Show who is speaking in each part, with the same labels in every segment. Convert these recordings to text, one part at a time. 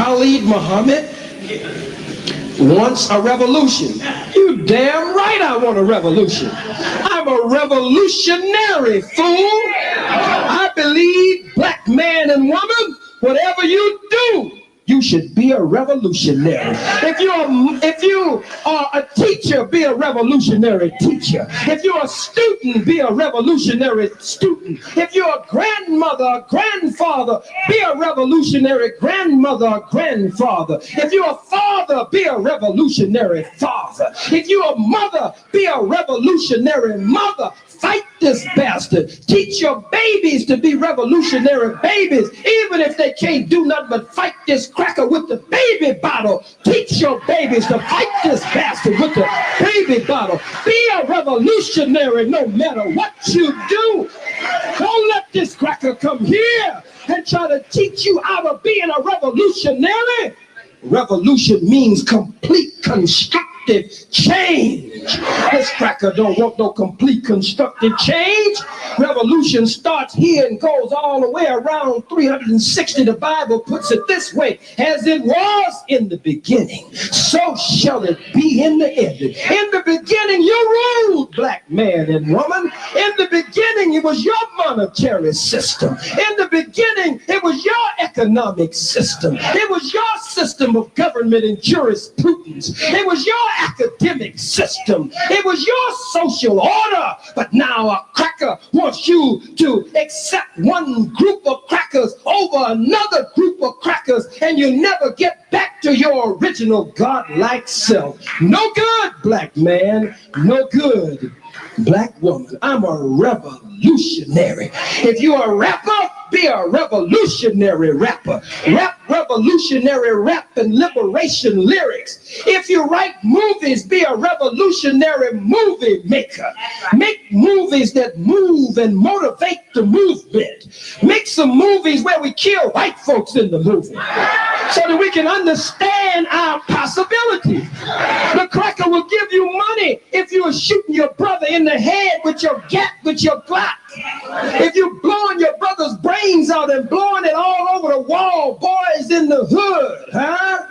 Speaker 1: Khalid Muhammad wants a revolution. You damn right I want a revolution. I'm a revolutionary, fool. I believe, black man and woman, whatever you do, you should be a revolutionary. If you are a teacher, be a revolutionary teacher. If you're a student, be a revolutionary student. If you're a grandmother, a grandfather, be a revolutionary grandmother, or grandfather. If you're a father, be a revolutionary father. If you're a mother, be a revolutionary mother. Fight this bastard. Teach your babies to be revolutionary babies, even if they can't do nothing but fight this cracker with the baby bottle. Teach your babies to fight this bastard with the baby bottle. Be a revolutionary no matter what you do. Don't let this cracker come here and try to teach you how to being a revolutionary. Revolution means complete constructive change. This cracker don't want no complete constructive change. Revolution starts here and goes all the way around 360. The Bible puts it this way: as it was in the beginning, so shall it be in the end. In the beginning you ruled, black man and woman. In the beginning it was your monetary system. In the beginning it was your economic system. It was your system of government and jurisprudence. It was your academic system. It was your social order. But now a cracker wants you to accept one group of crackers over another group of crackers, and you never get back to your original godlike self. No good, black man. No good, black woman. I'm a revolutionary. If you're a rapper, be a revolutionary rapper. Rap revolutionary rap and liberation lyrics. If you write movies, be a revolutionary movie maker. Make movies that move and motivate the movement. Make some movies where we kill white folks in the movie, so that we can understand our possibilities. The cracker will give you money if you are shooting your brother in the head with your Glock. If you're blowing your brother's brains out and blowing it all over the wall, boys in the hood, huh?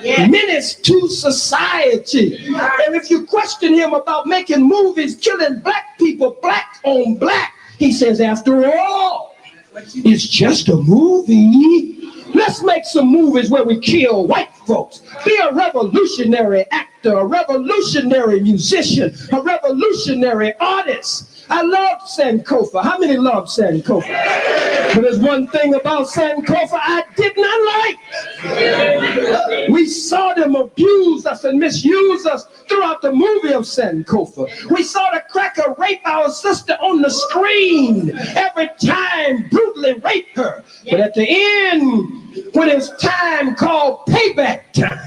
Speaker 1: Yes. Menace to society. And if you question him about making movies killing black people, black on black, he says, after all, it's just a movie. Let's make some movies where we kill white folks. Be a revolutionary actor, a revolutionary musician, a revolutionary artist. I love Sankofa. How many love Sankofa? But there's one thing about Sankofa I did not like. We saw them abuse us and misuse us throughout the movie of Sankofa. We saw the cracker rape our sister on the screen every time, brutally rape her. But at the end, when it's time called payback time,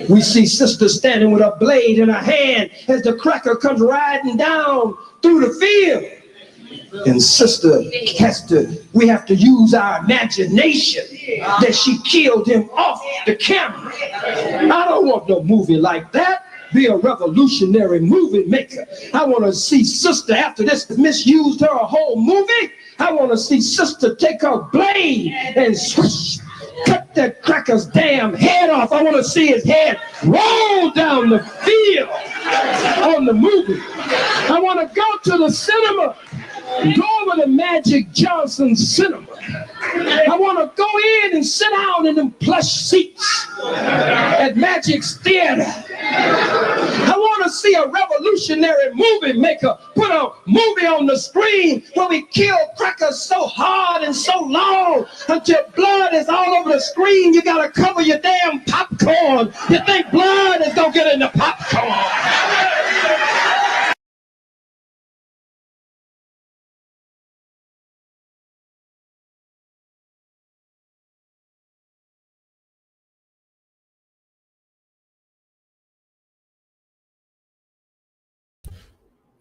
Speaker 1: we see sister standing with a blade in her hand as the cracker comes riding down through the field. And sister we have to use our imagination that she killed him off the camera. I don't want no movie like that. Be a revolutionary movie maker. I want to see sister, after this misused her a whole movie, I want to see sister take her blade and swish, cut that cracker's damn head off. I want to see his head roll down the field on the movie. I want to go to the cinema, go over to Magic Johnson Cinema. I want to go in and sit down in them plush seats at Magic's Theater. I want to see a revolutionary movie maker put a movie on the screen where we kill crackers so hard and so long until blood is all over the screen. You got to cover your damn popcorn. You think blood is going to get in the popcorn?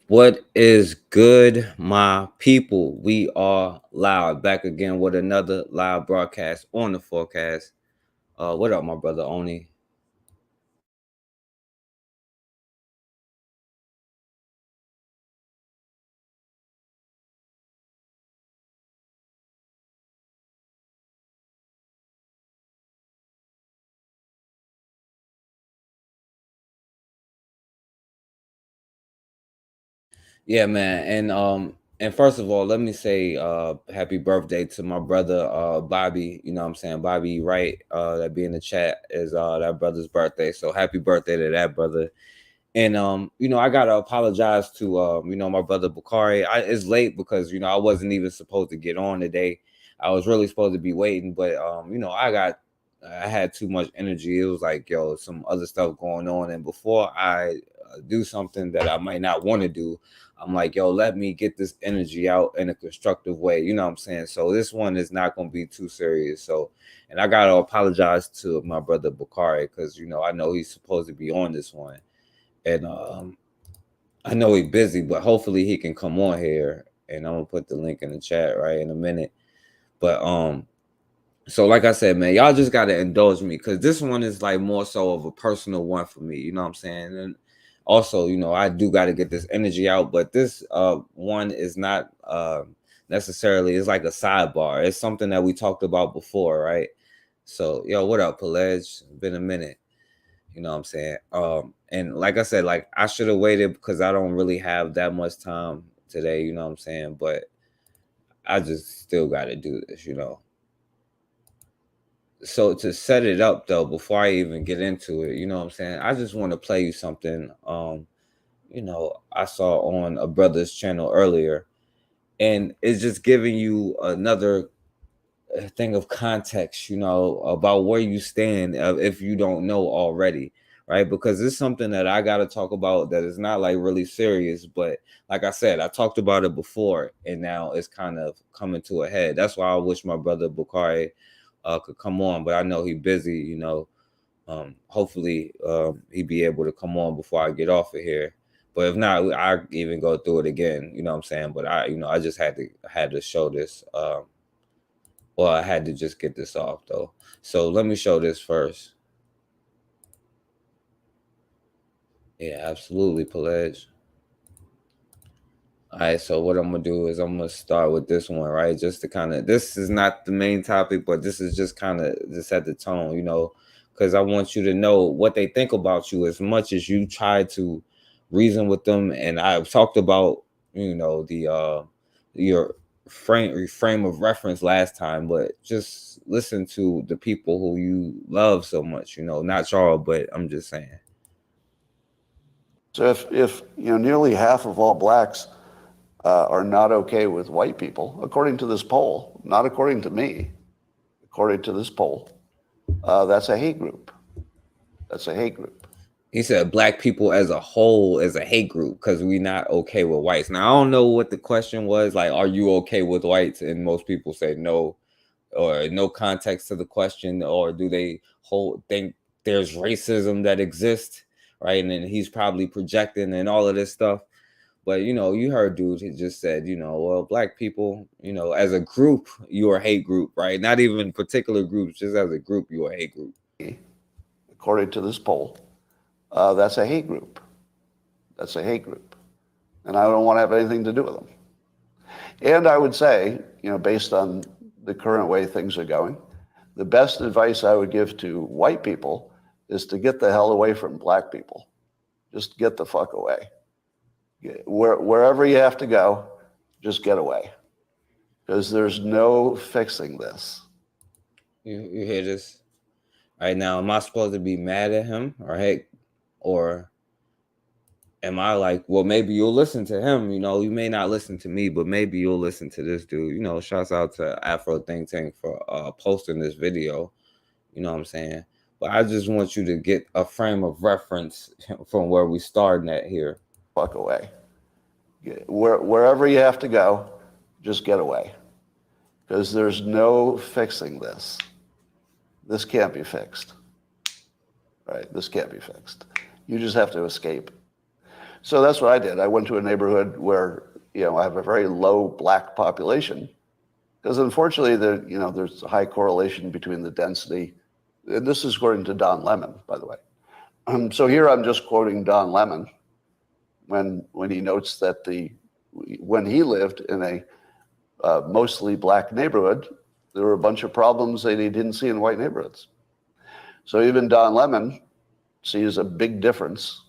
Speaker 2: What is good, my people? We are live, back again with another live broadcast on the forecast. What up, my brother Oni? Yeah, man. And first of all, let me say happy birthday to my brother Bobby. You know what I'm saying? Bobby Wright, that be in the chat is that brother's birthday. So happy birthday to that brother. And I gotta apologize to my brother Bakari. It's late because I wasn't even supposed to get on today. I was really supposed to be waiting, but I had too much energy. It was like, yo, some other stuff going on. And before I do something that I might not want to do, I'm like, yo, let me get this energy out in a constructive way. You know what I'm saying? So this one is not gonna be too serious. So, and I gotta apologize to my brother Bakari because I know he's supposed to be on this one. And I know he's busy, but hopefully he can come on here. And I'm gonna put the link in the chat right in a minute. But so like I said, man, y'all just gotta indulge me because this one is like more so of a personal one for me. You know what I'm saying? And also, I do gotta get this energy out, but this one is not necessarily, it's like a sidebar. It's something that we talked about before, right? So, yo, what up, Pelage? Been a minute. You know what I'm saying? And like I said, like I should have waited because I don't really have that much time today, you know what I'm saying? But I just still got to do this. So to set it up though, before I even get into it, you know what I'm saying? I just want to play you something I saw on a brother's channel earlier, and it's just giving you another thing of context, about where you stand if you don't know already, right? Because it's something that I got to talk about that is not like really serious, but like I said, I talked about it before, and now it's kind of coming to a head. That's why I wish my brother Bakari could come on, but I know he's busy. Hopefully he'd be able to come on before I get off of here. But if not, I even go through it again. You know what I'm saying? But I just had to show this. Well, I had to just get this off though. So let me show this first. Yeah, absolutely, Pelage. All right, so what I'm gonna do is I'm gonna start with this one, right? Just to kind of, this is not the main topic, but this is just kind of just set the tone, because I want you to know what they think about you as much as you try to reason with them. And I've talked about, the your frame of reference last time, but just listen to the people who you love so much, not y'all, but I'm just saying.
Speaker 3: So if nearly half of all blacks are not okay with white people, according to this poll, not according to me, according to this poll, that's a hate group. That's a hate group.
Speaker 2: He said black people as a whole as a hate group because we not okay with whites. Now I don't know what the question was. Like, are you okay with whites? And most people say no, or no context to the question, or do they think there's racism that exists, right? And then he's probably projecting and all of this stuff. But you heard dude, he just said, well, black people, as a group, you're a hate group, right? Not even particular groups, just as a group, you're a hate group.
Speaker 3: According to this poll, that's a hate group. That's a hate group. And I don't want to have anything to do with them. And I would say, based on the current way things are going, the best advice I would give to white people is to get the hell away from black people. Just get the fuck away. Wherever you have to go, just get away. Because there's no fixing this.
Speaker 2: You hear this? All right, now, am I supposed to be mad at him or am I like, well, maybe you'll listen to him, you may not listen to me, but maybe you'll listen to this dude. Shouts out to Afro Think Tank for posting this video, you know what I'm saying? But I just want you to get a frame of reference from where we starting at here.
Speaker 3: Fuck away. Wherever you have to go, just get away. Because there's no fixing this. This can't be fixed. Right? This can't be fixed. You just have to escape. So that's what I did. I went to a neighborhood where, I have a very low black population. Because unfortunately, there's a high correlation between the density. And this is according to Don Lemon, by the way. So here I'm just quoting Don Lemon when he notes that when he lived in a mostly black neighborhood, there were a bunch of problems that he didn't see in white neighborhoods. So even Don Lemon sees a big difference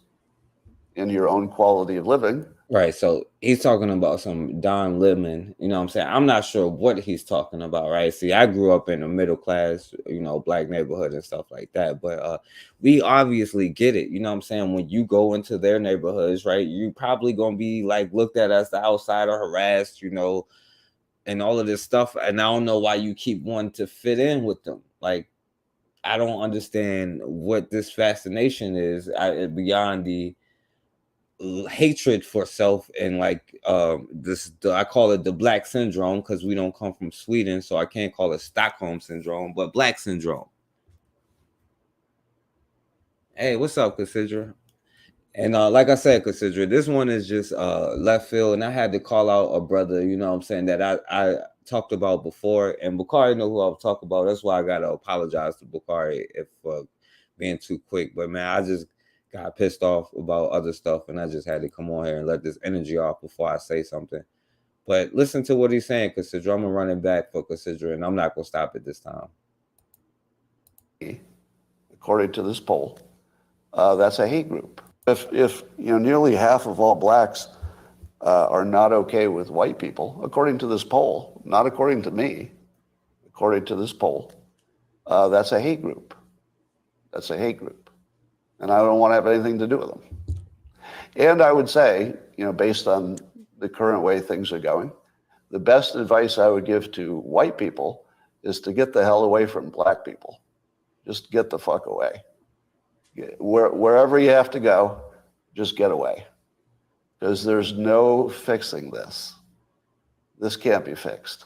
Speaker 3: in your own quality of living
Speaker 2: Right. So he's talking about some Don Lemon, you know what I'm saying? I'm not sure what he's talking about, right? See, I grew up in a middle class, black neighborhood and stuff like that. But we obviously get it, you know what I'm saying? When you go into their neighborhoods, right, you probably gonna be like looked at as the outsider, harassed, and all of this stuff. And I don't know why you keep wanting to fit in with them. Like, I don't understand what this fascination is beyond the hatred for self and like I call it the black syndrome because we don't come from Sweden, so I can't call it Stockholm syndrome, but black syndrome. Hey, what's up, Consider? And like I said, Consider, this one is just left field, and I had to call out a brother, you know what I'm saying, that I talked about before, and Bakari know who I'll talk about. That's why I gotta apologize to Bakari if being too quick. But man, I just got pissed off about other stuff, and I just had to come on here and let this energy off before I say something. But listen to what he's saying, Consider. I'm gonna run it back for Consider, and I'm not gonna stop it this time.
Speaker 3: According to this poll, that's a hate group. If nearly half of all blacks are not okay with white people, according to this poll, not according to me, according to this poll, that's a hate group. That's a hate group. And I don't want to have anything to do with them. And I would say, based on the current way things are going, the best advice I would give to white people is to get the hell away from black people. Just get the fuck away. Wherever you have to go, just get away. Because there's no fixing this. This can't be fixed.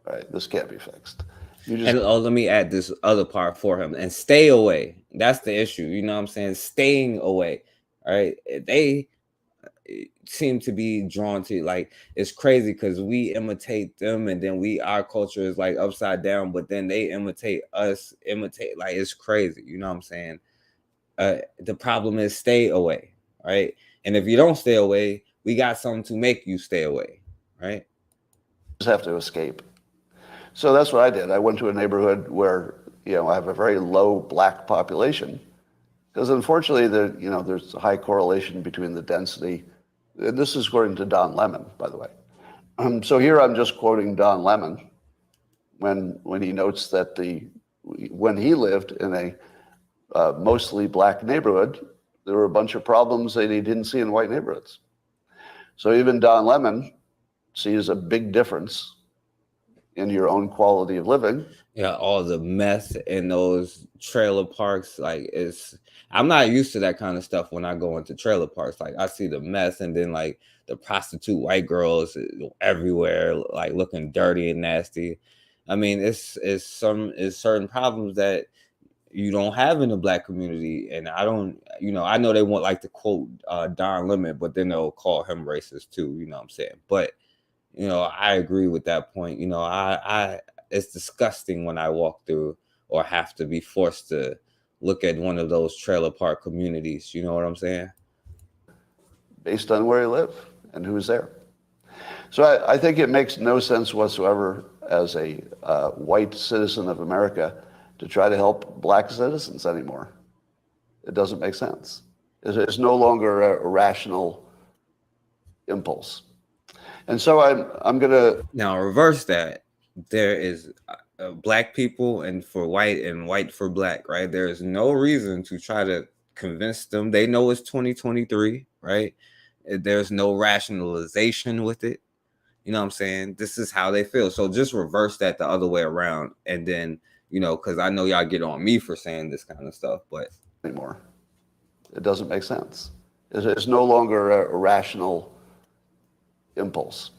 Speaker 3: Right? This can't be fixed.
Speaker 2: And let me add this other part for him. And stay away. That's the issue. You know what I'm saying? Staying away. All right. They seem to be drawn to, like, it's crazy because we imitate them, and then our culture is like upside down, but then they imitate us, like, it's crazy. You know what I'm saying? The problem is stay away. Right. And if you don't stay away, we got something to make you stay away. Right.
Speaker 3: Just have to escape. So that's what I did. I went to a neighborhood where, I have a very low black population, because unfortunately there's a high correlation between the density. And this is according to Don Lemon, by the way. So here I'm just quoting Don Lemon when he notes that when he lived in a mostly black neighborhood, there were a bunch of problems that he didn't see in white neighborhoods. So even Don Lemon sees a big difference in your own quality of living.
Speaker 2: Yeah, all the mess in those trailer parks, like, I'm not used to that kind of stuff when I go into trailer parks. Like, I see the mess, and then like the prostitute white girls everywhere, like looking dirty and nasty. I mean, it's certain problems that you don't have in the black community, and I don't, I know they want like to quote Don Lemon, but then they'll call him racist too. You know what I'm saying? But I agree with that point. I it's disgusting when I walk through or have to be forced to look at one of those trailer park communities. You know what I'm saying?
Speaker 3: Based on where you live and who's there. So I think it makes no sense whatsoever as a white citizen of America to try to help black citizens anymore. It doesn't make sense. It's no longer a rational impulse. And so I'm going to...
Speaker 2: Now, reverse that. There is black people and for white and white for black, right? There is no reason to try to convince them. They know it's 2023, right? There's no rationalization with it. You know what I'm saying? This is how they feel. So just reverse that the other way around. And then, because I know y'all get on me for saying this kind of stuff, but...
Speaker 3: Anymore. It doesn't make sense. It's no longer a rational impulse.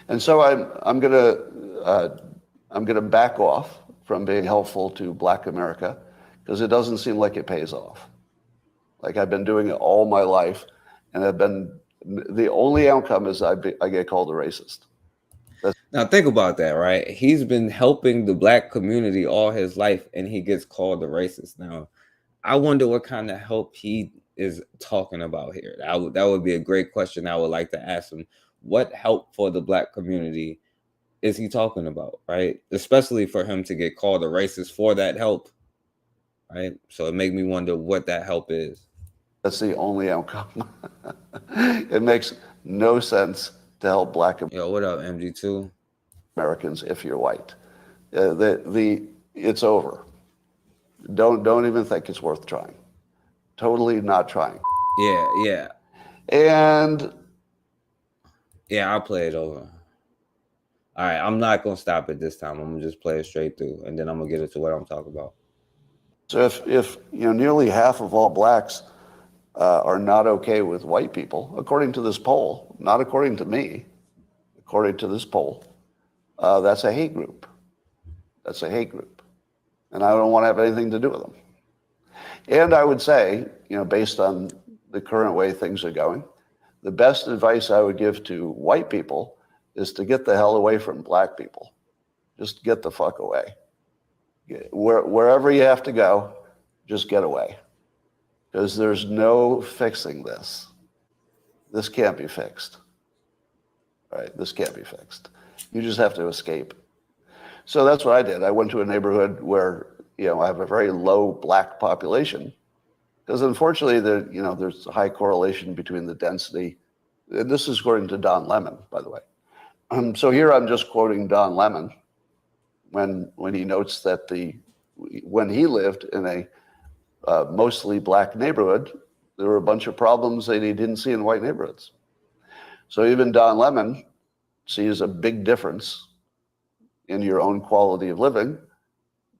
Speaker 3: And so I'm gonna back off from being helpful to black America, because it doesn't seem like it pays off. Like, I've been doing it all my life, and the only outcome is I get called a racist.
Speaker 2: Now think about that, right? He's been helping the black community all his life, and he gets called a racist. Now, I wonder what kind of help he is talking about here. That would be a great question. I would like to ask him. What help for the black community is he talking about, right? Especially for him to get called a racist for that help, right? So it makes me wonder what that help is.
Speaker 3: That's the only outcome. It makes no sense to help Black
Speaker 2: Yo, what up, MG2?
Speaker 3: Americans if you're white. It's over. Don't even think it's worth trying. Totally not trying.
Speaker 2: Yeah.
Speaker 3: And
Speaker 2: Yeah, I'll play it over. All right, I'm not gonna stop it this time. I'm gonna just play it straight through, and then I'm gonna get into what I'm talking about.
Speaker 3: so if nearly half of all blacks are not okay with white people, according to this poll, not according to me, according to this poll, that's a hate group. That's a hate group. And I don't want to have anything to do with them. And I would say, based on the current way things are going, the best advice I would give to white people is to get the hell away from black people. Just get the fuck away. Wherever you have to go, just get away. Because there's no fixing this. This can't be fixed. Right? This can't be fixed. You just have to escape. So that's what I did. I went to a neighborhood where, I have a very low black population. Because unfortunately, there's a high correlation between the density. And this is according to Don Lemon, by the way. So here I'm just quoting Don Lemon when he notes that when he lived in a mostly black neighborhood, there were a bunch of problems that he didn't see in white neighborhoods. So even Don Lemon sees a big difference in your own quality of living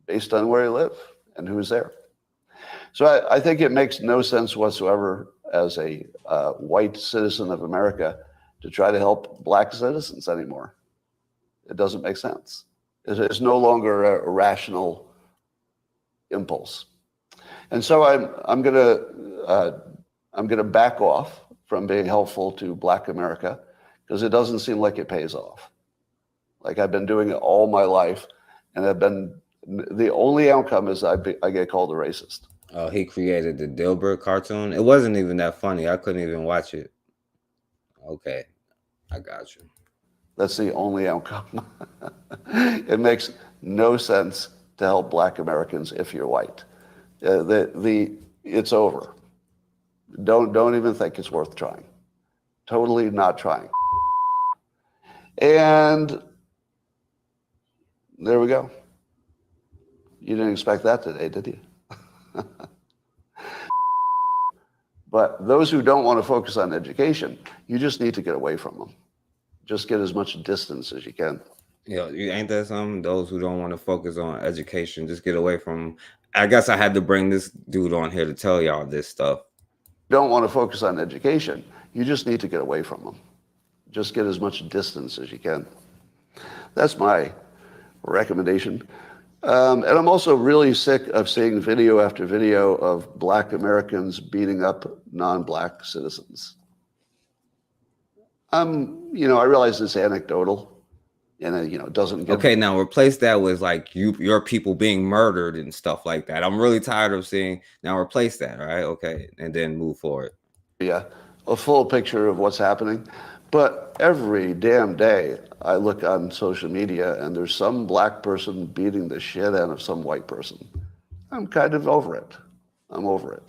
Speaker 3: based on where you live and who's there. So I think it makes no sense whatsoever as a white citizen of America to try to help black citizens anymore. It doesn't make sense. It's no longer a rational impulse. And so I'm gonna back off from being helpful to Black America because it doesn't seem like it pays off. Like I've been doing it all my life, and the only outcome is I get called a racist.
Speaker 2: Oh, he created the Dilbert cartoon. It wasn't even that funny. I couldn't even watch it. Okay, I got you.
Speaker 3: That's the only outcome. It makes no sense to help Black Americans if you're white. It's over. Don't even think it's worth trying. Totally not trying. And there we go. You didn't expect that today, did you? But those who don't want to focus on education, you just need to get away from them. Just get as much distance as you can.
Speaker 2: You ain't that something? Those who don't want to focus on education, just get away from them. I guess I had to bring this dude on here to tell y'all this stuff.
Speaker 3: Don't want to focus on education, you just need to get away from them. Just get as much distance as you can. That's my recommendation. And I'm also really sick of seeing video after video of Black Americans beating up non-Black citizens. I realize it's anecdotal, and it doesn't get.
Speaker 2: Okay, now replace that with like your people being murdered and stuff like that. I'm really tired of seeing. Now replace that, all right? Okay, and then move forward.
Speaker 3: Yeah, a full picture of what's happening. But every damn day I look on social media and there's some black person beating the shit out of some white person. I'm kind of over it. I'm over it.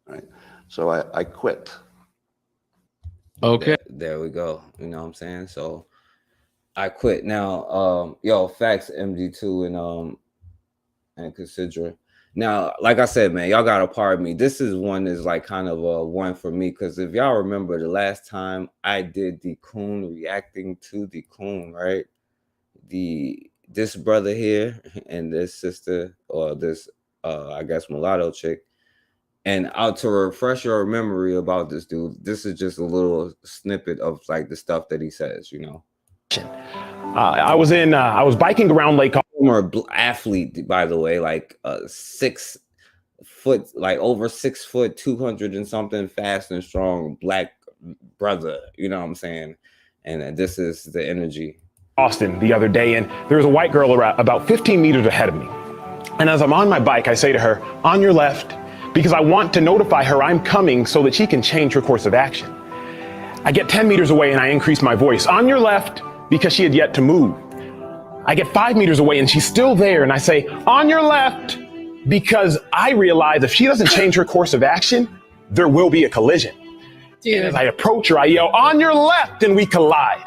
Speaker 3: Right? So I quit.
Speaker 1: Okay.
Speaker 2: There we go. You know what I'm saying? So I quit. Now, facts MG2 and Considra. Now, like I said, man, y'all gotta pardon me. This is like kind of a one for me, because if y'all remember the last time I did the Coon reacting to the Coon, right? This brother here and this sister, or this I guess mulatto chick, and out to refresh your memory about this dude, this is just a little snippet of like the stuff that he says,
Speaker 4: I was biking around Lake.
Speaker 2: Former athlete, by the way, like 6 foot, like over 6 foot, 200 and something, fast and strong black brother. You know what I'm saying? And this is the energy.
Speaker 4: Austin the other day, and there was a white girl about 15 meters ahead of me. And as I'm on my bike, I say to her, "On your left," because I want to notify her I'm coming so that she can change her course of action. I get 10 meters away and I increase my voice, "On your left," because she had yet to move. I get 5 meters away and she's still there, and I say, "On your left," because I realize if she doesn't change her course of action, there will be a collision. And as I approach her, I yell, "On your left," and we collide.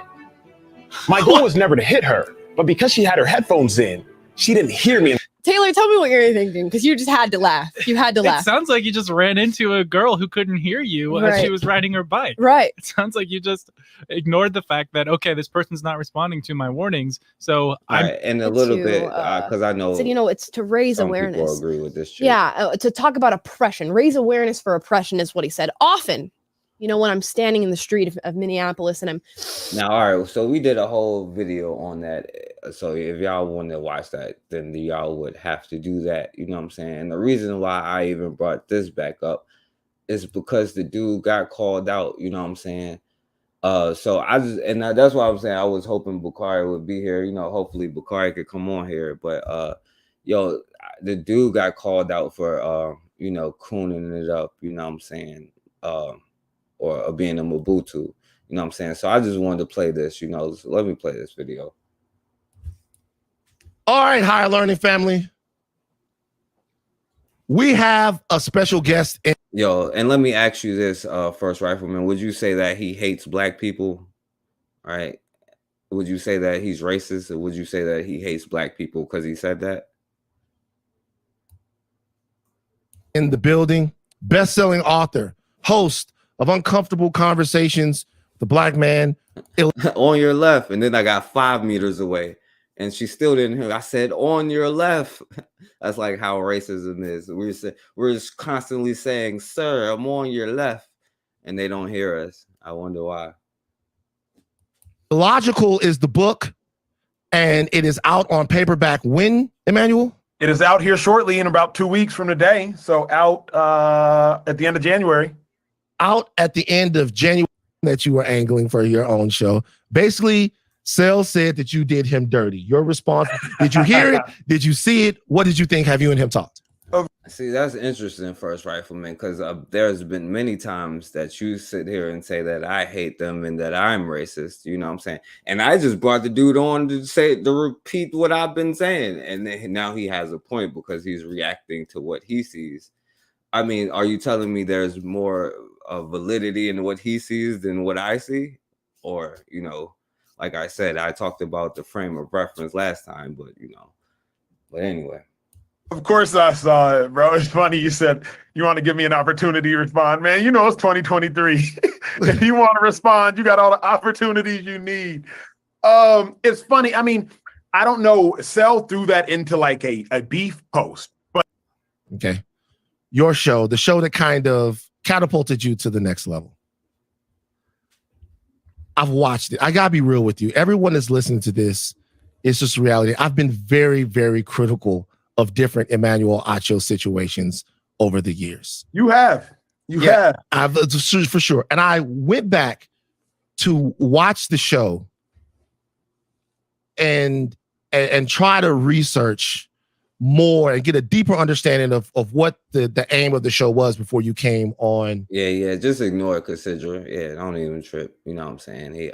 Speaker 4: My goal was never to hit her, but because she had her headphones in, she didn't hear me.
Speaker 5: Taylor, tell me what you're thinking, because you just had to laugh. You had to
Speaker 6: It
Speaker 5: laugh.
Speaker 6: sounds like you just ran into a girl who couldn't hear you as she
Speaker 5: Right.
Speaker 6: was riding her bike.
Speaker 5: Right.
Speaker 6: It sounds like you just ignored the fact that, okay, this person's not responding to my warnings. So
Speaker 2: All
Speaker 6: I'm
Speaker 2: right, and a
Speaker 5: It's
Speaker 2: little
Speaker 5: to,
Speaker 2: bit because I know
Speaker 5: So, it's to raise
Speaker 2: some people
Speaker 5: awareness.
Speaker 2: agree with this. Chick.
Speaker 5: Yeah, to talk about oppression, raise awareness for oppression is what he said. Often, when I'm standing in the street of Minneapolis and I'm
Speaker 2: Now, all right. So we did a whole video on that. So if y'all want to watch that, then y'all would have to do that. You know what I'm saying? And the reason why I even brought this back up is because the dude got called out. You know what I'm saying? So that's why I'm saying I was hoping Bakari would be here. Hopefully Bakari could come on here. But the dude got called out for cooning it up. You know what I'm saying? Or being a Mobutu. You know what I'm saying? So I just wanted to play this. So let me play this video.
Speaker 7: All right, Higher Learning family. We have a special guest.
Speaker 2: And let me ask you this, First Rifleman. Would you say that he hates black people? Right? Would you say that he's racist? Or would you say that he hates black people because he said that?
Speaker 7: In the building, best-selling author, host of Uncomfortable Conversations, the Black Man.
Speaker 2: On your left. And then I got 5 meters away. And she still didn't hear. I said, on your left. That's like how racism is. We're just constantly saying, sir, I'm on your left. And they don't hear us. I wonder why.
Speaker 7: Illogical is the book, and it is out on paperback when, Emmanuel?
Speaker 8: It is out here shortly in about 2 weeks from today. So out at the end of January.
Speaker 7: Out at the end of January that you were angling for your own show. Basically, Sel said that you did him dirty. Your response, did you hear it? Did you see it? What did you think? Have you and him talked?
Speaker 2: See, that's interesting, First Rifleman, because there's been many times that you sit here and say that I hate them and that I'm racist. You know what I'm saying? And I just brought the dude on to repeat what I've been saying. And then now he has a point because he's reacting to what he sees. I mean, are you telling me there's more validity in what he sees than what I see? Or, like I said, I talked about the frame of reference last time, but anyway.
Speaker 8: Of course I saw it, bro. It's funny you said you want to give me an opportunity to respond. Man, it's 2023. If you want to respond, you got all the opportunities you need. It's funny. I mean, I don't know. Sel threw that into like a beef post. But
Speaker 7: Okay. Your show, the show that kind of catapulted you to the next level. I've watched it. I gotta be real with you. Everyone that's listening to this, it's just reality. I've been very, very critical of different Emmanuel Acho situations over the years.
Speaker 8: you have.
Speaker 7: I've for sure. And I went back to watch the show and try to research more and get a deeper understanding of what the aim of the show was before you came on.
Speaker 2: Yeah, just ignore it, consider. Yeah, don't even trip. You know what I'm saying?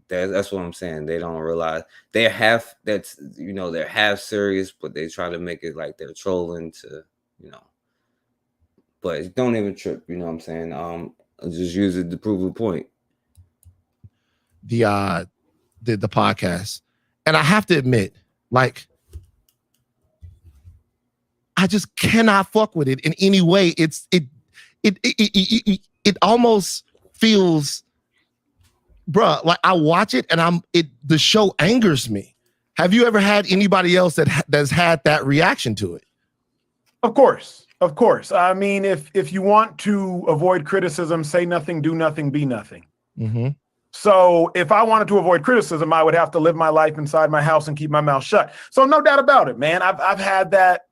Speaker 2: That's what I'm saying. They don't realize they're half serious, but they try to make it like they're trolling to, but don't even trip. You know what I'm saying? Just use it to prove a point.
Speaker 7: The podcast. And I have to admit, like, I just cannot fuck with it in any way. It almost feels, bruh, like I watch it and the show angers me. Have you ever had anybody else that's had that reaction to it?
Speaker 8: Of course. I mean, if you want to avoid criticism, say nothing, do nothing, be nothing.
Speaker 7: Mm-hmm.
Speaker 8: So if I wanted to avoid criticism, I would have to live my life inside my house and keep my mouth shut. So no doubt about it, man. I've had that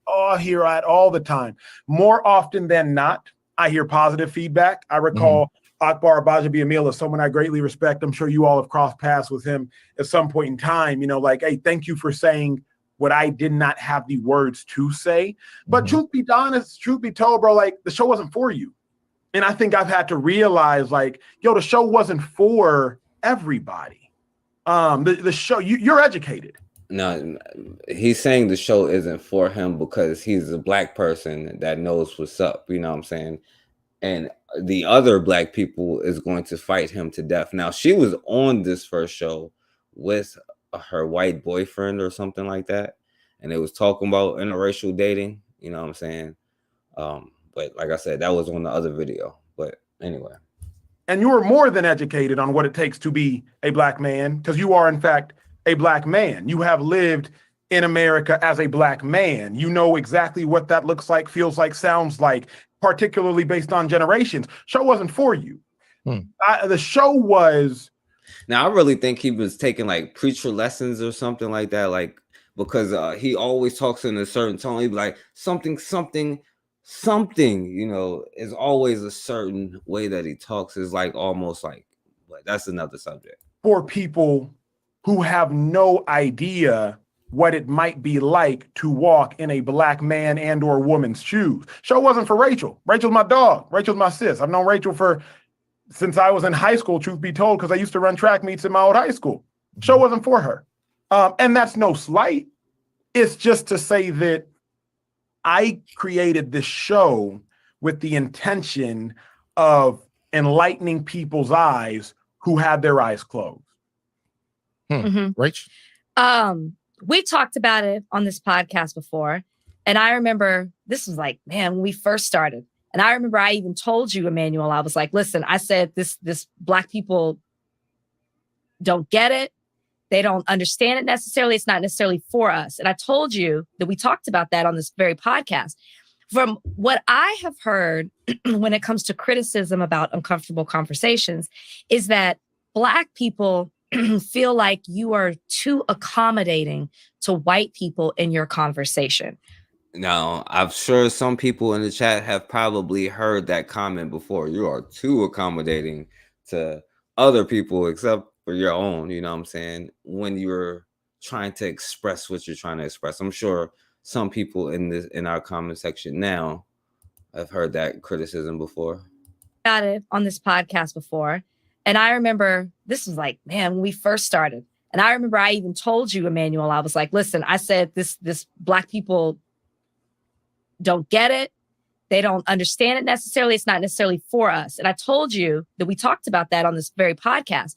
Speaker 8: here all the time. More often than not, I hear positive feedback. I recall Akbar Abajabi Emil is someone I greatly respect. I'm sure you all have crossed paths with him at some point in time. Like, hey, thank you for saying what I did not have the words to say. But truth be honest, truth be told, bro, like the show wasn't for you. And I think I've had to realize, like, the show wasn't for everybody. The show, you're educated.
Speaker 2: No, he's saying the show isn't for him because he's a black person that knows what's up. You know what I'm saying? and the other black people is going to fight him to death. Now, she was on this first show with her white boyfriend or something like that, and it was talking about interracial dating. You know what I'm saying? But like I said, that was on the other video. But anyway.
Speaker 8: And you are more than educated on what it takes to be a black man, because you are, in fact, a black man. You have lived in America as a black man. You know exactly what that looks like, feels like, sounds like, particularly based on generations. Show wasn't for you. The show was.
Speaker 2: Now, I really think he was taking like preacher lessons or something like that, like because he always talks in a certain tone. He'd be like something, you know, is always a certain way that he talks is like almost like, but that's another subject.
Speaker 8: For people who have no idea what it might be like to walk in a black man and or woman's shoes. Show wasn't for Rachel. Rachel's my dog. Rachel's my sis. I've known Rachel since I was in high school, truth be told, because I used to run track meets in my old high school. Show wasn't for her. And that's no slight. It's just to say that I created this show with the intention of enlightening people's eyes who had their eyes closed.
Speaker 7: Rach?
Speaker 9: We talked about it on this podcast before. And I remember this was like, man, when we first started. And I remember I even told you, Emmanuel, I was like, listen, I said this black people don't get it. They don't understand it necessarily. It's not necessarily for us. And I told you that we talked about that on this very podcast. From what I have heard when it comes to criticism about uncomfortable conversations is that black people feel like you are too accommodating to white people in your conversation.
Speaker 2: Now, I'm sure some people in the chat have probably heard that comment before. You are too accommodating to other people except for your own, you know what I'm saying? When you're trying to express what you're trying to express. I'm sure some people in our comment section now have heard that criticism before.
Speaker 9: Got it on this podcast before. And I remember this was like, man, when we first started. And I remember I even told you, Emmanuel, I was like, listen, I said this black people don't get it. They don't understand it necessarily. It's not necessarily for us. And I told you that we talked about that on this very podcast.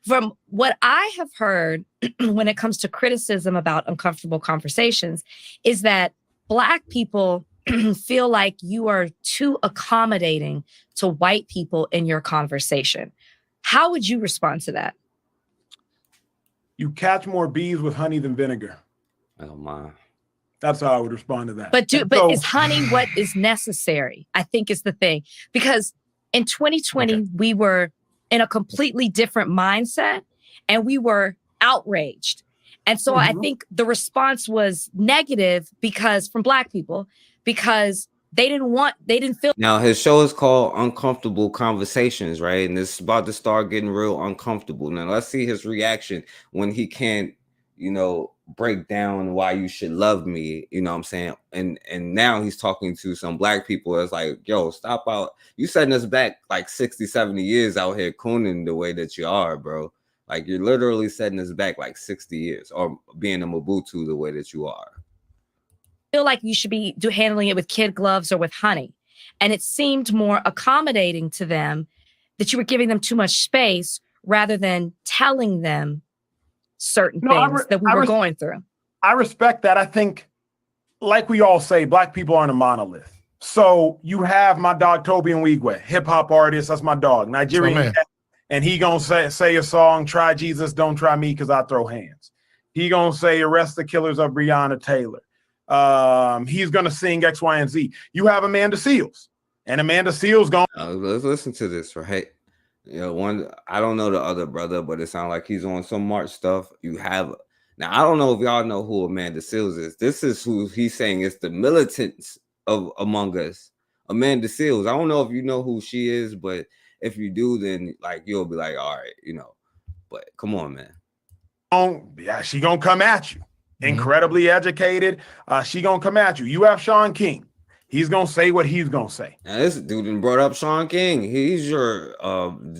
Speaker 9: From what I have heard when it comes to criticism about uncomfortable conversations is that black people feel like you are too accommodating to white people in your conversation. How would you respond to that?
Speaker 8: You catch more bees with honey than vinegar.
Speaker 2: Oh my.
Speaker 8: That's how I would respond to that.
Speaker 9: But is honey what is necessary? I think is the thing. Because in 2020, we were in a completely different mindset and we were outraged. And so I think the response was negative because from black people, because they didn't feel.
Speaker 2: Now his show is called Uncomfortable Conversations, right? And it's about to start getting real uncomfortable. Now let's see his reaction when he can't, you know, break down why you should love me, you know what I'm saying? And now he's talking to some black people. It's like, yo, stop out. You setting us back like 60, 70 years out here cooning the way that you are, bro. Like you're literally setting us back like 60 years or being a Mobutu the way that you are.
Speaker 9: Feel like you should be handling it with kid gloves or with honey. And it seemed more accommodating to them that you were giving them too much space rather than telling them certain things that we were going through.
Speaker 8: I respect that. I think, like we all say, black people aren't a monolith. So you have my dog Toby Nwigwe, hip hop artist. That's my dog, Nigerian, and he gonna say a song, "Try Jesus, don't try me, cause I throw hands." He gonna say, "Arrest the killers of Breonna Taylor." He's gonna sing X, Y, and Z. You have Amanda Seales, and Amanda Seales gonna.
Speaker 2: Let's listen to this, right? You know, I don't know the other brother, but it sounds like he's on some March stuff. You have now. I don't know if y'all know who Amanda Seales is. This is who he's saying is the militants of among us. Amanda Seales. I don't know if you know who she is, but if you do, then like you'll be like, all right, you know. But come on, man.
Speaker 8: Yeah, she gonna come at you. Incredibly educated. She gonna come at you. You have Sean King. He's gonna say what he's gonna say.
Speaker 2: Now, this dude brought up Sean King. He's your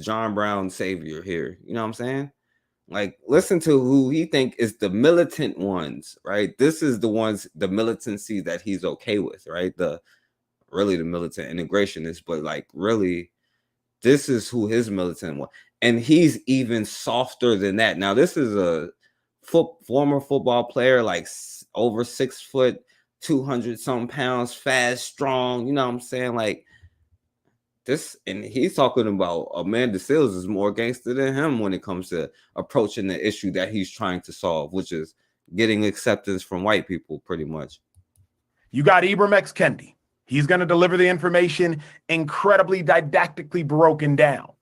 Speaker 2: John Brown savior here. You know what I'm saying? Like, listen to who he think is the militant ones, right? This is the ones, the militancy that he's okay with, right? The really the militant integrationist, but like really, this is who his militant was. And he's even softer than that. Now, this is a former football player, like over 6 foot, 200 something pounds, fast, strong. You know what I'm saying? Like this, and he's talking about Amanda Seales is more gangster than him when it comes to approaching the issue that he's trying to solve, which is getting acceptance from white people, pretty much.
Speaker 8: You got Ibram X. Kendi. He's going to deliver the information incredibly didactically broken down.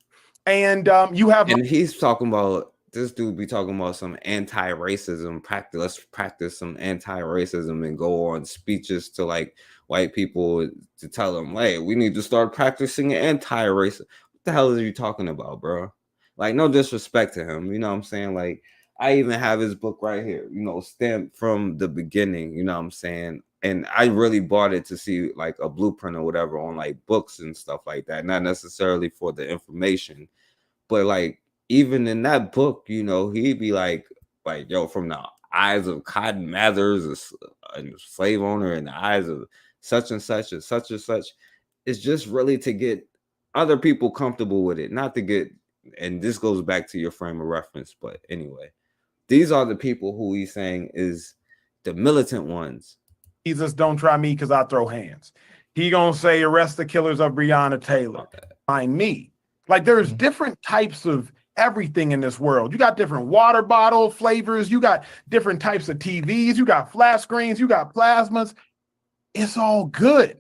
Speaker 8: And you have...
Speaker 2: And he's talking about, this dude be talking about some anti-racism practice. Let's practice some anti-racism and go on speeches to like white people to tell them, hey, we need to start practicing anti-racism. What the hell are you talking about, bro? Like, no disrespect to him. You know what I'm saying? Like, I even have his book right here, you know, stamped from the beginning, you know what I'm saying? And I really bought it to see like a blueprint or whatever on like books and stuff like that. Not necessarily for the information, but like even in that book, you know, he'd be like, yo, from the eyes of Cotton Mathers, a slave owner, in the eyes of such and such and such and such. It's just really to get other people comfortable with it, not to get, and this goes back to your frame of reference. But anyway, these are the people who he's saying is the militant ones.
Speaker 8: Jesus, don't try me because I throw hands. He gonna say, arrest the killers of Breonna Taylor. Find me. Like there's different types of everything in this world. You got different water bottle flavors. You got different types of TVs. You got flat screens. You got plasmas. It's all good.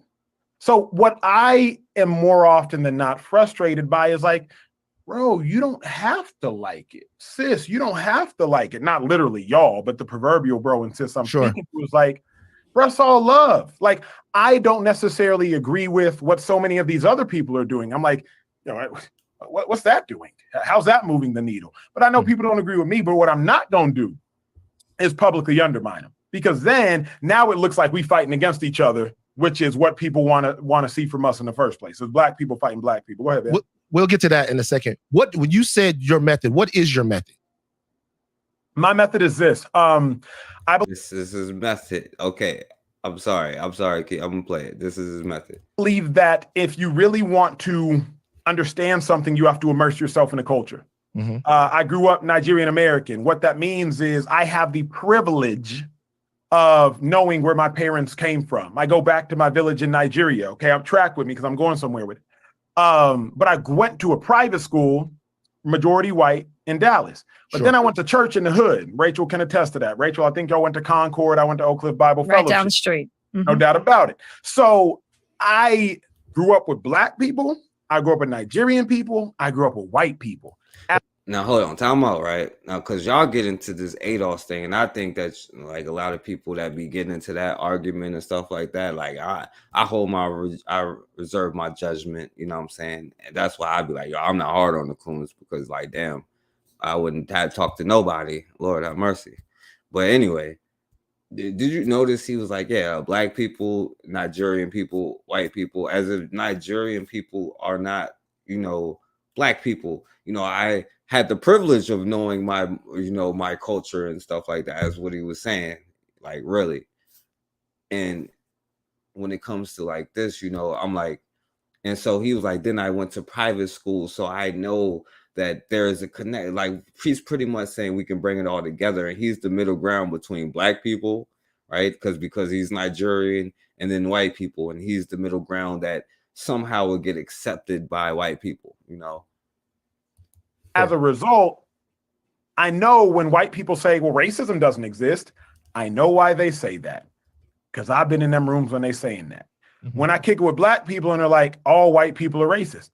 Speaker 8: So what I am more often than not frustrated by is like, bro, you don't have to like it. Sis, you don't have to like it. Not literally y'all, but the proverbial bro and sis I'm speaking to is like, bro, it's all love. Like, I don't necessarily agree with what so many of these other people are doing. I'm like, you know, what's that doing? How's that moving the needle? But I know people don't agree with me, but what I'm not going to do is publicly undermine them, because then now it looks like we fighting against each other, which is what people want to see from us in the first place. It's black people fighting black people. Go ahead, man.
Speaker 7: We'll get to that in a second. When you said your method, what is your method?
Speaker 8: My method is this.
Speaker 2: This is his method. Okay. I'm sorry. I'm gonna play it. This is his method.
Speaker 8: I believe that if you really want to understand something, you have to immerse yourself in the culture.
Speaker 7: Mm-hmm.
Speaker 8: I grew up Nigerian American. What that means is I have the privilege of knowing where my parents came from. I go back to my village in Nigeria. Okay, I'm track with me because I'm going somewhere with it. But I went to a private school, majority white, in Dallas. But then I went to church in the hood. Rachel can attest to that. Rachel, I think y'all went to Concord. I went to Oak Cliff Bible Fellowship.
Speaker 9: Right down the street. Mm-hmm.
Speaker 8: No doubt about it. So I grew up with black people. I grew up with Nigerian people. I grew up with white people.
Speaker 2: Now, hold on. Time out, right? Now, because y'all get into this ADOS thing, and I think that's like a lot of people that be getting into that argument and stuff like that. Like, I reserve my judgment, you know what I'm saying? And that's why I be like, yo, I'm not hard on the coons, because like, damn, I wouldn't have talked to nobody. Lord have mercy. But anyway, did you notice he was like, yeah, black people, Nigerian people, white people, as if Nigerian people are not, you know, black people. You know, I had the privilege of knowing my, you know, my culture and stuff like that. That's what he was saying, like, really. And when it comes to like this, you know, I'm like, and so he was like, then I went to private school, so I know that there is a connect. Like, he's pretty much saying we can bring it all together, and he's the middle ground between black people, right? Because he's Nigerian, and then white people, and he's the middle ground that somehow will get accepted by white people, you know.
Speaker 8: As a result, I know when white people say, well, racism doesn't exist, I know why they say that, because I've been in them rooms when they saying that. Mm-hmm. When I kick it with black people and they're like, all white people are racist.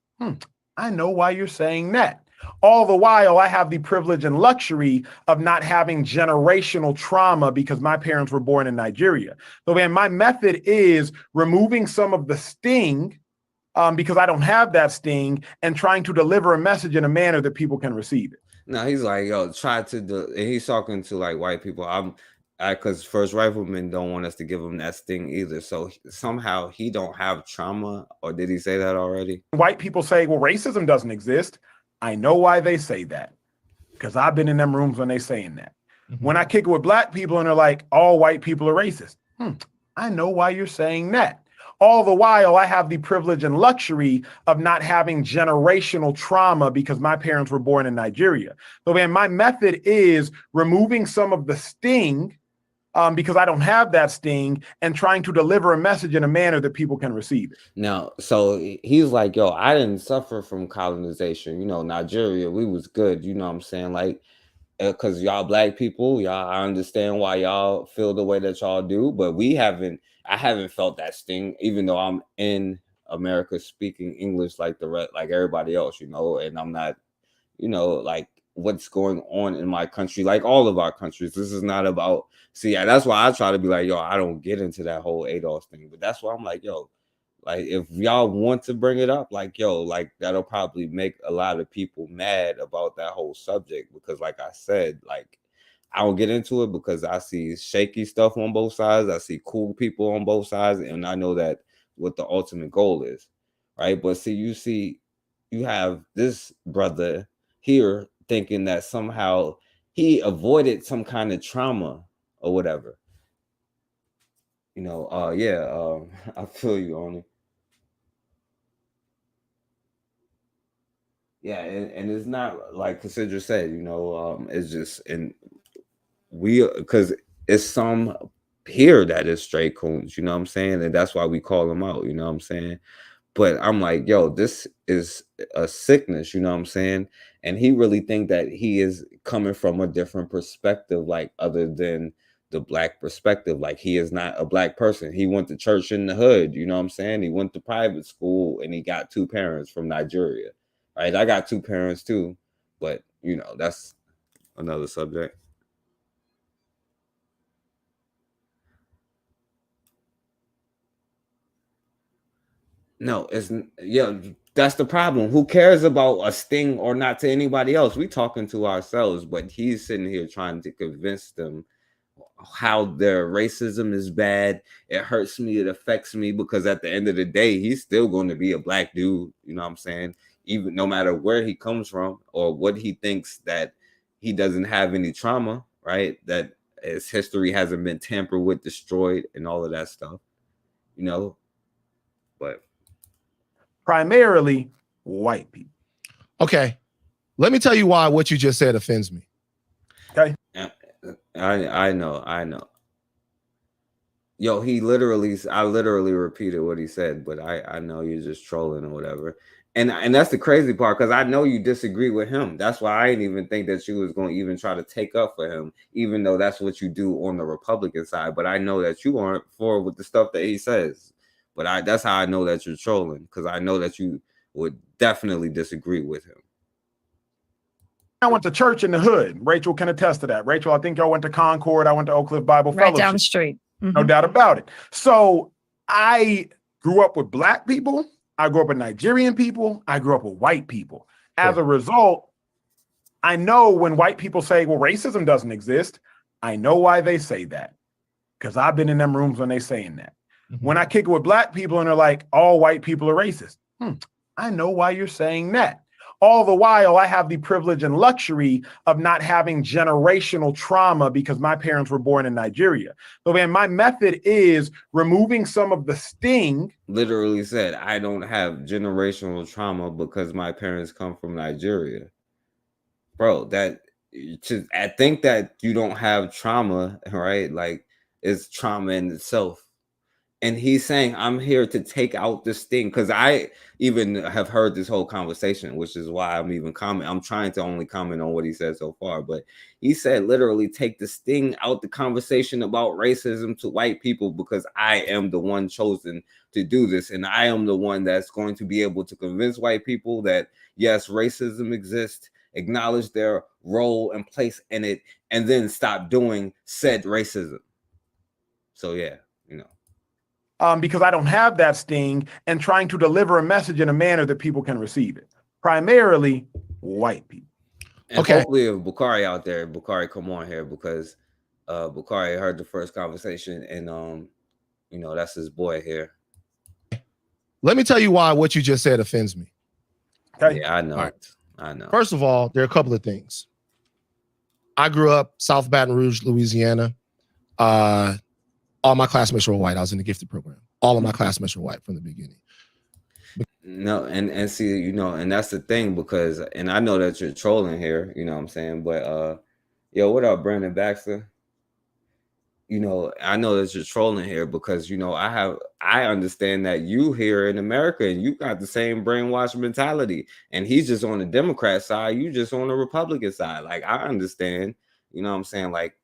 Speaker 8: I know why you're saying that. All the while, I have the privilege and luxury of not having generational trauma because my parents were born in Nigeria. So man, my method is removing some of the sting because I don't have that sting, and trying to deliver a message in a manner that people can receive it.
Speaker 2: No, he's like, yo, try to do, and he's talking to like white people. Because First Rifleman don't want us to give him that sting either. So somehow he don't have trauma, or did he say that already?
Speaker 8: White people say, well, racism doesn't exist. I know why they say that, because I've been in them rooms when they saying that. Mm-hmm. When I kick it with black people and they're like, all white people are racist. I know why you're saying that. All the while, I have the privilege and luxury of not having generational trauma because my parents were born in Nigeria. So man, my method is removing some of the sting because I don't have that sting, and trying to deliver a message in a manner that people can receive it.
Speaker 2: Now, so he's like, yo, I didn't suffer from colonization. You know, Nigeria, we was good. You know what I'm saying? Like, because y'all black people, y'all, I understand why y'all feel the way that y'all do, but I haven't felt that sting, even though I'm in America speaking English like like everybody else, you know, and I'm not, you know, like what's going on in my country, like all of our countries. This is not about, see, that's why I try to be like, yo, I don't get into that whole ADOS thing, but that's why I'm like, yo, like if y'all want to bring it up, like, yo, like that'll probably make a lot of people mad about that whole subject, because like I said, like I don't get into it because I see shaky stuff on both sides. I see cool people on both sides, and I know that what the ultimate goal is, right? But see, you have this brother here thinking that somehow he avoided some kind of trauma or whatever. You know, I feel you on it. Yeah, and it's not like Cassandra said, you know, it's just, and because it's some here that is straight coons, you know what I'm saying? And that's why we call them out, you know what I'm saying? But I'm like, yo, this is a sickness, you know what I'm saying? And he really think that he is coming from a different perspective, like other than the black perspective. Like he is not a black person. He went to church in the hood, you know what I'm saying? He went to private school and he got 2 parents from Nigeria, right? I got 2 parents too, but you know, that's another subject. No, it's, yeah, that's the problem. Who cares about a sting or not to anybody else? We talking to ourselves, but he's sitting here trying to convince them how their racism is bad. It hurts me, it affects me, because at the end of the day, he's still going to be a black dude, you know what I'm saying? Even no matter where he comes from or what he thinks, that he doesn't have any trauma, right? That his history hasn't been tampered with, destroyed, and all of that stuff, you know? But
Speaker 8: Primarily white people.
Speaker 7: Okay. Let me tell you why what you just said offends me.
Speaker 8: Okay.
Speaker 2: I know. Yo, I literally repeated what he said, but I know you're just trolling or whatever. And that's the crazy part, because I know you disagree with him. That's why I didn't even think that you was going to even try to take up for him, even though that's what you do on the Republican side. But I know that you aren't for with the stuff that he says. But that's how I know that you're trolling, because I know that you would definitely disagree with him.
Speaker 8: I went to church in the hood. Rachel can attest to that. Rachel, I think y'all went to Concord. I went to Oak Cliff Bible
Speaker 9: Right
Speaker 8: Fellowship.
Speaker 9: down the street.
Speaker 8: No doubt about it. So I grew up with black people. I grew up with Nigerian people. I grew up with white people. As a result, I know when white people say, well, racism doesn't exist, I know why they say that, because I've been in them rooms when they saying that. When I kick it with black people and they're like, all white people are racist. I know why you're saying that. All the while, I have the privilege and luxury of not having generational trauma because my parents were born in Nigeria. So man, my method is removing some of the sting.
Speaker 2: Literally said, I don't have generational trauma because my parents come from Nigeria. Bro, I think that you don't have trauma, right? Like, it's trauma in itself. And he's saying, I'm here to take out this thing, because I even have heard this whole conversation, which is why I'm even commenting. I'm trying to only comment on what he said so far, but he said literally take the sting out the conversation about racism to white people, because I am the one chosen to do this. And I am the one that's going to be able to convince white people that, yes, racism exists, acknowledge their role and place in it, and then stop doing said racism. So, yeah, you know.
Speaker 8: Because I don't have that sting, and trying to deliver a message in a manner that people can receive it. Primarily white people.
Speaker 2: And hopefully if Bakari out there, Bakari come on here, because Bakari heard the first conversation, and you know, that's his boy here.
Speaker 7: Let me tell you why what you just said offends me.
Speaker 8: Okay.
Speaker 2: Yeah, I know.
Speaker 7: Right.
Speaker 2: I know.
Speaker 7: First of all, there are a couple of things. I grew up South Baton Rouge, Louisiana. All my classmates were white. I was in the gifted program. all of my classmates were white from the beginning.
Speaker 2: No, and see, you know, and that's the thing, because, and I know that you're trolling here, you know what I'm saying, but yo, what up, Brandon Baxter? You know, I know that you're trolling here because, you know, I understand that you here in America and you got the same brainwashed mentality, and he's just on the Democrat side, you just on the Republican side. Like, I understand, you know what I'm saying? Like,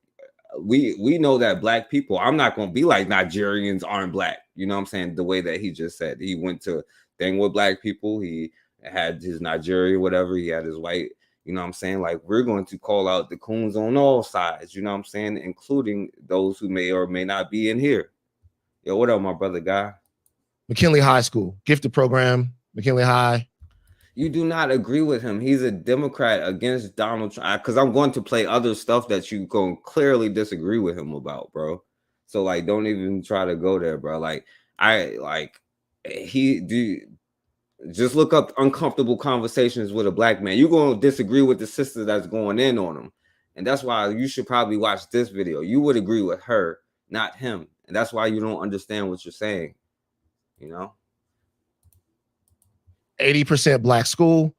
Speaker 2: we know that black people, I'm not going to be like Nigerians aren't black, you know what I'm saying? The way that he just said, he went to thing with black people, he had his Nigeria, whatever, he had his white, you know what I'm saying? Like, we're going to call out the coons on all sides, you know what I'm saying? Including those who may or may not be in here. Yo, what up, my brother Guy?
Speaker 7: McKinley High School, gifted program, McKinley High.
Speaker 2: You do not agree with him. He's a Democrat against Donald Trump, because I'm going to play other stuff that you going clearly disagree with him about, bro. So, like, don't even try to go there, bro. Like, just look up uncomfortable conversations with a black man. You're going to disagree with the sister that's going in on him. And that's why you should probably watch this video. You would agree with her, not him. And that's why you don't understand what you're saying, you know?
Speaker 7: 80% black school,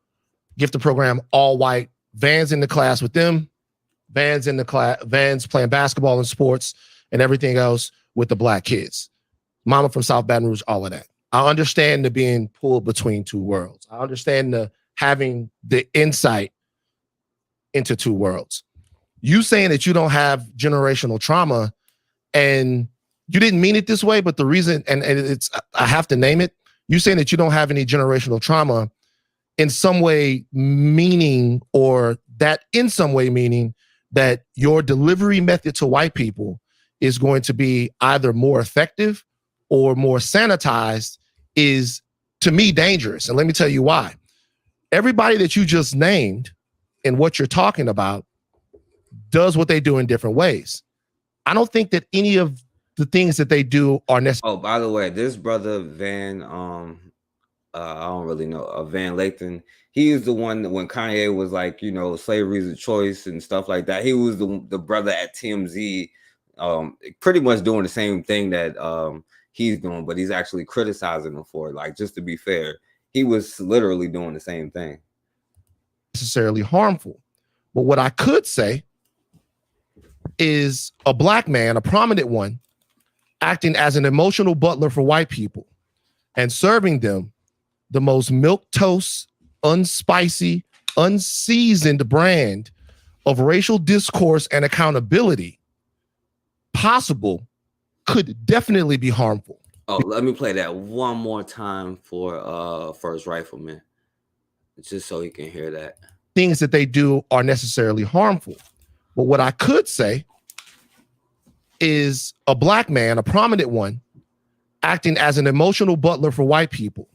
Speaker 7: gifted program, all white, Vans in the class with them, Vans in the class, Vans playing basketball and sports and everything else with the black kids. Mama from South Baton Rouge, all of that. I understand the being pulled between two worlds. I understand the having the insight into two worlds. You saying that you don't have generational trauma, and you didn't mean it this way, but the reason, and it's, I have to name it, you saying that you don't have any generational trauma in some way meaning, or that in some way meaning that your delivery method to white people is going to be either more effective or more sanitized, is to me dangerous. And let me tell you why. Everybody that you just named and what you're talking about does what they do in different ways. I don't think that any of the things that they do are necessary.
Speaker 2: Oh, by the way, this brother Van, I don't really know, Van Lathan, he is the one that when Kanye was like, you know, slavery is a choice and stuff like that, he was the brother at TMZ, pretty much doing the same thing that he's doing, but he's actually criticizing him for it. Like, just to be fair, he was literally doing the same thing.
Speaker 7: Necessarily harmful. But what I could say is a black man, a prominent one, acting as an emotional butler for white people and serving them the most milquetoast, unspicy, unseasoned brand of racial discourse and accountability possible could definitely be harmful.
Speaker 2: Oh, let me play that one more time for First Rifleman, just so he can hear that.
Speaker 7: Things that they do are necessarily harmful. But what I could say is a black man, a prominent one, acting as an emotional butler for white people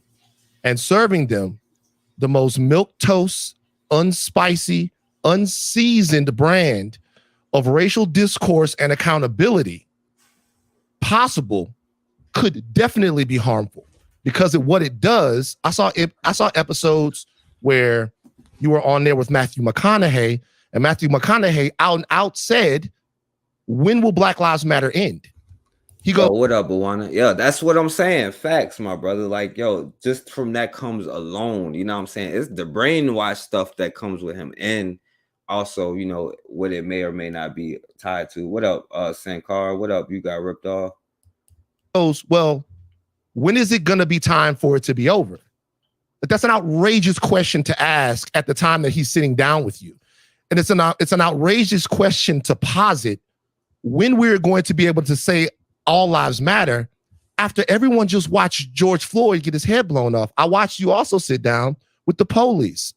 Speaker 7: and serving them the most milquetoast, unspicy, unseasoned brand of racial discourse and accountability possible could definitely be harmful, because of what it does. I saw episodes where you were on there with Matthew McConaughey, and Matthew McConaughey out and out said, "When will Black Lives Matter end?" He goes,
Speaker 2: "Oh, what up, Awana?" Yeah, that's what I'm saying. Facts, my brother. Like, yo, just from that comes alone, you know what I'm saying? It's the brainwash stuff that comes with him, and also, you know, what it may or may not be tied to. What up, Sankar? What up? You got ripped off?
Speaker 7: "Well, when is it gonna be time for it to be over?" But that's an outrageous question to ask at the time that he's sitting down with you. And it's an outrageous question to posit when we're going to be able to say all lives matter after everyone just watched George Floyd get his head blown off. I watched you also sit down with the police.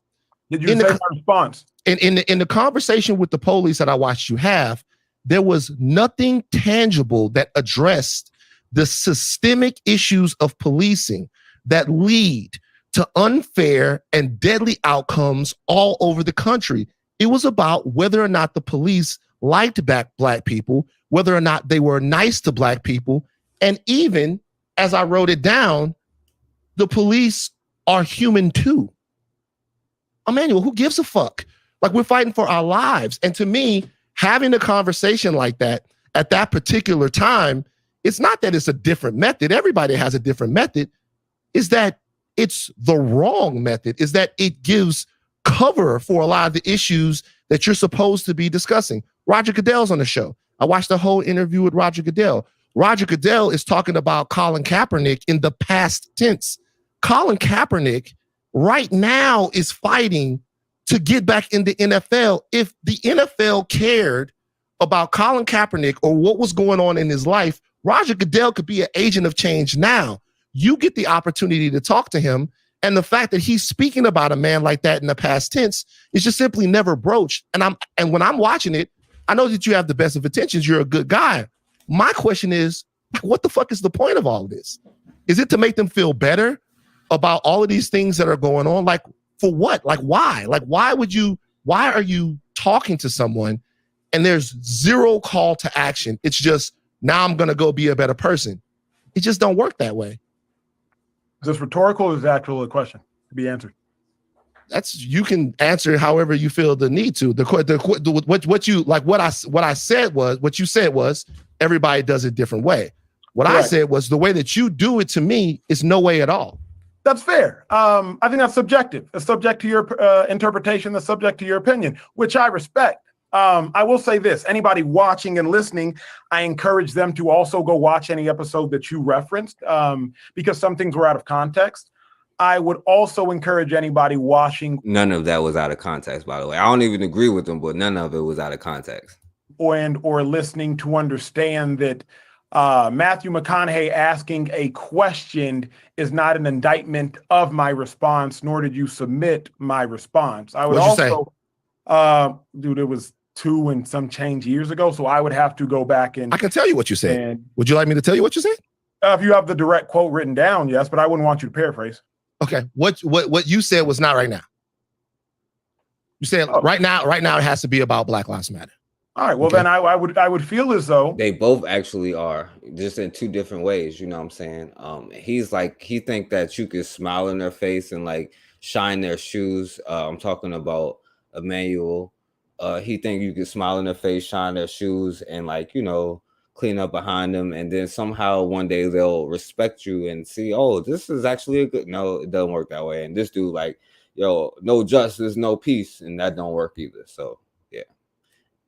Speaker 8: Did you say my response?
Speaker 7: In the conversation with the police that I watched you have, there was nothing tangible that addressed the systemic issues of policing that lead to unfair and deadly outcomes all over the country. It was about whether or not the police liked black people, whether or not they were nice to black people, and even, as I wrote it down, the police are human too. Emmanuel, who gives a fuck? Like, we're fighting for our lives. And to me, having a conversation like that at that particular time it's not that it's a different method. Everybody has a different method. Is that it's the wrong method, is that it gives cover for a lot of the issues that you're supposed to be discussing. Roger Goodell's on the show. I watched the whole interview with Roger Goodell. Roger Goodell is talking about Colin Kaepernick in the past tense. Colin Kaepernick right now is fighting to get back in the NFL. If the NFL cared about Colin Kaepernick or what was going on in his life, Roger Goodell could be an agent of change now. You get the opportunity to talk to him, and the fact that he's speaking about a man like that in the past tense is just simply never broached. And when I'm watching it, I know that you have the best of intentions. You're a good guy. My question is, what the fuck is the point of all of this? Is it to make them feel better about all of these things that are going on? Like, for what? Like, why? Like, why are you talking to someone and there's zero call to action? It's just, now I'm going to go be a better person. It just don't work that way.
Speaker 8: Is this rhetorical or is it actually a question to be answered?
Speaker 7: You can answer however you feel the need to. What you said was everybody does it a different way. What I said was the way that you do it to me is no way at all.
Speaker 8: That's fair. I think that's subjective. It's subject to your interpretation. That's subject to your opinion, which I respect. I will say this, anybody watching and listening, I encourage them to also go watch any episode that you referenced because some things were out of context. I would also encourage anybody watching.
Speaker 2: None of that was out of context, by the way. I don't even agree with them, but none of it was out of context.
Speaker 8: Or listening to understand that Matthew McConaughey asking a question is not an indictment of my response, nor did you submit my response. I would dude, it was 2 and some change years ago, so I would have to go back and.
Speaker 7: I can tell you what you said. Would you like me to tell you what you said?
Speaker 8: If you have the direct quote written down, yes, but I wouldn't want you to paraphrase.
Speaker 7: Okay, what you said was not right now. You said right now it has to be about Black Lives Matter.
Speaker 8: All right, well then I would feel as though
Speaker 2: they both actually are, just in 2 different ways. You know what I'm saying? He think that you could smile in their face and like shine their shoes. I'm talking about Emmanuel. He think you could smile in their face, shine their shoes, and like, you know, clean up behind them, and then somehow one day they'll respect you and see, oh, this is actually a good. No, it doesn't work that way. And this dude like, yo, no justice, no peace, and that don't work either. So yeah,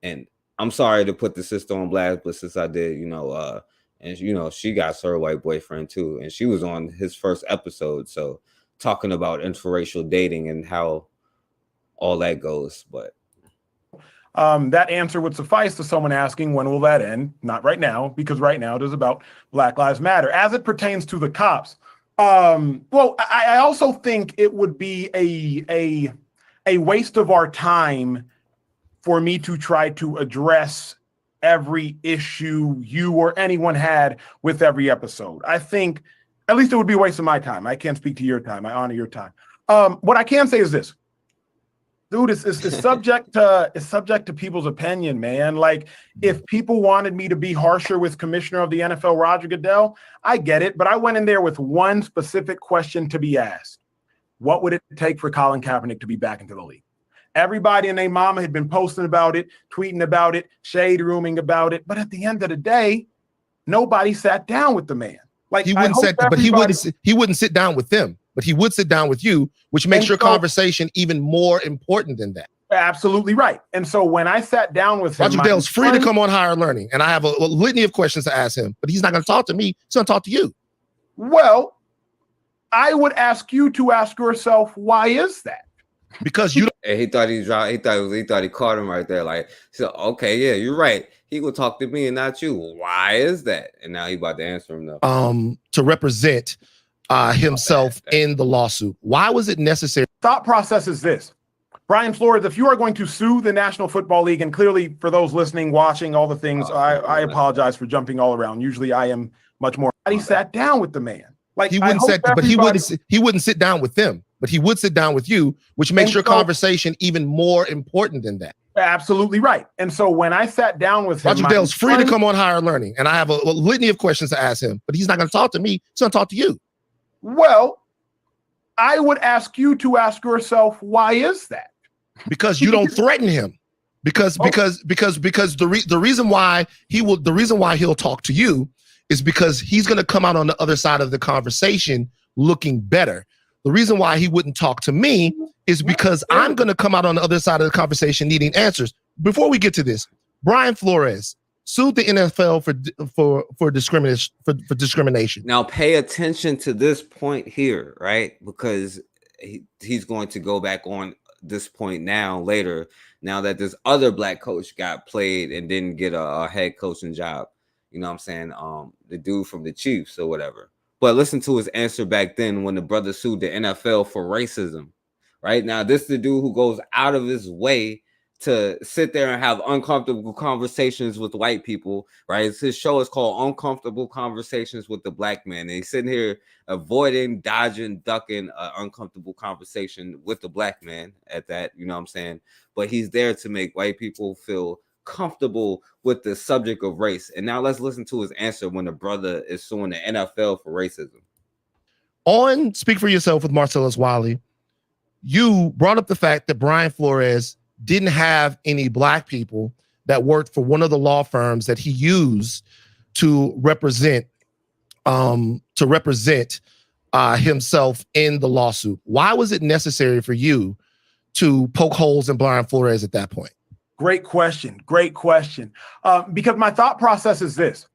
Speaker 2: and I'm sorry to put the sister on blast, but since I did, you know, and you know, she got her white boyfriend too, and she was on his first episode, so talking about interracial dating and how all that goes, but.
Speaker 8: That answer would suffice to someone asking, when will that end? Not right now, because right now it is about Black Lives Matter. As it pertains to the cops, I also think it would be a waste of our time for me to try to address every issue you or anyone had with every episode. I think at least it would be a waste of my time. I can't speak to your time. I honor your time. What I can say is this. Dude, it's subject to people's opinion, man. Like, if people wanted me to be harsher with Commissioner of the NFL, Roger Goodell, I get it. But I went in there with one specific question to be asked. What would it take for Colin Kaepernick to be back into the league? Everybody and their mama had been posting about it, tweeting about it, shade rooming about it. But at the end of the day, nobody sat down with the man. Like, he wouldn't
Speaker 7: sit down with them. But he would sit down with you, which makes your conversation even more important than that.
Speaker 8: Absolutely right. And so when I sat down with him,
Speaker 7: Roger Goodell's free to come on Higher Learning, and I have a litany of questions to ask him, but he's not going to talk to me. He's going to talk to you.
Speaker 8: Well, I would ask you to ask yourself, why is that?
Speaker 7: Because you.
Speaker 2: And he thought he caught him right there. Like, so okay, yeah, you're right. He will talk to me and not you. Why is that? And now he about to answer him though.
Speaker 7: To represent himself in the lawsuit. Why was it necessary?
Speaker 8: Thought process is this. Brian Flores, if you are going to sue the National Football League, and clearly for those listening, watching all the things, I apologize for jumping all around. Usually I am much more. He sat down with the man. Like, he wouldn't
Speaker 7: sit down with them, but he would sit down with you, which makes your conversation even more important than that.
Speaker 8: Absolutely right. And so when I sat down with him,
Speaker 7: Roger Goodell's free to come on Higher Learning, and I have a litany of questions to ask him, but he's not going to talk to me. He's going to talk to you.
Speaker 8: Well, I would ask you to ask yourself, why is that?
Speaker 7: Because you don't threaten him. Because the reason why he'll talk to you is because he's going to come out on the other side of the conversation looking better. The reason why he wouldn't talk to me is because I'm going to come out on the other side of the conversation needing answers. Before we get to this, Brian Flores sued the NFL for discrimination.
Speaker 2: Now pay attention to this point here, right? Because he's going to go back on this point later, now that this other black coach got played and didn't get a head coaching job. You know what I'm saying? The dude from the Chiefs or whatever. But listen to his answer back then when the brother sued the NFL for racism. Right now, this is the dude who goes out of his way to sit there and have uncomfortable conversations with white people, right? His show is called Uncomfortable Conversations with the Black Man. And he's sitting here avoiding, dodging, ducking an uncomfortable conversation with the black man at that, you know what I'm saying? But he's there to make white people feel comfortable with the subject of race. And now let's listen to his answer when the brother is suing the NFL for racism.
Speaker 7: On Speak for Yourself with Marcellus Wiley, you brought up the fact that Brian Flores didn't have any black people that worked for one of the law firms that he used to represent himself in the lawsuit. Why was it necessary for you to poke holes in Brian Flores at that point?
Speaker 8: Great question. Great question. Because my thought process is this.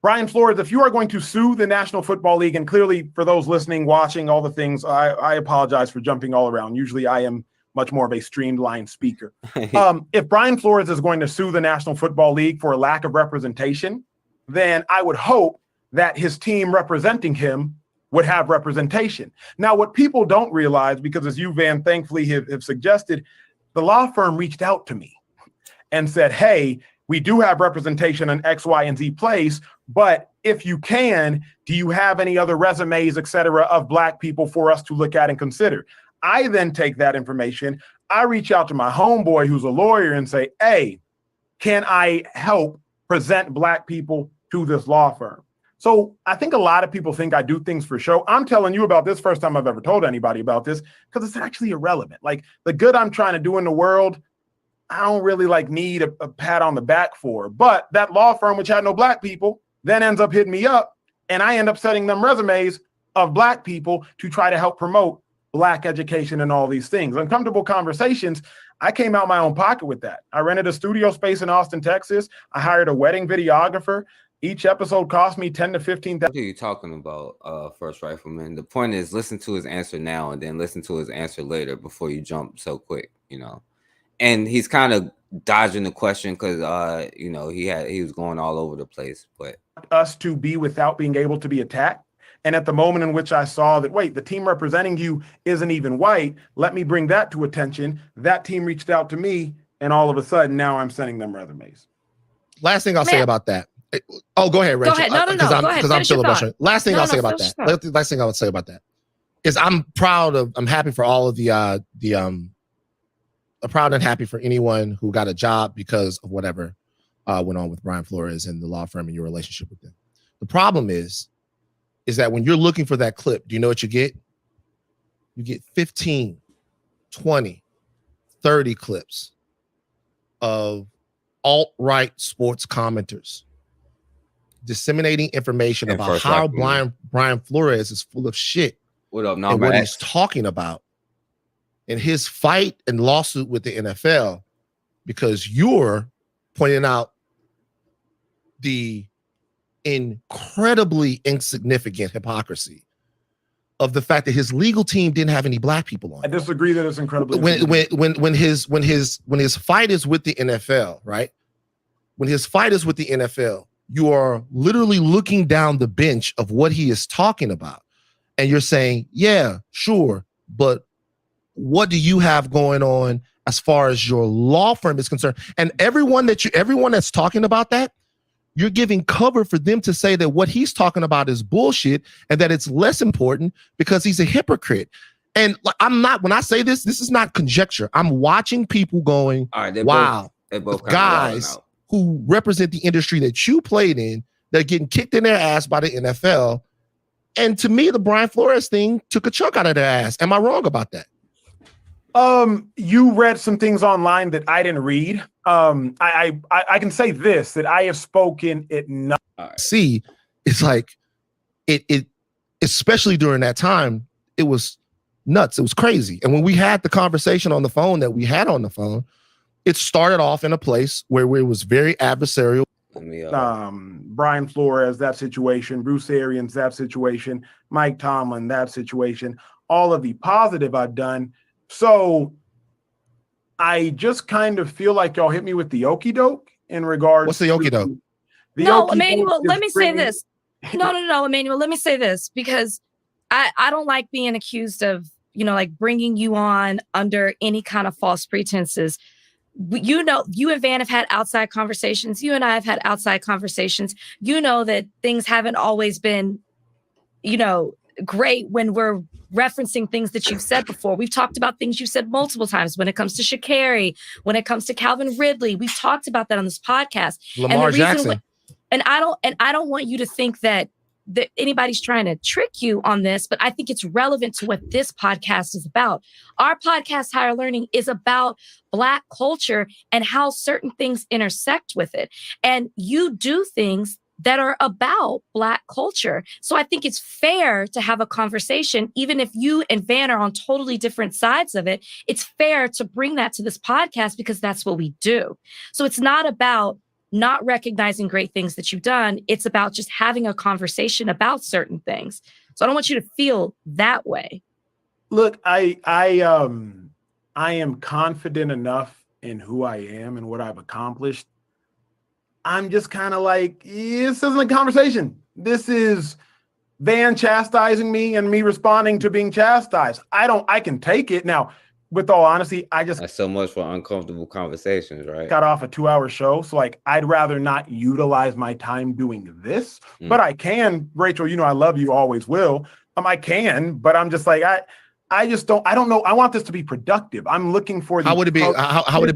Speaker 8: Brian Flores, if you are going to sue the National Football League, and clearly for those listening, watching, all the things, I apologize for jumping all around. Usually I am much more of a streamlined speaker. If Brian Flores is going to sue the National Football League for a lack of representation, then I would hope that his team representing him would have representation. Now, what people don't realize, because as you, Van, thankfully have suggested, the law firm reached out to me and said, hey, we do have representation in X, Y, and Z place, but if you can, do you have any other resumes, et cetera, of black people for us to look at and consider? I then take that information, I reach out to my homeboy who's a lawyer and say, hey, can I help present black people to this law firm? So I think a lot of people think I do things for show. I'm telling you about this first time I've ever told anybody about this because it's actually irrelevant. Like the good I'm trying to do in the world, I don't really need a pat on the back for. But that law firm, which had no black people, then ends up hitting me up and I end up sending them resumes of black people to try to help promote black education and all these things. Uncomfortable Conversations, I came out my own pocket with that. I rented a studio space in Austin, Texas. I hired a wedding videographer. Each episode cost me $10,000 to $15,000.
Speaker 2: What are you talking about, First Rifleman? The point is listen to his answer now and then listen to his answer later before you jump so quick, you know. And he's kind of dodging the question because he was going all over the place. But
Speaker 8: us to be without being able to be attacked. And at the moment in which I saw that, wait, the team representing you isn't even white, let me bring that to attention. That team reached out to me, and all of a sudden, now I'm sending them resumes.
Speaker 7: Last thing I'll say about that. Oh, go ahead, Rachel.
Speaker 9: Go ahead. No. Go ahead.
Speaker 7: Because I'm filibustering. Last thing I'll say about
Speaker 9: finish
Speaker 7: that. Last thing I would say about that is I'm happy for all of I'm proud and happy for anyone who got a job because of whatever went on with Brian Flores and the law firm and your relationship with them. The problem is that when you're looking for that clip, do you know what you get? You get 15, 20, 30 clips of alt-right sports commenters disseminating information about how Brian Flores is full of shit.
Speaker 2: What up,
Speaker 7: and what he's talking about in his fight and lawsuit with the NFL, because you're pointing out the incredibly insignificant hypocrisy of the fact that his legal team didn't have any black people on.
Speaker 8: I disagree that it's incredibly
Speaker 7: when his fight is with the NFL, right? When his fight is with the NFL, you are literally looking down the bench of what he is talking about, and you're saying, "Yeah, sure, but what do you have going on as far as your law firm is concerned?" And everyone that's talking about that, you're giving cover for them to say that what he's talking about is bullshit and that it's less important because he's a hypocrite. And when I say this is not conjecture. I'm watching people going, wow,
Speaker 2: both
Speaker 7: guys who represent the industry that you played in, they're getting kicked in their ass by the NFL. And to me, the Brian Flores thing took a chunk out of their ass. Am I wrong about that?
Speaker 8: You read some things online that I didn't read. I can say this, that I have spoken it.
Speaker 7: See it's like it especially during that time, it was nuts. It was crazy. And when we had the conversation on the phone that we had on the phone, it started off in a place where it was very adversarial.
Speaker 2: Let me,
Speaker 8: Brian Flores, that situation, Bruce Arians, that situation, Mike Tomlin, that situation, all of the positive I've done. So I just kind of feel like y'all hit me with the okie doke in regards.
Speaker 7: What's the okie doke?
Speaker 9: No, Emmanuel, let me say this. No, Emmanuel, let me say this, because I don't like being accused of, like bringing you on under any kind of false pretenses. You and Van have had outside conversations. You and I have had outside conversations. You know that things haven't always been, great when we're referencing things that you've said before. We've talked about things you've said multiple times when it comes to Sha'Carri, when it comes to Calvin Ridley. We've talked about that on this podcast.
Speaker 7: Lamar Jackson.
Speaker 9: And I don't want you to think that anybody's trying to trick you on this, but I think it's relevant to what this podcast is about. Our podcast, Higher Learning, is about Black culture and how certain things intersect with it. And you do things that are about Black culture. So I think it's fair to have a conversation, even if you and Van are on totally different sides of it. It's fair to bring that to this podcast because that's what we do. So it's not about not recognizing great things that you've done. It's about just having a conversation about certain things. So I don't want you to feel that way. Look, I am confident enough in who I am and what I've accomplished. I'm just kind of like, this isn't a conversation. This is Van chastising me and me responding to being chastised. I can take it. Now, with all honesty,
Speaker 2: that's so much for uncomfortable conversations, right?
Speaker 8: Got off a 2-hour show. So like, I'd rather not utilize my time doing this, but I can, Rachel, I love you, always will. I can, but I'm just like, I don't know. I want this to be productive. I'm looking for
Speaker 7: how would it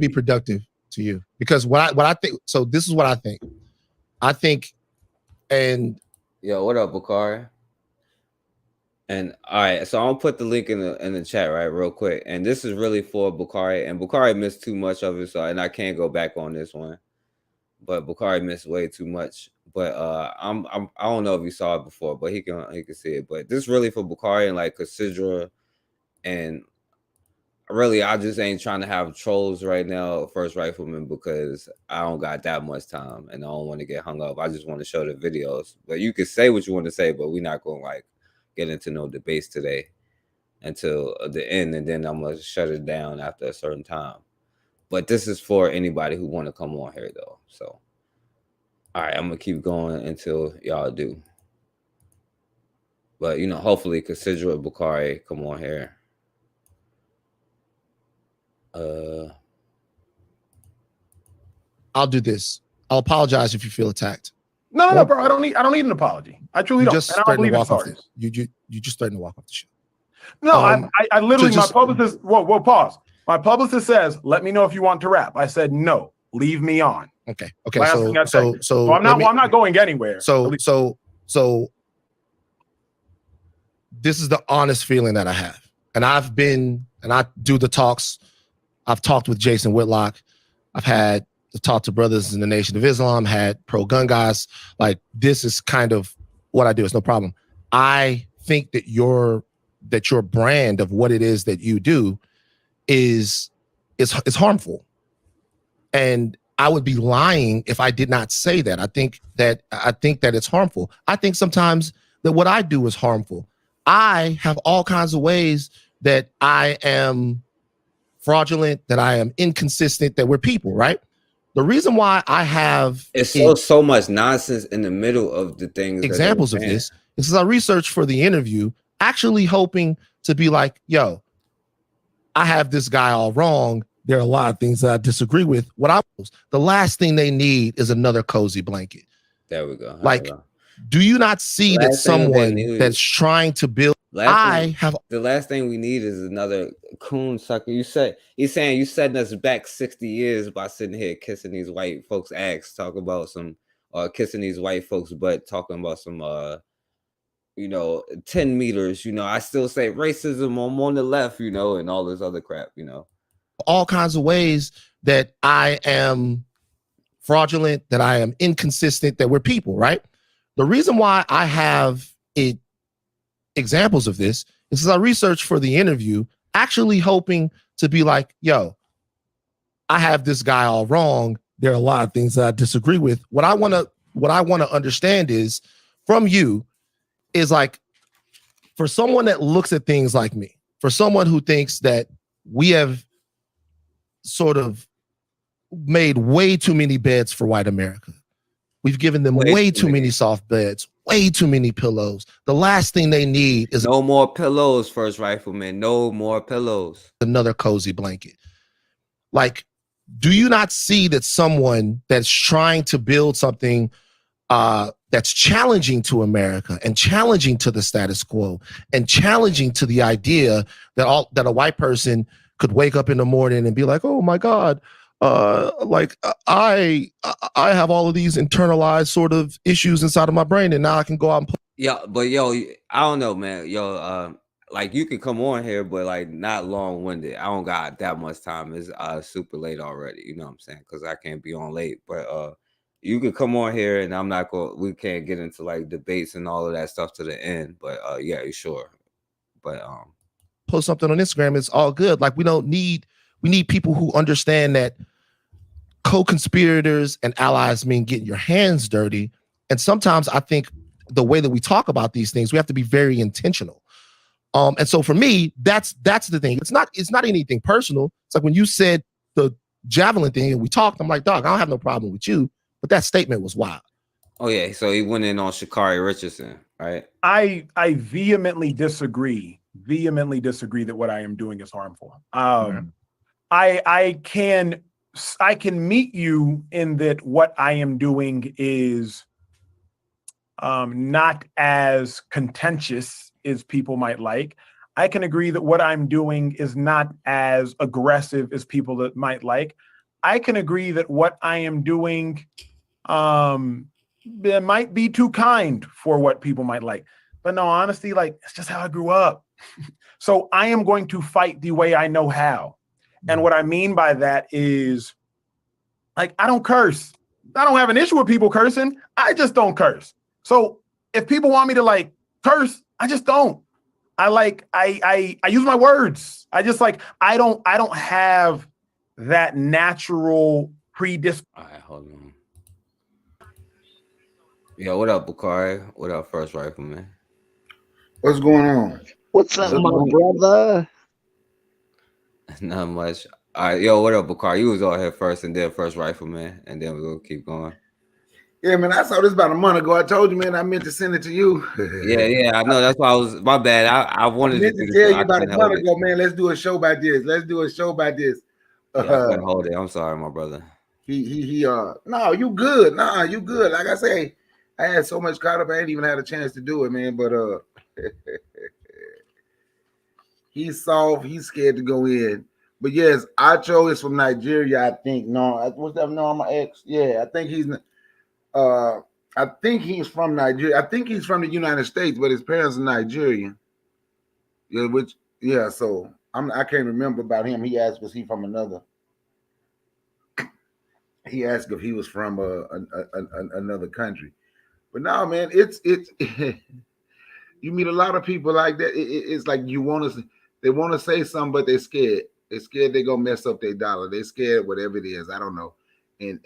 Speaker 7: be productive to you? Because what I think, so this is what I think. And
Speaker 2: yo, what up, Bakari? And all right, so I'll put the link in the chat, right, real quick. And this is really for Bakari, and Bakari missed too much of it, and I can't go back on this one. But Bakari missed way too much. But I don't know if you saw it before, but he can see it. But this is really for Bakari and like Casidra, and really I just ain't trying to have trolls right now, First Rifleman, because I don't got that much time and I don't want to get hung up. I just want to show the videos. But you can say what you want to say, but we're not going to get into no debates today until the end, and then I'm gonna shut it down after a certain time. But this is for anybody who want to come on here though. So all right, I'm gonna keep going until y'all do. But hopefully Casidra Bakari come on here.
Speaker 7: I'll do this. I'll apologize if you feel attacked.
Speaker 8: No, bro. I don't need an apology. I truly don't.
Speaker 7: Just threatened to walk off you just threatened to walk off the show.
Speaker 8: No, I literally, my publicist. Whoa, pause. My publicist says, "Let me know if you want to rap." I said, "No, leave me on."
Speaker 7: Okay.
Speaker 8: So I'm not going anywhere.
Speaker 7: So this is the honest feeling that I have, and I do the talks. I've talked with Jason Whitlock. I've had to talk to brothers in the Nation of Islam, had pro-gun guys. Like, this is kind of what I do. It's no problem. I think that your brand of what it is that you do is harmful. And I would be lying if I did not say that. I think that it's harmful. I think sometimes that what I do is harmful. I have all kinds of ways that I am fraudulent, that I am inconsistent, that we're people, right? The reason why I have
Speaker 2: so much nonsense in the middle of the things.
Speaker 7: Examples of this is I researched for the interview, actually hoping to be like, yo, I have this guy all wrong. There are a lot of things that I disagree with. The last thing they need is another cozy blanket.
Speaker 2: There we go.
Speaker 7: Do you not see that someone that's trying to build? The
Speaker 2: last thing we need is another coon sucker. He's saying you setting us back 60 years by sitting here kissing these white folks' ass, talking about kissing these white folks' butt, talking about some 10 meters. I still say racism. I'm on the left, and all this other crap.
Speaker 7: All kinds of ways that I am fraudulent, that I am inconsistent, that we're people, right? The reason why I have examples of this is I researched for the interview, actually hoping to be like, yo, I have this guy all wrong. There are a lot of things that I disagree with. What I want to understand is from you is like, for someone that looks at things like me, for someone who thinks that we have sort of made way too many beds for white America. We've given them way too many soft beds, way too many pillows. The last thing they need is
Speaker 2: no more pillows, First Rifleman. No more pillows.
Speaker 7: Another cozy blanket. Like, do you not see that someone that's trying to build something that's challenging to America and challenging to the status quo and challenging to the idea that a white person could wake up in the morning and be like, oh my God, I have all of these internalized sort of issues inside of my brain, and now I can go out and play.
Speaker 2: Yeah, but yo, I don't know, man. Yo, like you can come on here, but like not long-winded. I don't got that much time. It's super late already. You know what I'm saying? Because I can't be on late. But you can come on here, and we can't get into like debates and all of that stuff to the end. But yeah, sure. But
Speaker 7: post something on Instagram. It's all good. Like we need people who understand that co-conspirators and allies mean getting your hands dirty. And sometimes I think the way that we talk about these things, we have to be very intentional. And so for me, that's the thing. It's not anything personal. It's like when you said the javelin thing and we talked, I'm like, dog, I don't have no problem with you, but that statement was wild.
Speaker 2: Oh yeah, so he went in on Sha'Carri Richardson, right?
Speaker 8: I vehemently disagree that what I am doing is harmful. I can meet you in that what I am doing is not as contentious as people might like. I can agree that what I'm doing is not as aggressive as people that might like. I can agree that what I am doing it might be too kind for what people might like. But no, honestly, like it's just how I grew up. So I am going to fight the way I know how. And what I mean by that is, like, I don't curse. I don't have an issue with people cursing. I just don't curse. So if people want me to like curse, I just don't. I use my words. I just like, I don't have that natural predisposition.
Speaker 2: All right, hold on. Yo, what up, Bakari? What up, First Rifleman?
Speaker 10: What's going on?
Speaker 11: What's up, my brother?
Speaker 2: Not much. All right, yo, what up, Bakari? You was all here first, and then First Rifleman, and then we'll keep going.
Speaker 10: Yeah, man, I saw this about a month ago. I told you, man, I meant to send it to you.
Speaker 2: yeah, I know. That's why I was, my bad. I wanted
Speaker 10: to tell you about a month ago, man. Let's do a show about this. Yeah, I
Speaker 2: couldn't hold it. I'm sorry, my brother.
Speaker 10: No, you good. Nah, you good. Like I say, I had so much caught up, I ain't even had a chance to do it, man. But he's soft. He's scared to go in. But yes, Acho is from Nigeria, I think. No, what's that? No, my ex. Yeah, I think he's from Nigeria. I think he's from the United States, but his parents are Nigerian. Yeah, so I can't remember about him. He asked, was he from another? He asked if he was from another country. But no, man, it's you meet a lot of people like that. It's like they want to say something, but they're scared. They're scared they're gonna mess up their dollar. They're scared, whatever it is. I don't know. And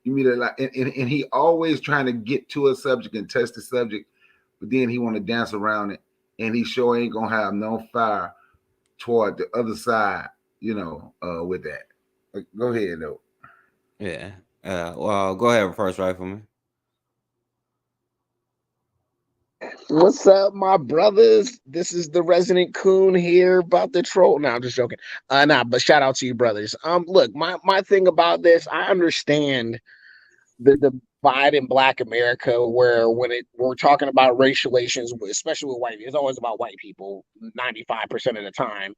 Speaker 10: you meet a lot, and he always trying to get to a subject and touch the subject, but then he want to dance around it, and he sure ain't gonna have no fire toward the other side, with that. Go ahead, though.
Speaker 2: Yeah. Well, go ahead, First Rifleman.
Speaker 11: What's up, my brothers? This is the resident coon here about the troll. No, I'm just joking. But shout out to you, brothers. Look, my thing about this, I understand the divide in Black America, where we're talking about racial relations, especially with white people, it's always about white people 95% of the time.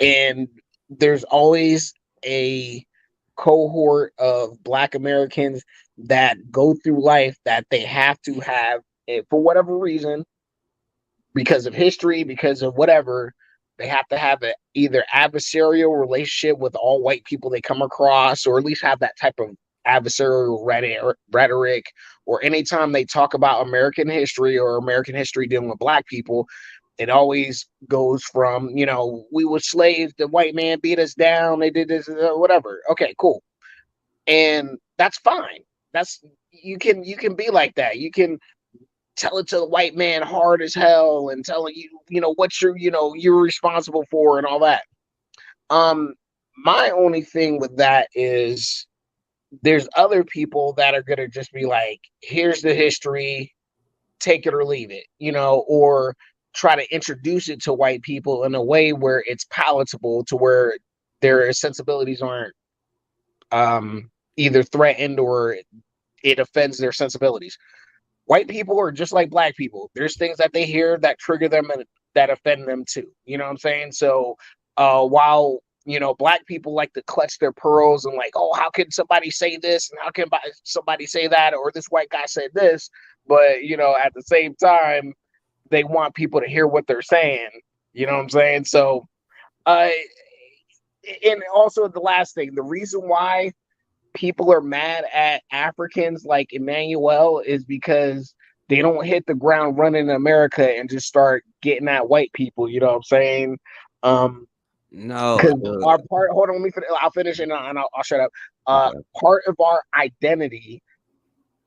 Speaker 11: And there's always a cohort of Black Americans that go through life that they have to have, for whatever reason, because of history, because of whatever, they have to have either adversarial relationship with all white people they come across, or at least have that type of adversarial rhetoric, or anytime they talk about American history or American history dealing with black people, it always goes from, we were slaves, the white man beat us down, they did this, whatever. Okay, cool. And that's fine. You can be like that. You can tell it to the white man hard as hell and tell what you're responsible for and all that. My only thing with that is there's other people that are going to just be like, here's the history, take it or leave it, or try to introduce it to white people in a way where it's palatable to where their sensibilities aren't either threatened or it offends their sensibilities. White people are just like black people. There's things that they hear that trigger them and that offend them too. You know what I'm saying? So while black people like to clutch their pearls and like, oh, how can somebody say this and how can somebody say that, or this white guy said this, but at the same time they want people to hear what they're saying. You know what I'm saying? So and also the last thing, the reason why people are mad at Africans like Emmanuel is because they don't hit the ground running in America and just start getting at white people. You know what I'm saying?
Speaker 2: No,
Speaker 11: Because our part, hold on, I'll finish and I'll shut up. Part of our identity,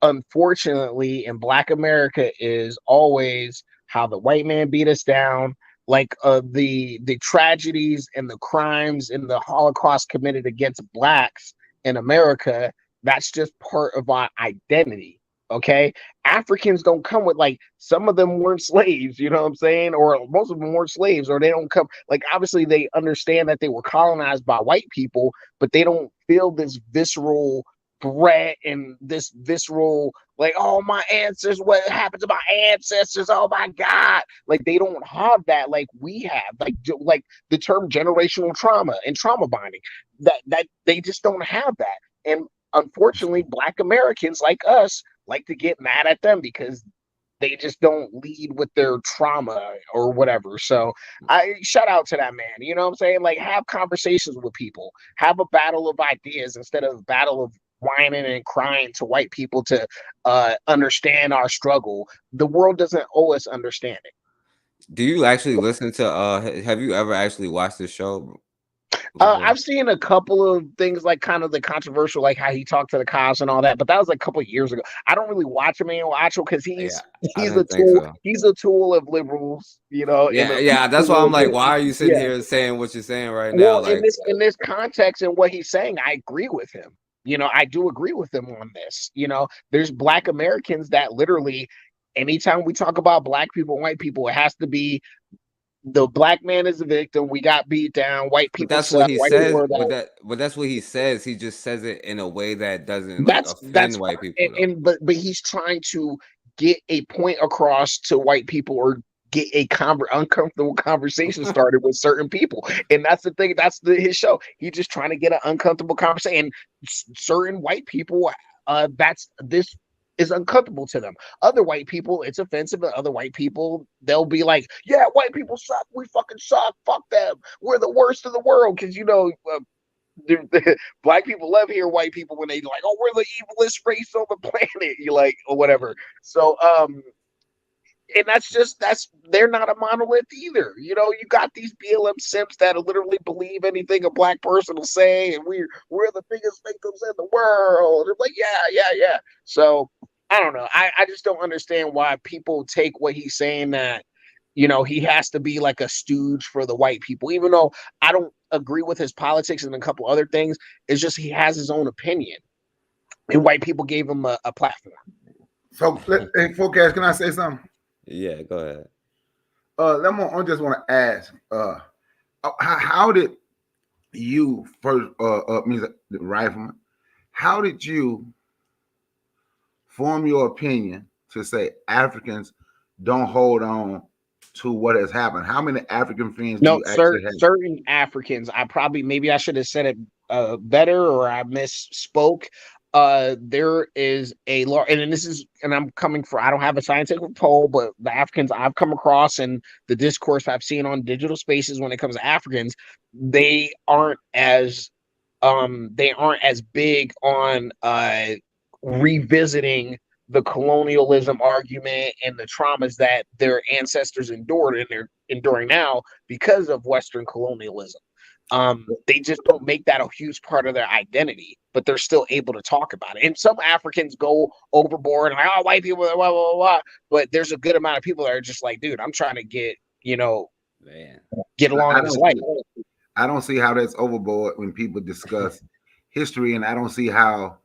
Speaker 11: unfortunately, in Black America is always how the white man beat us down, like the tragedies and the crimes and the Holocaust committed against blacks in America. That's just part of our identity. Okay, Africans don't come with, like, some of them weren't slaves, you know what I'm saying, or most of them weren't slaves, or they don't come, like, obviously they understand that they were colonized by white people, but they don't feel this visceral threat and this visceral, like, oh, my ancestors, what happened to my ancestors, oh my God, like, they don't have that like we have, like the term generational trauma and trauma bonding, that they just don't have that. And unfortunately, Black Americans like us like to get mad at them because they just don't lead with their trauma or whatever. So I shout out to that man. You know what I'm saying? Like, have conversations with people, have a battle of ideas instead of a battle of whining and crying to white people to understand our struggle. The world doesn't owe us understanding.
Speaker 2: Do you actually listen to have you ever actually watched this show?
Speaker 11: I've seen a couple of things, like kind of the controversial, like how he talked to the cops and all that, but that was like a couple of years ago. I don't really watch Emmanuel Acho because he's a tool. So. He's a tool of liberals,
Speaker 2: Yeah, that's why I'm like, why are you sitting here saying what you're saying right now?
Speaker 11: Well,
Speaker 2: like,
Speaker 11: in this context and what he's saying, I agree with him. I do agree with him on this. There's Black Americans that literally, anytime we talk about Black people, white people, it has to be the black man is a victim. We got beat down. White people.
Speaker 2: But that's what he says. But that's what he says. He just says it in a way that doesn't offend white people.
Speaker 11: But he's trying to get a point across to white people, or get a uncomfortable conversation started with certain people. And that's the thing. That's his show. He's just trying to get an uncomfortable conversation. And certain white people, this is uncomfortable to them. Other white people, it's offensive. But other white people, they'll be like, yeah, white people suck. We fucking suck. Fuck them. We're the worst in the world. Because, Black people love hearing white people when they like, oh, we're the evilest race on the planet. You like, or whatever. So, and they're not a monolith either. You got these BLM simps that literally believe anything a Black person will say, and we're the biggest victims in the world. They're like, yeah. So I don't know. I just don't understand why people take what he's saying that, he has to be like a stooge for the white people, even though I don't agree with his politics and a couple other things. It's just he has his own opinion, and white people gave him a platform.
Speaker 10: So, hey, Forecast, can I say something?
Speaker 2: Yeah, go ahead.
Speaker 10: I just want to ask, how did you first, the rifleman, how did you form your opinion to say Africans don't hold on to what has happened? How many African friends do you actually have?
Speaker 11: Certain Africans, maybe I should have said it better, or I misspoke. There is a law, and I'm coming for, I don't have a scientific poll, but the Africans I've come across and the discourse I've seen on digital spaces when it comes to Africans, they aren't as they aren't as big on revisiting the colonialism argument and the traumas that their ancestors endured and they're enduring now because of Western colonialism. They just don't make that a huge part of their identity, but they're still able to talk about it. And some Africans go overboard and like, oh, white people, blah, blah, blah, blah. But there's a good amount of people that are just like, dude, I'm trying to get, get along in this life.
Speaker 10: I don't see how that's overboard when people discuss history, and I don't see how.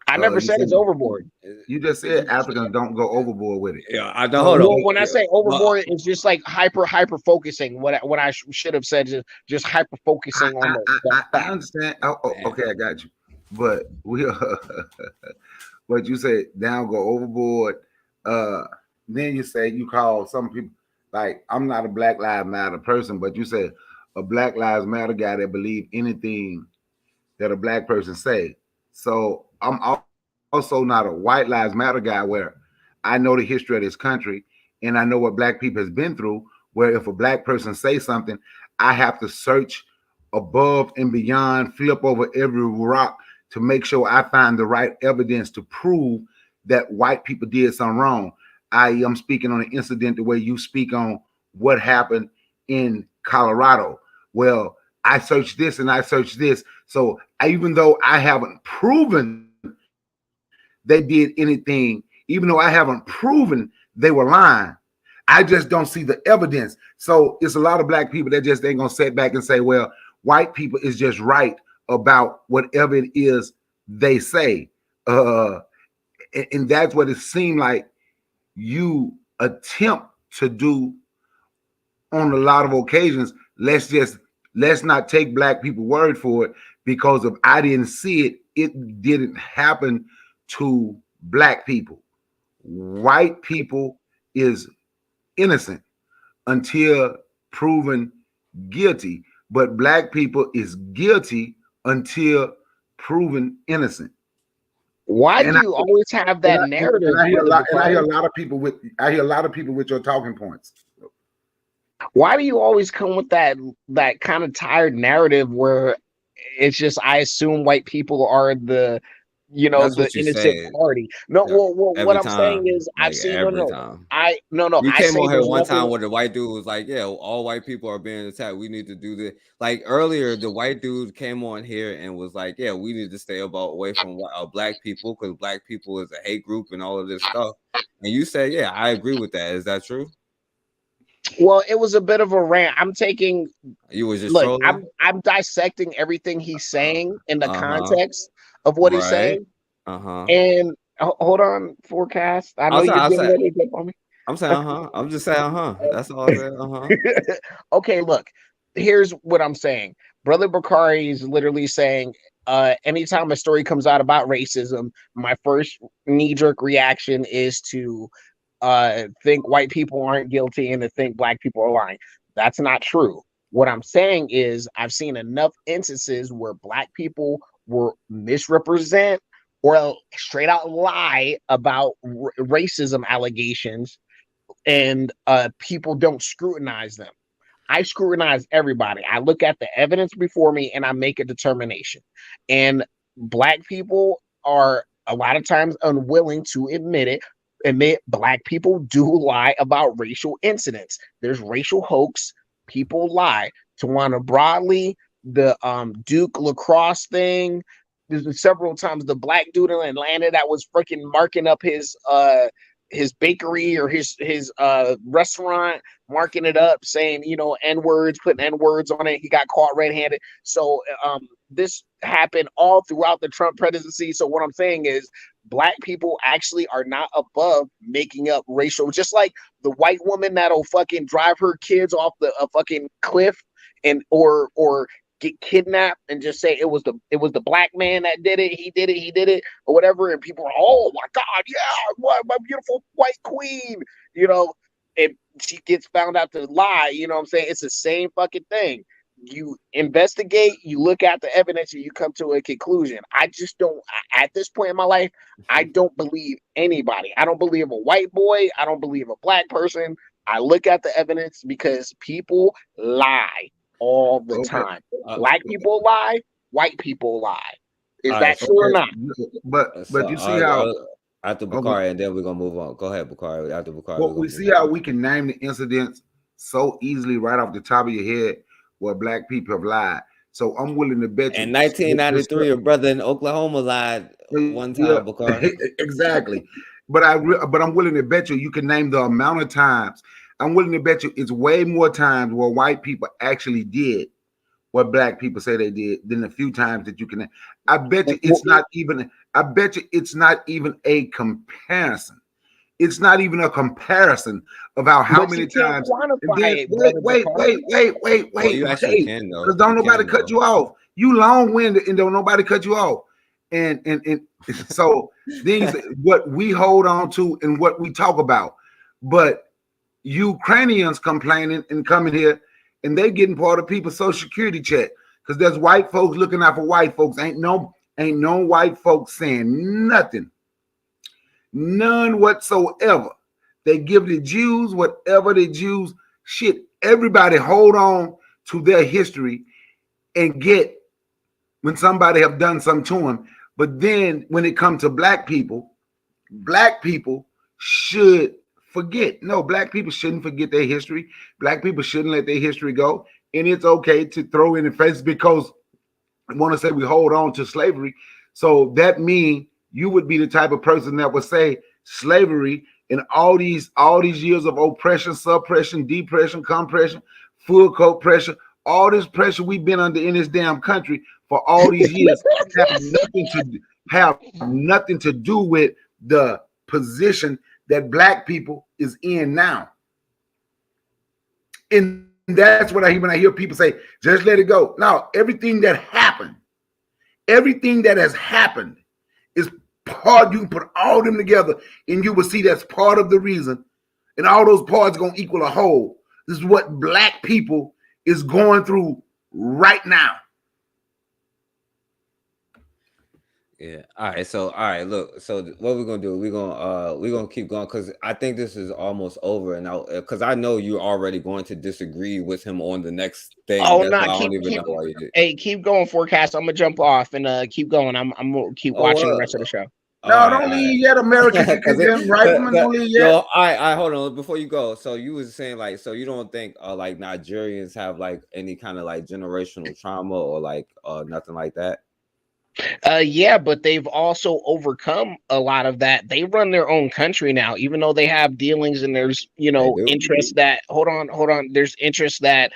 Speaker 11: I never said it's overboard.
Speaker 10: You just said Africans don't go overboard with it.
Speaker 2: Yeah, I don't. Hold on.
Speaker 11: When I say overboard, it's just like hyper focusing. What I should have said is just hyper focusing on the.
Speaker 10: I understand. Okay, I got you. But but you say down go overboard. Then you say you call some people like I'm not a Black Lives Matter person, but you say a Black Lives Matter guy that believe anything that a black person say. So I'm also not a White Lives Matter guy where I know the history of this country and I know what black people has been through, where if a black person say something, I have to search above and beyond, flip over every rock to make sure I find the right evidence to prove that white people did something wrong. I'm speaking on an incident the way you speak on what happened in Colorado. Well, I searched this and I searched this. So even though I haven't proven they did anything, even though I haven't proven they were lying, I just don't see the evidence. So it's a lot of black people that just ain't gonna sit back and say, well, white people is just right about whatever it is they say. And that's what it seemed like you attempt to do on a lot of occasions. Let's not take black people word for it, because if I didn't see it, it didn't happen to black people. White people is innocent until proven guilty, but black people is guilty until proven innocent.
Speaker 11: Why do you always have that narrative?
Speaker 10: I hear a lot of people with your talking points.
Speaker 11: Why do you always come with that kind of tired narrative where it's just I assume white people are the the innocent party? No, what I'm saying is I've seen
Speaker 2: You came on here one time where the white dude was like, "Yeah, all white people are being attacked. We need to do this." Like earlier, the white dude came on here and was like, "Yeah, we need to stay away from black people because black people is a hate group and all of this stuff." And you said, "Yeah, I agree with that. Is that true?"
Speaker 11: Well, it was a bit of a rant. I'm taking.
Speaker 2: You was just trolling?
Speaker 11: I'm dissecting everything he's saying in the context of what he's saying. And hold on, forecast. I know you're getting ready to get on me.
Speaker 2: I'm saying I'm just saying That's all I'm saying.
Speaker 11: Okay, look. Here's what I'm saying. Brother Bakari is literally saying, anytime a story comes out about racism, my first knee-jerk reaction is to think white people aren't guilty and to think black people are lying. That's not true. What I'm saying is I've seen enough instances where black people were misrepresent or straight out lie about racism allegations, and people don't scrutinize them. I scrutinize everybody. I look at the evidence before me and I make a determination. And black people are a lot of times unwilling to admit black people do lie about racial incidents. There's racial hoax. People lie. Tawana Broadley, the Duke lacrosse thing. There's several times the black dude in Atlanta that was freaking marking up his bakery or his restaurant, marking it up, saying, N-words, putting N-words on it. He got caught red-handed. So this happened all throughout the Trump presidency. So what I'm saying is black people actually are not above making up racial, just like the white woman that'll fucking drive her kids off a fucking cliff and or get kidnapped and just say it was the black man that did it, he did it, or whatever, and people are, oh my God, yeah, what, my beautiful white queen, and she gets found out to lie, what I'm saying? It's the same fucking thing. You investigate, you look at the evidence, and you come to a conclusion. I just don't, at this point in my life, I don't believe anybody. I don't believe a white boy. I don't believe a black person. I look at the evidence because people lie all the time. Black people lie, white people lie. Is
Speaker 2: All
Speaker 11: that
Speaker 2: right, so
Speaker 11: true or not?
Speaker 10: But you see how
Speaker 2: after
Speaker 10: okay,
Speaker 2: Bakari, and then we're gonna move on. Go ahead, Bakari. After Bakari,
Speaker 10: well,
Speaker 2: we're
Speaker 10: we
Speaker 2: gonna
Speaker 10: see
Speaker 2: move
Speaker 10: how
Speaker 2: on.
Speaker 10: we can name the incidents so easily right off the top of your head where black people have lied. So I'm willing to bet you.
Speaker 2: In 1993, your brother in Oklahoma lied one
Speaker 10: Yeah,
Speaker 2: time, Bakari.
Speaker 10: exactly. But I'm willing to bet you can name the amount of times. I'm willing to bet you it's way more times where white people actually did what black people say they did than the few times that you can. I bet you it's not even. I bet you it's not even a comparison. It's not even a comparison about how
Speaker 11: But
Speaker 10: many
Speaker 11: you can't
Speaker 10: times. And
Speaker 11: quantify
Speaker 10: then
Speaker 11: it, brother Bakari.
Speaker 2: Well, you actually can though.
Speaker 10: because don't
Speaker 2: You
Speaker 10: nobody
Speaker 2: can
Speaker 10: cut
Speaker 2: though.
Speaker 10: you off. You long-winded and don't nobody cut you off. And so these what we hold on to and what we talk about. But Ukrainians complaining and coming here and they getting part of people's social security check because there's white folks looking out for white folks. Ain't no white folks saying nothing. None whatsoever. They give the Jews whatever the Jews shit. Everybody hold on to their history and get when somebody have done something to them. But then when it comes to black people should forget. No, black people shouldn't forget their history. Black people shouldn't let their history go. And it's okay to throw in the face because I want to say we hold on to slavery. So that means you would be the type of person that would say slavery and all these years of oppression, suppression, depression, compression, full coat pressure, all this pressure we've been under in this damn country for all these years have nothing to do with the position that black people is in now. And that's what when I hear people say, just let it go. Now, everything that happened, everything that has happened is part. You can put all them together and you will see that's part of the reason. And all those parts are going to equal a whole. This is what black people is going through right now.
Speaker 2: Yeah. All right. So, all right. Look. So, what we're gonna do? We're gonna keep going because I think this is almost over, and because I know you're already going to disagree with him on the next thing.
Speaker 11: Oh
Speaker 2: That's
Speaker 11: no,
Speaker 2: why I don't even know why you did.
Speaker 11: Hey, keep going, forecast. I'm gonna jump off and keep going. I'm gonna keep watching the rest of the show.
Speaker 10: No, don't leave yet, American. Don't leave yet.
Speaker 2: Yo, all right, hold on. Before you go, so you was saying like, so you don't think like Nigerians have like any kind of like generational trauma or like nothing like that?
Speaker 11: Yeah, but they've also overcome a lot of that. They run their own country now, even though they have dealings and there's, interest that hold on. There's interest that,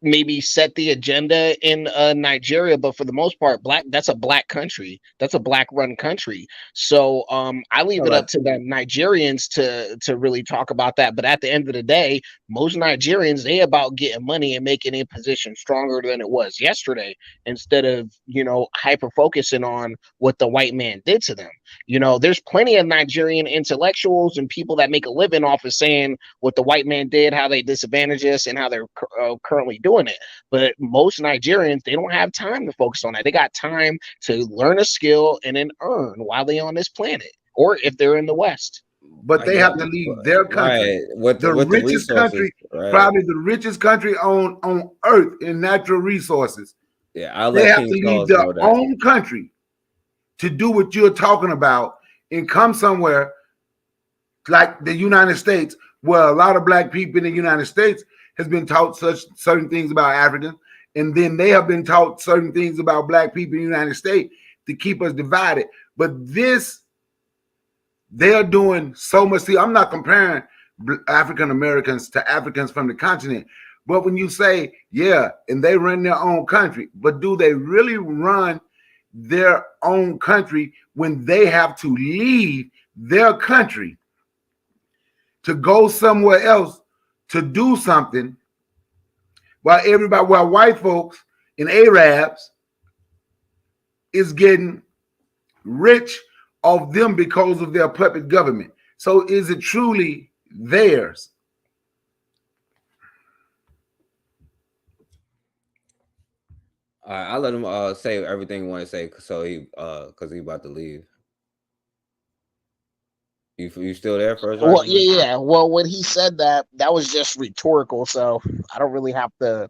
Speaker 11: maybe set the agenda in Nigeria, but for the most part, that's a black country. That's a black run country. So I leave it up to the Nigerians to really talk about that. But at the end of the day, most Nigerians, they about getting money and making a position stronger than it was yesterday, instead of, hyper focusing on what the white man did to them. There's plenty of Nigerian intellectuals and people that make a living off of saying what the white man did, how they disadvantaged us, and how they're currently doing it. But most Nigerians, they don't have time to focus on that. They got time to learn a skill and then earn while they're on this planet, or if they're in the West.
Speaker 10: But they have to leave their country, the richest country, probably the richest country on earth in natural resources.
Speaker 2: Yeah,
Speaker 10: they have to leave their own country to do what you're talking about and come somewhere like the United States, where a lot of black people in the United States has been taught certain things about Africans, and then they have been taught certain things about black people in the United States to keep us divided. But they're doing so much. See, I'm not comparing African Americans to Africans from the continent, but when you say, yeah, and they run their own country, but do they really run their own country when they have to leave their country to go somewhere else to do something, while white folks and Arabs is getting rich off them because of their puppet government? So is it truly theirs?
Speaker 2: All right, I'll let him say everything he want to say, so because he about to leave. You still there first?
Speaker 11: Well, Well, when he said that was just rhetorical, so I don't really have to.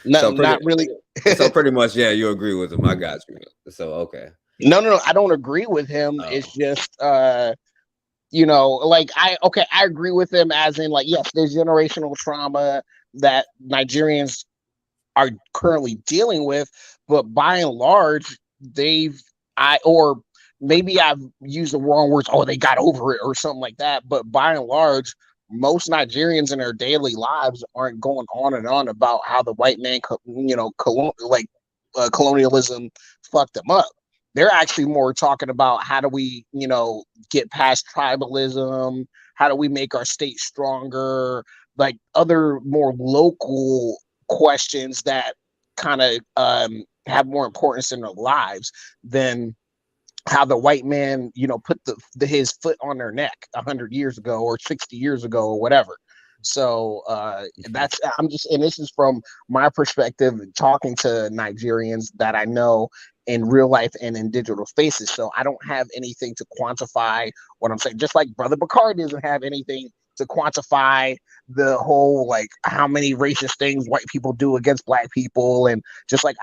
Speaker 11: Not,
Speaker 2: pretty,
Speaker 11: not really.
Speaker 2: so pretty much, yeah, you agree with him. I got you. So okay.
Speaker 11: No, I don't agree with him.
Speaker 2: Oh.
Speaker 11: It's just like I agree with him as in like, yes, there's generational trauma that Nigerians are currently dealing with, but by and large, or maybe I've used the wrong words, they got over it or something like that. But by and large, most Nigerians in their daily lives aren't going on and on about how the white man, colonialism fucked them up. They're actually more talking about how do we, get past tribalism? How do we make our state stronger? Like other more local questions that kind of have more importance in their lives than how the white man, put his foot on their neck 100 years ago or 60 years ago or whatever. So and this is from my perspective, talking to Nigerians that I know in real life and in digital spaces. So I don't have anything to quantify what I'm saying. Just like Brother Bakari doesn't have anything to quantify the whole, like, how many racist things white people do against black people, and just like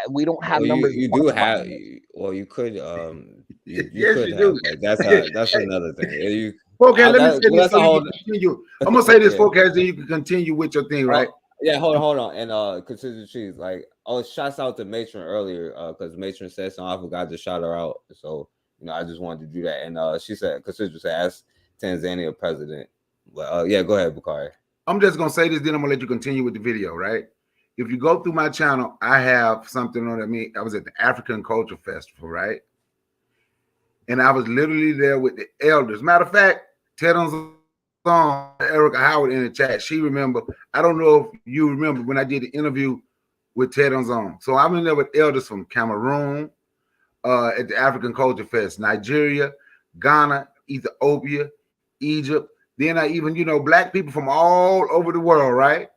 Speaker 11: we don't have numbers.
Speaker 2: You do have, well, you could you
Speaker 10: Yes,
Speaker 2: could
Speaker 10: you
Speaker 2: have,
Speaker 10: do.
Speaker 2: like, that's another thing.
Speaker 10: Okay, let me say this.
Speaker 2: that's
Speaker 10: So
Speaker 2: a
Speaker 10: you
Speaker 2: whole,
Speaker 10: can continue. I'm gonna say this,
Speaker 2: Yeah.
Speaker 10: forecast, then you can continue with your thing, right?
Speaker 2: Yeah, hold on. And consider cheese. Like, shouts out to Matron earlier, because Matron said something. I forgot to shout her out. So, I just wanted to do that. And she said, consider said, ask Tanzania president. But yeah, go ahead, Bakari.
Speaker 10: I'm just gonna say this, then I'm gonna let you continue with the video, right? If you go through my channel, I have something on me. I was at the African Culture Festival, right? And I was literally there with the elders. Matter of fact, Ted on Erica Howard in the chat. She remember. I don't know if you remember when I did the interview with Ted on Zone. So I'm in there with elders from Cameroon, at the African Culture Fest, Nigeria, Ghana, Ethiopia, Egypt. Then I even, black people from all over the world, right?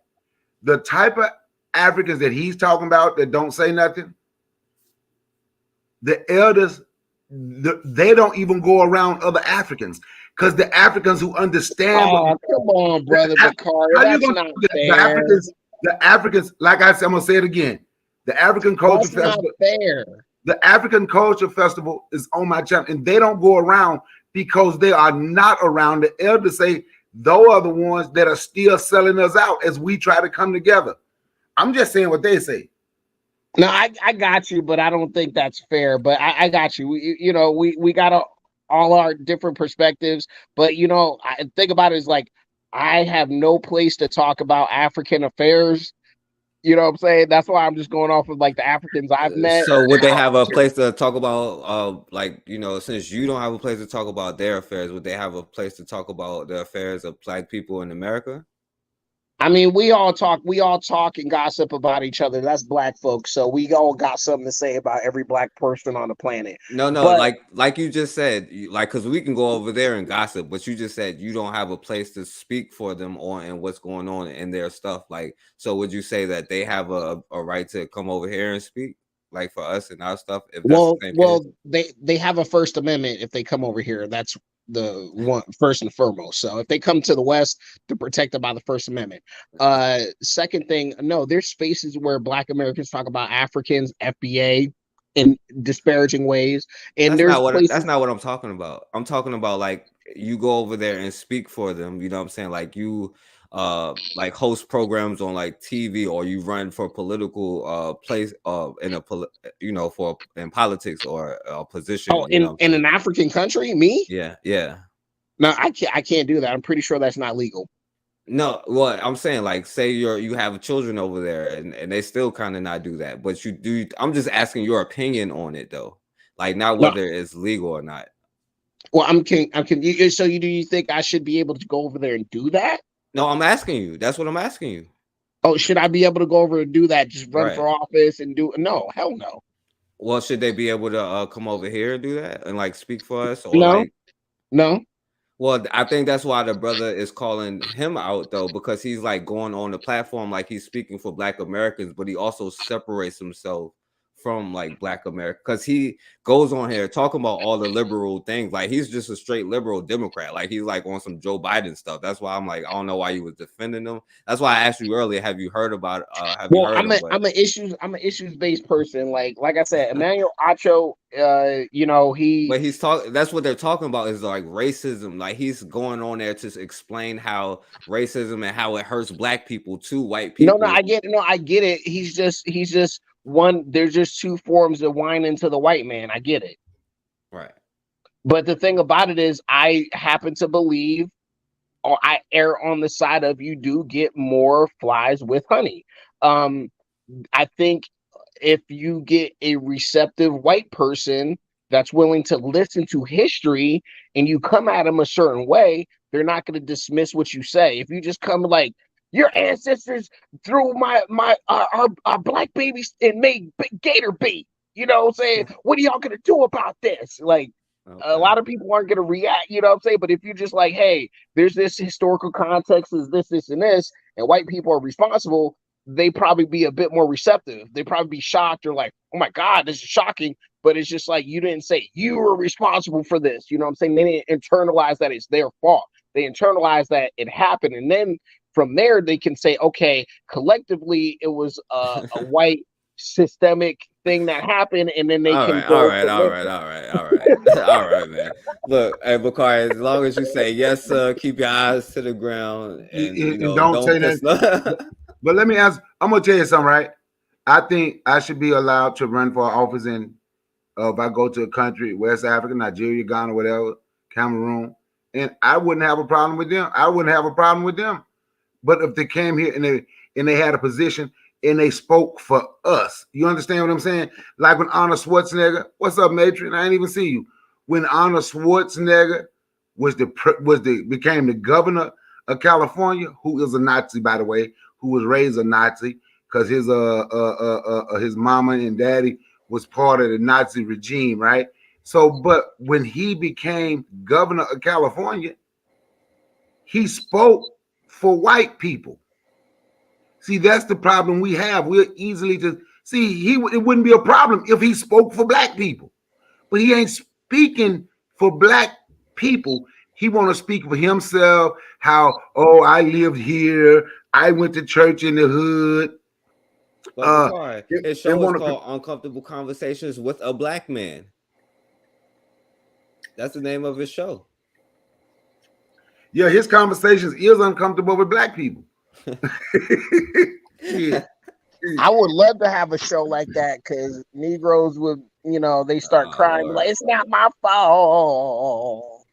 Speaker 10: The type of Africans that he's talking about that don't say nothing, the elders, they don't even go around other Africans, because the Africans who understand.
Speaker 11: Oh, come on, Brother Bakari. That's not fair.
Speaker 10: The Africans, like I said, I'm gonna say it again. The African Culture
Speaker 11: That's
Speaker 10: Festival.
Speaker 11: not fair.
Speaker 10: The African Culture Festival is on my channel, and they don't go around because they are not around. The elders say those are the ones that are still selling us out as we try to come together. I'm just saying what they say.
Speaker 11: No, I got you, but I don't think that's fair. But I got you. We got all our different perspectives. But I think about it as like, I have no place to talk about African affairs. You know what I'm saying? That's why I'm just going off of like the Africans I've met.
Speaker 2: So would they have a place to talk about, since you don't have a place to talk about their affairs, would they have a place to talk about the affairs of black people in America?
Speaker 11: I mean, we all talk and gossip about each other. That's black folks. So we all got something to say about every black person on the planet.
Speaker 2: No,
Speaker 11: but,
Speaker 2: like you just said, because we can go over there and gossip, but you just said you don't have a place to speak for them on and what's going on in their stuff. Like, so would you say that they have a right to come over here and speak, like, for us and our stuff? If that's
Speaker 11: they have a First Amendment if they come over here. That's the one first and foremost. So if they come to the West, they're protected by the First Amendment. Second thing, no, there's spaces where Black Americans talk about Africans, FBA, in disparaging ways. And
Speaker 2: that's not what I'm talking about. I'm talking about, like, you go over there and speak for them. You know what I'm saying? Like, you like host programs on like TV, or you run for political place in politics or a position.
Speaker 11: Oh, in an African country, me?
Speaker 2: Yeah.
Speaker 11: No, I can't do that. I'm pretty sure that's not legal.
Speaker 2: No, well, I'm saying, like, say you have children over there and they still kind of not do that, but you do. I'm just asking your opinion on it, though, like, not whether it's legal or not.
Speaker 11: Well, so do you think I should be able to go over there and do that?
Speaker 2: No, I'm asking you. That's what I'm asking you.
Speaker 11: Oh, should I be able to go over and do that? Just run for office and do? No, hell no.
Speaker 2: Well, should they be able to come over here and do that and, like, speak for us? Or
Speaker 11: No.
Speaker 2: Well, I think that's why the brother is calling him out, though, because he's, like, going on the platform like he's speaking for Black Americans, but he also separates himself from like Black America, because he goes on here talking about all the liberal things. Like he's just a straight liberal Democrat. Like he's like on some Joe Biden stuff. That's why I'm like, I don't know why you was defending him. That's why I asked you earlier, have you heard about
Speaker 11: I'm an issues based person. Like I said, Emmanuel Acho,
Speaker 2: but he's talking, that's what they're talking about, is like racism. Like he's going on there to explain how racism and how it hurts Black people to white people.
Speaker 11: I get it. He's just one. There's just two forms of whining to the white man. I get it.
Speaker 2: Right.
Speaker 11: But the thing about it is, I happen to believe, or I err on the side of, you do get more flies with honey. I think if you get a receptive white person that's willing to listen to history and you come at them a certain way, they're not going to dismiss what you say. If you just come like, your ancestors threw our Black babies and made gator bait, you know what I'm saying? What are y'all going to do about this? Like, a lot of people aren't going to react, you know what I'm saying? But if you're just like, hey, there's this historical context, is this, and this, and white people are responsible, they probably be a bit more receptive. They probably be shocked or like, oh my God, this is shocking. But it's just like, you didn't say you were responsible for this. You know what I'm saying? They didn't internalize that it's their fault. They internalize that it happened. And then from there, they can say, okay, collectively, it was a white systemic thing that happened. And then they can go.
Speaker 2: All right, man. Look, hey, Bakari, as long as you say yes, sir, keep your eyes to the ground and
Speaker 10: don't say that. But let me ask, I'm gonna tell you something, right? I think I should be allowed to run for office in if I go to a country, West Africa, Nigeria, Ghana, whatever, Cameroon, and I wouldn't have a problem with them. But if they came here and they had a position and they spoke for us, you understand what I'm saying? Like when Arnold Schwarzenegger, what's up, Matron? I ain't even see you. When Arnold Schwarzenegger became the governor of California, who is a Nazi, by the way, who was raised a Nazi because his mama and daddy was part of the Nazi regime, right? So, but when he became governor of California, he spoke for white people. See, that's the problem we have. We're easily to see. It wouldn't be a problem if he spoke for Black people, but he ain't speaking for Black people. He want to speak for himself. How, oh, I lived here. I went to church in the hood.
Speaker 2: His show is called Uncomfortable Conversations with a Black Man. That's the name of his show.
Speaker 10: Yeah, his conversations is uncomfortable with Black people.
Speaker 11: Yeah. I would love to have a show like that, because Negroes would, they start crying like, it's not my fault.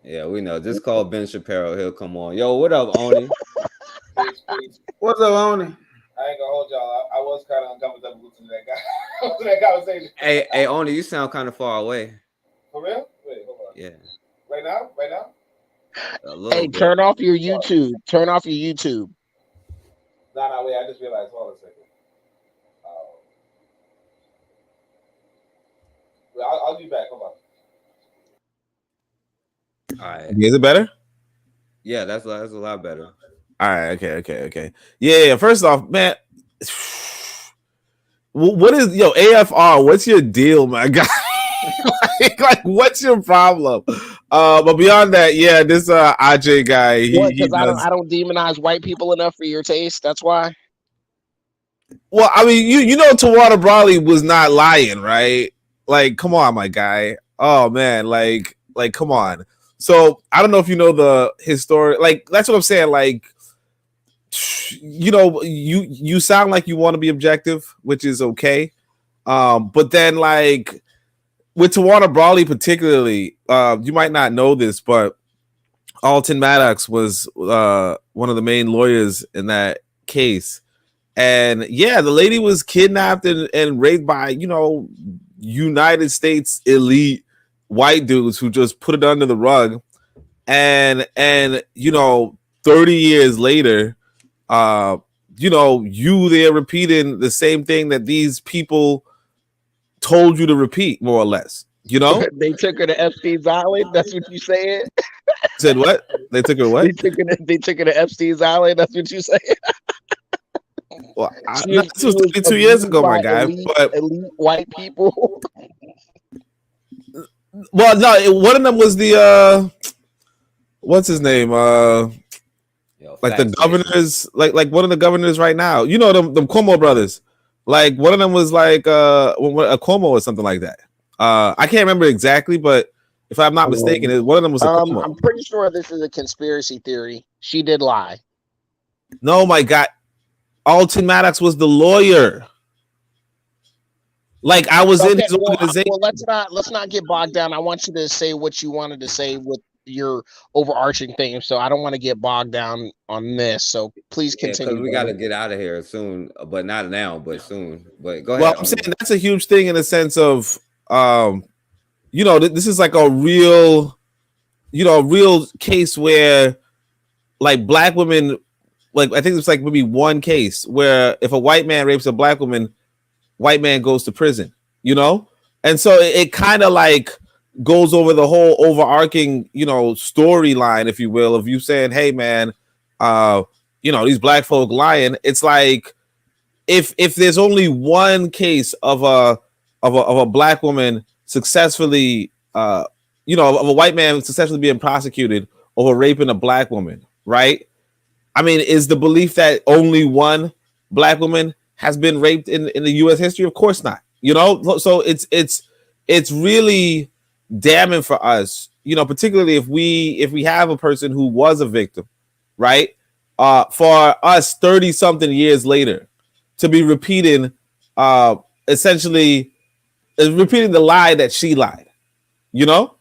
Speaker 2: Yeah, we know. Just call Ben Shapiro. He'll come on. Yo, what up, Oni?
Speaker 10: What's up, Oni?
Speaker 12: I ain't gonna hold y'all. I was kind of uncomfortable listening to that guy. To that conversation.
Speaker 2: Hey, Oni, you sound kind of far away.
Speaker 12: For real? Wait, hold on.
Speaker 2: Yeah.
Speaker 12: Right now?
Speaker 11: Hey, turn off your YouTube.
Speaker 12: No, wait. I just realized. Hold on a second. I'll be back. Hold on.
Speaker 2: All right.
Speaker 13: Is it better?
Speaker 2: Yeah, that's a lot better.
Speaker 13: All right. Okay. Yeah. First off, man, what is AFR? What's your deal, my guy? like, what's your problem? But beyond that, yeah, this AJ guy.
Speaker 11: Because I don't demonize white people enough for your taste. That's why.
Speaker 13: Well, I mean, you know, Tawana Brawley was not lying, right? Like, come on, my guy. Oh man, like, come on. So I don't know if you know the historic. Like, that's what I'm saying. Like, you know, you sound like you want to be objective, which is okay. But then, like, with Tawana Brawley particularly, you might not know this, but Alton Maddox was one of the main lawyers in that case. And yeah, the lady was kidnapped and raped by, you know, United States elite white dudes who just put it under the rug. And you know, 30 years later, you know, they're repeating the same thing that these people told you to repeat, more or less. You know,
Speaker 11: they took her to Epstein's Island. That's what you said.
Speaker 13: Said what? They took her what?
Speaker 11: They took her to Epstein's Island. That's what you said.
Speaker 13: Well,
Speaker 11: She
Speaker 13: this was
Speaker 11: was
Speaker 13: 32 years
Speaker 11: abused
Speaker 13: ago, my
Speaker 11: by
Speaker 13: guy. But
Speaker 11: elite white people.
Speaker 13: well, no, one of them was the what's his name? Like the governors, like one of the governors right now. You know them Cuomo brothers. Like one of them was like a Cuomo or something like that. I can't remember exactly, but if I'm not mistaken, one of them was a Cuomo.
Speaker 11: I'm pretty sure this is a conspiracy theory. She did lie.
Speaker 13: No, my God, Alton Maddox was the lawyer. Like I was in his organization.
Speaker 11: Well, let's not get bogged down. I want you to say what you wanted to say with your overarching thing. So I don't want to get bogged down on this. So please continue.
Speaker 2: Because we got to get out of here soon, but not now, but soon. But go ahead.
Speaker 13: Well, I'm saying that's a huge thing in the sense of, you know, this is like a real, you know, a real case where, like, black women, like I think it's like maybe one case where if a white man rapes a black woman, white man goes to prison, you know, and so it kind of like goes over the whole overarching, you know, storyline, if you will, of you saying, hey man, you know, these black folk lying. It's like if there's only one case of a black woman successfully, you know, of a white man successfully being prosecuted over raping a black woman, right? I mean, is the belief that only one black woman has been raped in the U.S. history? Of course not. You know, so it's really damning for us, you know, particularly if we have a person who was a victim, right? For us 30 something years later to be repeating essentially repeating the lie that she lied, you know,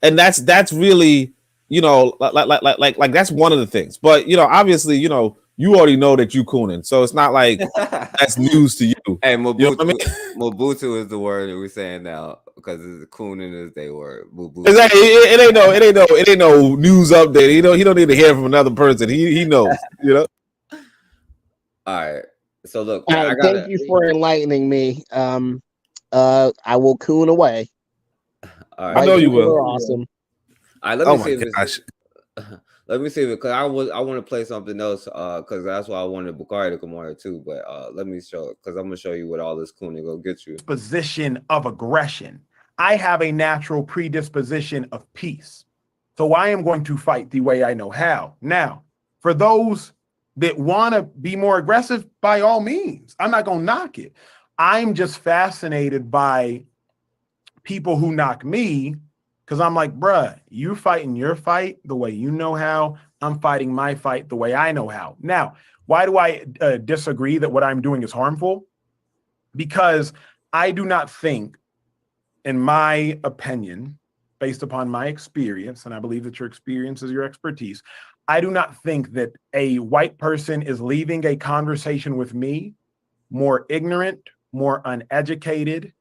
Speaker 13: and that's really, you know, like that's one of the things. But you know, obviously, you know, you already know that you cooning, so it's not like that's news to you.
Speaker 2: Hey, Mobutu,
Speaker 13: you know what I mean?
Speaker 2: Mobutu is the word that we're saying now because cooning is their word. Mobutu.
Speaker 13: Exactly. It ain't no news update. He don't need to hear from another person. He knows. You know.
Speaker 2: All right. So look,
Speaker 11: thank you for enlightening me. I will coon away.
Speaker 2: All right.
Speaker 13: I know you will.
Speaker 11: Awesome.
Speaker 2: All right, let me see if it's, let me see if because I want to play something else because that's why I wanted Bakari to come on here too. But let me show because I'm gonna show you what all this cooning go get you.
Speaker 8: Position of aggression. I have a natural predisposition of peace, so I am going to fight the way I know how. Now, for those that want to be more aggressive, by all means, I'm not gonna knock it. I'm just fascinated by people who knock me. Because I'm like, bruh, you fighting your fight the way you know how. I'm fighting my fight the way I know how. Now, why do I disagree that what I'm doing is harmful? Because I do not think, in my opinion, based upon my experience, and I believe that your experience is your expertise, I do not think that a white person is leaving a conversation with me more ignorant, more uneducated,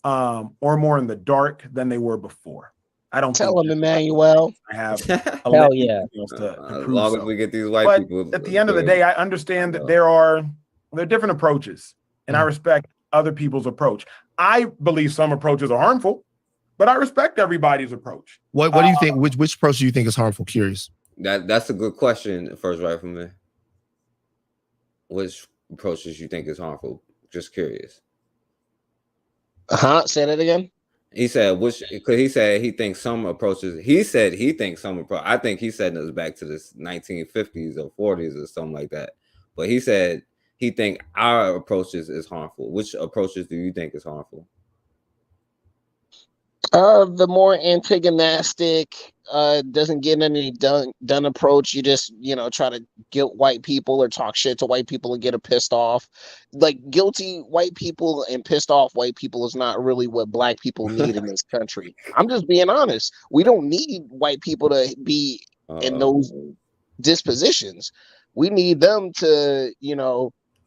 Speaker 8: or more in the dark than they were before. I don't
Speaker 11: tell
Speaker 8: think
Speaker 11: him, Emmanuel.
Speaker 8: I have
Speaker 11: hell yeah.
Speaker 2: As long as we get these white
Speaker 8: but
Speaker 2: people.
Speaker 8: at the end of the day, I understand that there are different approaches, and I respect other people's approach. I believe some approaches are harmful, but I respect everybody's approach.
Speaker 7: What do you think? Which approach do you think is harmful? Curious.
Speaker 2: That's a good question. First, right from me. Which approaches you think is harmful? Just curious.
Speaker 11: Say that again.
Speaker 2: He said which because he said he thinks some approaches. He said he thinks some approach. I think he said us back to this 1950s or 40s or something like that. But he said he think our approaches is harmful. Which approaches do you think is harmful?
Speaker 11: The more antagonistic, doesn't get any done approach. You just, try to guilt white people or talk shit to white people and get them pissed off. Like guilty white people and pissed off white people is not really what black people need in this country. I'm just being honest. We don't need white people to be in those dispositions. We need them to,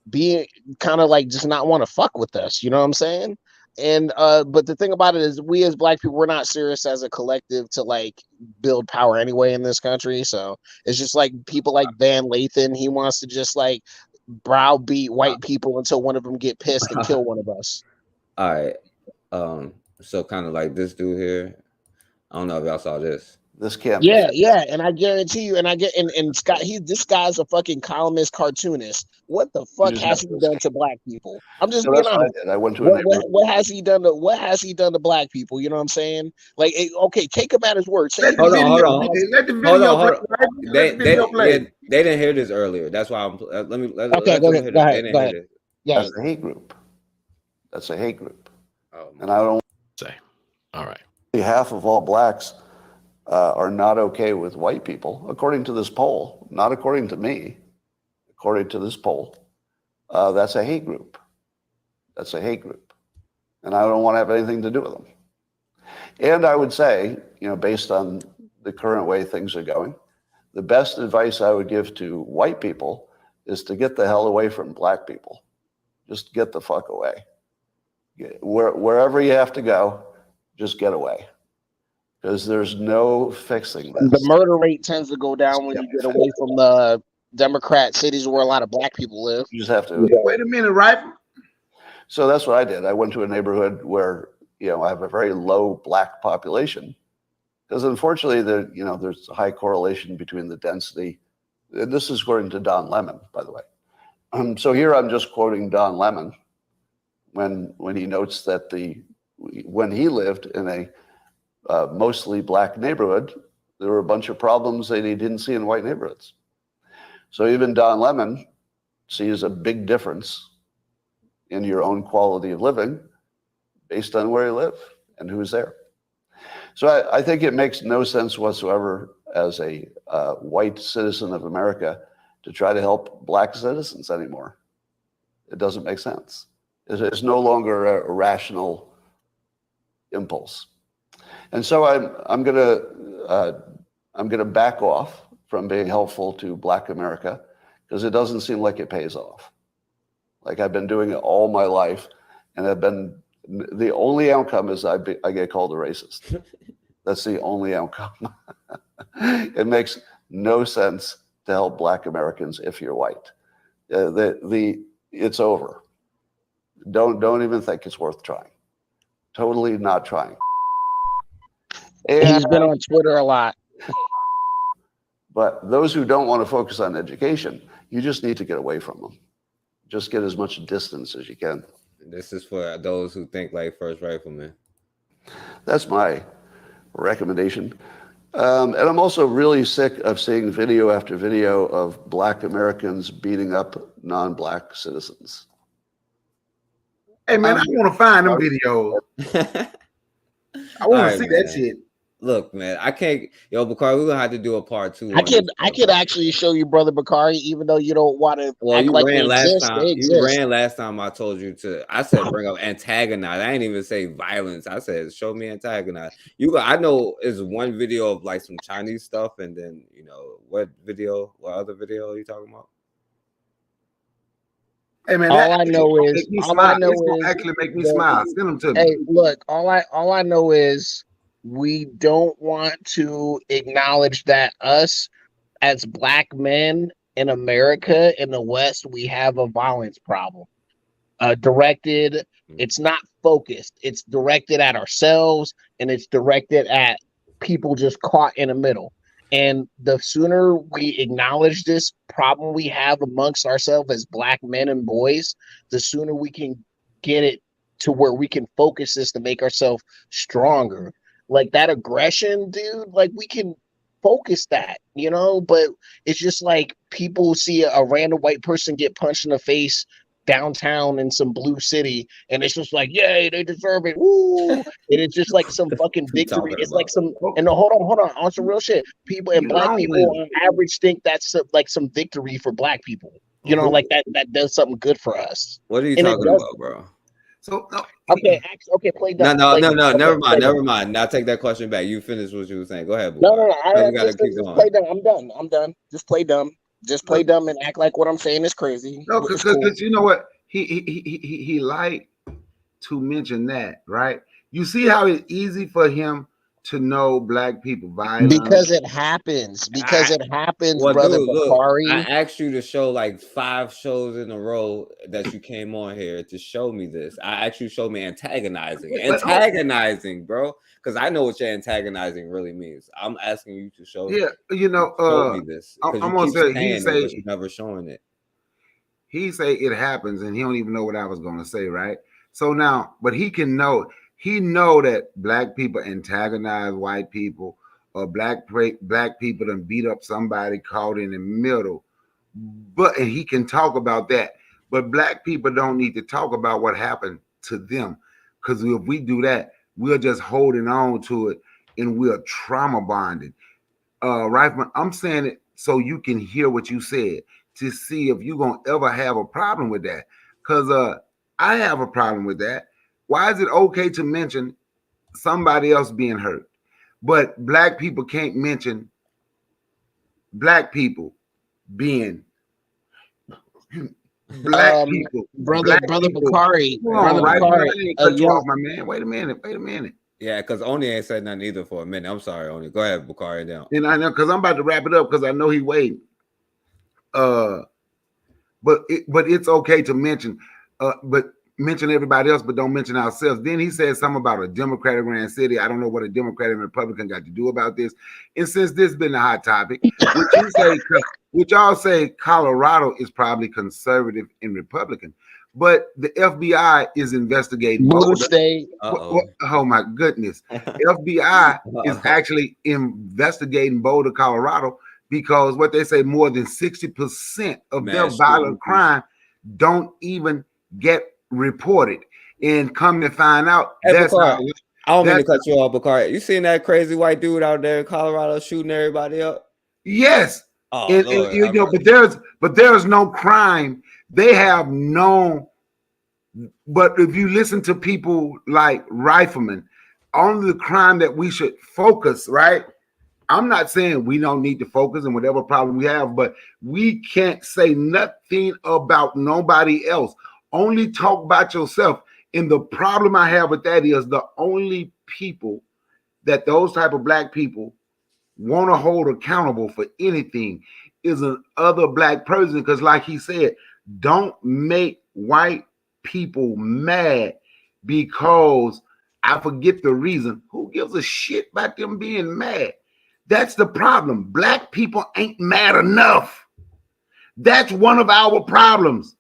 Speaker 11: be kind of like just not want to fuck with us. You know what I'm saying? And but the thing about it is we as black people, we're not serious as a collective to like build power anyway in this country. So it's just like people like Van Lathan, he wants to just like browbeat white people until one of them get pissed and kill one of us.
Speaker 2: All right. So kind of like this dude here. I don't know if y'all saw this.
Speaker 3: This can't be
Speaker 11: Yeah,
Speaker 3: fixed.
Speaker 11: yeah, and I guarantee you, and Scott, this guy's a fucking columnist, cartoonist. What the
Speaker 3: You
Speaker 11: fuck
Speaker 3: just have
Speaker 11: has he
Speaker 3: to
Speaker 11: done to black people? I'm just
Speaker 3: So
Speaker 11: being
Speaker 3: that's what I
Speaker 11: honest.
Speaker 3: did. I went to a neighborhood.
Speaker 11: What has he done to black people? You know what I'm saying? Like, okay, take him at his word. Say
Speaker 10: Let the
Speaker 2: Hold on,
Speaker 10: video,
Speaker 2: hold on.
Speaker 10: let the
Speaker 2: Hold
Speaker 10: video
Speaker 2: on,
Speaker 10: play.
Speaker 2: hold on.
Speaker 10: Right? Let the video play.
Speaker 2: Yeah, they didn't hear this earlier. That's why I'm. Let
Speaker 11: Okay,
Speaker 2: them
Speaker 11: go
Speaker 2: hear
Speaker 11: ahead,
Speaker 2: this. They
Speaker 11: go
Speaker 2: didn't
Speaker 11: ahead.
Speaker 2: hear this.
Speaker 11: Yeah,
Speaker 3: That's a hate group. That's a hate group.
Speaker 2: Oh,
Speaker 3: And I don't
Speaker 7: Say, all right.
Speaker 3: half of all blacks are not okay with white people, according to this poll, not according to me, according to this poll. That's a hate group. That's a hate group. And I don't want to have anything to do with them. And I would say, based on the current way things are going, the best advice I would give to white people is to get the hell away from black people. Just get the fuck away. Wherever you have to go, just get away. Because there's no fixing
Speaker 11: the
Speaker 3: this.
Speaker 11: murder rate tends to go down when you get away from the Democrat cities where a lot of black people live.
Speaker 3: You just have to.
Speaker 10: Wait a minute, right?
Speaker 3: So that's what I did. I went to a neighborhood where, I have a very low black population. Because unfortunately, there's a high correlation between the density. And this is according to Don Lemon, by the way. So here I'm just quoting Don Lemon when he notes that when he lived in a mostly black neighborhood, there were a bunch of problems that he didn't see in white neighborhoods. So even Don Lemon sees a big difference in your own quality of living based on where you live and who's there. So I think it makes no sense whatsoever as a white citizen of America to try to help black citizens anymore. It doesn't make sense. It's no longer a rational impulse. And so I'm gonna back off from being helpful to black America because it doesn't seem like it pays off. Like I've been doing it all my life, and the only outcome is I get called a racist. That's the only outcome. It makes no sense to help black Americans if you're white. It's over. Don't even think it's worth trying. Totally not trying.
Speaker 11: He's been on Twitter a lot.
Speaker 3: But those who don't want to focus on education, you just need to get away from them. Just get as much distance as you can.
Speaker 2: This is for those who think like First Rifleman.
Speaker 3: That's my recommendation. And I'm also really sick of seeing video after video of black Americans beating up non-black citizens.
Speaker 10: Hey man, I want to find them videos. I want to see that shit.
Speaker 2: Look, man, I can't. Yo, Bakari, we're gonna have to do a part 2.
Speaker 11: I could actually show you, brother Bakari, even though you don't want to
Speaker 2: Well,
Speaker 11: act
Speaker 2: you
Speaker 11: like
Speaker 2: ran
Speaker 11: they
Speaker 2: last
Speaker 11: exist.
Speaker 2: time.
Speaker 11: They
Speaker 2: You
Speaker 11: exist.
Speaker 2: ran last time. I told you to. I said bring up antagonize. I didn't even say violence. I said show me antagonize. I know it's one video of like some Chinese stuff, and then what other video are you talking about?
Speaker 10: Hey man,
Speaker 11: all I know is
Speaker 10: actually make me smile. Send them to me.
Speaker 11: Hey, look, all I know is we don't want to acknowledge that us as black men in America in the West, we have a violence problem. It's not focused. It's directed at ourselves, and it's directed at people just caught in the middle. And the sooner we acknowledge this problem we have amongst ourselves as black men and boys, the sooner we can get it to where we can focus this to make ourselves stronger. Like that aggression, dude, like we can focus that, but it's just like people see a random white person get punched in the face downtown in some blue city, and it's just like, yay, they deserve it. Woo! And it's just like some fucking victory. It's like some, and hold on some real shit. People and black people on average think that's like some victory for black people. Like that does something good for us.
Speaker 2: What are you talking about, bro?
Speaker 10: So
Speaker 11: okay, play dumb.
Speaker 2: No, never mind. Now take that question back. You finished what you were saying. Go ahead, boy.
Speaker 11: No,
Speaker 2: I gotta keep going.
Speaker 11: Play dumb. I'm done. Just play dumb. Just play dumb and act like what I'm saying is crazy.
Speaker 10: No, because you know what? He liked to mention that, right? You see how it's easy for him to know black people violence?
Speaker 11: Because it happens. Because it happens,
Speaker 2: Well,
Speaker 11: brother
Speaker 2: dude, look,
Speaker 11: Bakari.
Speaker 2: I asked you to show like 5 shows in a row that you came on here to show me this. I actually showed me antagonizing, bro, because I know what your antagonizing really means. I'm asking you to show,
Speaker 10: Yeah,
Speaker 2: show me this.
Speaker 10: I'm
Speaker 2: Because you
Speaker 10: gonna
Speaker 2: keep
Speaker 10: say
Speaker 2: saying
Speaker 10: he
Speaker 2: it,
Speaker 10: say
Speaker 2: but you're never showing it.
Speaker 10: he say it happens, and he don't even know what I was gonna say, right? So now, but he can know. He know that black people antagonize white people, or black people done beat up somebody caught in the middle. And he can talk about that. But black people don't need to talk about what happened to them, because if we do that, we're just holding on to it, and we're trauma bonded. Reifman, I'm saying it so you can hear what you said, to see if you're gonna ever have a problem with that. Because I have a problem with that. Why is it okay to mention somebody else being hurt, but black people can't mention black people being black people?
Speaker 11: Brother Bakari. Brother Bakari.
Speaker 10: Cut you off, my man. Wait a minute.
Speaker 2: Yeah, because Oni ain't said nothing either for a minute. I'm sorry, Oni. Go ahead, Bakari, down.
Speaker 10: And I know, because I'm about to wrap it up, because I know he waiting. But it's okay to mention, but mention everybody else, but don't mention ourselves. Then he said something about a Democratic Grand City. I don't know what a Democrat and Republican got to do about this. And since this has been a hot topic, which y'all say Colorado is probably conservative and Republican, but the FBI is investigating
Speaker 11: Blue State.
Speaker 10: Oh my goodness. FBI is actually investigating Boulder, Colorado, because what they say, more than 60% of their violent crime don't even get reported. And come to find out, that's
Speaker 2: Bakari, I don't mean to cut you off, Bakari. You seen that crazy white dude out there in Colorado shooting everybody up?
Speaker 10: Yes.
Speaker 2: Oh,
Speaker 10: Lord, but there's no crime. They have no. But if you listen to people like Rifleman, only the crime that we should focus, right? I'm not saying we don't need to focus on whatever problem we have, but we can't say nothing about nobody else. Only talk about yourself. And the problem I have with that is the only people that those type of black people want to hold accountable for anything is an other black person. Because like he said, don't make white people mad because I forget the reason. Who gives a shit about them being mad? That's the problem. Black people ain't mad enough. That's one of our problems.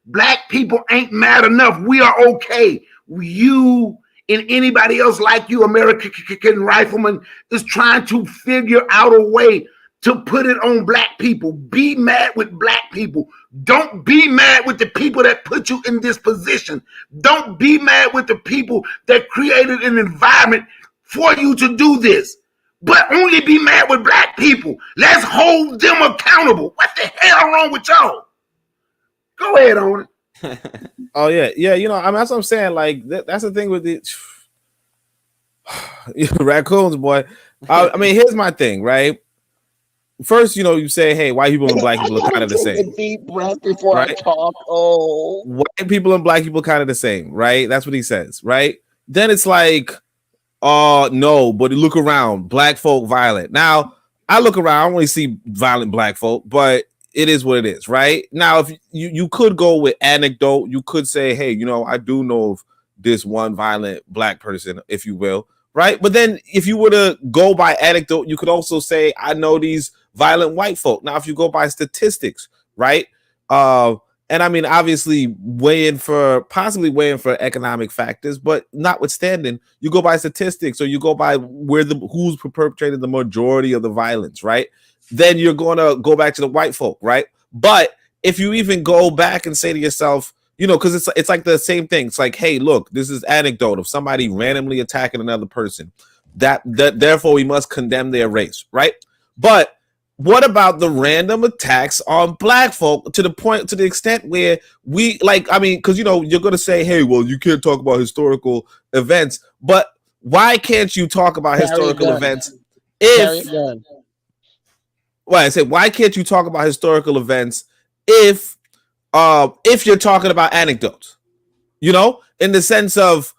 Speaker 10: Black people ain't mad enough. We are okay. You and anybody else like you, American Rifleman, is trying to figure out a way to put it on black people. Be mad with black people. Don't be mad with the people that put you in this position. Don't be mad with the people that created an environment for you to do this. But only be mad with black people. Let's hold them accountable. What the hell wrong with y'all? Go ahead on it.
Speaker 13: Oh yeah. I mean, that's what I'm saying. Like that's the thing with the raccoons, boy. I mean, here's my thing, right? First, you say, hey, white people and black people are kind of the same.
Speaker 11: Deep breath before
Speaker 13: right?
Speaker 11: I talk. Oh,
Speaker 13: white people and black people kind of the same, right? That's what he says, right? Then it's like, no, but look around, black folk violent. Now, I look around, I don't really see violent black folk, but it is what it is, right? Now, if you could go with anecdote, you could say, hey, I do know of this one violent black person, if you will, right? But then if you were to go by anecdote, you could also say, I know these violent white folk. Now, if you go by statistics, right? And I mean, obviously possibly weighing for economic factors, but notwithstanding, you go by statistics or you go by who's perpetrated the majority of the violence, right? Then you're going to go back to the white folk, right? But if you even go back and say to yourself, because it's like the same thing. It's like, hey, look, this is anecdote of somebody randomly attacking another person. That therefore we must condemn their race, right? But what about the random attacks on black folk to the extent where we because you're going to say, hey, well, you can't talk about historical events, but why can't you talk about historical events I say, why can't you talk about historical events if you're talking about anecdotes? In the sense of,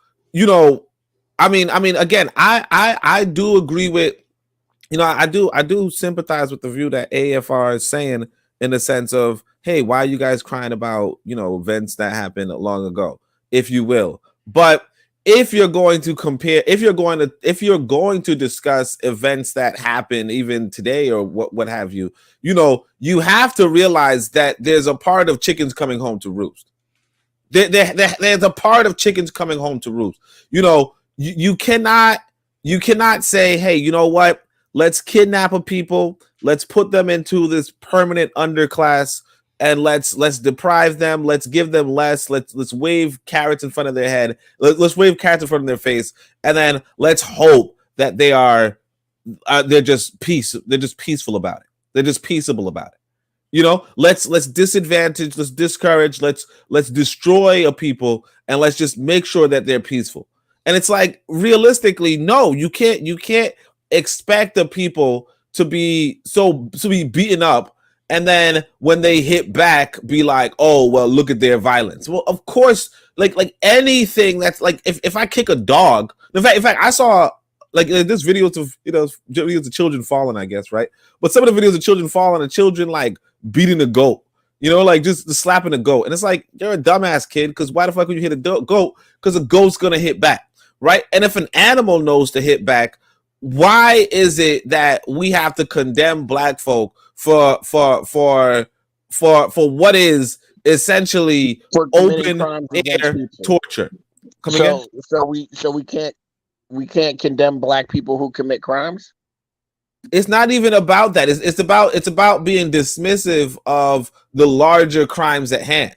Speaker 13: I mean, again, I do agree with, I do sympathize with the view that AFR is saying, in the sense of, hey, why are you guys crying about, events that happened long ago, if you will. But if you're going to compare, if you're going to discuss events that happen even today or what have you, you have to realize that there's a part of chickens coming home to roost. There's a part of chickens coming home to roost. You cannot say, hey, you know what? Let's kidnap a people. Let's put them into this permanent underclass, and let's deprive them. Let's give them less. Let's wave carrots in front of their head. Let's wave carrots in front of their face, and then let's hope that they're just peaceful about it. They're just peaceable about it. Let's disadvantage. Let's discourage. Let's destroy a people, and let's just make sure that they're peaceful. And it's like, realistically, no, you can't expect the people to be beaten up, and then when they hit back, be like, oh, well, look at their violence. Well, of course, like anything that's like, if I kick a dog, in fact, I saw like this videos of videos of children falling, I guess, right? But some of the videos of children falling and children like beating a goat, like just slapping a goat, and it's like, you're a dumbass kid, because why the fuck would you hit a goat? Because a goat's gonna hit back, right? And if an animal knows to hit back, why is it that we have to condemn black folk for what is essentially open air torture?
Speaker 11: So we can't condemn black people who commit crimes?
Speaker 13: It's not even about that. It's about being dismissive of the larger crimes at hand.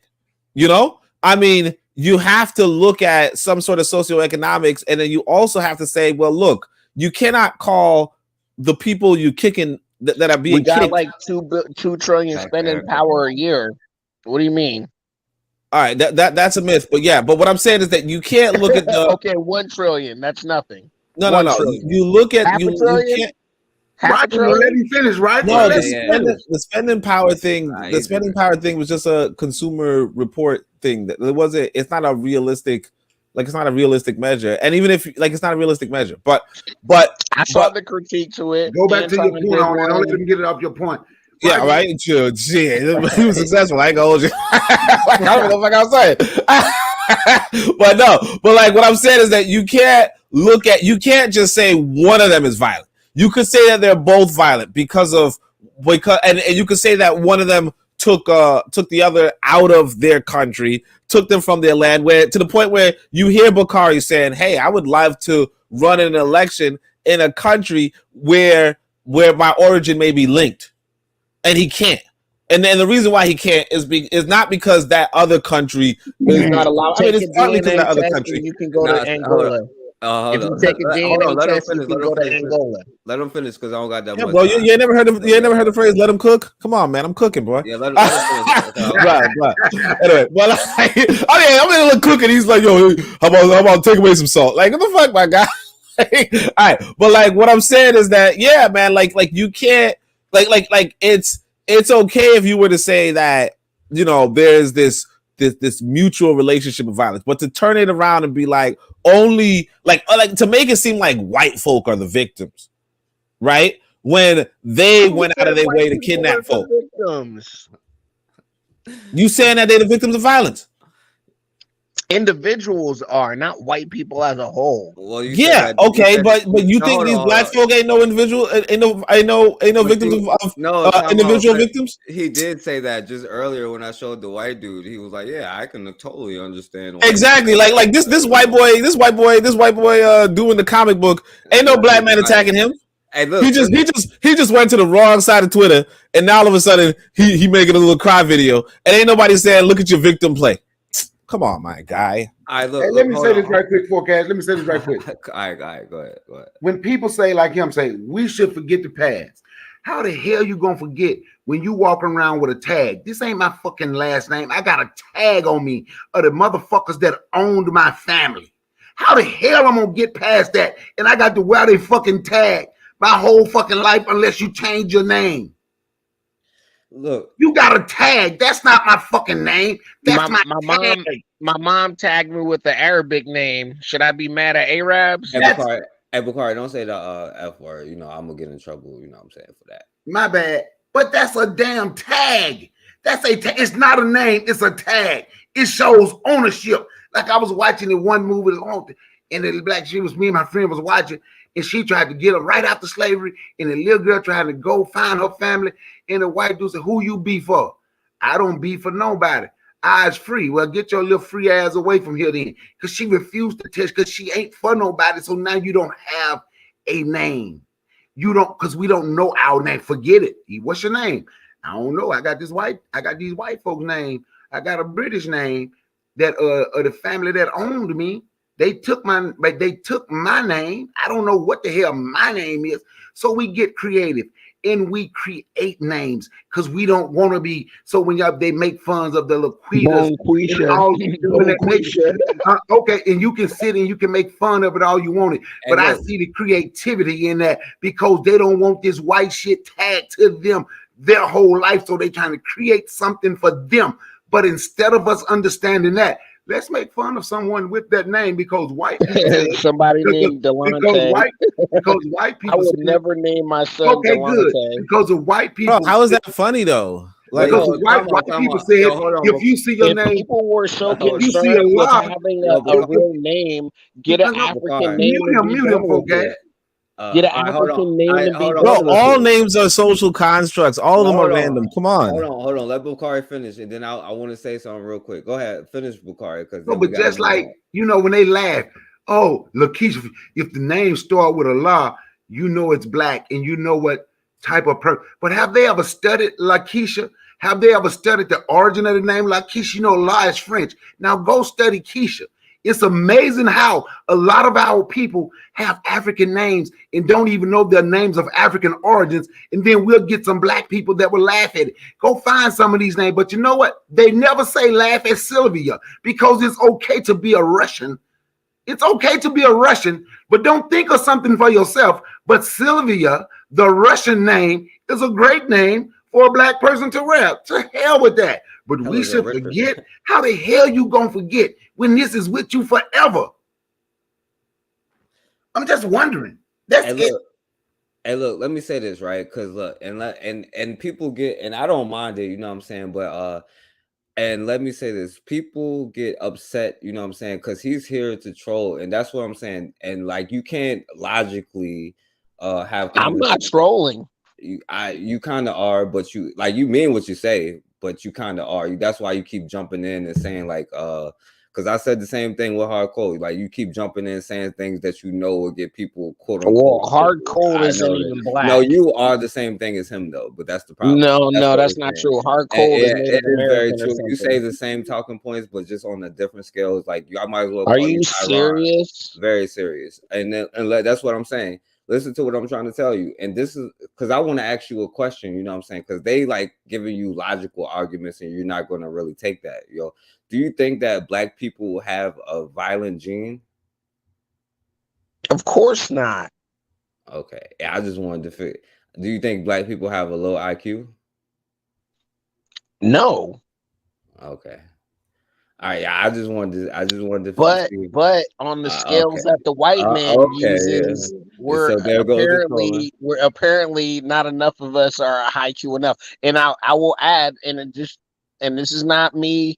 Speaker 13: I mean, you have to look at some sort of socioeconomics, and then you also have to say, well, look, you cannot call the people you kicking that are being
Speaker 11: we got
Speaker 13: kicked.
Speaker 11: like 2 trillion spending power a year. What do you mean?
Speaker 13: All right, that's a myth, but yeah. But what I'm saying is that you can't look at the
Speaker 11: okay, 1 trillion. That's nothing.
Speaker 13: No. You look at you can't.
Speaker 10: Right, let me finish, right?
Speaker 13: No, the spending power thing. The spending power thing was just a consumer report thing. That it wasn't. It's not a realistic. It's not a realistic measure, and even if it's not a realistic measure, but
Speaker 11: I saw the critique to it.
Speaker 10: Go back to your point on it. Don't let them get it off your point.
Speaker 13: Yeah, right. Sure. Shit, he was successful. I ain't gonna hold you. I don't know what I was saying. But no. But what I'm saying is that you can't just say one of them is violent. You could say that they're both violent because and you could say that one of them took the other out of their country, took them from their land, to the point where you hear Bakari saying, hey, I would love to run an election in a country where my origin may be linked. And he can't. And then the reason why he can't is not because that other country is not allowed. I mean, it's partly because that other country.
Speaker 11: You can go to Angola. If you take a DNA test, you can go to Angola.
Speaker 2: Let him finish, because I don't got that
Speaker 13: Yeah,
Speaker 2: much
Speaker 13: bro,
Speaker 2: time.
Speaker 13: you ain't never heard the phrase "let him cook"? Come on, man, I'm cooking, boy.
Speaker 2: Yeah, let him finish.
Speaker 13: Right. Anyway, but I'm in a little cooking. He's like, yo, how about take away some salt? Like, what the fuck, my guy? All right, but what I'm saying is that, yeah, man, you can't it's okay if you were to say that there's this mutual relationship of violence, but to turn it around and be only to make it seem like white folk are the victims, right? When they went out of their way to kidnap folk.
Speaker 11: Victims.
Speaker 13: You saying that they're the victims of violence?
Speaker 11: Individuals are, not white people as a whole.
Speaker 2: Well,
Speaker 13: but you think these black folk ain't no individual, ain't no victims of individual victims?
Speaker 2: He did say that just earlier when I showed the white dude. He was like, "Yeah, I can totally understand."
Speaker 13: Exactly, like this white boy doing the comic book. Ain't no black man attacking him.
Speaker 2: Hey, look,
Speaker 13: he just went to the wrong side of Twitter, and now all of a sudden he making a little cry video, and ain't nobody saying, "Look at your victim play." Come on, my guy.
Speaker 10: Let me say this right quick, Forecast. Let me say this right quick.
Speaker 2: All right, go ahead.
Speaker 10: When people say we should forget the past. How the hell you gonna forget when you walking around with a tag? This ain't my fucking last name. I got a tag on me of the motherfuckers that owned my family. How the hell I'm gonna get past that? And I got to wear their fucking tag my whole fucking life unless you change your name.
Speaker 2: Look,
Speaker 10: You got a tag. That's not my fucking name. That's my tag.
Speaker 11: My mom tagged me with the Arabic name. Should I be mad at Arabs?
Speaker 2: Bakari, don't say the F word. You know, I'm gonna get in trouble. You know what I'm saying, for that.
Speaker 10: My bad. But that's a damn tag. That's a tag. It's not a name. It's a tag. It shows ownership. Like I was watching the one movie, and the black, she was me and my friend was watching, and she tried to get her right after slavery, and the little girl tried to go find her family, and the white dude said, "Who you be for?" "I don't be for nobody. I's free." "Well, get your little free ass away from here then," because she refused to test, because she ain't for nobody. So now you don't have a name. You don't, because we don't know our name. Forget it. What's your name? "I don't know. I got these white folks' name. I got a British name that the family that owned me. They took my name. I don't know what the hell my name is." So we get creative and we create names because we don't want to be. So when they make fun of the Laquitas, okay, and you can sit and you can make fun of it all you want it, but I see the creativity in that because they don't want this white shit tagged to them their whole life, so they trying to create something for them. But instead of us understanding that, let's make fun of someone with that name because white people.
Speaker 11: Somebody named Delonte.
Speaker 10: Because white people.
Speaker 11: I would never name my son Delonte.
Speaker 10: Good. Because of white people.
Speaker 13: Bro, how is that funny though?
Speaker 10: Like, because white people said, if you see your name,
Speaker 11: people were so concerned with having a real name, get an African name.
Speaker 10: Mute him, okay?
Speaker 11: Get an African name and be
Speaker 13: bro, all names are social constructs. All of them are random. Come on.
Speaker 2: Hold on. Let Bakari finish, and then I want to say something real quick. Go ahead, finish, Bakari.
Speaker 10: But just like when they laugh, oh, Lakeisha, if the name start with a law, you know it's black, and you know what type of person. But have they ever studied Lakeisha? Have they ever studied the origin of the name Lakeisha? You know, La is French. Now go study Keisha. It's amazing how a lot of our people have African names and don't even know their names of African origins. And then we'll get some black people that will laugh at it. Go find some of these names. But you know what? They never say laugh at Sylvia because it's okay to be a Russian. It's okay to be a Russian, but don't think of something for yourself. But Sylvia, the Russian name, is a great name for a black person to rap. To hell with that. But we should forget. How the hell you gonna forget when this is with you forever? I'm just wondering. That's it.
Speaker 2: Hey, look, let me say this, right? Because look, and people get, and I don't mind it, you know what I'm saying? But and let me say this, people get upset, you know what I'm saying? Because he's here to troll, and that's what I'm saying. And like, you can't logically have.
Speaker 11: I'm not trolling.
Speaker 2: You kind of are, but you mean what you say, but you kind of are. That's why you keep jumping in and saying like, because I said the same thing with Hardcore. Like, you keep jumping in saying things that you know will get people quote unquote.
Speaker 11: Well, Hardcore isn't even black.
Speaker 2: No, you are the same thing as him though, but that's the problem.
Speaker 11: No, that's not true. Hardcore is Native
Speaker 2: very
Speaker 11: American.
Speaker 2: true. You say the same talking points, but just on a different scale. It's like I might as well.
Speaker 11: Are you serious?
Speaker 2: Very serious. And that's what I'm saying. Listen to what I'm trying to tell you. And this is because I want to ask you a question, you know what I'm saying? Because they like giving you logical arguments and you're not going to really take that. Do you think that black people have a violent gene?
Speaker 11: Of course not.
Speaker 2: Okay. Yeah, I just wanted to figure. Do you think black people have a low IQ?
Speaker 11: No.
Speaker 2: Okay. All right, yeah, I just wanted to.
Speaker 11: But on the scales that the white man uses, we're apparently not enough of us are high Q enough. And I will add, and this is not me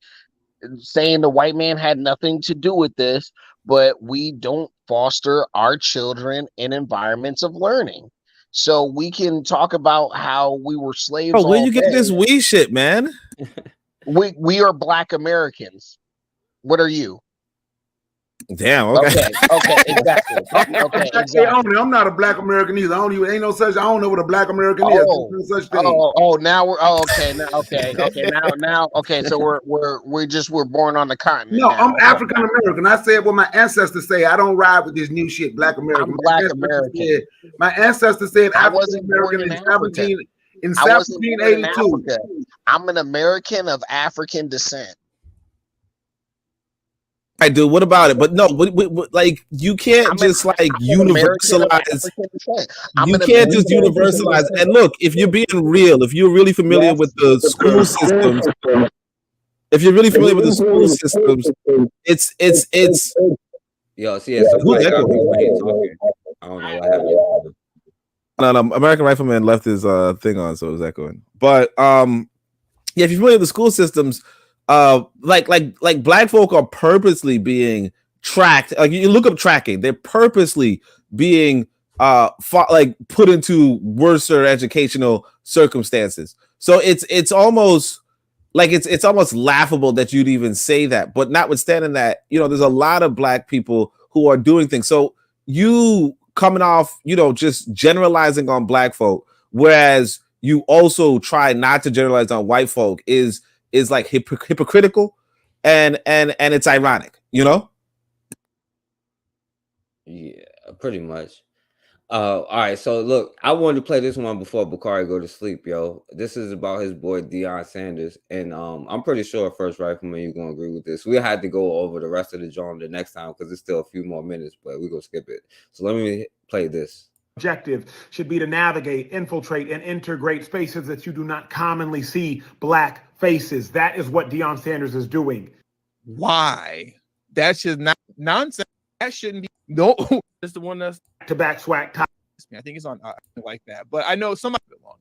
Speaker 11: saying the white man had nothing to do with this, but we don't foster our children in environments of learning. So we can talk about how we were slaves.
Speaker 13: Bro, where you get this we shit, man?
Speaker 11: We are Black Americans. What are you?
Speaker 13: Damn. Okay.
Speaker 11: Exactly.
Speaker 10: Exactly. I'm not a Black American either. I don't know what a Black American is. There's no such thing.
Speaker 11: Now we're okay. So we're born on the continent.
Speaker 10: No, I'm African American. I said what my ancestors say. I don't ride with this new shit, Black American.
Speaker 11: I'm Black American.
Speaker 10: My ancestors said African American in 1782.
Speaker 11: I'm an American of African descent.
Speaker 13: I do. What about it? But no, like you can't just like universalize. You can't just universalize. And look, if you're being real, if you're really familiar with the school systems, it's
Speaker 2: Yo, see, it's somebody got me when he's talking. I don't know what happened.
Speaker 13: No, American Rifleman left his thing on, so it was echoing. But yeah, if you're familiar with the school systems, like black folk are purposely being tracked. Like you look up tracking, they're purposely being put into worse educational circumstances. So it's almost like it's almost laughable that you'd even say that. But notwithstanding that, there's a lot of black people who are doing things. So you coming off, just generalizing on black folk, whereas you also try not to generalize on white folk is like hypocritical and it's ironic,
Speaker 2: Yeah, pretty much. All right, so look, I wanted to play this one before Bakari go to sleep, yo. This is about his boy Deion Sanders, and I'm pretty sure First Rifleman you're gonna agree with this. We had to go over the rest of the genre the next time because it's still a few more minutes, but we're gonna skip it. So let me play this.
Speaker 8: Objective should be to navigate, infiltrate, and integrate spaces that you do not commonly see black faces. That is what Deion Sanders is doing.
Speaker 14: Why? That's just not nonsense. That shouldn't be. No, that's the one that's
Speaker 8: back-to-back swag.
Speaker 14: I think it's on like that, but I know some of it longer.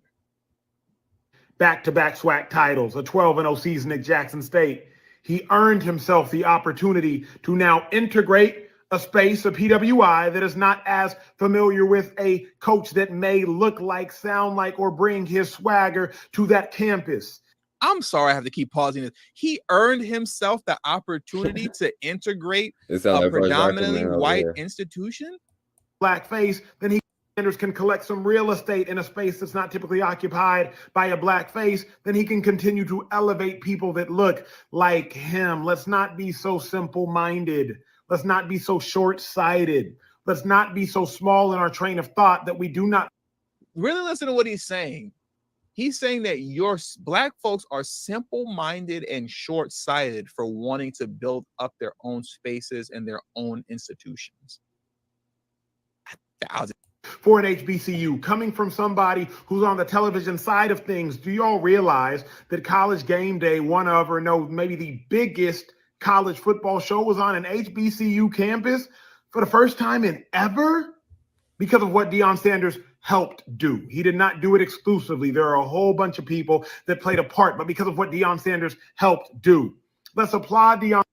Speaker 8: Back-to-back SWAC titles, a 12-0 season at Jackson State. He earned himself the opportunity to now integrate a space, a PWI, that is not as familiar with a coach that may look like, sound like, or bring his swagger to that campus.
Speaker 14: I'm sorry I have to keep pausing this. He earned himself the opportunity to integrate a predominantly white institution.
Speaker 8: Blackface, then he can collect some real estate in a space that's not typically occupied by a black face. Then he can continue to elevate people that look like him. Let's not be so simple-minded. Let's not be so short-sighted. Let's not be so small in our train of thought that we do not
Speaker 14: really listen to what he's saying. He's saying that your black folks are simple-minded and short-sighted for wanting to build up their own spaces and their own institutions.
Speaker 8: For an HBCU, coming from somebody who's on the television side of things, do y'all realize that College Game Day, maybe the biggest college football show, was on an HBCU campus for the first time in ever because of what Deion Sanders helped do? He did not do it exclusively. There are a whole bunch of people that played a part, but because of what Deion Sanders helped do. Let's applaud Deion.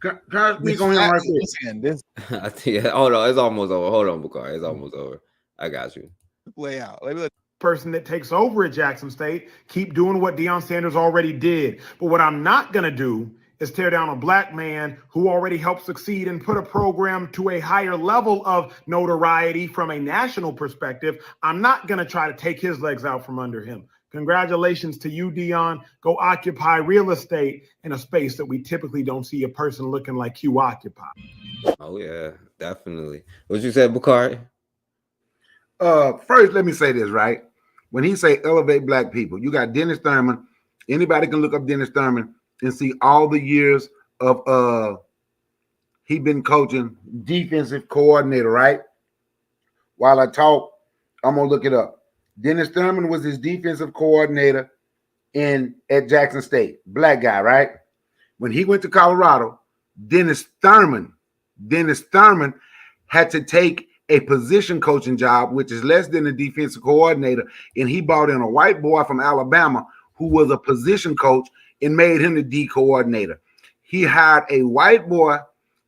Speaker 10: Can I speak on him right quick?
Speaker 2: Yeah, hold on, it's almost over. Hold on, Bakari, it's almost over. I got you.
Speaker 14: Play out.
Speaker 8: Person that takes over at Jackson State, keep doing what Deion Sanders already did. But what I'm not going to do is tear down a black man who already helped succeed and put a program to a higher level of notoriety from a national perspective. I'm not going to try to take his legs out from under him. Congratulations to you, Deion. Go occupy real estate in a space that we typically don't see a person looking like you occupy.
Speaker 2: Oh, yeah, definitely. What you said, Bakari?
Speaker 10: First, let me say this, right? When he say elevate black people, you got Dennis Thurman. Anybody can look up Dennis Thurman and see all the years of he been coaching defensive coordinator, right? While I talk, I'm gonna look it up. Dennis Thurman was his defensive coordinator at Jackson State. Black guy, right? When he went to Colorado, Dennis Thurman had to take a position coaching job, which is less than a defensive coordinator, and he brought in a white boy from Alabama who was a position coach and made him the D coordinator. He hired a white boy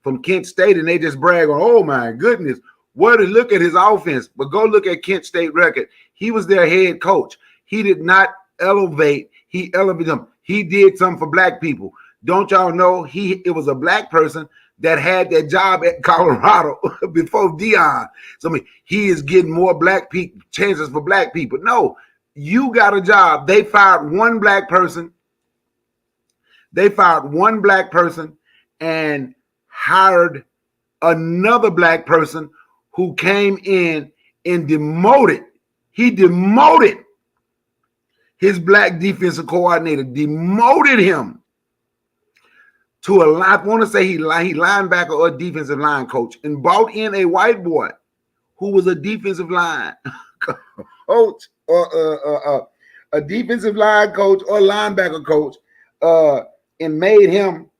Speaker 10: from Kent State, and they just brag on, oh my goodness, what to look at his offense. But go look at Kent State record. He was their head coach. He did not elevate. He elevated them. He did something for black people. Don't y'all know it was a black person that had that job at Colorado before Deion. So I mean, he is getting more black people chances for black people. No, you got a job. They fired one black person. And hired another black person who came in and demoted. He demoted his black defensive coordinator, demoted him to a line. I want to say he linebacker or defensive line coach, and brought in a white boy who was a defensive line coach or a defensive line coach or linebacker coach, and made him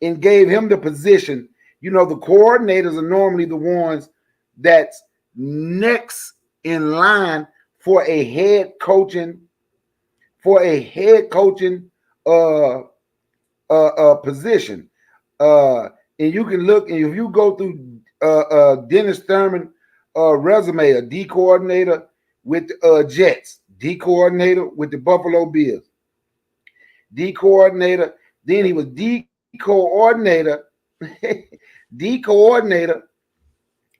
Speaker 10: and gave him the position. You know, the coordinators are normally the ones that's next in line for a head coaching position. And you can look, and if you go through Dennis Thurman resume, a D coordinator with Jets, D coordinator with the Buffalo Bills, D coordinator, then he was D coordinator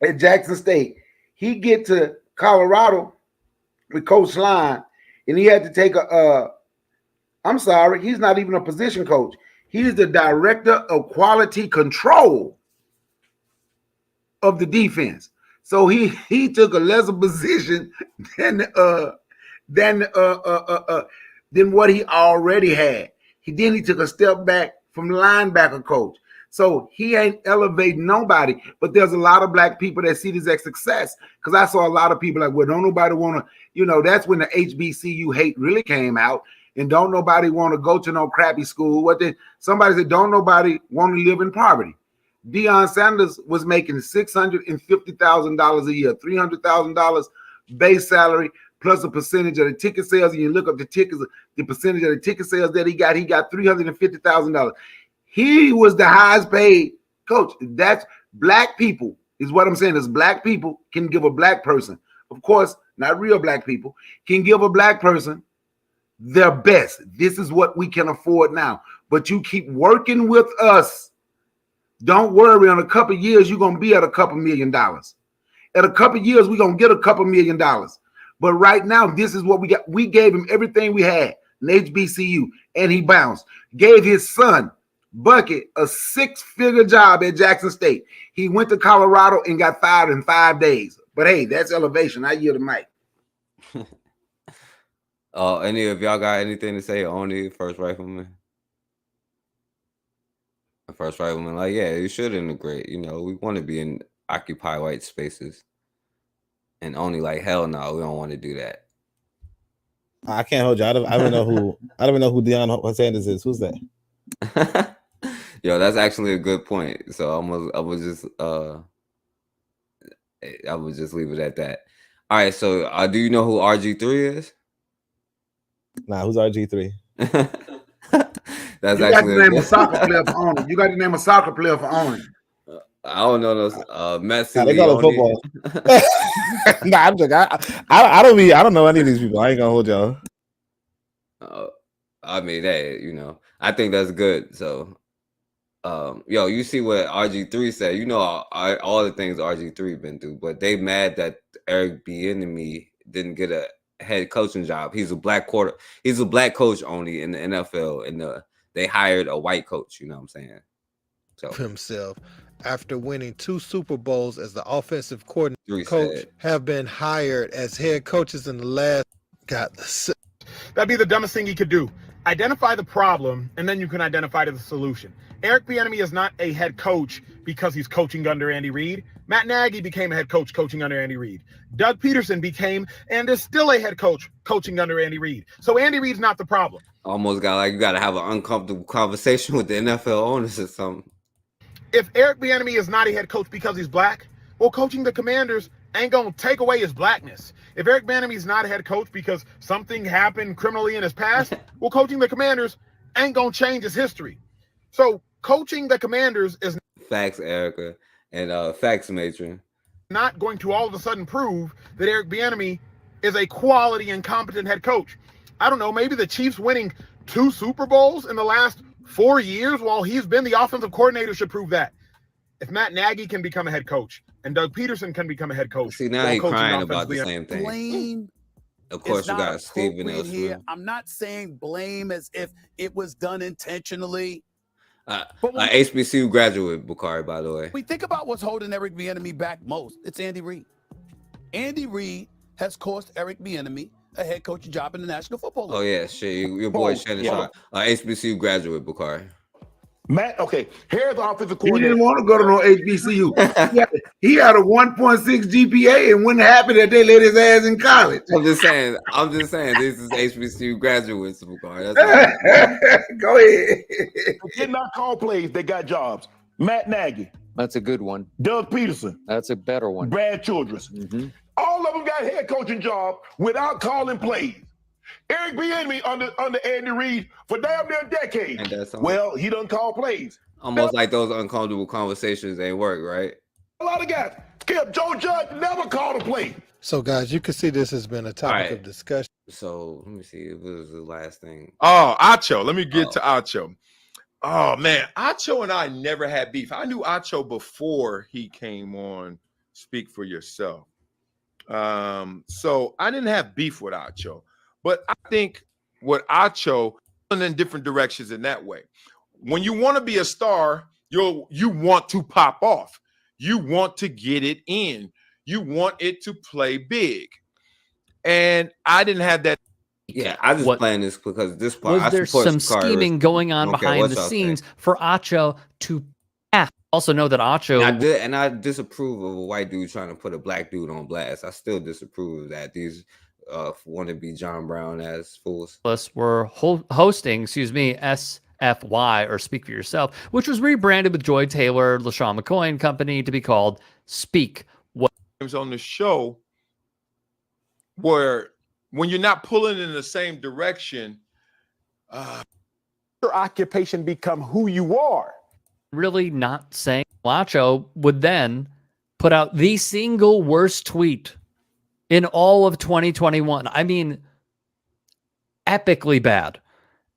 Speaker 10: at Jackson State. He get to Colorado with Coach Line, and he had to take I'm sorry, he's not even a position coach. He's the director of quality control of the defense. So he took a lesser position than what he already had. He took a step back from linebacker coach. So he ain't elevating nobody, but there's a lot of black people that see this as success. Because I saw a lot of people like, well, don't nobody want to, that's when the HBCU hate really came out. And don't nobody want to go to no crappy school. Somebody said, don't nobody want to live in poverty. Deion Sanders was making $650,000 a year, $300,000 base salary, plus a percentage of the ticket sales. And you look up the tickets, the percentage of the ticket sales that he got $350,000. He was the highest paid coach. That's black people, is what I'm saying. Is black people can give a black person, of course, not real black people, can give a black person their best. This is what we can afford now. But you keep working with us. Don't worry, in a couple of years, you're going to be at a couple $1 million. At a couple of years, we're going to get a couple $1 million. But right now, this is what we got. We gave him everything we had in HBCU, and he bounced. Gave his son, Bucket, a 6-figure job at Jackson State. He went to Colorado and got fired in 5 days. But hey, that's elevation. I yield the mic.
Speaker 2: Any of y'all got anything to say on the First Rifleman? The First Rifleman, like, yeah, you should integrate. We want to be in occupy white spaces. And only like, hell no, we don't want to do that.
Speaker 13: I can't hold you. I don't even know who Deion Sanders is. Who's that?
Speaker 2: Yo, that's actually a good point. So I would just leave it at that. All right. So do you know who RG3 is?
Speaker 13: Nah, who's RG3?
Speaker 10: That's you actually got to name a soccer player for owning. You got to name a soccer player for owning.
Speaker 2: I don't know those. Messi.
Speaker 13: Nah, they call it football. Nah, I'm joking. I don't know any of these people. I ain't gonna hold y'all.
Speaker 2: I mean, hey, I think that's good. So, yo, you see what RG3 said. All the things RG3 been through, but they mad that Eric Bieniemy didn't get a head coaching job. He's a black coach only in the NFL, and they hired a white coach. You know what I'm saying? So
Speaker 15: himself after winning 2 Super Bowls as the offensive coordinator coach, have been hired as head coaches in the last.
Speaker 8: That'd be the dumbest thing he could do. Identify the problem, and then you can identify the solution. Eric Bieniemy is not a head coach because he's coaching under Andy Reid. Matt Nagy became a head coach coaching under Andy Reid. Doug Peterson became and is still a head coach coaching under Andy Reid. So Andy Reid's not the problem.
Speaker 2: Almost you got to have an uncomfortable conversation with the NFL owners or something.
Speaker 8: If Eric Bieniemy is not a head coach because he's black, well, coaching the Commanders ain't going to take away his blackness. If Eric Bieniemy is not a head coach because something happened criminally in his past, well, coaching the Commanders ain't going to change his history. So coaching the Commanders is
Speaker 2: facts, Erica, and facts, Matron.
Speaker 8: Not going to all of a sudden prove that Eric Bieniemy is a quality and competent head coach. I don't know, maybe the Chiefs winning 2 Super Bowls in the last 4 years while he's been the offensive coordinator should prove that. If Matt Nagy can become a head coach and Doug Peterson can become a head coach.
Speaker 2: See, now he's crying about the same thing.
Speaker 16: Blame.
Speaker 2: Of course, you got Stephen A.
Speaker 16: Here. I'm not saying blame as if it was done intentionally.
Speaker 2: HBCU graduate, Bukhari, by the way.
Speaker 16: We think about what's holding Eric Bieniemy back most. It's Andy Reid. Andy Reid has cost Eric Bieniemy a head coaching job in the National Football League.
Speaker 2: Oh yeah, shit. Your boy Shannon Sharp, HBCU graduate, Bukhari.
Speaker 8: Matt, okay, here's the offensive
Speaker 10: He
Speaker 8: coordinator.
Speaker 10: didn't want to go to no HBCU. He had a 1.6 GPA and wasn't happy that they let his ass in college.
Speaker 2: I'm just saying. This is HBCU graduates. Go
Speaker 10: ahead.
Speaker 8: They did not call plays. They got jobs. Matt Nagy.
Speaker 17: That's a good one.
Speaker 8: Doug Peterson.
Speaker 17: That's a better one.
Speaker 8: Brad Childress.
Speaker 17: Mm-hmm.
Speaker 8: All of them got head coaching job without calling plays. Eric Bieniemy under Andy Reid for damn near a decade. Well, he doesn't call plays.
Speaker 2: Almost like those uncomfortable conversations ain't work, right?
Speaker 8: A lot of guys. Skip, Joe Judge never called a play.
Speaker 15: So, guys, you can see this has been a topic of discussion.
Speaker 2: So let me see. What was the last thing?
Speaker 18: Oh, Acho. Let me get to Acho. Oh man, Acho and I never had beef. I knew Acho before he came on Speak for Yourself. So I didn't have beef with Acho. But I think what Acho went in different directions in that way. When you want to be a star, you want to pop off. You want to get it in. You want it to play big. And I didn't have that.
Speaker 2: Yeah, I just playing this because this part.
Speaker 19: Was there some scheming going on behind the scenes for Acho to also know that Acho
Speaker 2: and I disapprove of a white dude trying to put a black dude on blast. I still disapprove of that. These wannabe John Brown as fools
Speaker 19: were hosting, SFY or Speak for Yourself, which was rebranded with Joy Taylor, LaShawn McCoy and company to be called Speak. What
Speaker 18: on the show where when you're not pulling in the same direction,
Speaker 8: your occupation become who you are.
Speaker 19: Really not saying. Acho would then put out the single worst tweet in all of 2021. I mean, epically bad.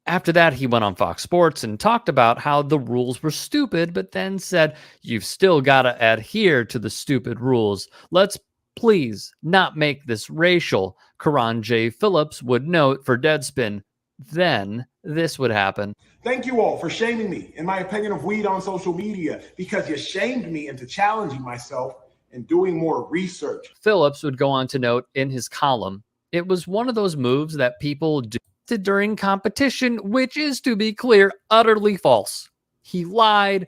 Speaker 19: After that, he went on Fox Sports and talked about how the rules were stupid, but then said, you've still got to adhere to the stupid rules. Let's please not make this racial. Karan J. Phillips would note for Deadspin, then this would happen.
Speaker 20: Thank you all for shaming me in my opinion of weed on social media because you shamed me into challenging myself and doing more research.
Speaker 19: Phillips would go on to note in his column, it was one of those moves that people do during competition, which is, to be clear, utterly false. He lied,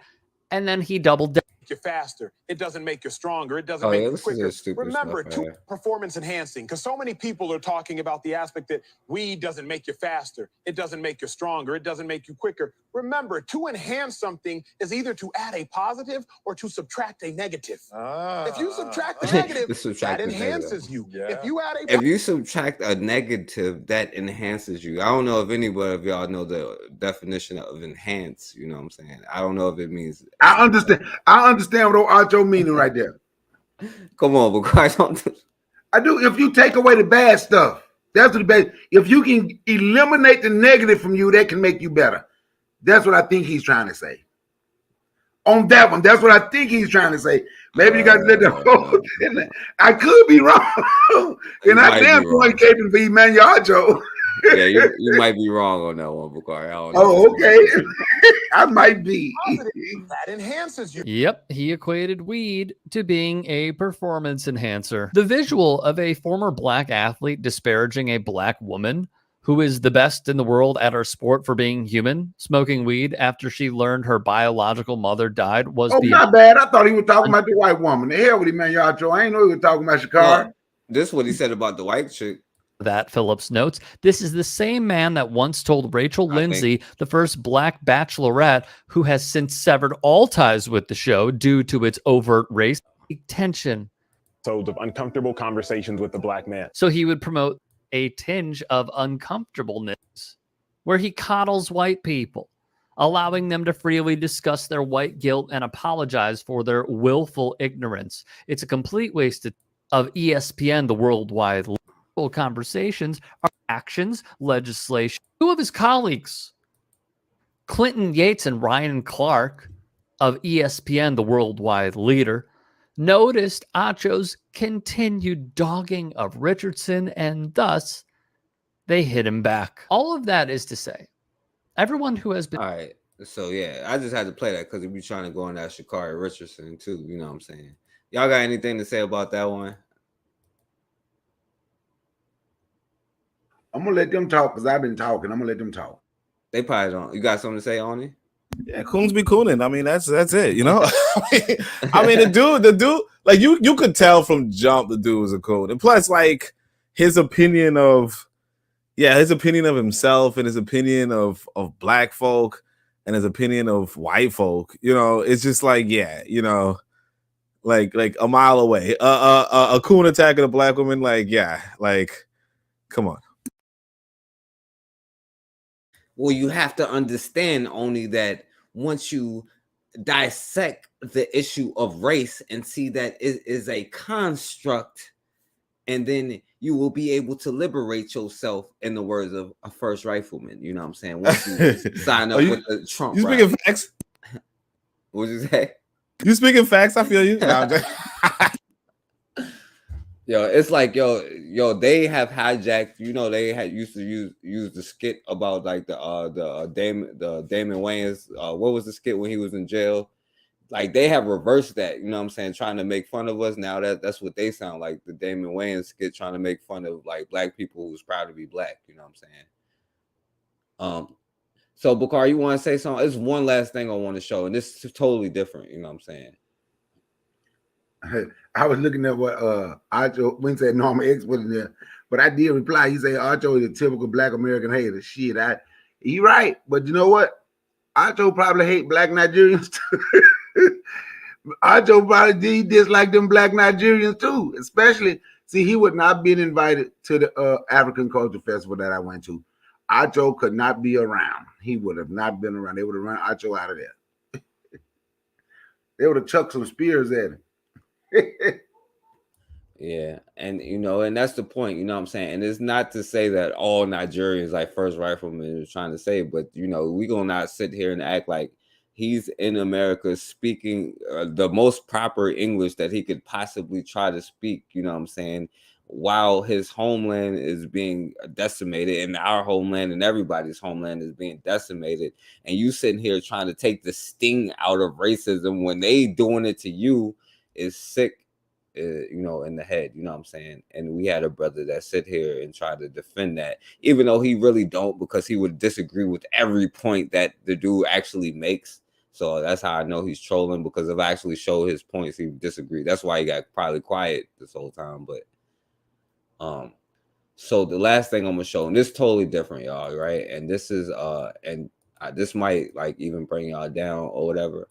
Speaker 19: and then he doubled down.
Speaker 21: You faster. It doesn't make you stronger. It doesn't make you quicker. Remember, performance enhancing, because so many people are talking about the aspect that weed doesn't make you faster. It doesn't make you stronger. It doesn't make you quicker. Remember, to enhance something is either to add a positive or to subtract a negative. If you subtract the negative, that enhances you. If you add a
Speaker 2: If you subtract a negative, that enhances you. I don't know if anybody of y'all know the definition of enhance. You know what I'm saying? I don't know if it means.
Speaker 10: I understand what Acho meaning right there.
Speaker 2: Come on, because
Speaker 10: I do. If you take away the bad stuff, that's what the bad. If you can eliminate the negative from you, that can make you better. That's what I think he's trying to say. On that one, that's what I think he's trying to say. Maybe you got to let the whole. I could be wrong, and I damn sure caping for Emmanuel Acho.
Speaker 2: Yeah, you might be wrong on that one, Bakari.
Speaker 10: Oh, okay. I might be.
Speaker 21: That enhances you.
Speaker 19: Yep, he equated weed to being a performance enhancer. The visual of a former black athlete disparaging a black woman who is the best in the world at her sport for being human, smoking weed after she learned her biological mother died was
Speaker 10: not bad. I thought he was talking about the white woman. The hell with Emmanuel Acho. I ain't know he was talking about Shakar.
Speaker 2: This is what he said about the white chick.
Speaker 19: That Phillips notes, this is the same man that once told Rachel Lindsay, the first black bachelorette, who has since severed all ties with the show due to its overt race tension.
Speaker 4: So of uncomfortable conversations with the black man.
Speaker 19: So he would promote a tinge of uncomfortableness where he coddles white people, allowing them to freely discuss their white guilt and apologize for their willful ignorance. It's a complete waste of ESPN, the worldwide conversations are actions, legislation. Two of his colleagues, Clinton Yates and Ryan Clark of ESPN, the worldwide leader, noticed Acho's continued dogging of Richardson, and thus they hit him back. All of that is to say, everyone who has been...
Speaker 2: All right, so yeah, I just had to play that because we're trying to go on that Shakari Richardson too, you know what I'm saying? Y'all got anything to say about that one?
Speaker 10: I'm gonna let them talk because I've been talking. I'm gonna let them talk.
Speaker 2: They probably don't. You got something to say on it?
Speaker 13: Yeah, coons be cooning. I mean, that's it. You know. I mean, the dude, like you could tell from jump the dude was a coon, and plus, like his opinion of himself and his opinion of black folk and his opinion of white folk. You know, it's just like you know, like a mile away, a coon attacking a black woman. Like come on.
Speaker 2: Well, you have to understand only that once you dissect the issue of race and see that it is a construct, and then you will be able to liberate yourself, in the words of a first rifleman. You know what I'm saying? Once you sign up with the Trump.
Speaker 13: You speaking facts?
Speaker 2: What you say?
Speaker 13: You speaking facts? I feel you.
Speaker 2: Yo, it's like yo, they have hijacked. You know, they had used to use the skit about like the Damon Wayans. What was the skit when he was in jail? Like they have reversed that. You know what I'm saying? Trying to make fun of us now. That's what they sound like. The Damon Wayans skit trying to make fun of like black people who's proud to be black. You know what I'm saying? So Bakar, you want to say something? There's one last thing I want to show, and this is totally different. You know what I'm saying?
Speaker 10: I was looking at what Archo when said Norma X was in there, but I did reply. He said Archo is a typical black American hater. Shit, he right, but you know what? Archo probably hate black Nigerians too. Archo probably dislike them black Nigerians too, especially. See, he would not been invited to the African Culture Festival that I went to. Archo could not be around. He would have not been around. They would have run Archo out of there. They would have chucked some spears at him.
Speaker 2: Yeah, and you know, and that's the point, you know what I'm saying? And it's not to say that all Nigerians like first rifleman is trying to say, but you know, we gonna not sit here and act like he's in America speaking the most proper English that he could possibly try to speak, you know what I'm saying? While his homeland is being decimated, and our homeland and everybody's homeland is being decimated, and you sitting here trying to take the sting out of racism when they doing it to you is sick, you know, in the head, you know what I'm saying? And we had a brother that sit here and try to defend that, even though he really don't, because he would disagree with every point that the dude actually makes. So that's how I know he's trolling, because if I actually show his points, he disagreed. That's why he got probably quiet this whole time. But so the last thing I'm gonna show, and this is totally different, y'all, right? And this is this might like even bring y'all down or whatever.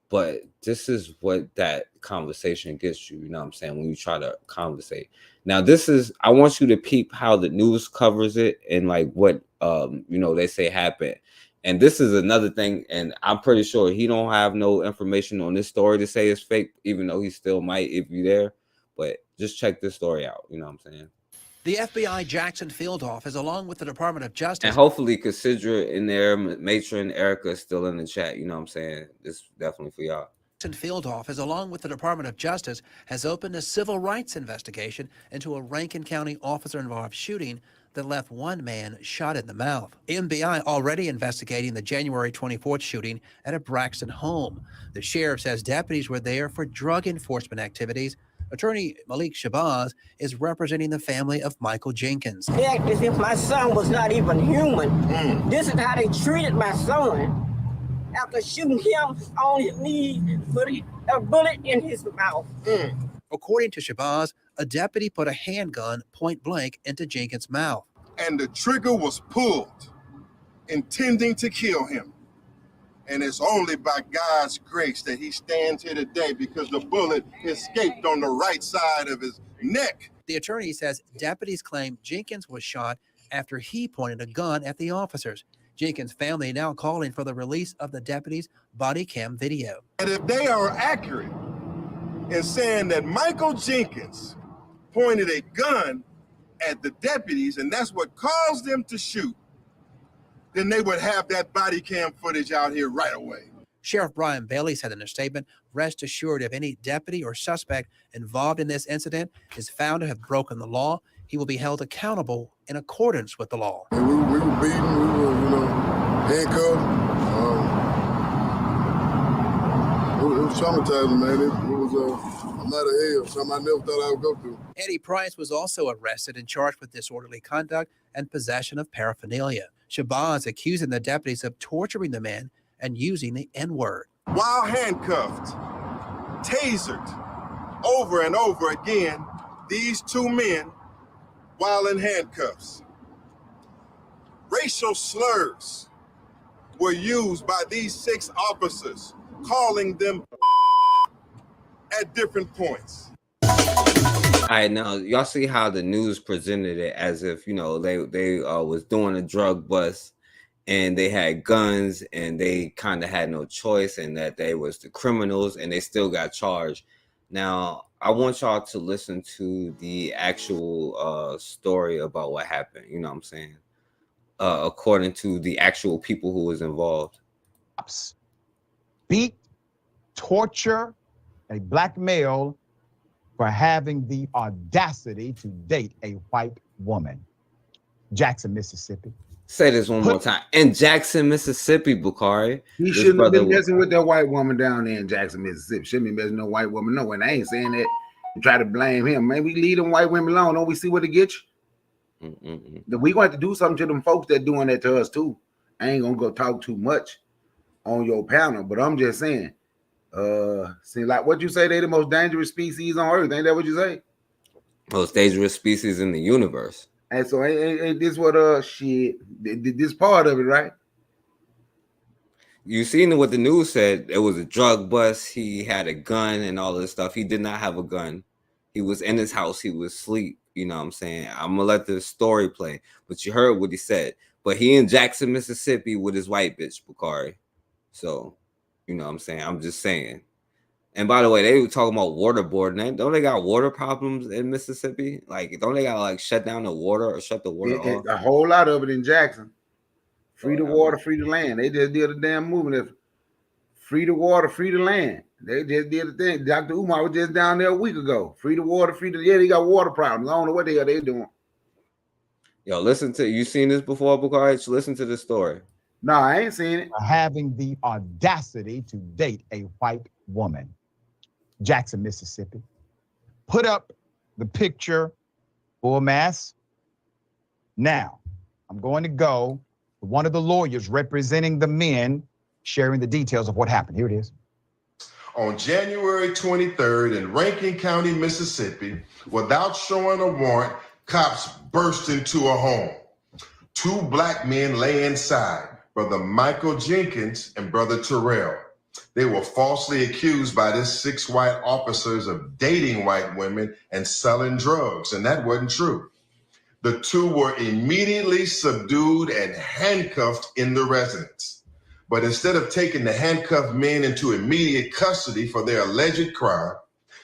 Speaker 2: But this is what that conversation gets you, you know what I'm saying, when you try to conversate. Now, this is, I want you to peep how the news covers it and like what, you know, they say happened. And this is another thing, and I'm pretty sure he don't have no information on this story to say it's fake, even though he still might if you're there. But just check this story out, you know what I'm saying?
Speaker 17: The FBI Jackson field office, along with the Department of Justice.
Speaker 2: And hopefully Cassandra in there, Matron, Erica is still in the chat. You know what I'm saying? This definitely for y'all.
Speaker 17: Jackson field office, along with the Department of Justice, has opened a civil rights investigation into a Rankin County officer-involved shooting that left one man shot in the mouth. FBI already investigating the January 24th shooting at a Braxton home. The sheriff says deputies were there for drug enforcement activities. Attorney Malik Shabazz is representing the family of Michael Jenkins.
Speaker 22: They act as if my son was not even human. This is how they treated my son. After shooting him on his knee, putting a bullet in his mouth.
Speaker 17: According to Shabazz, a deputy put a handgun point blank into Jenkins' mouth.
Speaker 23: And the trigger was pulled, intending to kill him. And it's only by God's grace that he stands here today, because the bullet escaped on the right side of his neck.
Speaker 17: The attorney says deputies claim Jenkins was shot after he pointed a gun at the officers. Jenkins' family now calling for the release of the deputies' body cam video.
Speaker 23: And if they are accurate in saying that Michael Jenkins pointed a gun at the deputies and that's what caused them to shoot, then they would have that body cam footage out here right away.
Speaker 17: Sheriff Brian Bailey said in a statement, rest assured if any deputy or suspect involved in this incident is found to have broken the law, he will be held accountable in accordance with the law.
Speaker 23: We were beaten, we were, handcuffed. It was traumatizing, man. It was a lot of hell, something I never thought I would go through.
Speaker 17: Eddie Price was also arrested and charged with disorderly conduct and possession of paraphernalia. Shabazz accusing the deputies of torturing the man and using the N-word.
Speaker 23: While handcuffed, tasered over and over again, these two men while in handcuffs. Racial slurs were used by these 6 officers, calling them at different points.
Speaker 2: All right, now y'all see how the news presented it as if, you know, they was doing a drug bust and they had guns and they kind of had no choice and that they was the criminals and they still got charged. Now, I want y'all to listen to the actual story about what happened, you know what I'm saying? According to the actual people who was involved.
Speaker 1: Beat, torture a black male for having the audacity to date a white woman. Jackson, Mississippi.
Speaker 2: Say this one more time. In Jackson, Mississippi, Bakari.
Speaker 10: He shouldn't have been messing with that white woman down there in Jackson, Mississippi. Shouldn't be messing with no white woman. No, and I ain't saying that to try to blame him. Maybe leave them white women alone. Don't we see what it gets you? We going to have to do something to them folks that doing that to us too. I ain't gonna go talk too much on your panel, but I'm just saying, see, like what you say, they the most dangerous species on earth. Ain't that what you say?
Speaker 2: Most dangerous species in the universe.
Speaker 10: And so ain't this what shit, this part of it, right?
Speaker 2: You seen what the news said. It was a drug bust. He had a gun and all this stuff. He did not have a gun. He was in his house. He was asleep. You know what I'm saying? I'm gonna let the story play, but you heard what he said. But he in Jackson, Mississippi with his white bitch, Bakari. So, you know what I'm saying? I'm just saying. And by the way, they were talking about waterboarding. Don't they got water problems in Mississippi? Like, don't they got to like shut down the water or shut the water off?
Speaker 10: A whole lot of it in Jackson. Free the water, free the land. They just did a damn movement of free the water, free the land. They just did the thing. Dr. Umar was just down there a week ago. Free the water, free the, yeah, they got water problems. I don't know what the hell they doing.
Speaker 2: Yo, you seen this before, Bakari? Listen to this story.
Speaker 10: No, I ain't seen it.
Speaker 1: Having the audacity to date a white woman. Jackson, Mississippi. Put up the picture, full mass. Now, I'm going to go to one of the lawyers representing the men, sharing the details of what happened. Here it is.
Speaker 23: On January 23rd in Rankin County, Mississippi, without showing a warrant, cops burst into a home. 2 black men lay inside, Brother Michael Jenkins and Brother Terrell. They were falsely accused by these 6 white officers of dating white women and selling drugs, and that wasn't true. The 2 were immediately subdued and handcuffed in the residence. But instead of taking the handcuffed men into immediate custody for their alleged crime,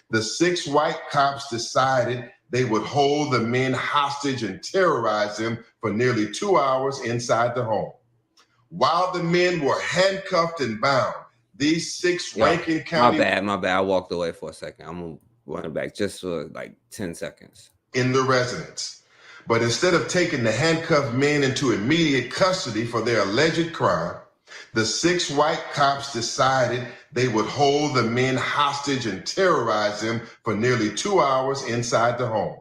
Speaker 23: the 6 white cops decided they would hold the men hostage and terrorize them for nearly 2 hours inside the home. While the men were handcuffed and bound, these 6 Rankin County...
Speaker 2: My bad. I walked away for a second. I'm going to run it back just for like 10 seconds.
Speaker 23: In the residence. But instead of taking the handcuffed men into immediate custody for their alleged crime, the 6 white cops decided they would hold the men hostage and terrorize them for nearly 2 hours inside the home.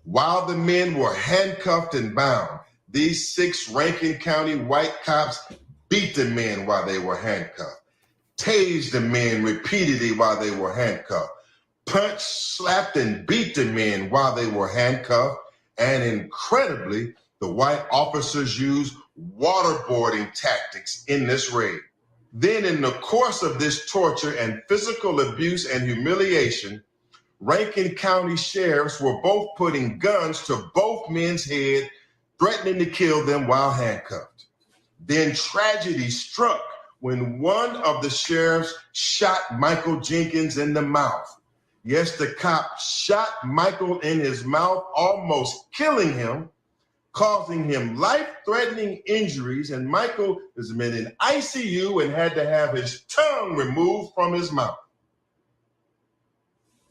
Speaker 23: While the men were handcuffed and bound, these 6 Rankin County white cops beat the men while they were handcuffed, tased the men repeatedly while they were handcuffed, punched, slapped, and beat the men while they were handcuffed, and incredibly, the white officers used waterboarding tactics in this raid. Then in the course of this torture and physical abuse and humiliation, Rankin County sheriffs were both putting guns to both men's heads, threatening to kill them while handcuffed. Then tragedy struck when one of the sheriffs shot Michael Jenkins in the mouth. Yes, the cop shot Michael in his mouth, almost killing him, causing him life-threatening injuries, and Michael has been in ICU and had to have his tongue removed from his mouth.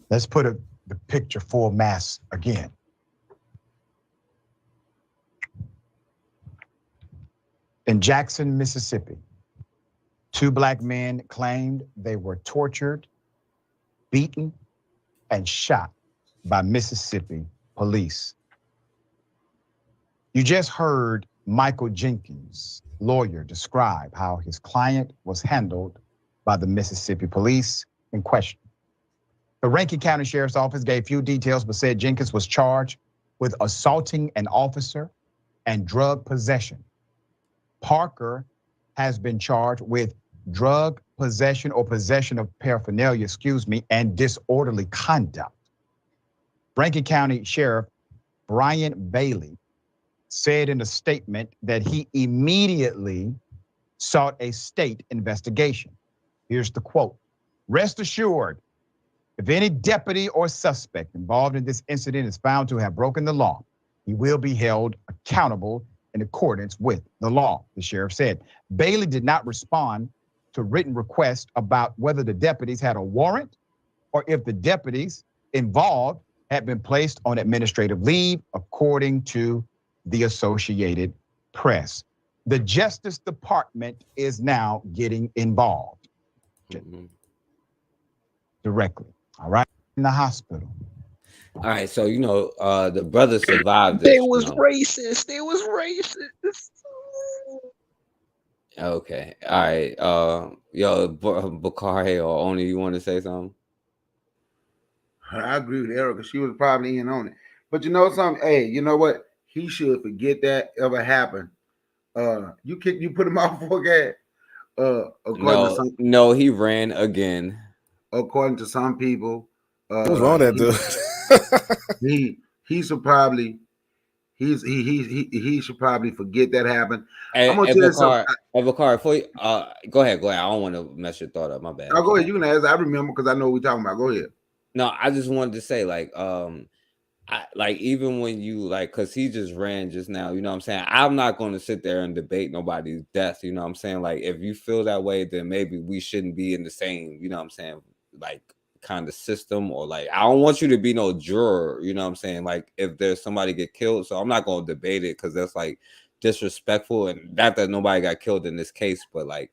Speaker 1: Let's put the picture full mass again. In Jackson, Mississippi, 2 black men claimed they were tortured, beaten, and shot by Mississippi police. You just heard Michael Jenkins, lawyer, described how his client was handled by the Mississippi police in question. The Rankin County Sheriff's Office gave few details, but said Jenkins was charged with assaulting an officer and drug possession. Parker has been charged with drug possession or possession of paraphernalia, and disorderly conduct. Rankin County Sheriff Brian Bailey said in a statement that he immediately sought a state investigation. Here's the quote: "Rest assured, if any deputy or suspect involved in this incident is found to have broken the law, he will be held accountable in accordance with the law," the sheriff said. Bailey did not respond to written requests about whether the deputies had a warrant or if the deputies involved had been placed on administrative leave, according to the Associated Press. The Justice Department is now getting involved directly. All right, in the hospital.
Speaker 2: All right, so the brother survived this.
Speaker 11: They was racist. They was racist.
Speaker 2: Okay, all right. Bakari or Oni, you want to say something?
Speaker 10: I agree with Erica. She was probably in on it. But you know something? Hey, you know what? He should forget that ever happened. You put him out for gas.
Speaker 2: No, he ran again.
Speaker 10: According to some people,
Speaker 13: what's wrong with that
Speaker 10: dude? he should probably he should probably forget that happened.
Speaker 2: Hey,
Speaker 10: I'm gonna tell you something.
Speaker 2: Bakari, before you, go ahead. I don't want to mess your thought up. My bad.
Speaker 10: I'll go ahead. You can ask. I remember because I know what we're talking about. Go ahead.
Speaker 2: No, I just wanted to say, even when you because he just ran just now, you know what I'm saying? I'm not going to sit there and debate nobody's death, you know what I'm saying? Like, if you feel that way, then maybe we shouldn't be in the same, you know what I'm saying, kind of system, or I don't want you to be no juror, you know what I'm saying? Like, if there's somebody get killed, so I'm not going to debate it because that's disrespectful, and not that nobody got killed in this case, but but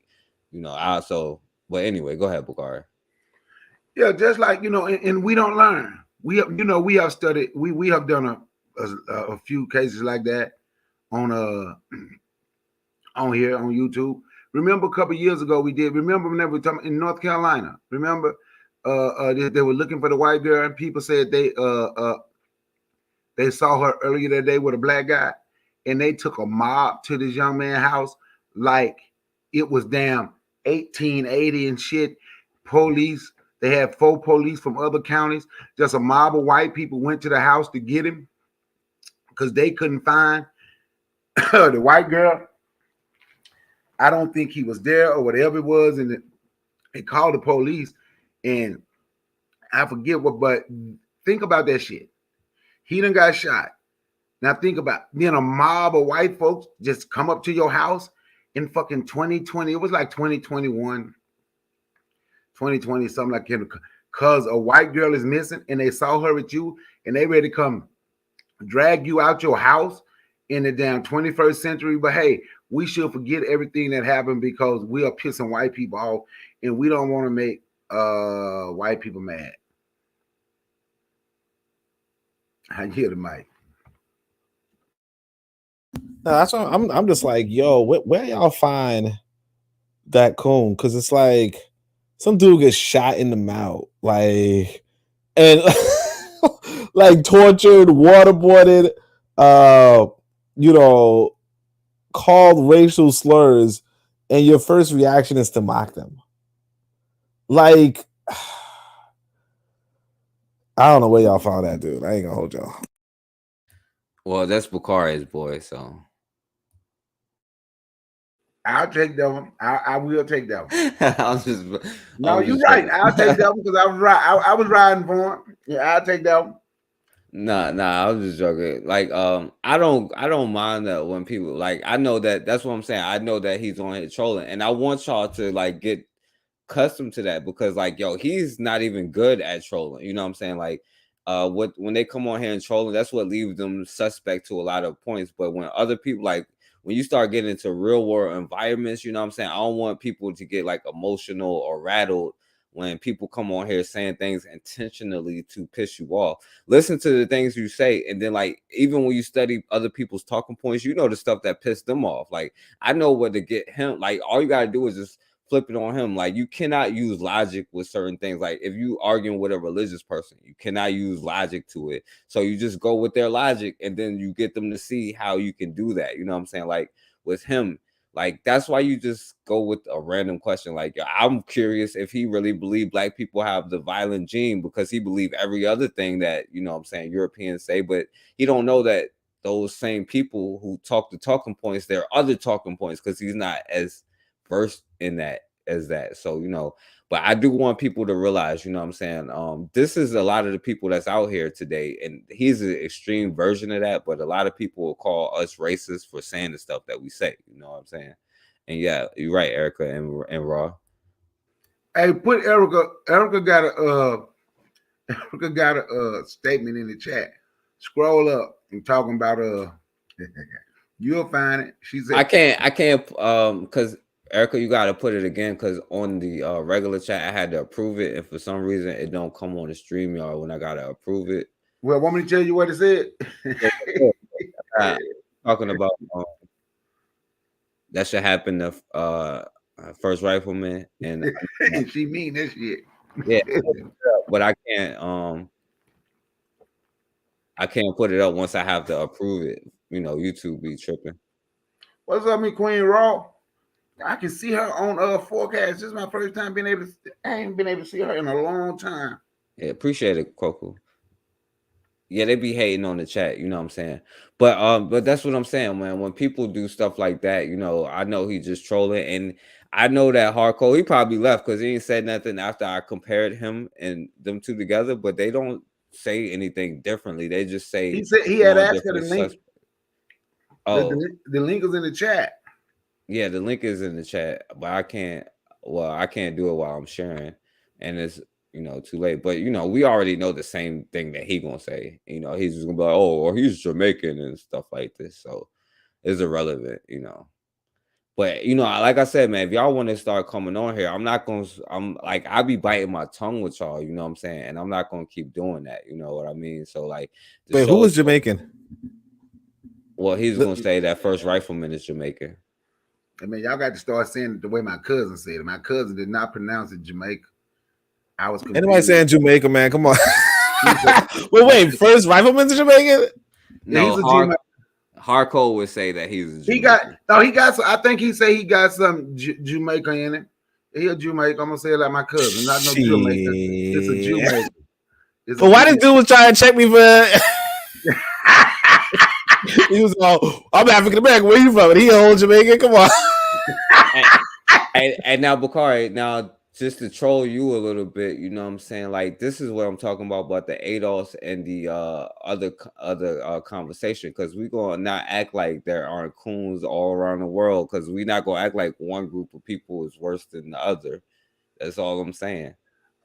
Speaker 2: anyway, go ahead, Bakari.
Speaker 10: Yeah, just and we don't learn. We have studied. We have done a few cases like that on here on YouTube. Remember a couple of years ago we did. Remember whenever we were talking in North Carolina? Remember they were looking for the white girl, and people said they saw her earlier that day with a black guy, and they took a mob to this young man's house like it was damn 1880 and shit. Police. They had 4 police from other counties. Just a mob of white people went to the house to get him because they couldn't find the white girl. I don't think he was there or whatever it was. And they called the police. And I forget what, but think about that shit. He done got shot. Now think about then a mob of white folks just come up to your house in fucking 2020. It was like 2021. 2020, something like that, because a white girl is missing and they saw her with you and they ready to come drag you out your house in the damn 21st century. But hey, we should forget everything that happened because we are pissing white people off and we don't want to make white people mad. I hear the mic.
Speaker 13: No, that's why I'm just like, yo, where y'all find that coon? Because it's like some dude gets shot in the mouth, and tortured, waterboarded, called racial slurs, and your first reaction is to mock them. I don't know where y'all found that dude. I ain't gonna hold y'all.
Speaker 2: Well, that's Bakari's boy, so
Speaker 10: I'll take that one. I will take that one.
Speaker 2: No,
Speaker 10: you're right. I'll take that one because I was right. I was riding for him. Yeah, I'll take that one.
Speaker 2: Nah, I was just joking. I don't mind that when people I know that's what I'm saying. I know that he's on here trolling, and I want y'all to get accustomed to that because he's not even good at trolling. You know what I'm saying? When they come on here and trolling, that's what leaves them suspect to a lot of points. But when other people when you start getting into real world environments, you know what I'm saying? I don't want people to get emotional or rattled when people come on here saying things intentionally to piss you off. Listen to the things you say, and then like even when you study other people's talking points, you know the stuff that pissed them off. Like I know what to get him. Like all you gotta do is just flip it on him. Like you cannot use logic with certain things. Like if you arguing with a religious person, you cannot use logic to it. So you just go with their logic, and then you get them to see how you can do that. You know what I'm saying? Like with him, like that's why you just go with a random question. Like I'm curious if he really believed black people have the violent gene, because he believed every other thing that, you know what I'm saying, Europeans say, but he don't know that those same people who talk the talking points, there are other talking points, because he's not as versed in that as that. So, you know, but I do want people to realize, you know what I'm saying, this is a lot of the people that's out here today, and he's an extreme version of that, but a lot of people will call us racist for saying the stuff that we say, you know what I'm saying? And yeah, you're right, Erica and Raw.
Speaker 10: Hey, put Erica got a statement in the chat. Scroll up and talking about you'll find it. She said
Speaker 2: I can't because Erica, you gotta put it again, because on the regular chat I had to approve it, and for some reason it don't come on the StreamYard when I gotta approve it.
Speaker 10: Well, want me to tell you what it said?
Speaker 2: Talking about that should happen to First Rifleman, and
Speaker 10: she mean this shit.
Speaker 2: Yeah, but I can't put it up once I have to approve it. You know, YouTube be tripping.
Speaker 10: What's up, me Queen Raw? I can see her on forecast. This is my first time being able to. I ain't been able to see her in a long time.
Speaker 2: Yeah, appreciate it, Coco. Yeah, they be hating on the chat, you know what I'm saying? But that's what I'm saying, man. When people do stuff like that, you know, I know he just trolling, and I know that Hardcore, he probably left because he ain't said nothing after I compared him and them two together, but they don't say anything differently. They just say
Speaker 10: he said he had asked for the link.
Speaker 2: Oh,
Speaker 10: the link is in the chat.
Speaker 2: Yeah, the link is in the chat, but I can't do it while I'm sharing, and it's, you know, too late. But you know, we already know the same thing that he gonna say. You know, he's just gonna be like, oh, or he's Jamaican and stuff like this. So it's irrelevant, you know. But you know, like I said, man, if y'all want to start coming on here, I'll be biting my tongue with y'all, you know what I'm saying? And I'm not gonna keep doing that, you know what I mean? So like,
Speaker 13: wait, who was Jamaican?
Speaker 2: Well, he's gonna say that First Rifleman is Jamaican.
Speaker 10: I mean, y'all got to start saying it the way my cousin said it. My cousin did not pronounce it Jamaica. I was confused.
Speaker 13: Anybody saying Jamaica, man? Come on. wait, First Rifleman's Jamaican?
Speaker 2: No, Hardcore would say that he's a
Speaker 10: Jamaican. I think he say he got some Jamaica in it. He a Jamaica. I'm gonna say it like my cousin, not no Jamaica. It's a Jamaica.
Speaker 13: But why this dude was trying to check me for? He was all, I'm African American. Where you from? And he a whole Jamaican. Come on.
Speaker 2: and now, Bakari, now just to troll you a little bit, you know what I'm saying? Like, this is what I'm talking about the ADOS and the other conversation, because we're going to not act like there aren't coons all around the world, because we're not going to act like one group of people is worse than the other. That's all I'm saying.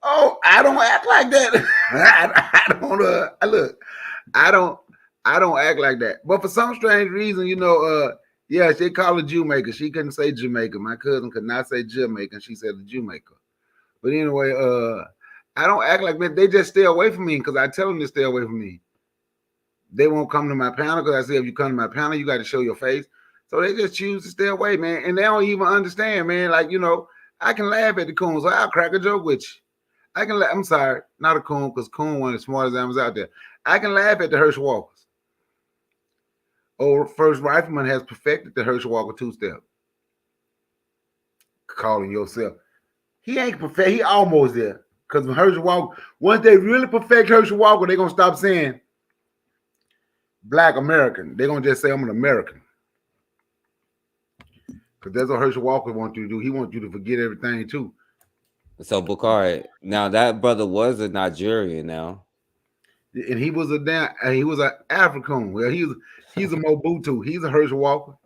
Speaker 10: Oh, I don't act like that. I don't act like that. But for some strange reason, you know, yeah, they call her Jamaica. She couldn't say Jamaica. My cousin could not say Jamaica. She said Jamaica. But anyway, I don't act like that. They just stay away from me because I tell them to stay away from me. They won't come to my panel because I say if you come to my panel, you got to show your face. So they just choose to stay away, man. And they don't even understand, man. Like, you know, I can laugh at the coons. So I'll crack a joke with you. I can I'm sorry, not a coon, because coon one of the smartest animals out there. I can laugh at the Herschel Walkers. Oh, First Rifleman has perfected the Herschel Walker two-step. Calling yourself. He ain't perfect. He almost there. Because when Herschel Walker, once they really perfect Herschel Walker, they're going to stop saying Black American. They're going to just say I'm an American. Because that's what Herschel Walker wants you to do. He wants you to forget everything too.
Speaker 2: So Bakari, now that brother was a Nigerian now.
Speaker 10: And he was an African. Well, he's a Mobutu. He's a Herschel Walker.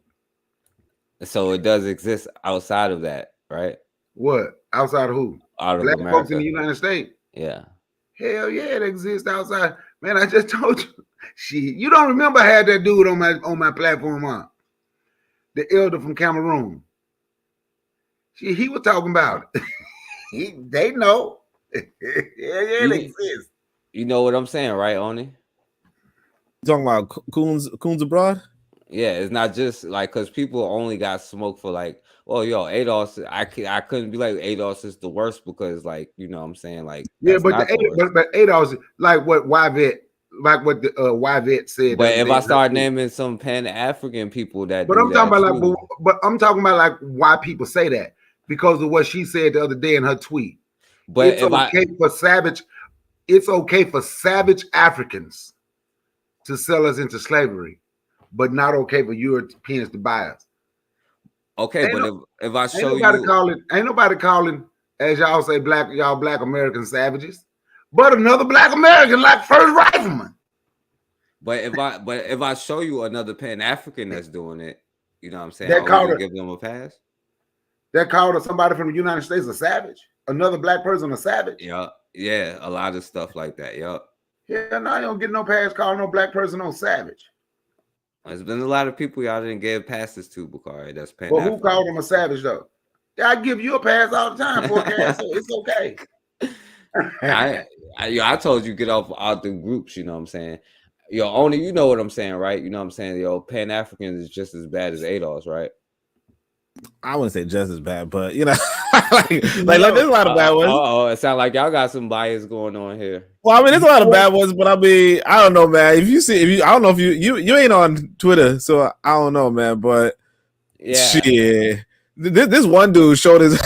Speaker 2: So it does exist outside of that, right?
Speaker 10: What? Outside of who?
Speaker 2: Out of
Speaker 10: Black
Speaker 2: America.
Speaker 10: folks in the United States.
Speaker 2: Yeah.
Speaker 10: Hell yeah, it exists outside. Man, I just told you. You don't remember I had that dude on my platform, huh? The elder from Cameroon. He was talking about it. They know. Yeah, it exists.
Speaker 2: You know what I'm saying, right, Oni?
Speaker 13: Talking about coons abroad?
Speaker 2: Yeah, it's not just like because people only got smoke for like, oh, yo, ADOS. I couldn't be like ADOS is the worst because, like, you know what I'm saying? Like,
Speaker 10: Yeah, but ADOS, like what YVET, like what the YVET said.
Speaker 2: But if I start naming some Pan-African people that,
Speaker 10: but I'm talking about like, but I'm talking about like why people say that because of what she said the other day in her tweet.
Speaker 2: But
Speaker 10: it's okay for savage Africans to sell us into slavery, but not okay for Europeans to buy us.
Speaker 2: Okay, but if I show
Speaker 10: ain't nobody calling, as y'all say, black American savages, but another black American like First Rifleman.
Speaker 2: But if I show you another Pan-African that's doing it, you know what I'm saying?
Speaker 10: That called
Speaker 2: give them a pass.
Speaker 10: That called somebody from the United States a savage. Another black person a savage.
Speaker 2: Yeah, a lot of stuff like that.
Speaker 10: Yeah, no, I don't get no pass calling no black person no savage.
Speaker 2: There's been a lot of people y'all didn't give passes to, Bakari. That's Pan.
Speaker 10: Well, who called him a savage though? Yeah, I give you a pass all the time for a pass, so it's okay.
Speaker 2: I told you get out the groups. You know what I'm saying? Yo, Oni, you know what I'm saying, right? You know what I'm saying? Yo, Pan-African is just as bad as ADOS, right?
Speaker 13: I wouldn't say just as bad, but you know, like there's a lot of bad ones.
Speaker 2: Oh, it sounds like y'all got some bias going on here.
Speaker 13: Well, I mean, there's a lot of bad ones, but I mean, I don't know, man. I don't know if you ain't on Twitter, so I don't know, man. But
Speaker 2: yeah,
Speaker 13: shit, this one dude showed his.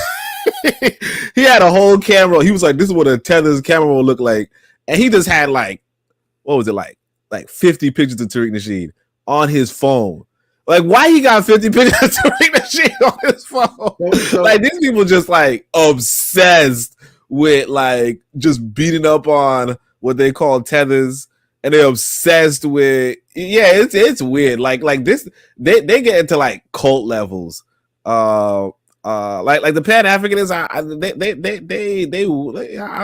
Speaker 13: He had a whole camera. He was like, "This is what a Tether's camera will look like," and he just had like, what was it like 50 pictures of Tariq Nasheed on his phone. Like, why he got 50 pictures of Tariq Nasheed on his phone? Like, these people just like obsessed with like just beating up on what they call tethers, and they're obsessed with it's weird. Like this, they get into like cult levels. Like the Pan-Africanists,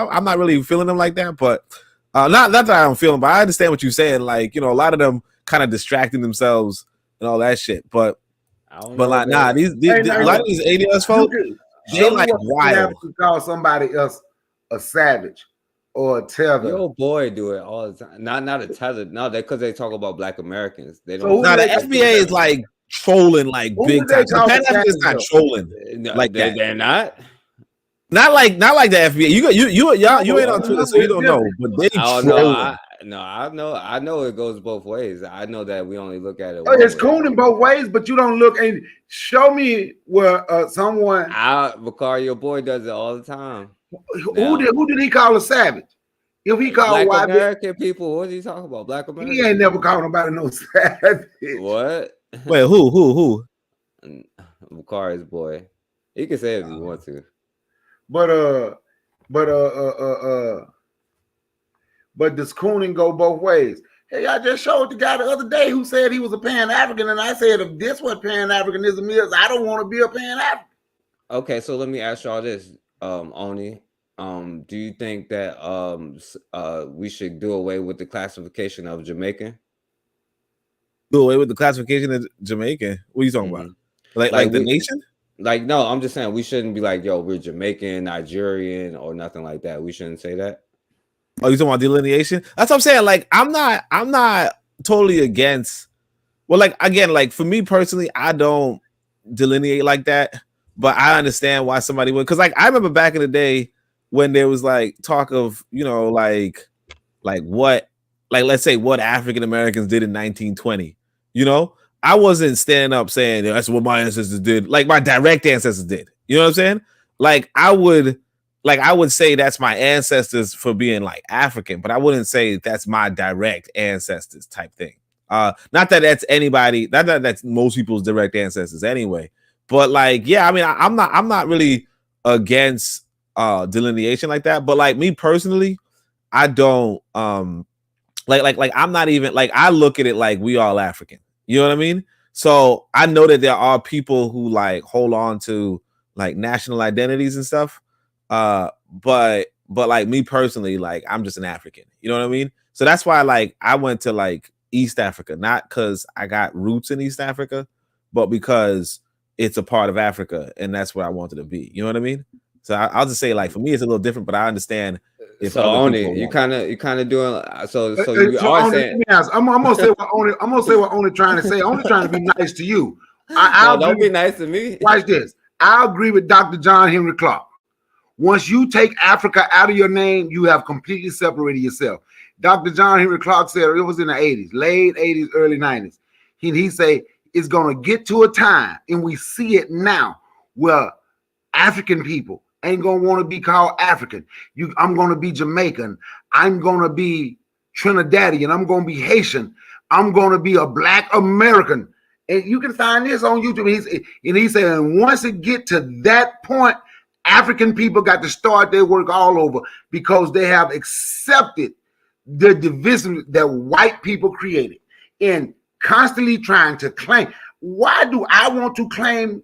Speaker 13: I'm not really feeling them like that, but not that I don't feel them, but I understand what you're saying. Like, you know, a lot of them kind of distracting themselves and all that shit. But like, nah, a lot of these ADOS folks, they like wild.
Speaker 10: To call somebody else a savage or a tether.
Speaker 2: Your boy do it all the time. Not a tether. No, because they talk about black Americans. They don't.
Speaker 13: So the FBA is like trolling like big time. The Pan-African is not trolling like that.
Speaker 2: They're not.
Speaker 13: Not like the FBA. You ain't on Twitter, so you don't know. But they trolling.
Speaker 2: I know it goes both ways. I know that we only look at it.
Speaker 10: It's cool in both ways, but you don't look and show me where someone.
Speaker 2: Bakari, your boy does it all the time.
Speaker 10: Who did he call a savage? If he called
Speaker 2: Black American people, what is he talking about? Black American.
Speaker 10: He ain't never called nobody no savage.
Speaker 2: What?
Speaker 13: Wait, who?
Speaker 2: Bakari's boy. He can say it if he wants to.
Speaker 10: But does cooning go both ways? Hey, I just showed the guy the other day who said he was a Pan-African, and I said, if this what Pan-Africanism is, I don't want to be a Pan-African.
Speaker 2: Okay, so let me ask y'all this, Oni. Do you think that we should do away with the classification of Jamaican?
Speaker 13: Do away with the classification of Jamaican? What are you talking about? Like the nation?
Speaker 2: Like, no, I'm just saying we shouldn't be like, yo, we're Jamaican, Nigerian, or nothing like that. We shouldn't say that.
Speaker 13: Oh, you talking about delineation? That's what I'm saying. Like, I'm not totally against. Well, like, again, like for me personally, I don't delineate like that, but I understand why somebody would. Because like I remember back in the day when there was like talk of, you know, like what, like let's say what African Americans did in 1920. You know, I wasn't standing up saying that's what my ancestors did, like my direct ancestors did. You know what I'm saying? Like I would say that's my ancestors for being like African, but I wouldn't say that's my direct ancestors type thing. Not that that's anybody, not that that's most people's direct ancestors anyway. But like, yeah, I mean, I'm not really against delineation like that. But like me personally, I don't like I'm not even like, I look at it like we all African. You know what I mean? So I know that there are people who like hold on to like national identities and stuff. But like me personally, like I'm just an African. You know what I mean? So that's why like I went to like East Africa, not because I got roots in East Africa, but because it's a part of Africa and that's where I wanted to be. You know what I mean? So I'll just say, like, for me, it's a little different, but I understand. If
Speaker 2: So
Speaker 13: other
Speaker 2: Oni,
Speaker 13: people
Speaker 2: you
Speaker 13: want
Speaker 2: kind of doing so
Speaker 10: So
Speaker 2: you are
Speaker 10: Oni,
Speaker 2: saying
Speaker 10: let me ask. I'm gonna say what Oni trying to say. Oni trying to be nice to you.
Speaker 2: no, don't be nice to me.
Speaker 10: Watch this. I agree with Dr. John Henry Clark. Once you take Africa out of your name, you have completely separated yourself. Dr. John Henry Clark said it was in the 80s, late 80s, early 90s. He say it's gonna get to a time, and we see it now, where African people ain't gonna want to be called African. I'm gonna be Jamaican. I'm gonna be Trinidadian. I'm gonna be Haitian. I'm gonna be a Black American. And you can find this on YouTube. He said, and once it get to that point, African people got to start their work all over because they have accepted the division that white people created and constantly trying to claim. Why do I want to claim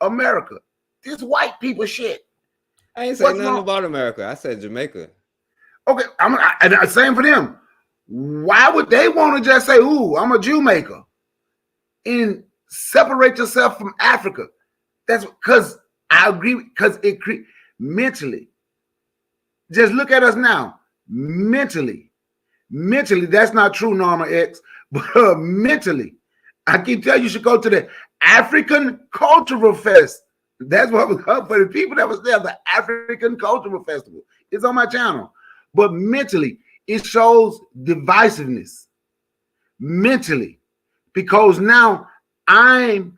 Speaker 10: America? This white people shit.
Speaker 2: I ain't saying nothing about America. I said Jamaica.
Speaker 10: Okay, I'm saying for them. Why would they want to just say, "Ooh, I'm a Jamaican," and separate yourself from Africa? That's because I agree. Because it mentally. Just look at us now. Mentally, that's not true, Norma X. But mentally, I can tell you should go to the African Cultural Fest. That's what was up for the people that was there. The African Cultural Festival. It's on my channel. But mentally, it shows divisiveness. Mentally, because now I'm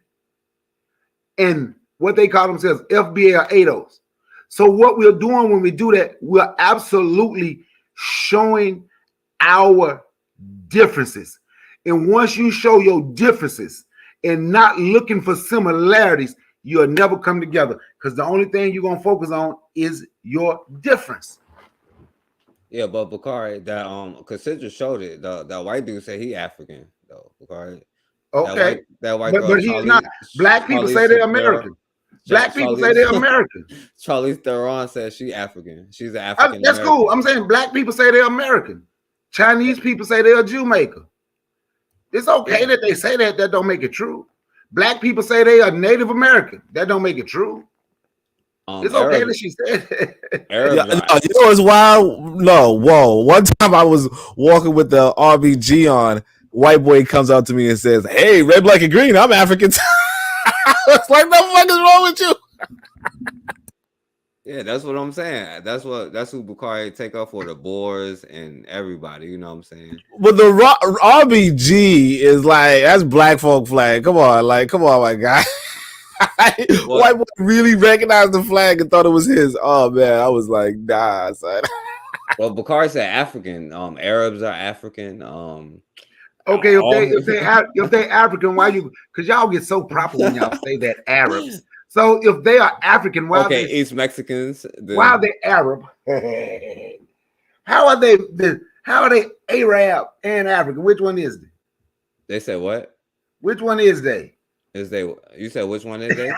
Speaker 10: in what they call themselves FBA or ADOS. So what we're doing when we do that, we're absolutely showing our differences. And once you show your differences and not looking for similarities, you'll never come together, because the only thing you're gonna focus on is your difference.
Speaker 2: Yeah, but Bakari, that Cassandra showed it. That white dude said he African though. Bakari.
Speaker 10: Okay,
Speaker 2: that white
Speaker 10: but
Speaker 2: girl,
Speaker 10: he's not. Black people say they're American. Black people say they're American.
Speaker 2: Charlize Theron says she African. She's an African.
Speaker 10: That's cool. I'm saying black people say they're American. Chinese people say they're Jamaican. It's okay that they say that. That don't make it true. Black people say they are Native American. That don't make it true. It's okay that she said that.
Speaker 13: you know what's wild? No, whoa. One time I was walking with the RBG on. White boy comes up to me and says, "Hey, red, black, and green. I'm African." I was like, "The fuck is wrong with you?"
Speaker 2: Yeah, that's what I'm saying. That's who Bakari take up for, the Boers and everybody. You know what I'm saying?
Speaker 13: But the RBG is like, that's black folk flag. Come on, my guy. White boy really recognized the flag and thought it was his. Oh man, I was like, nah, son.
Speaker 2: Well, Bakari said African. Arabs are African.
Speaker 10: Okay, if they African, why you? Because y'all get so proper when y'all say that Arabs. So if they are African, why?
Speaker 2: Okay, East Mexicans.
Speaker 10: Why are they Arab? How are they? How are they Arab and African? Which one is they?
Speaker 2: They said what?
Speaker 10: Which one is they?
Speaker 2: Is they? You said which one is they?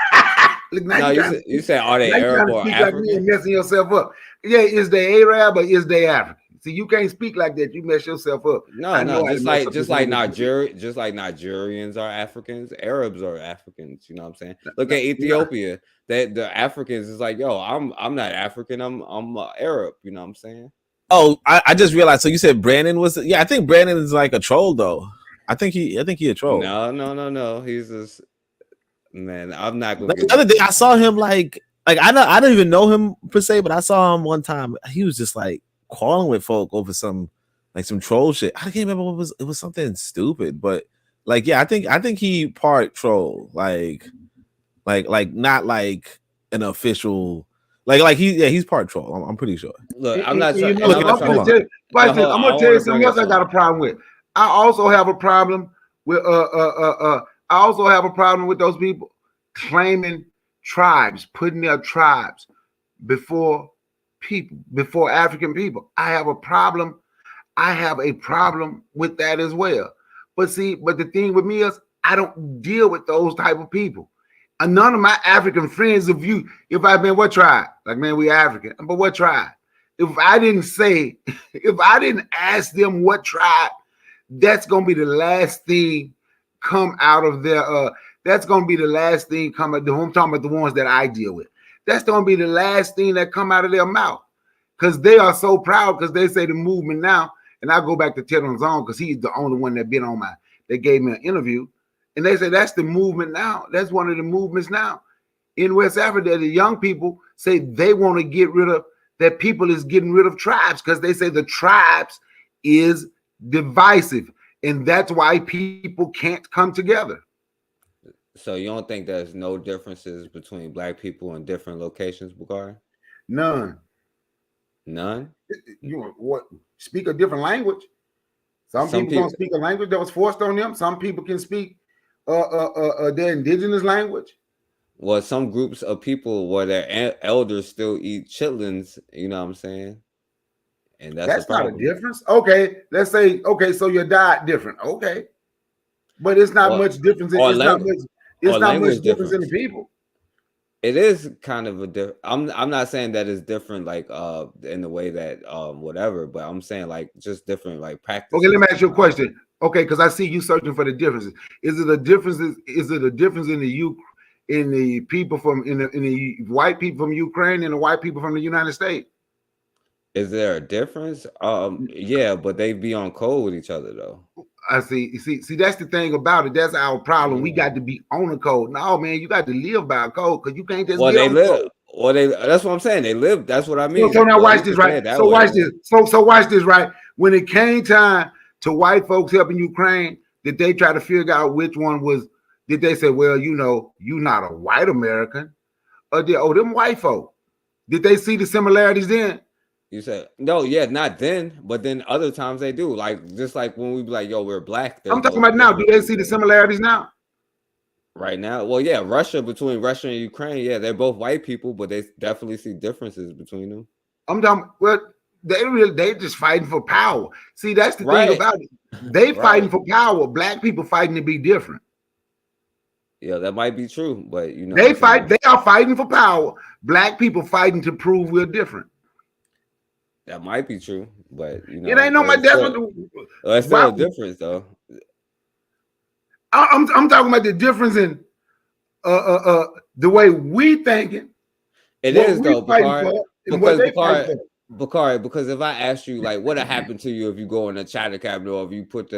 Speaker 10: Look,
Speaker 2: no, you said are they Arab or African?
Speaker 10: Like me and messing yourself up. Yeah, is they Arab or is they African? See, you can't speak like that. You mess yourself up.
Speaker 2: No, just like Nigerians are Africans, Arabs are Africans. You know what I'm saying? Look at Ethiopia. That the Africans is like, yo, I'm not African. I'm Arab. You know what I'm saying?
Speaker 13: Oh, I just realized. So you said Brandon was? Yeah, I think Brandon is like a troll though. I think he a troll.
Speaker 2: No. He's just, man. I'm not gonna.
Speaker 13: The other day I saw him like I don't even know him per se, but I saw him one time. He was just like quarreling with folk over some troll shit. I can't remember what it was something stupid, but like, yeah, I think he part troll, like not like an official, like he's part troll. I'm pretty sure.
Speaker 2: Look, I'm not trying.
Speaker 10: I'm gonna tell you something else I got a problem with. I also have a problem with those people claiming tribes, putting their tribes before people, before African people. I have a problem with that as well. But the thing with me is I don't deal with those type of people. And none of my African friends, if I've been what tribe? Like, man, we African, but what tribe? If I didn't ask them what tribe, that's gonna be the last thing come out of their that's gonna be the last thing come out. I'm talking about the ones that I deal with. That's going to be the last thing that come out of their mouth, because they are so proud, because they say the movement now. And I go back to Ted on Zone, because he's the only one that been on they gave me an interview, and they say that's the movement now. That's one of the movements now in West Africa. The young people say they want to get rid of, that people is getting rid of tribes, because they say the tribes is divisive, and that's why people can't come together.
Speaker 2: So you don't think there's no differences between black people in different locations, Bakari?
Speaker 10: None.
Speaker 2: None?
Speaker 10: You what? Speak a different language. Some people don't speak a language that was forced on them. Some people can speak their indigenous language.
Speaker 2: Well, some groups of people where their elders still eat chitlins, you know what I'm saying? And that's
Speaker 10: not a difference. Okay, let's say, okay, so your diet different. Okay. But it's not much difference. It's not much difference in the people.
Speaker 2: It is kind of a different. I'm not saying that it's different, like in the way that whatever, but I'm saying like just different like practices.
Speaker 10: Okay, let me ask you a question. Okay, because I see you searching for the differences. Is it a difference? Is it a difference in the people from in the white people from Ukraine and the white people from the United States?
Speaker 2: Is there a difference? Yeah, but they be on code with each other though.
Speaker 10: I see. See, that's the thing about it. That's our problem. We got to be on a code. No, man, you got to live by a code, because you can't just.
Speaker 2: Well,
Speaker 10: they
Speaker 2: live. Well, that's what I'm saying. They live. That's what I mean.
Speaker 10: So now watch this, right? So watch this. So watch this, right? When it came time to white folks helping Ukraine, did they try to figure out which one was? Did they say, well, you know, you're not a white American, or them white folk? Did they see the similarities then?
Speaker 2: You said no, yeah, not then, but then other times they do. Like just like when we be like, "Yo, we're black."
Speaker 10: I'm talking about now. Do they see the similarities now?
Speaker 2: Right now, well, yeah, between Russia and Ukraine, yeah, they're both white people, but they definitely see differences between them.
Speaker 10: I'm talking. Well, they just fighting for power. See, that's the thing about it. They fighting for power. Black people fighting to be different.
Speaker 2: Yeah, that might be true, but you know,
Speaker 10: they fight. They are fighting for power. Black people fighting to prove we're different.
Speaker 2: That might be true, but you know,
Speaker 10: it ain't no my that's
Speaker 2: that's still a difference, though.
Speaker 10: I'm talking about the difference in the way we thinking.
Speaker 2: It is though, Bakari, because if I ask you like what happened to you if you go in the China cabinet, or if you put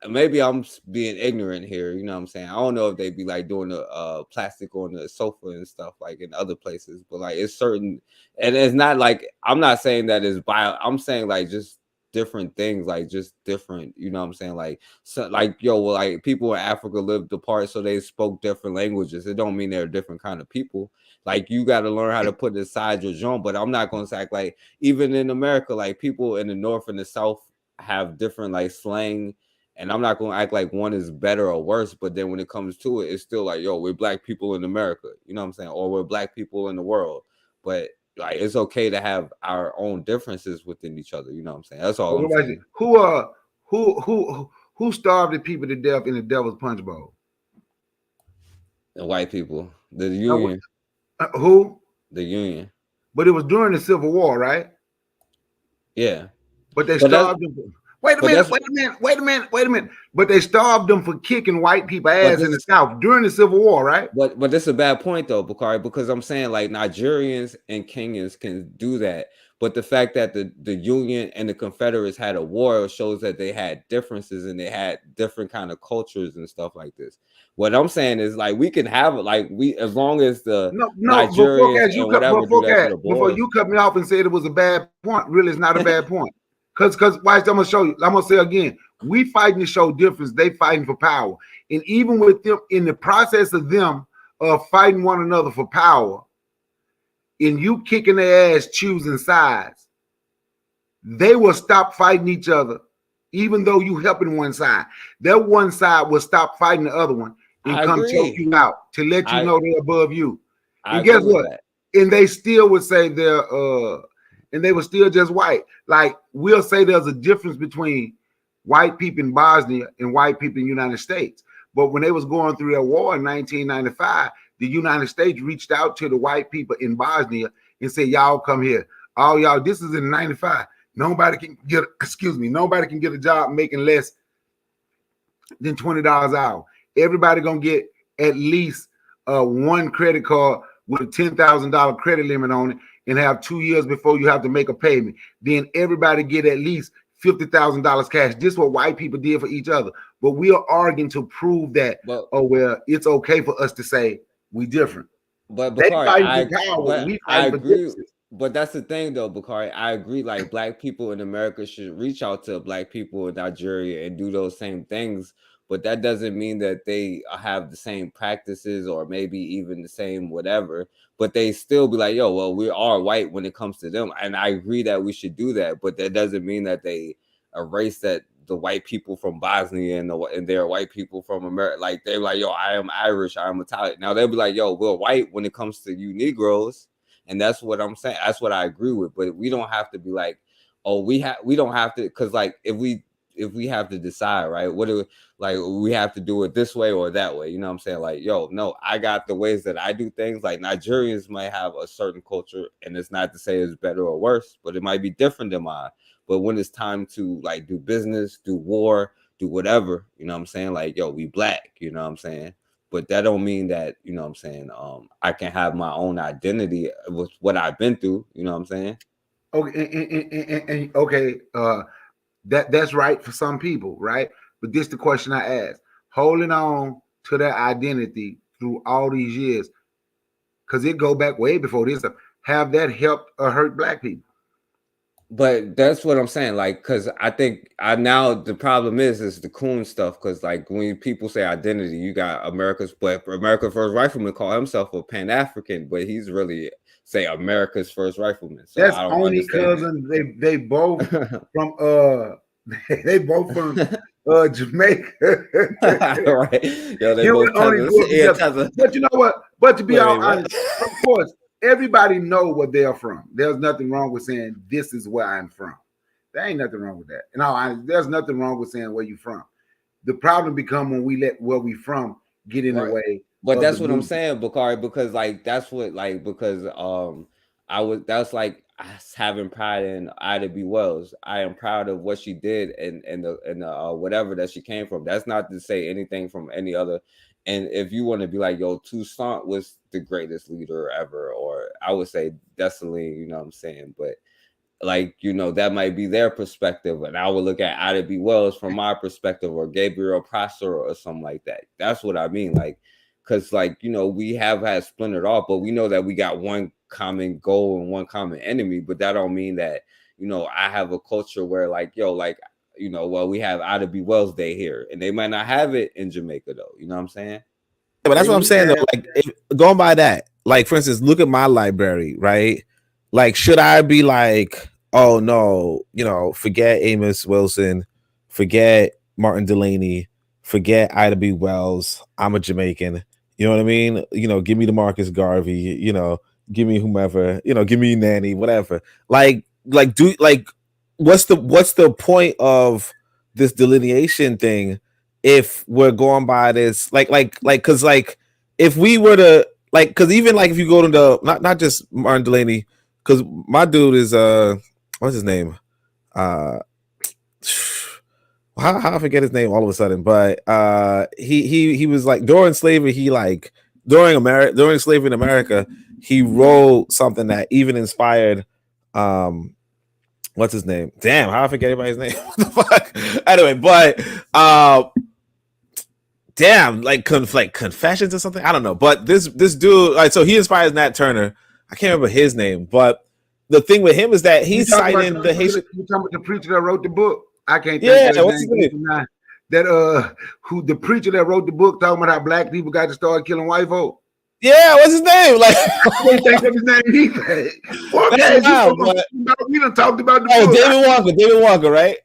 Speaker 2: maybe I'm being ignorant here, you know what I'm saying? I don't know if they'd be like doing the plastic on the sofa and stuff like in other places, but like it's certain, and it's not like, I'm not saying that it's I'm saying like just different things, like just different, you know what I'm saying? Like, so like, like people in Africa lived apart, so they spoke different languages. It don't mean they're a different kind of people. Like you got to learn how to put aside your joint, but I'm not going to act like even in America, like people in the North and the South have different like slang. And I'm not going to act like one is better or worse, but then when it comes to it, it's still like, yo, we're black people in America, you know what I'm saying? Or we're black people in the world. But like, it's okay to have our own differences within each other, you know what I'm saying? That's all I'm saying.
Speaker 10: Who starved the people to death in the Devil's Punch Bowl?
Speaker 2: The white people, the Union.
Speaker 10: Who?
Speaker 2: The Union.
Speaker 10: But it was during the Civil War, right?
Speaker 2: Yeah.
Speaker 10: But they starved them. Wait a minute. But they starved them for kicking white people ass in the South during the Civil War, right?
Speaker 2: But this is a bad point though, Bakari, because I'm saying like Nigerians and Kenyans can do that. But the fact that the Union and the Confederates had a war shows that they had differences and they had different kind of cultures and stuff like this. What I'm saying is like we can have it like as long as the Nigerians
Speaker 10: before you cut me off and said it was a bad point, really it's not a bad point. Because watch, I'm gonna show you. I'm gonna say again, we fighting to show difference. They fighting for power, and even with them in the process of them fighting one another for power, and you kicking their ass, choosing sides, they will stop fighting each other, even though you helping one side. That one side will stop fighting the other one and come choke you out to let you know they're above you. And guess what? And they still would say they're and they were still just white. Like we'll say there's a difference between white people in Bosnia and white people in the United States. But when they was going through their war in 1995, the United States reached out to the white people in Bosnia and said, y'all come here. All y'all, this is in 95. Nobody can get a job making less than $20 an hour. Everybody gonna get at least one credit card with a $10,000 credit limit on it and have 2 years before you have to make a payment. Then everybody get at least $50,000 cash. This is what white people did for each other. But we are arguing to prove that, it's okay for us to say we different.
Speaker 2: But
Speaker 10: They
Speaker 2: Bakari,
Speaker 10: fighting for power, we
Speaker 2: I
Speaker 10: fighting for
Speaker 2: agree.
Speaker 10: difference.
Speaker 2: But that's the thing, though, Bakari. I agree. Like black people in America should reach out to black people in Nigeria and do those same things. But that doesn't mean that they have the same practices or maybe even the same whatever. But they still be like, yo, well, we are white when it comes to them. And I agree that we should do that. But that doesn't mean that they erase that the white people from Bosnia and they're white people from America. Like they're like, yo, I am Irish, I am Italian. Now they'll be like, yo, we're white when it comes to you Negroes. And that's what I'm saying. That's what I agree with. But we don't have to be like, oh, we don't have to, because like if we have to decide, right, we have to do it this way or that way. You know what I'm saying? Like, yo, no, I got the ways that I do things. Like Nigerians might have a certain culture, and it's not to say it's better or worse, but it might be different than mine. But when it's time to like do business, do war, do whatever, you know what I'm saying? Like, yo, we black, you know what I'm saying? But that don't mean that, you know what I'm saying, I can have my own identity with what I've been through, you know what I'm saying?
Speaker 10: Okay, okay, that's right for some people, right? But this is the question I asked. Holding on to their identity through all these years, because it go back way before this, have that helped or hurt black people?
Speaker 2: But that's what I'm saying, like, because I think now the problem is the coon stuff, because like when people say identity, you got America's first rifleman call himself a Pan-African, but he's really say America's first rifleman. So
Speaker 10: that's
Speaker 2: I don't
Speaker 10: only
Speaker 2: understand.
Speaker 10: cousin. They both from Jamaica.
Speaker 2: Right. Yo, they both cousins.
Speaker 10: But you know what? But to be honest, of course, everybody know what they're from. There's nothing wrong with saying this is where I'm from. There ain't nothing wrong with that. No, there's nothing wrong with saying where you from. The problem become when we let where we from get in the way.
Speaker 2: But that's what I'm saying, Bakari, because like that's what like because that's like having pride in Ida B. Wells. I am proud of what she did and the whatever that she came from. That's not to say anything from any other. And if you want to be like, yo, Toussaint was the greatest leader ever, or I would say Dessalines, you know what I'm saying? But like, you know, that might be their perspective. And I would look at Ida B. Wells from my perspective, or Gabriel Prosser or something like that. That's what I mean. Like, because like, you know, we have had splintered off, but we know that we got one common goal and one common enemy. But that don't mean that, you know, I have a culture where like, yo, like, you know, well, we have Ida B. Wells Day here, and they might not have it in Jamaica though. You know what I'm saying?
Speaker 13: Yeah, but that's what I'm saying though. Like going by that, like for instance, look at my library, right? Like, should I be like, oh no, you know, forget Amos Wilson, forget Martin Delaney, forget Ida B. Wells. I'm a Jamaican. You know what I mean? You know, give me the Marcus Garvey. You know, give me whomever. You know, give me Nanny, whatever. Like what's the point of this delineation thing if we're going by this because like if we were to like, because even like if you go to the not just Martin Delaney, because my dude is what's his name, how I forget his name all of a sudden, but he was like during slavery, during slavery in America, he wrote something that even inspired what's his name? Damn, how I forget everybody's name? What the fuck? Anyway, but damn, like Confessions or something. I don't know. But this dude, like, so he inspires Nat Turner. I can't remember his name, but the thing with him is that he's citing the Haitian.
Speaker 10: You talking about the preacher that wrote the book? I can't think
Speaker 13: what's his name?
Speaker 10: That who the preacher that wrote the book talking about how black people got to start killing white folk.
Speaker 13: Yeah, what's his name? Like,
Speaker 10: I can't think of his name either. We done talked about the book.
Speaker 13: David Walker, right?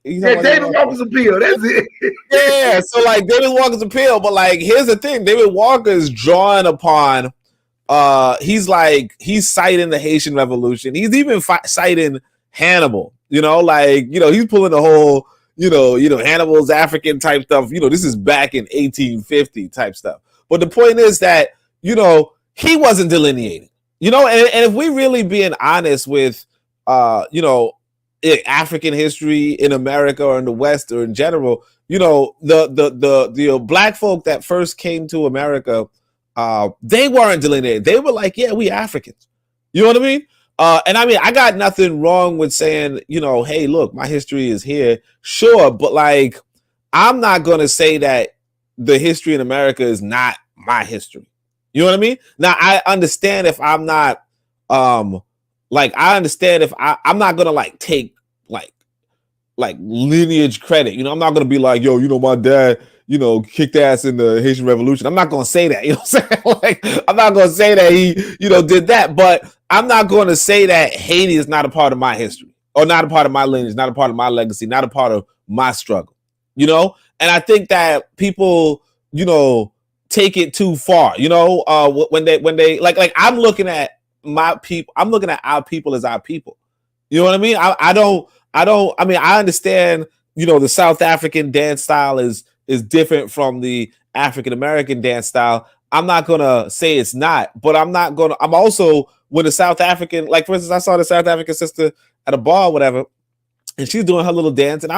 Speaker 10: Yeah, David Walker's appeal. That's it.
Speaker 13: Yeah, so like David Walker's appeal, but like here's the thing: David Walker is drawing upon. He's citing the Haitian Revolution. He's even citing Hannibal. You know, like he's pulling the whole Hannibal's African type stuff. This is back in 1850 type stuff. But the point is that, he wasn't delineating, and if we really being honest with, African history in America or in the West or in general, the black folk that first came to America, they weren't delineated. They were like, yeah, we Africans. You know what I mean? And I mean, I got nothing wrong with saying, you know, hey, look, my history is here. Sure. But like, I'm not going to say that the history in America is not my history. You know what I mean? Now, I understand if I'm not, I understand if I'm not going to like take like lineage credit. You know, I'm not going to be like, yo, you know, my dad, you know, kicked ass in the Haitian Revolution. I'm not going to say that. You know what I'm saying? Like, I'm not going to say that he, you know, did that. But I'm not going to say that Haiti is not a part of my history or not a part of my lineage, not a part of my legacy, not a part of my struggle, you know? And I think that people, you know, take it too far, you know, when they like I'm looking at my people, I'm looking at our people as our people. You know what I mean? I mean, I understand, you know, the South African dance style is different from the African American dance style. I'm not gonna say it's not, but I'm also, when the South African, like for instance, I saw the South African sister at a bar or whatever, and she's doing her little dance, and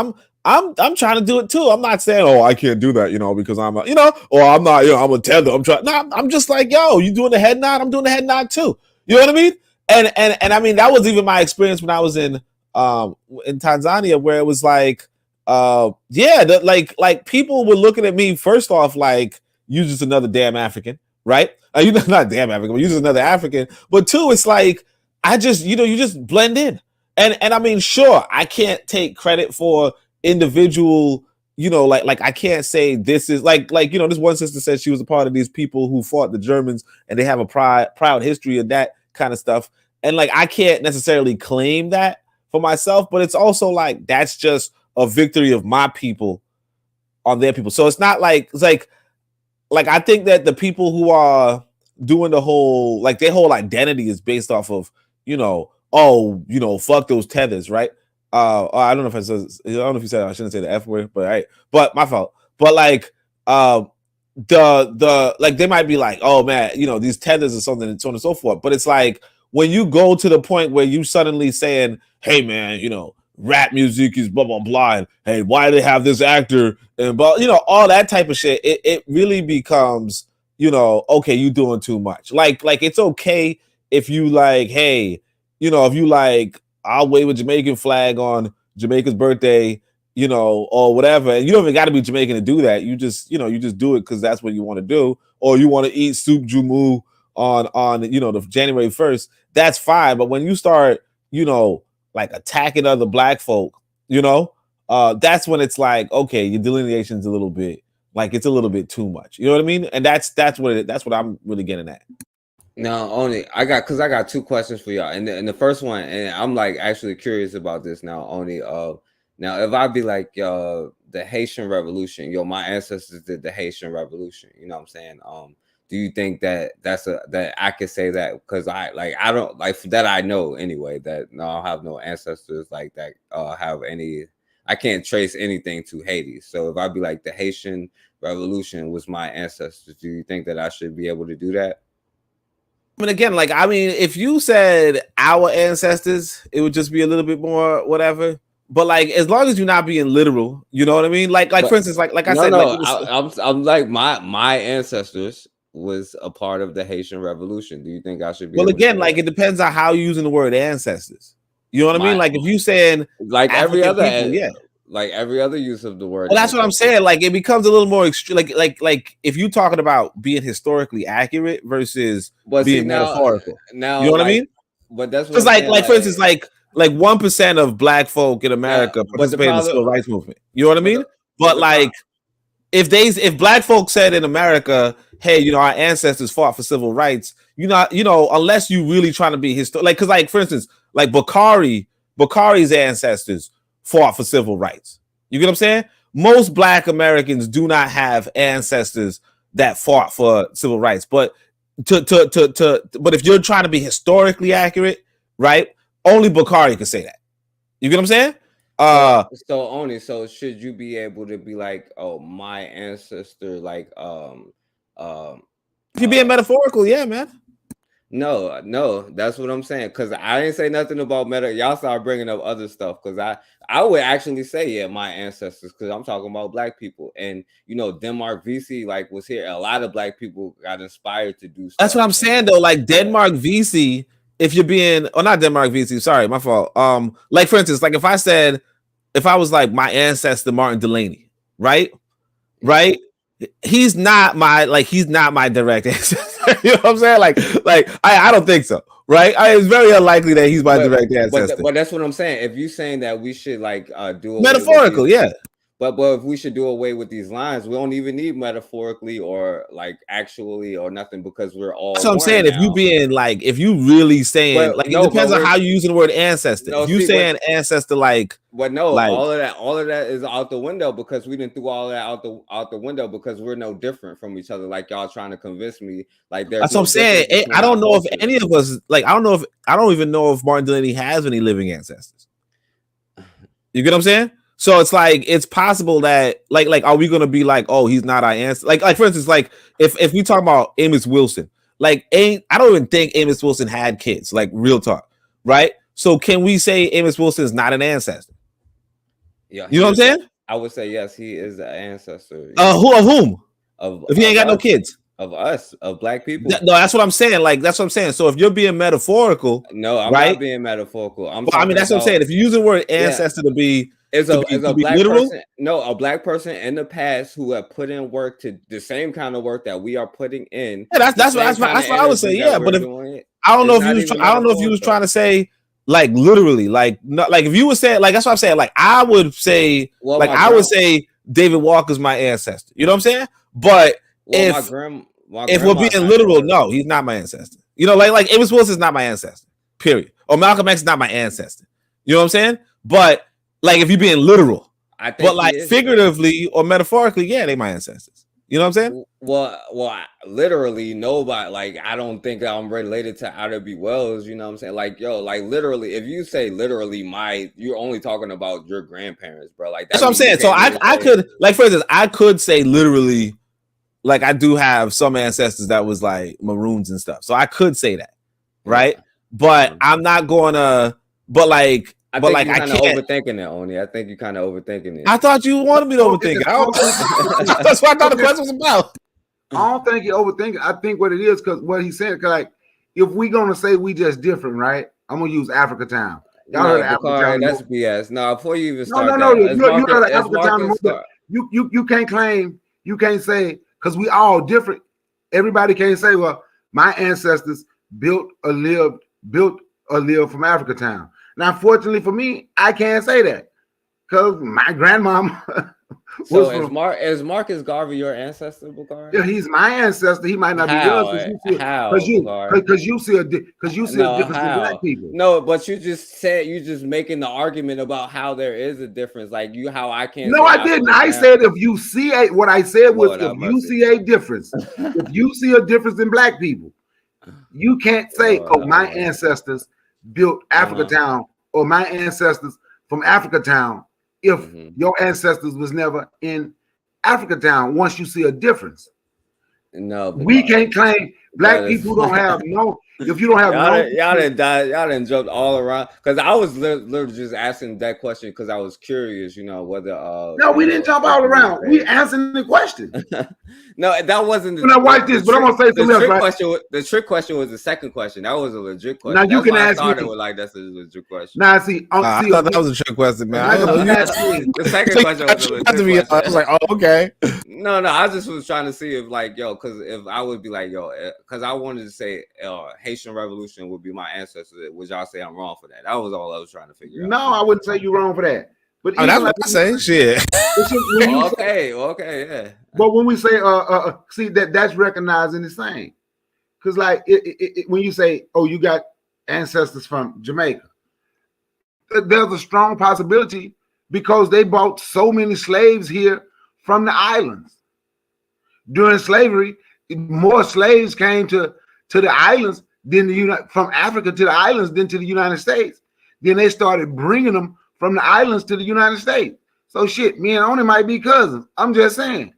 Speaker 13: I'm trying to do it too. I'm not saying, oh, I can't do that, you know, because I'm a, you know, or I'm not, you know, I'm a tether. I'm trying. No, I'm just like, yo, you doing the head nod? I'm doing the head nod too. You know what I mean? And I mean, that was even my experience when I was in Tanzania, where it was like, like people were looking at me first off like, you just another damn African, right? You're not damn African, but you just another African. But two, it's like, I just, you know, you just blend in. And I mean, sure, I can't take credit for individual, you know, like I can't say this is like, you know, this one sister said she was a part of these people who fought the Germans and they have a proud history of that kind of stuff. And like, I can't necessarily claim that for myself, but it's also like, that's just a victory of my people on their people. So it's not like, it's like I think that the people who are doing the whole, like their whole identity is based off of, you know, oh, you know, fuck those tethers, right? I don't know if I don't know if you said I shouldn't say the F word, but right, but my fault. But like the like they might be like, oh man, you know, these tethers or something and so on and so forth. But it's like when you go to the point where you suddenly saying, hey man, you know, rap music is blah blah blah, and hey, why do they have this actor and blah, you know, all that type of shit, it really becomes, you know, okay, you doing too much. Like it's okay if you like, hey, you know, if you like, I'll wave a Jamaican flag on Jamaica's birthday, you know, or whatever. And you don't even got to be Jamaican to do that. You just, you know, you just do it because that's what you want to do. Or you want to eat soup jumu on, you know, the January 1st. That's fine. But when you start, you know, like attacking other black folk, you know, that's when it's like, okay, your delineation's a little bit, like it's a little bit too much. You know what I mean? And that's what I'm really getting at.
Speaker 2: No, I got two questions for y'all, and the first one, and I'm like actually curious about this now. Now if I be like the Haitian Revolution, my ancestors did the Haitian Revolution. You know what I'm saying? Do you think that that I could say that because I don't like that I know anyway that no, I have no ancestors like that have any. I can't trace anything to Haiti. So if I be like the Haitian Revolution was my ancestors, do you think that I should be able to do that?
Speaker 13: I mean, again, like, I mean, if you said our ancestors, it would just be a little bit more whatever. But like, as long as you're not being literal, you know what I mean? Like for instance, like I said,
Speaker 2: I'm like my ancestors was a part of the Haitian Revolution. Do you think I should be?
Speaker 13: Well, again, like it depends on how you're using the word ancestors. You know what I mean? Like if you saying
Speaker 2: like
Speaker 13: African
Speaker 2: every other,
Speaker 13: people, yeah.
Speaker 2: Like every other use of the word.
Speaker 13: Well, that's what I'm saying. Like it becomes a little more extreme. Like if you're talking about being historically accurate versus being metaphorical.
Speaker 2: Now,
Speaker 13: you know what I mean?
Speaker 2: But that's
Speaker 13: just like for instance, like 1% of black folk in America participate in the civil rights movement. You know what I mean? But like if black folk said in America, hey, you know, our ancestors fought for civil rights, you know, unless you really trying to be like, because like for instance, like Bakari's ancestors fought for civil rights. You get what I'm saying? Most black Americans do not have ancestors that fought for civil rights. But but if you're trying to be historically accurate, right? Only Bakari can say that. You get what I'm saying?
Speaker 2: So should you be able to be like, oh, my ancestor, like
Speaker 13: if you're being metaphorical, yeah, man.
Speaker 2: No, that's what I'm saying. Because I didn't say nothing about meta. Y'all start bringing up other stuff. Because I would actually say, yeah, my ancestors. Because I'm talking about black people, and you know, Denmark VC like was here. A lot of black people got inspired to do stuff.
Speaker 13: That's what I'm saying though. Like Denmark VC, if you're being, or not Denmark VC. Sorry, my fault. Like for instance, like if I was like my ancestor Martin Delaney, right? He's not my direct ancestor. You know what I'm saying? Like I don't think so, right? It's very unlikely that he's my direct ancestor.
Speaker 2: But that's what I'm saying. If you're saying that we should like do
Speaker 13: metaphorical, yeah.
Speaker 2: But if we should do away with these lines, we don't even need metaphorically or like actually or nothing because we're all.
Speaker 13: That's what I'm saying. Now. If you really saying it depends on how you using the word ancestor. If you saying ancestor like.
Speaker 2: But no, like, all of that is out the window because we didn't throw all of that out the window because we're no different from each other. Like y'all trying to convince me, like there's.
Speaker 13: That's what I'm saying. I don't know if any of us like. I don't even know if Martin Delaney has any living ancestors. You get what I'm saying? So it's like it's possible that like are we gonna be like, oh, he's not our ancestor? Like for instance, like if we talk about Amos Wilson, like I don't even think Amos Wilson had kids. Like real talk, right? So can we say Amos Wilson is not an ancestor?
Speaker 2: Yeah,
Speaker 13: you know what I'm saying?
Speaker 2: I would say yes, he is an ancestor.
Speaker 13: Whom? If he ain't got
Speaker 2: us,
Speaker 13: no kids.
Speaker 2: Of us, of black people.
Speaker 13: No, that's what I'm saying. Like that's what I'm saying. So if you're being metaphorical,
Speaker 2: no, I'm
Speaker 13: right?
Speaker 2: not being metaphorical.
Speaker 13: That's what I'm saying. If you use the word ancestor to be
Speaker 2: is a black
Speaker 13: literal?
Speaker 2: person, no, a black person in the past who have put in work to the same kind of work that we are putting in.
Speaker 13: Yeah, that's what I would say. Yeah, but if I don't know if you was trying to say like literally, like not like if you would say like that's what I'm saying. Like I would say would say David Walker's my ancestor. You know what I'm saying? But if we're being literal, no, he's not my ancestor. You know, like Amos Wilson's not my ancestor. Period. Or Malcolm X is not my ancestor. You know what I'm saying? But like if you're being literal, but like figuratively or metaphorically, yeah, they my ancestors. You know what I'm saying?
Speaker 2: Well, literally nobody. Like I don't think I'm related to Ida B. Wells. You know what I'm saying? Like like literally, if you say literally, you're only talking about your grandparents, bro. Like
Speaker 13: that's what I'm saying. So I could like for instance, I could say literally. Like I do have some ancestors that was like maroons and stuff, so I could say that, right? But I'm not gonna. But like, I can't.
Speaker 2: Overthinking it, Oni. I think you're kind of overthinking it.
Speaker 13: I thought you wanted me to overthink it. That's what I thought the question was about.
Speaker 10: I don't think you're overthinking. I think what it is because what he said. Cause like, if we gonna say we just different, right? I'm gonna use Africa Town. Y'all heard of Africa Town?
Speaker 2: That's BS. No, before you even start.
Speaker 10: No. You heard of Africa Town? You can't claim. You can't say. Because we all different. Everybody can't say, well, my ancestors built or lived from Africa Town. Now, fortunately for me, I can't say that. Because my grandmama
Speaker 2: So is Marcus Garvey your ancestor, Bukari?
Speaker 10: Yeah, he's my ancestor. He might not be yours because you see a difference in black people.
Speaker 2: No, but you just making the argument about how there is a difference, like how I can't.
Speaker 10: No, I didn't. I said if you see what I said was if you see a difference, if you see a difference in black people, you can't say, "Oh, my ancestors built Africa Town," or "My ancestors from Africa Town." If your ancestors was never in Africa Town, once you see a difference.
Speaker 2: No,
Speaker 10: we can't claim black people don't have no. If you don't have
Speaker 2: y'all didn't jump all around because I was literally just asking that question because I was curious, whether
Speaker 10: no, we didn't jump all around. We answered the question.
Speaker 2: No, that wasn't.
Speaker 10: When I watch this, but I'm gonna say something else. Right?
Speaker 2: The trick question was the second question. That was a legit question.
Speaker 10: Now you can ask me.
Speaker 2: That's a legit question.
Speaker 10: Now see,
Speaker 13: I thought that was a trick question, man.
Speaker 2: The second question was a legit question.
Speaker 13: I was like, oh, okay.
Speaker 2: No, I just was trying to see if because if I would be like, because I wanted to say Haitian Revolution would be my ancestor. Would y'all say I'm wrong for that? That was all I was trying to figure out.
Speaker 10: No, I wouldn't say you're wrong for that. But
Speaker 13: that's what I say. Shit.
Speaker 2: Okay, yeah.
Speaker 10: But when we say see that's recognizing the same, because like when you say, oh, you got ancestors from Jamaica, there's a strong possibility because they brought so many slaves here from the islands during slavery. More slaves came to the islands than from Africa to the islands than to the United States. Then they started bringing them from the islands to the United States. So shit, me and Oni might be cousins. I'm just saying.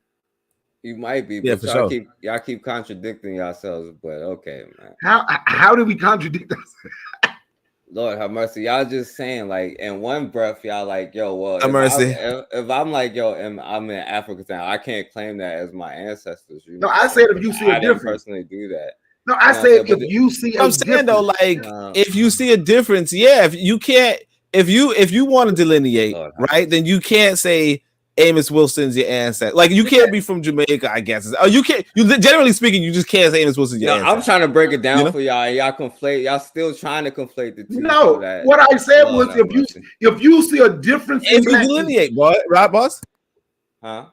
Speaker 2: You might be,
Speaker 13: Yeah,
Speaker 2: but
Speaker 13: for sure.
Speaker 2: y'all keep contradicting yourselves. But okay, man.
Speaker 10: How do we contradict us?
Speaker 2: Lord have mercy. Y'all just saying like in one breath, y'all like, yo, well,
Speaker 13: Have mercy.
Speaker 2: if I'm like, yo, I'm in Africa now, I can't claim that as my ancestors. You
Speaker 10: No,
Speaker 2: know?
Speaker 10: I said if you see a
Speaker 2: I didn't
Speaker 10: difference.
Speaker 2: personally do that.
Speaker 10: No, I
Speaker 2: You know
Speaker 10: said
Speaker 2: what I'm
Speaker 10: if you see a
Speaker 13: I'm saying though,
Speaker 10: difference.
Speaker 13: like if you see a difference, yeah, if you can't, if you want to delineate, right, then you can't say Amos Wilson's your ancestor. Like you can't be from Jamaica, I guess. Oh, you can't. You generally speaking, you just can't say Amos Wilson's your ancestor.
Speaker 2: I'm trying to break it down
Speaker 13: You know?
Speaker 2: for y'all, and y'all conflate. Y'all still trying to conflate the two.
Speaker 10: No,
Speaker 2: so that,
Speaker 10: what I said was
Speaker 2: Lord have mercy.
Speaker 10: if you see a difference
Speaker 13: If
Speaker 10: in
Speaker 13: you delineate, boy, right, boss?
Speaker 2: Huh?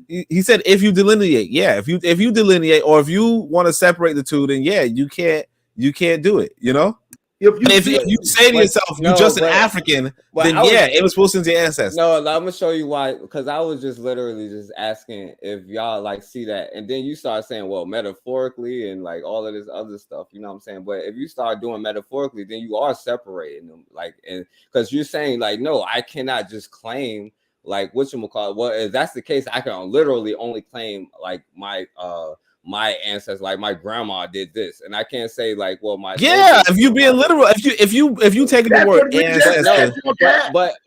Speaker 13: He said if you delineate, yeah. If you delineate, or if you want to separate the two, then yeah, you can't do it. You know. If you say to yourself, you're just an African, then yeah, Amos Wilson's your ancestor.
Speaker 2: No, I'm gonna show you why. Because I was just literally just asking if y'all like see that, and then you start saying, well, metaphorically and like all of this other stuff. You know what I'm saying? But if you start doing metaphorically, then you are separating them. Like, and because you're saying like, no, I cannot just claim like whatchamacallit. Well, if that's the case, I can literally only claim like my ancestors, like my grandma did this, and I can't say like, well, my
Speaker 13: if you being literal, if you taking the word ancestor,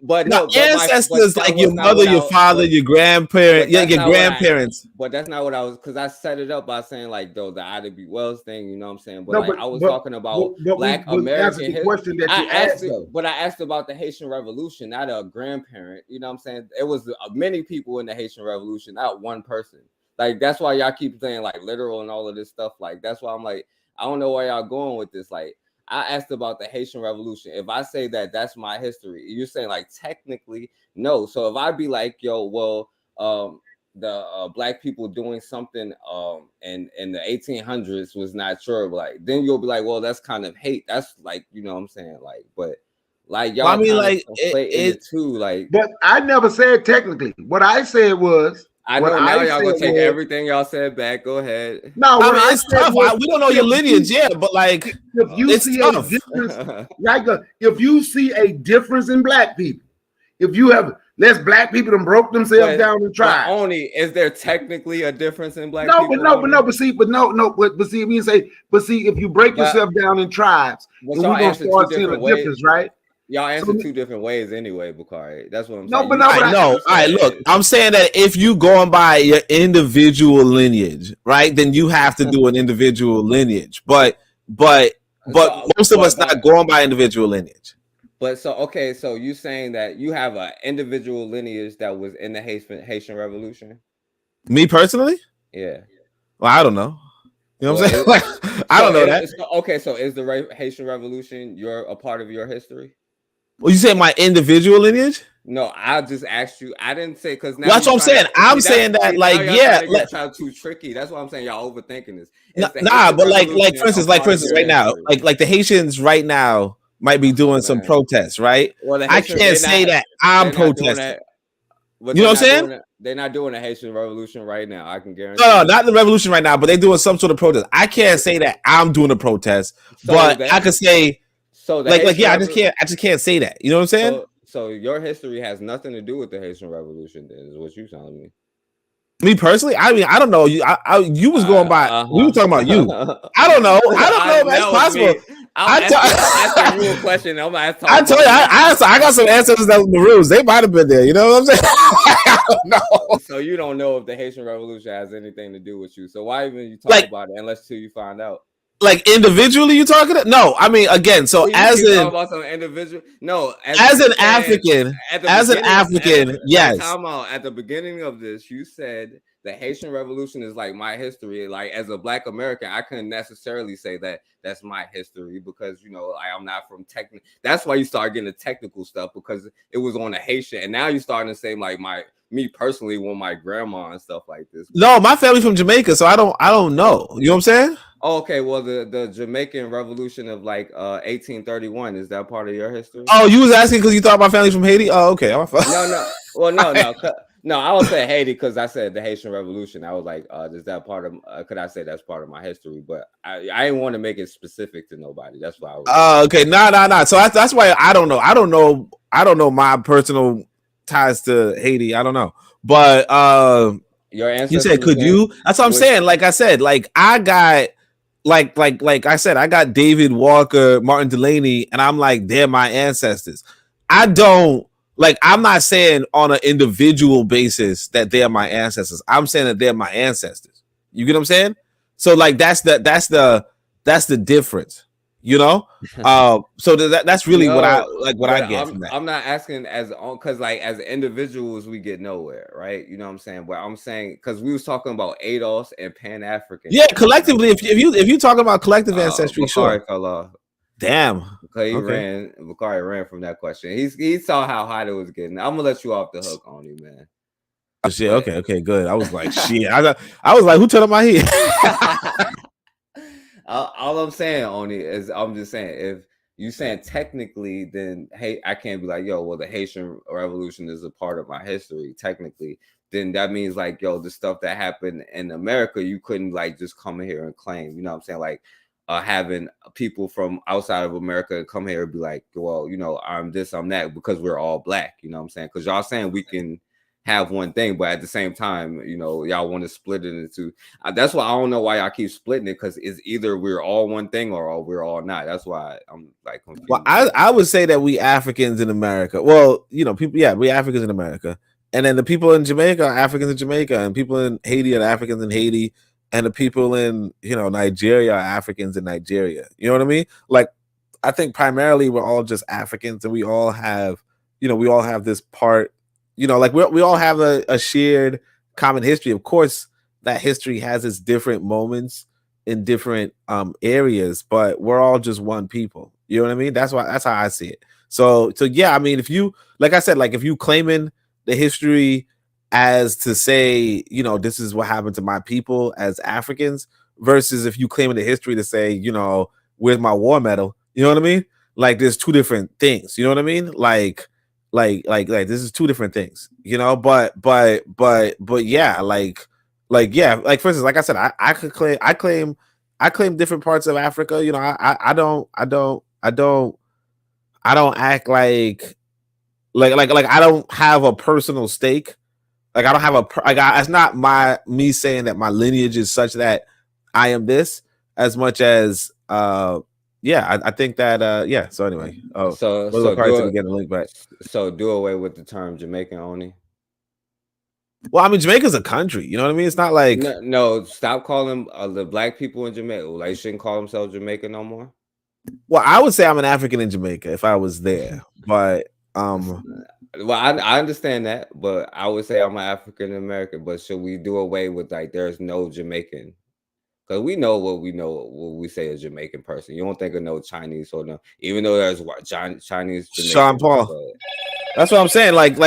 Speaker 2: but
Speaker 13: no, ancestors like your mother, your father, your grandparent, your grandparents.
Speaker 2: But that's not what I was, because I set it up by saying like though the Ida B. Wells thing, you know what I'm saying? But,
Speaker 10: No,
Speaker 2: like,
Speaker 10: but-
Speaker 2: I was
Speaker 10: but-
Speaker 2: talking about
Speaker 10: but
Speaker 2: Black
Speaker 10: we answered
Speaker 2: American
Speaker 10: the question that you asked, though.
Speaker 2: but I asked about the Haitian Revolution, not a grandparent. You know what I'm saying? It was many people in the Haitian Revolution, not one person. Like that's why y'all keep saying like literal and all of this stuff. Like that's why I'm like, I don't know where y'all going with this. Like I asked about the Haitian Revolution. If I say that that's my history, you're saying like technically no. So if I be like, yo, well, the black people doing something in the 1800s was not sure, like then you'll be like, well, that's kind of hate. That's like, you know what I'm saying? Like, but like y'all,
Speaker 13: Well, I mean,
Speaker 2: kinda
Speaker 13: like,
Speaker 2: conflate it too. Like,
Speaker 10: But I never said technically. What I said was.
Speaker 2: I know now y'all gonna take everything y'all said back. Go ahead.
Speaker 10: No,
Speaker 13: I mean, it's tough. We don't know your lineage, yeah, but like,
Speaker 10: if you
Speaker 13: it's
Speaker 10: see
Speaker 13: tough.
Speaker 10: a difference, like if you see a difference in black people, if you have less black people that broke themselves down and tried.
Speaker 2: Only is there technically a difference in black
Speaker 10: No,
Speaker 2: people?
Speaker 10: but see, we say, if you break yourself down in tribes,
Speaker 2: But
Speaker 10: then
Speaker 2: y'all
Speaker 10: we're gonna
Speaker 2: answer
Speaker 10: start
Speaker 2: two
Speaker 10: seeing a
Speaker 2: different ways.
Speaker 10: difference, right?
Speaker 2: Y'all answer two different ways anyway, Bakari. That's what I'm
Speaker 10: No,
Speaker 2: saying.
Speaker 10: but
Speaker 2: You
Speaker 10: no,
Speaker 2: said-
Speaker 10: but
Speaker 13: No, all right, look, I'm saying that if you going by your individual lineage, right, then you have to do an individual lineage. But most of us not going by individual lineage.
Speaker 2: But so okay, so you saying that you have an individual lineage that was in the Haitian Revolution?
Speaker 13: Me personally?
Speaker 2: Yeah.
Speaker 13: Well, I don't know. You know what I'm saying?
Speaker 2: Well,
Speaker 13: Like, I don't know that.
Speaker 2: Okay, so is the Haitian Revolution a part of your history?
Speaker 13: Well, you say my individual lineage?
Speaker 2: No, I just asked you. I didn't say because now
Speaker 13: That's what I'm saying. I'm saying that, like, yeah,
Speaker 2: like, too tricky. That's why I'm saying y'all overthinking this.
Speaker 13: Nah, but like for instance, right now, like the Haitians right now might be doing some protests, right?
Speaker 2: Well,
Speaker 13: I can't say that I'm protesting.
Speaker 2: You
Speaker 13: know what I'm saying?
Speaker 2: They're not doing a Haitian Revolution right now. I can guarantee.
Speaker 13: No, not the revolution right now, but they're doing some sort of protest. I can't say that I'm doing a protest, but I could say, I just can't say that. You know what I'm saying?
Speaker 2: So your history has nothing to do with the Haitian Revolution, then, is what you're telling me.
Speaker 13: Me personally, I mean, I don't know. You was going by. We were talking about you. I don't know. I don't know if that's possible.
Speaker 2: I'm asking you a question. I'm
Speaker 13: I told you, I got some ancestors that was in the rooms. They might have been there. You know what I'm saying? I don't know.
Speaker 2: So you don't know if the Haitian Revolution has anything to do with you. So why even you talk about it unless till you find out?
Speaker 13: Like individually, you talking? No, I mean again. So as in
Speaker 2: about some individual, no,
Speaker 13: as an African, yes.
Speaker 2: Time out. At the beginning of this, you said the Haitian Revolution is like my history. Like as a Black American, I couldn't necessarily say that that's my history because I'm not from technical. That's why you start getting the technical stuff because it was on the Haitian, and now you're starting to say like me personally, when my grandma and stuff like this.
Speaker 13: No, my family's from Jamaica, so I don't know. You know what I'm saying?
Speaker 2: Okay, well, the Jamaican Revolution of like 1831, is that part of your history?
Speaker 13: Oh, you was asking because you thought my family's from Haiti? Oh, okay.
Speaker 2: No. Well, no. I would say Haiti because I said the Haitian Revolution. I was like, is that part of? Could I say that's part of my history? But I didn't want to make it specific to nobody. That's why I was.
Speaker 13: Okay, no. So that's why I don't know. I don't know my personal ties to Haiti. I don't know, but
Speaker 2: Your
Speaker 13: You said,
Speaker 2: ancestors
Speaker 13: could
Speaker 2: went
Speaker 13: you? That's what I'm
Speaker 2: with-
Speaker 13: saying. Like I said, like I got, like I said, I got David Walker, Martin Delaney, and I'm like, they're my ancestors. I don't like. I'm not saying on an individual basis that they're my ancestors. I'm saying that they're my ancestors. You get what I'm saying? So like that's the difference. You know, so that's really what I like. What I get from that.
Speaker 2: I'm not asking as on because like as individuals we get nowhere, right? You know what I'm saying? But I'm saying because we was talking about ADOS and Pan African.
Speaker 13: Yeah, collectively, if you talking about collective ancestry, sure. Damn,
Speaker 2: Bakari ran from that question. He saw how hot it was getting. I'm gonna let you off the hook on you, man.
Speaker 13: Oh, shit. Okay, good. I was like, shit. I was like, who turned on my head?
Speaker 2: All I'm saying, Oni, is I'm just saying if you saying technically, then hey, I can't be like, yo, well, the Haitian Revolution is a part of my history. Technically, then that means like, yo, the stuff that happened in America, you couldn't like just come here and claim. You know what I'm saying? Like having people from outside of America come here and be like, well, you know, I'm this, I'm that, because we're all black. You know what I'm saying? Because y'all saying we can have one thing, but at the same time, you know, y'all want to split it into. That's why I don't know why y'all keep splitting it, because it's either we're all one thing or we're all not. That's why I'm like confused.
Speaker 13: Well, I would say that we Africans in America. Well, you know, people, yeah, we Africans in America, and then the people in Jamaica are Africans in Jamaica, and people in Haiti are Africans in Haiti, and the people in, you know, Nigeria are Africans in Nigeria. You know what I mean? Like, I think primarily we're all just Africans, and we all have, you know, we all have this part. You know, like we all have a shared common history. Of course, that history has its different moments in different areas, but we're all just one people. You know what I mean? That's how I see it. So yeah, I mean, if you, like I said, like if you claiming the history as to say, you know, this is what happened to my people as Africans, versus if you claiming the history to say, you know, where's my war medal? You know what I mean? Like there's two different things. You know what I mean? Like this is two different things, you know, but yeah, like yeah, like for instance, like I said, I claim different parts of Africa. You know, I don't act like I don't have a personal stake. Like I don't have it's not me saying that my lineage is such that I am this, as much as yeah, I think that yeah. So anyway,
Speaker 2: so
Speaker 13: get a link back.
Speaker 2: So do away with the term Jamaican only.
Speaker 13: Well, I mean, Jamaica's a country. You know what I mean? It's not like
Speaker 2: no. Stop calling the black people in Jamaica. Like, they shouldn't call themselves Jamaica no more.
Speaker 13: Well, I would say I'm an African in Jamaica if I was there, but
Speaker 2: well, I understand that, but I would say I'm an African American. But should we do away with like there's no Jamaican? Because we know what we say a Jamaican person. You don't think of no Chinese or no, even though there's Chinese. Jamaican,
Speaker 13: Sean Paul. But that's what I'm saying. Like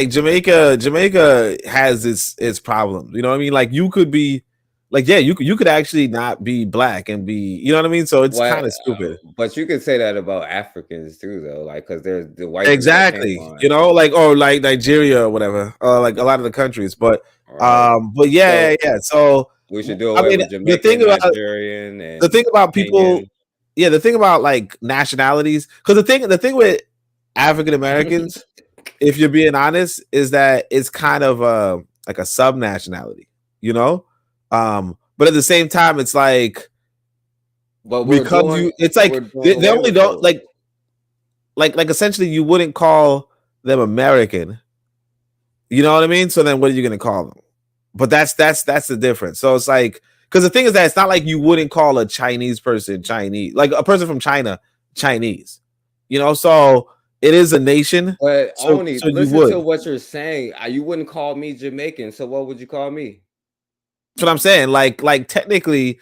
Speaker 13: Jamaica has its problems. You know what I mean? Like you could be, like yeah, you could actually not be black and be, you know what I mean? So it's kind of stupid.
Speaker 2: But you could say that about Africans too, though. Like because there's the white.
Speaker 13: Exactly. You know, like or like Nigeria or whatever, like a lot of the countries. But but yeah. So
Speaker 2: we should do away with Jamaican, Nigerian, and
Speaker 13: the thing about people, yeah, the thing about like nationalities, because the thing with African Americans, if you're being honest, is that it's kind of like a sub nationality, you know. But at the same time, it's like, it's like they only don't like essentially you wouldn't call them American, you know what I mean? So then what are you gonna call them? But that's the difference. So it's like, because the thing is that it's not like you wouldn't call a Chinese person Chinese, like a person from China Chinese, you know. So it is a nation.
Speaker 2: But
Speaker 13: so,
Speaker 2: only
Speaker 13: so
Speaker 2: listen to what you're saying. You wouldn't call me Jamaican. So what would you call me?
Speaker 13: That's what I'm saying. Like technically,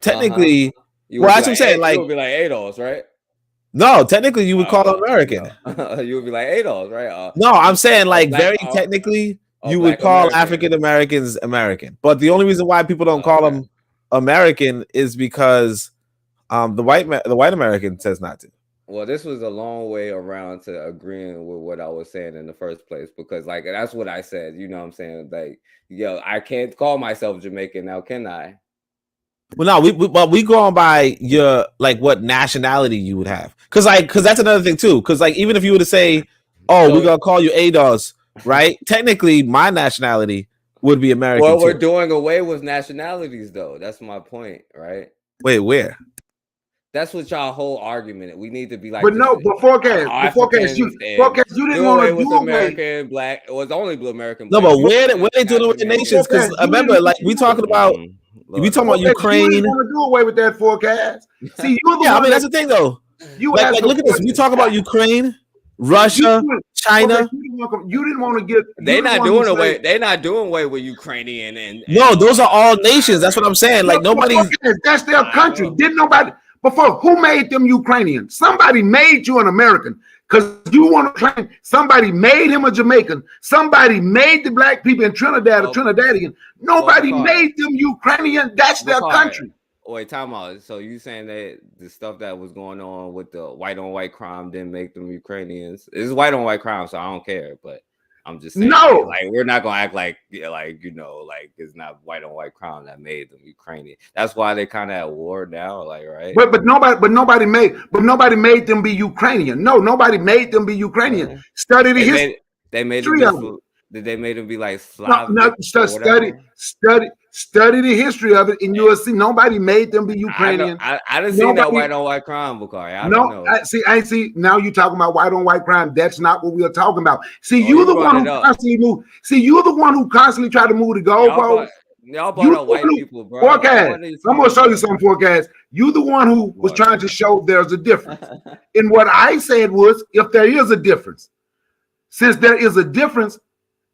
Speaker 13: well, that's what I'm saying. Like
Speaker 2: you would be like ADOS, right?
Speaker 13: No, technically you would call them American.
Speaker 2: You would be like ADOS, right?
Speaker 13: No, I'm saying like very technically. You would call African Americans American, but the only reason why people don't call them American is because the white American says not to.
Speaker 2: Well, this was a long way around to agreeing with what I was saying in the first place, because like that's what I said. You know what I'm saying? Like, yo, I can't call myself Jamaican now, can I?
Speaker 13: Well, no, we go on by your like what nationality you would have, because that's another thing too. Because like even if you were to say, oh, we're gonna call you ADOS. Right, technically, my nationality would be American.
Speaker 2: Well, we're
Speaker 13: too.
Speaker 2: doing away with nationalities, though. That's my point, right?
Speaker 13: Wait, where?
Speaker 2: That's what y'all whole argument. We need to be like.
Speaker 10: But no, but forecast, you didn't want to do
Speaker 2: American black. It was only blue American.
Speaker 13: No,
Speaker 2: black.
Speaker 13: but where they doing it with the nations? Because remember, like we talking about Ukraine.
Speaker 10: You want to do away with that forecast? See, you're the
Speaker 13: yeah,
Speaker 10: one
Speaker 13: I mean that's the thing though. Like look at this. We talk about Ukraine, Russia, China.
Speaker 10: You didn't want to get.
Speaker 2: They're not doing away. They're not doing away with Ukrainian and
Speaker 13: no, those are all nations. That's what I'm saying. Like nobody's.
Speaker 10: That's their country. Didn't nobody before? Who made them Ukrainian? Somebody made you an American because you want to claim somebody made him a Jamaican. Somebody made the black people in Trinidad a Trinidadian. Nobody made them Ukrainian. That's their country.
Speaker 2: Wait, time out. So you saying that the stuff that was going on with the white on white crime didn't make them Ukrainians? It's white on white crime, so I don't care. But I'm just saying, like we're not gonna act like like it's not white on white crime that made them Ukrainian. That's why they kind of at war now, like right.
Speaker 10: But nobody made them be Ukrainian. No, nobody made them be Ukrainian. Study the history.
Speaker 2: They made them. Did they made them be like Slavic?
Speaker 10: No, study the history of it, and you will see nobody made them be Ukrainian.
Speaker 2: I didn't see that white on white crime, Bakari. I don't know.
Speaker 10: I see. Now you talking about white on white crime. That's not what we are talking about. See, you're the one who constantly move. See, you're the one who constantly try to move the goalposts.
Speaker 2: Y'all brought up white people, bro.
Speaker 10: Forecast. I'm gonna show you some forecast. You the one who was trying to show there's a difference. And what I said was, if there is a difference, since there is a difference,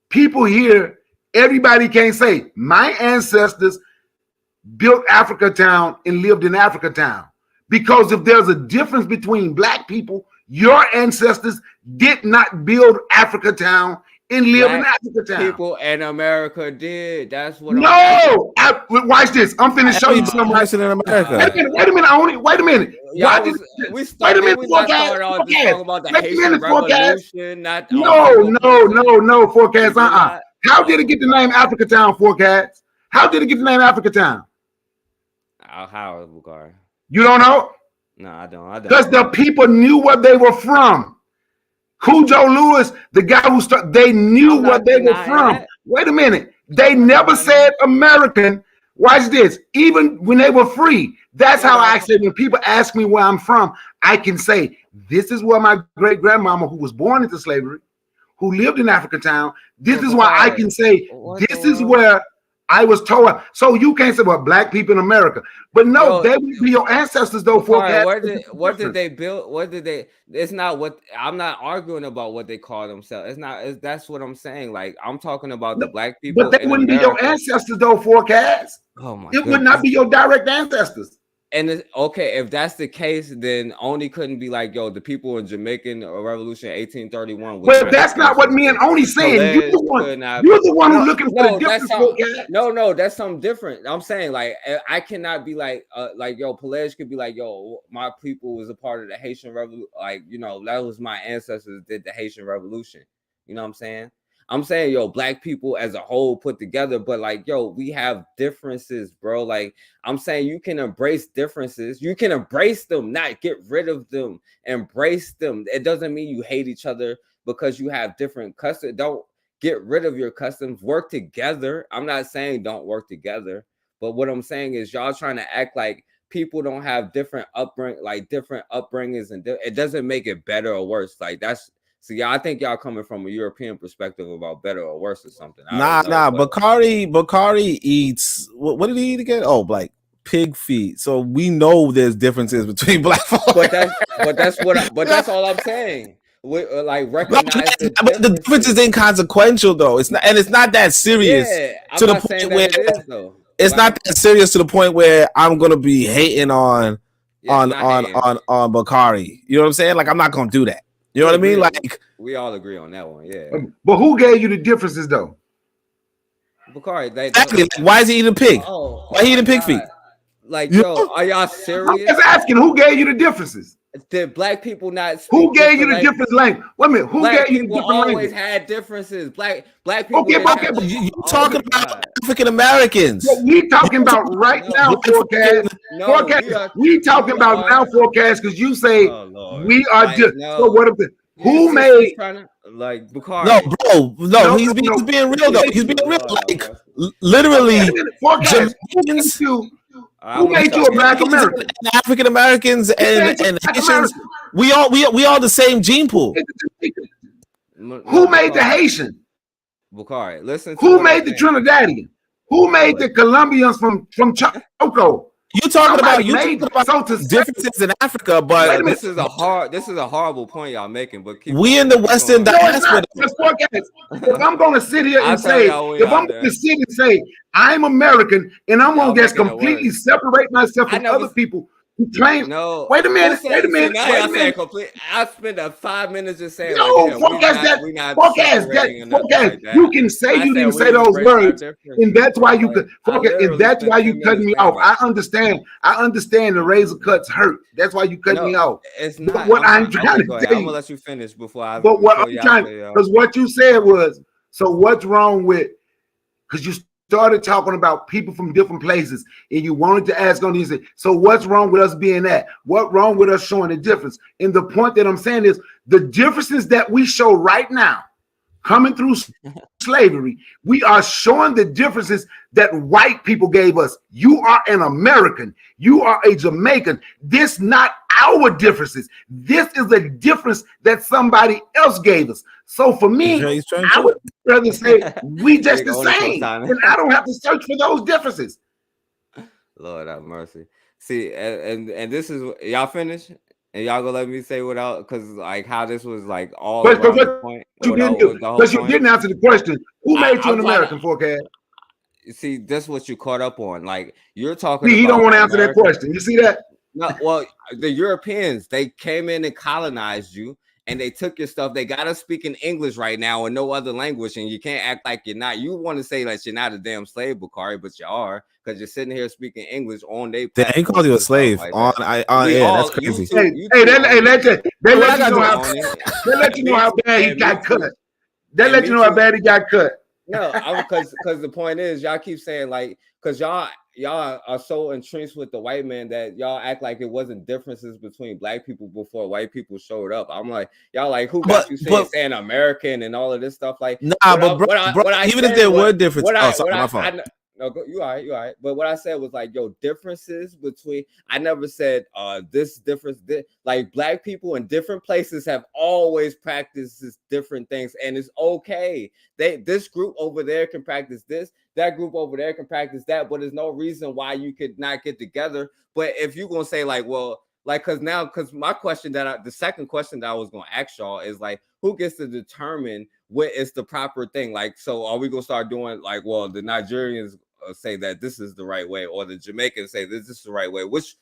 Speaker 10: people here, everybody can't say my ancestors built Africa Town and lived in Africa Town. Because if there's a difference between black people, your ancestors did not build Africa Town and live in Africa Town.
Speaker 2: People in America did. That's what.
Speaker 10: No, watch this. I'm finna show you something.
Speaker 13: In America.
Speaker 10: Wait a minute. Wait a minute.
Speaker 2: We started off just talking about the Haitian Revolution. Not
Speaker 10: no forecast. How did it get the name Africa Town, forecast? How did it get the name Africa Town?
Speaker 2: How, Bukari?
Speaker 10: You don't know?
Speaker 2: No, I don't.
Speaker 10: Because the people knew where they were from. Cujo Lewis, the guy who started, they knew where they were from. Wait a minute. They never said American. Watch this. Even when they were free, that's how I say when people ask me where I'm from, I can say, this is where my great grandmama, who was born into slavery, who lived in Africa Town, this is why I can say, this is where I was told. So you can't say, well, black people in America. But no, they would be your ancestors, though.
Speaker 2: What did they build? What did they? It's not what I'm not arguing about what they call themselves. It's not. That's what I'm saying. Like I'm talking about the black people.
Speaker 10: But they wouldn't be your ancestors, though. Forecast.
Speaker 2: Oh my!
Speaker 10: It would not be your direct ancestors.
Speaker 2: And okay, if that's the case, then Oni couldn't be like, yo, the people in Jamaican Revolution 1831.
Speaker 10: But that's not what me and Oni saying. You're the one who's looking for the difference.
Speaker 2: No, that's something different. I'm saying like I cannot be like yo, Pelej could be like, yo, my people was a part of the Haitian Revolution. Like, you know, that was my ancestors did the Haitian Revolution. You know what I'm saying? I'm saying, yo, black people as a whole put together, but like, yo, we have differences, bro. Like, I'm saying you can embrace differences. You can embrace them, not get rid of them. Embrace them. It doesn't mean you hate each other because you have different customs. Don't get rid of your customs. Work together. I'm not saying don't work together, but what I'm saying is y'all trying to act like people don't have different upbringings, and it doesn't make it better or worse. Like that's. So yeah, I think y'all coming from a European perspective about better or worse or something.
Speaker 13: Bakari eats what did he eat again? Oh, like pig feet. So we know there's differences between black folks.
Speaker 2: But that's all I'm saying. We recognize
Speaker 13: the difference is inconsequential though. It's not, and it's not that serious to the point where it's not that serious to the point where I'm gonna be hating on Bakari. You know what I'm saying? Like I'm not gonna do that. You know what I mean? Like
Speaker 2: we all agree on that one, yeah.
Speaker 10: But who gave you the differences though?
Speaker 2: Bakari,
Speaker 13: exactly. Like, why is he eating pig? Why he eating pig feet?
Speaker 2: Like, yo, are y'all serious?
Speaker 10: I'm just asking, who gave you the differences?
Speaker 2: Did black people not?
Speaker 10: Who gave you the different language? Wait a minute. Who gave you the different language?
Speaker 2: Always had differences. Black people.
Speaker 13: Okay, but you talking about African Americans?
Speaker 10: What we talking about right now, forecast. We talking about now, forecast, because you say we are just. So what if Who made
Speaker 2: like Bukhari?
Speaker 13: No, bro, no, he's being real though. He's being real. Like literally, Jamaicans.
Speaker 10: Who made you a black American?
Speaker 13: African Americans and Haitians. We all the same gene pool.
Speaker 10: Who made the Haitian?
Speaker 2: Bukhari, listen.
Speaker 10: Who made the Trinidadian? Who made the Colombians from Choco?
Speaker 13: You're talking about differences in Africa, but
Speaker 2: this is a horrible point y'all making. But
Speaker 13: we in the Western diaspora.
Speaker 10: If I'm going to sit here and say, I'm American and I'm going to just completely separate myself from other people who claim.
Speaker 2: No,
Speaker 10: wait a minute.
Speaker 2: I spent 5 minutes just saying.
Speaker 10: No, that. You can say you didn't say those words, and that's why you could. If that's why you cut me off, I understand. The razor cuts hurt. That's why you cut me off.
Speaker 2: It's not.
Speaker 10: But what I'm trying to tell you,
Speaker 2: I'm gonna let you finish before I.
Speaker 10: But what I'm trying, because what you said was, so what's wrong with? Because you started talking about people from different places, and you wanted to ask on these. So what's wrong with us being that? What's wrong with us showing the difference? And the point that I'm saying is the differences that we show right now, coming through slavery, we are showing the differences that white people gave us. You are an American. You are a Jamaican. This not our differences. This is a difference that somebody else gave us. So for me, I would rather say we just the same, and I don't have to search for those differences.
Speaker 2: Lord have mercy. See, and this is y'all finished, and y'all gonna let me say without, because like how this was like all
Speaker 10: but
Speaker 2: the point.
Speaker 10: Because you didn't answer the question. Who made you an American, Forecast?
Speaker 2: See, that's what you caught up on. Like you're talking.
Speaker 10: He don't want to answer that question. You see that?
Speaker 2: No, well, the Europeans, they came in and colonized you, and they took your stuff. They got us speaking English right now and no other language, and you can't act like you're not. You want to say that you're not a damn slave, Bukhari, but you are, because you're sitting here speaking English on their.
Speaker 13: They ain't called you a slave on air. That's crazy.
Speaker 10: They let you know how bad he got cut. They let you know how bad he got cut.
Speaker 2: No, because the point is, y'all keep saying like, because y'all are so entrenched with the white man that y'all act like it wasn't differences between black people before white people showed up. I'm like, y'all like, who got you saying American and all of this stuff? Like,
Speaker 13: nah, even if there were differences, my fault.
Speaker 2: No, you all right. But what I said was like, yo, differences between. I never said this difference. Like black people in different places have always practiced different things, and it's okay. This group over there can practice this. That group over there can practice that. But there's no reason why you could not get together. But if you're gonna say like, well, like, because my question the second question that I was gonna ask y'all is like, who gets to determine what is the proper thing? Like, so are we gonna start doing like, well, the Nigerians say that this is the right way, or the Jamaicans say this is the right way? Which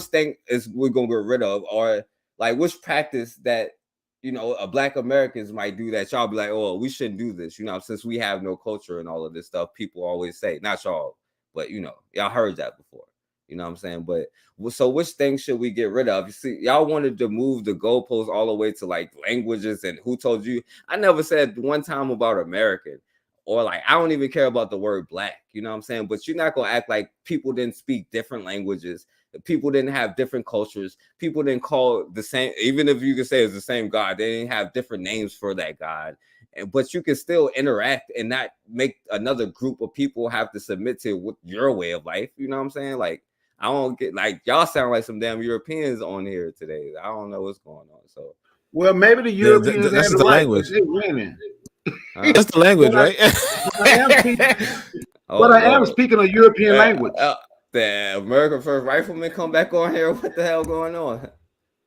Speaker 2: thing is we're gonna get rid of, or like which practice that a Black Americans might do that y'all be like, oh, we shouldn't do this, since we have no culture and all of this stuff. People always say, not y'all, but y'all heard that before. You know what I'm saying? But so which things should we get rid of? You see, y'all wanted to move the goalposts all the way to like languages and who told you. I never said one time about American. Or like, I don't even care about the word black, you know what I'm saying? But you're not going to act like people didn't speak different languages. People didn't have different cultures. People didn't call the same, even if you could say it's the same God, they didn't have different names for that God. But you can still interact and not make another group of people have to submit to your way of life. You know what I'm saying? Like, I don't get, like, y'all sound like some damn Europeans on here today. I don't know what's going on. So,
Speaker 10: well, maybe the Europeans
Speaker 13: that's the language. That's the language, right?
Speaker 10: But I am speaking a European language.
Speaker 2: The American First Rifleman come back on here. What the hell going on?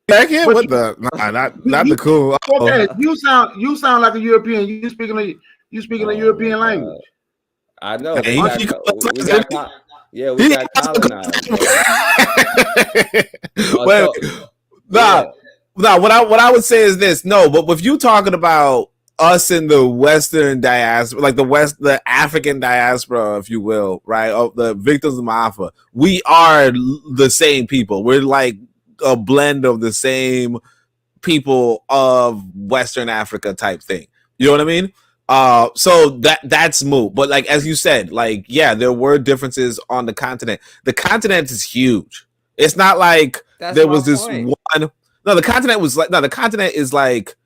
Speaker 13: Back here? What the? Not the cool.
Speaker 10: Okay, you sound like a European. You speaking a European language.
Speaker 2: I know. We got colonized.
Speaker 13: No. What I would say is this. No, but if you talking about us in the Western diaspora, like the African diaspora, if you will, right? Of the victims of Maafa, we are the same people. We're like a blend of the same people of Western Africa type thing. You know what I mean? So that's moot. But like, as you said, like, yeah, there were differences on the continent. The continent is huge. It's not like there was this one. No, the continent was like the continent is like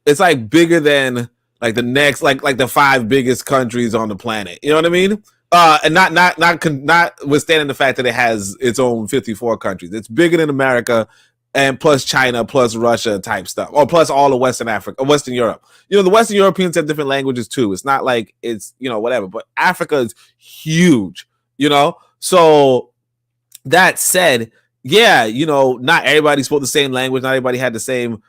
Speaker 13: it's like bigger than like the next like the 5 biggest countries on the planet. You know what I mean? And not withstanding the fact that it has its own 54 countries. It's bigger than America, and plus China, plus Russia type stuff, or plus all of Western Africa, Western Europe. You know, the Western Europeans have different languages too. It's not like it's, you know, whatever, but Africa is huge, you know? So that said, yeah, you know, not everybody spoke the same language. Not everybody had the same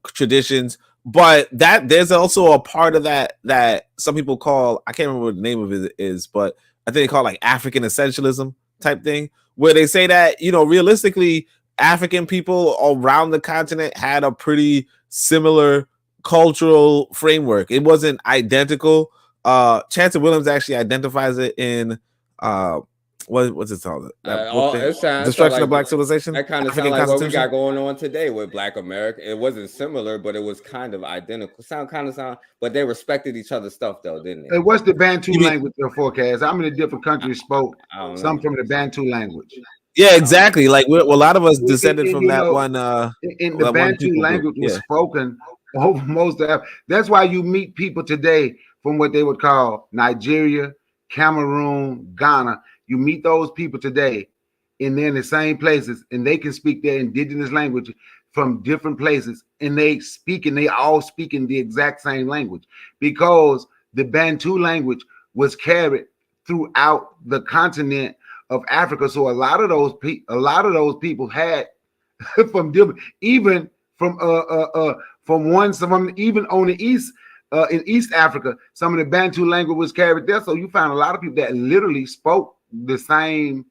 Speaker 13: traditions, but that there's also a part of that some people call, I can't remember what the name of it is, but I think they call it like African essentialism type thing, where they say that, you know, realistically, African people around the continent had a pretty similar cultural framework. It wasn't identical. Chancellor Williams actually identifies it in what's it called? Destruction
Speaker 2: like
Speaker 13: of Black Civilization.
Speaker 2: That kind of sounds like what we got going on today with Black America. It wasn't similar, but it was kind of identical. But they respected each other's stuff though, didn't they?
Speaker 10: Hey, what's the Bantu language in forecast? How many different countries spoke some from the Bantu language?
Speaker 13: Yeah, exactly. Like a lot of us descended from that one.
Speaker 10: In the Bantu language was spoken over most of. That's why you meet people today from what they would call Nigeria, Cameroon, Ghana. You meet those people today, and they're in the same places, and they can speak their indigenous language from different places, and they all speak in the exact same language, because the Bantu language was carried throughout the continent of Africa. So a lot of those people had from different, even from even on the east. In East Africa, some of the Bantu language was carried there. So you found a lot of people that literally spoke the same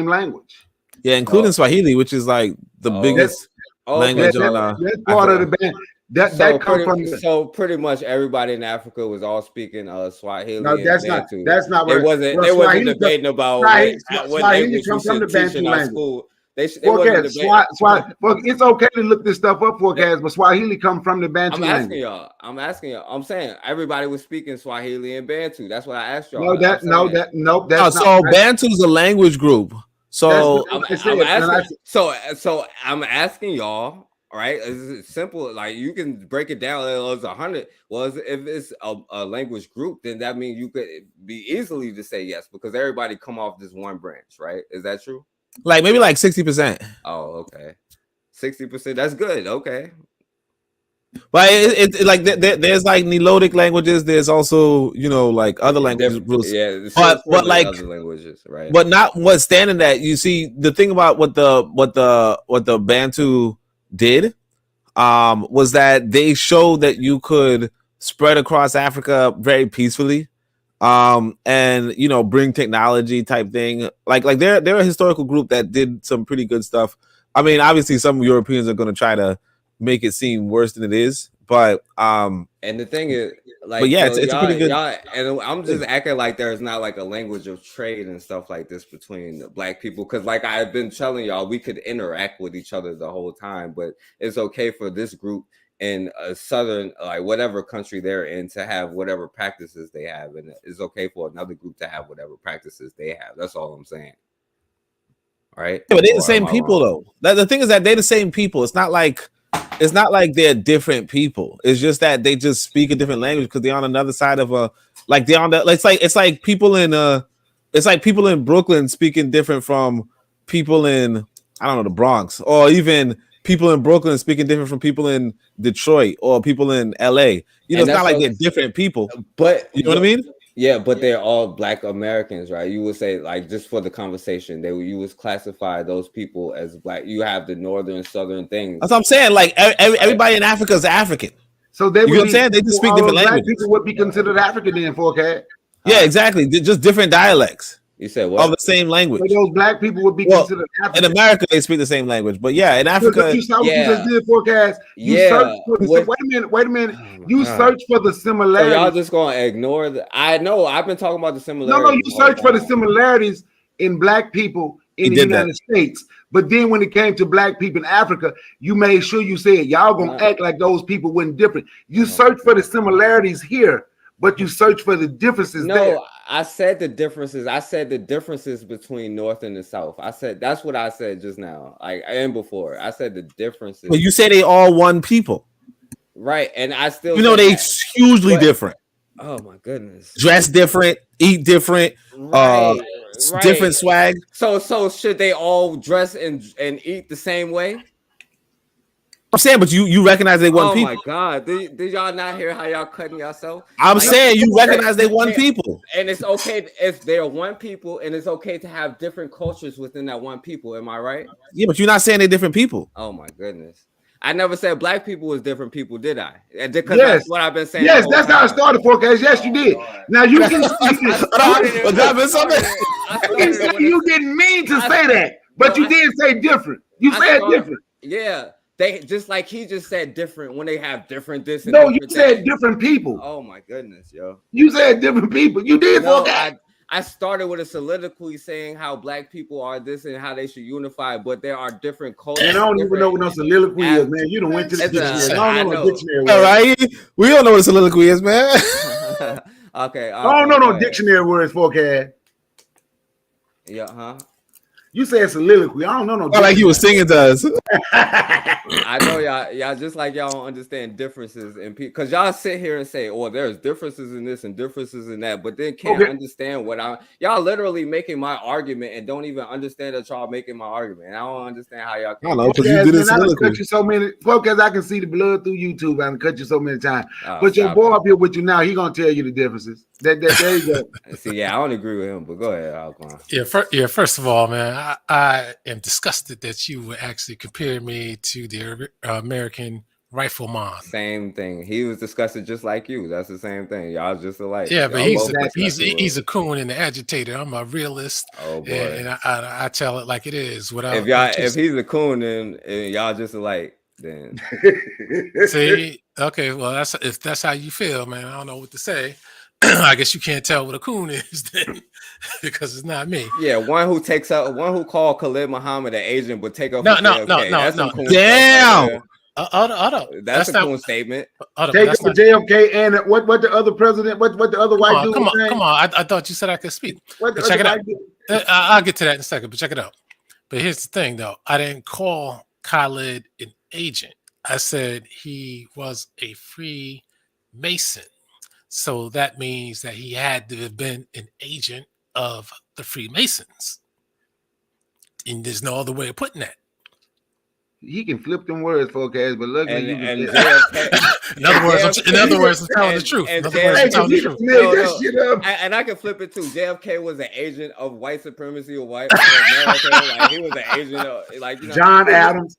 Speaker 10: language.
Speaker 13: Yeah, including Swahili, which is like the biggest language on.
Speaker 10: That's part of the band.
Speaker 2: So pretty much everybody in Africa was all speaking Swahili.
Speaker 10: No, that's not what
Speaker 2: it wasn't. They wasn't debating about what language we should teach in our school.
Speaker 10: It's okay to look this stuff up, forecast, but Swahili come from the Bantu language.
Speaker 2: I'm asking y'all. I'm saying everybody was speaking Swahili and Bantu. That's what I asked y'all.
Speaker 13: Bantu's a language group. So
Speaker 2: I'm asking y'all. Right, it's simple. Like you can break it down. It's 100. Well, if it's a language group, then that means you could be easily to say yes, because everybody come off this one branch, right? Is that true?
Speaker 13: Like maybe like 60%.
Speaker 2: Oh, okay, 60%. That's good. Okay,
Speaker 13: but it's like there's like Nilotic languages. There's also, you know, like other languages.
Speaker 2: Yeah,
Speaker 13: but like
Speaker 2: other languages, right?
Speaker 13: But notwithstanding that, you see the thing about what the Bantu did was that they showed that you could spread across Africa very peacefully, and you know, bring technology type thing. Like they're a historical group that did some pretty good stuff. I mean, obviously some Europeans are going to try to make it seem worse than it is, but
Speaker 2: and the thing is, like,
Speaker 13: but yeah, it's pretty good.
Speaker 2: And I'm just acting like there's not like a language of trade and stuff like this between Black people, because like I've been telling y'all, we could interact with each other the whole time, but it's okay for this group in a southern, like whatever country they're in, to have whatever practices they have, and it's okay for another group to have whatever practices they have. That's all I'm saying. All right.
Speaker 13: Yeah, but they're the same people though. The thing is that they're the same people. It's not like they're different people. It's just that they just speak a different language because they're on another side of it's like people in Brooklyn speaking different from people in, I don't know, the Bronx, or even people in Brooklyn speaking different from people in Detroit or people in LA. You know, it's not like they're different people,
Speaker 2: but
Speaker 13: you know what I mean?
Speaker 2: Yeah, but they're all Black Americans, right? You would say, like, just for the conversation, you would classify those people as Black. You have the northern, southern things.
Speaker 13: That's what I'm saying. Like everybody in Africa is African.
Speaker 10: So they,
Speaker 13: you know what I'm saying? They just speak different languages.
Speaker 10: People would be considered African in forecast.
Speaker 13: Yeah, exactly. Just different dialects.
Speaker 2: You said what?
Speaker 13: Of the same language.
Speaker 10: So those Black people would be considered African.
Speaker 13: In America, they speak the same language, but yeah, in Africa,
Speaker 10: you saw what you just did, forecast. You search for wait a minute. You search for the similarities.
Speaker 2: So y'all just gonna ignore I know. I've been talking about the similarities.
Speaker 10: No, you search for the similarities in Black people in the United States. But then when it came to Black people in Africa, you made sure you said y'all gonna act like those people weren't different. You search for the similarities here, but you search for the differences
Speaker 2: No,
Speaker 10: there.
Speaker 2: I said the differences. I said the differences between North and the South. I said that's what I said just now. Like and before, I said the differences.
Speaker 13: But you say they all one people.
Speaker 2: Right, and I still
Speaker 13: They
Speaker 2: that.
Speaker 13: hugely different.
Speaker 2: Oh my goodness.
Speaker 13: Dress different, eat different,
Speaker 2: Right.
Speaker 13: different swag.
Speaker 2: So should they all dress and eat the same way?
Speaker 13: I'm saying, but you recognize they one people.
Speaker 2: Oh my God! Did y'all not hear how y'all cutting yourself?
Speaker 13: I'm saying you recognize they one people,
Speaker 2: and it's okay if they're one people, and it's okay to have different cultures within that one people. Am I right?
Speaker 13: Yeah, but you're not saying they're different people.
Speaker 2: Oh my goodness! I never said black people was different people, did I? Because
Speaker 10: Yes.
Speaker 2: that's what I've been saying.
Speaker 10: Yes, that's how it started, Forecast. Yes, you did. Now you can. You didn't mean to say that, but you did say different. You said different.
Speaker 2: Yeah, they just like he just said different when they have different this. And
Speaker 10: No, you
Speaker 2: different
Speaker 10: said
Speaker 2: that.
Speaker 10: different people.
Speaker 2: Oh my goodness, yo!
Speaker 10: You said different people. You did.
Speaker 2: No,
Speaker 10: Forecast.
Speaker 2: I started with a soliloquy saying how black people are this and how they should unify, but there are different cultures.
Speaker 10: And I don't even know what no soliloquy is, man. You done went to the dictionary. I don't know what dictionary
Speaker 13: All
Speaker 10: word.
Speaker 13: right, we don't know what a soliloquy is, man.
Speaker 2: Okay.
Speaker 10: I don't know no dictionary words, Forecast.
Speaker 2: Yeah, huh?
Speaker 10: You said soliloquy. I don't know no.
Speaker 13: Like you were singing to us.
Speaker 2: I know y'all just like y'all don't understand differences in people because y'all sit here and say, "Oh, there's differences in this and differences in that," but then can't understand what y'all literally making my argument and don't even understand that y'all making my argument. I don't understand how y'all.
Speaker 13: I know because you did it soliloquy.
Speaker 10: Cut you so many, because I can see the blood through YouTube. I can cut you so many times.
Speaker 2: Oh,
Speaker 10: but your
Speaker 2: stop
Speaker 10: boy
Speaker 2: it.
Speaker 10: up here with you now, he gonna tell you the differences. There you go.
Speaker 2: See, yeah, I don't agree with him, but go ahead, Alquan.
Speaker 5: Yeah, first of all, man, I am disgusted that you would actually compare me to the American Rifleman.
Speaker 2: Same thing. He was disgusted just like you. That's the same thing. Y'all just alike.
Speaker 5: Yeah, but
Speaker 2: Y'all both
Speaker 5: he's a coon and an agitator. I'm a realist.
Speaker 2: Oh boy.
Speaker 5: And I tell it like it is. Without
Speaker 2: if he's a coon and y'all just alike, then
Speaker 5: see, okay, well if that's how you feel, man. I don't know what to say. I guess you can't tell what a coon is then, because it's not me.
Speaker 2: Yeah, one who called Khalid Muhammad an agent, but take up.
Speaker 5: No.
Speaker 2: Damn. That's a
Speaker 5: not,
Speaker 2: cool statement.
Speaker 10: Take up for JFK and what the other president? What the other white dude?
Speaker 5: Come
Speaker 10: was
Speaker 5: on! I thought you said I could speak.
Speaker 10: What the
Speaker 5: Check it
Speaker 10: other
Speaker 5: out.
Speaker 10: white
Speaker 5: I'll get to that in a second. But check it out. But here's the thing, though. I didn't call Khalid an agent. I said he was a Freemason. So that means that he had to have been an agent of the Freemasons. And there's no other way of putting that.
Speaker 10: He can flip them words, Forecast, but look at you.
Speaker 5: in other words, I'm telling the truth. In other words, I'm telling the truth.
Speaker 2: And I can flip it too. JFK was an agent of white supremacy of white America. Like he was an agent of
Speaker 10: John Adams.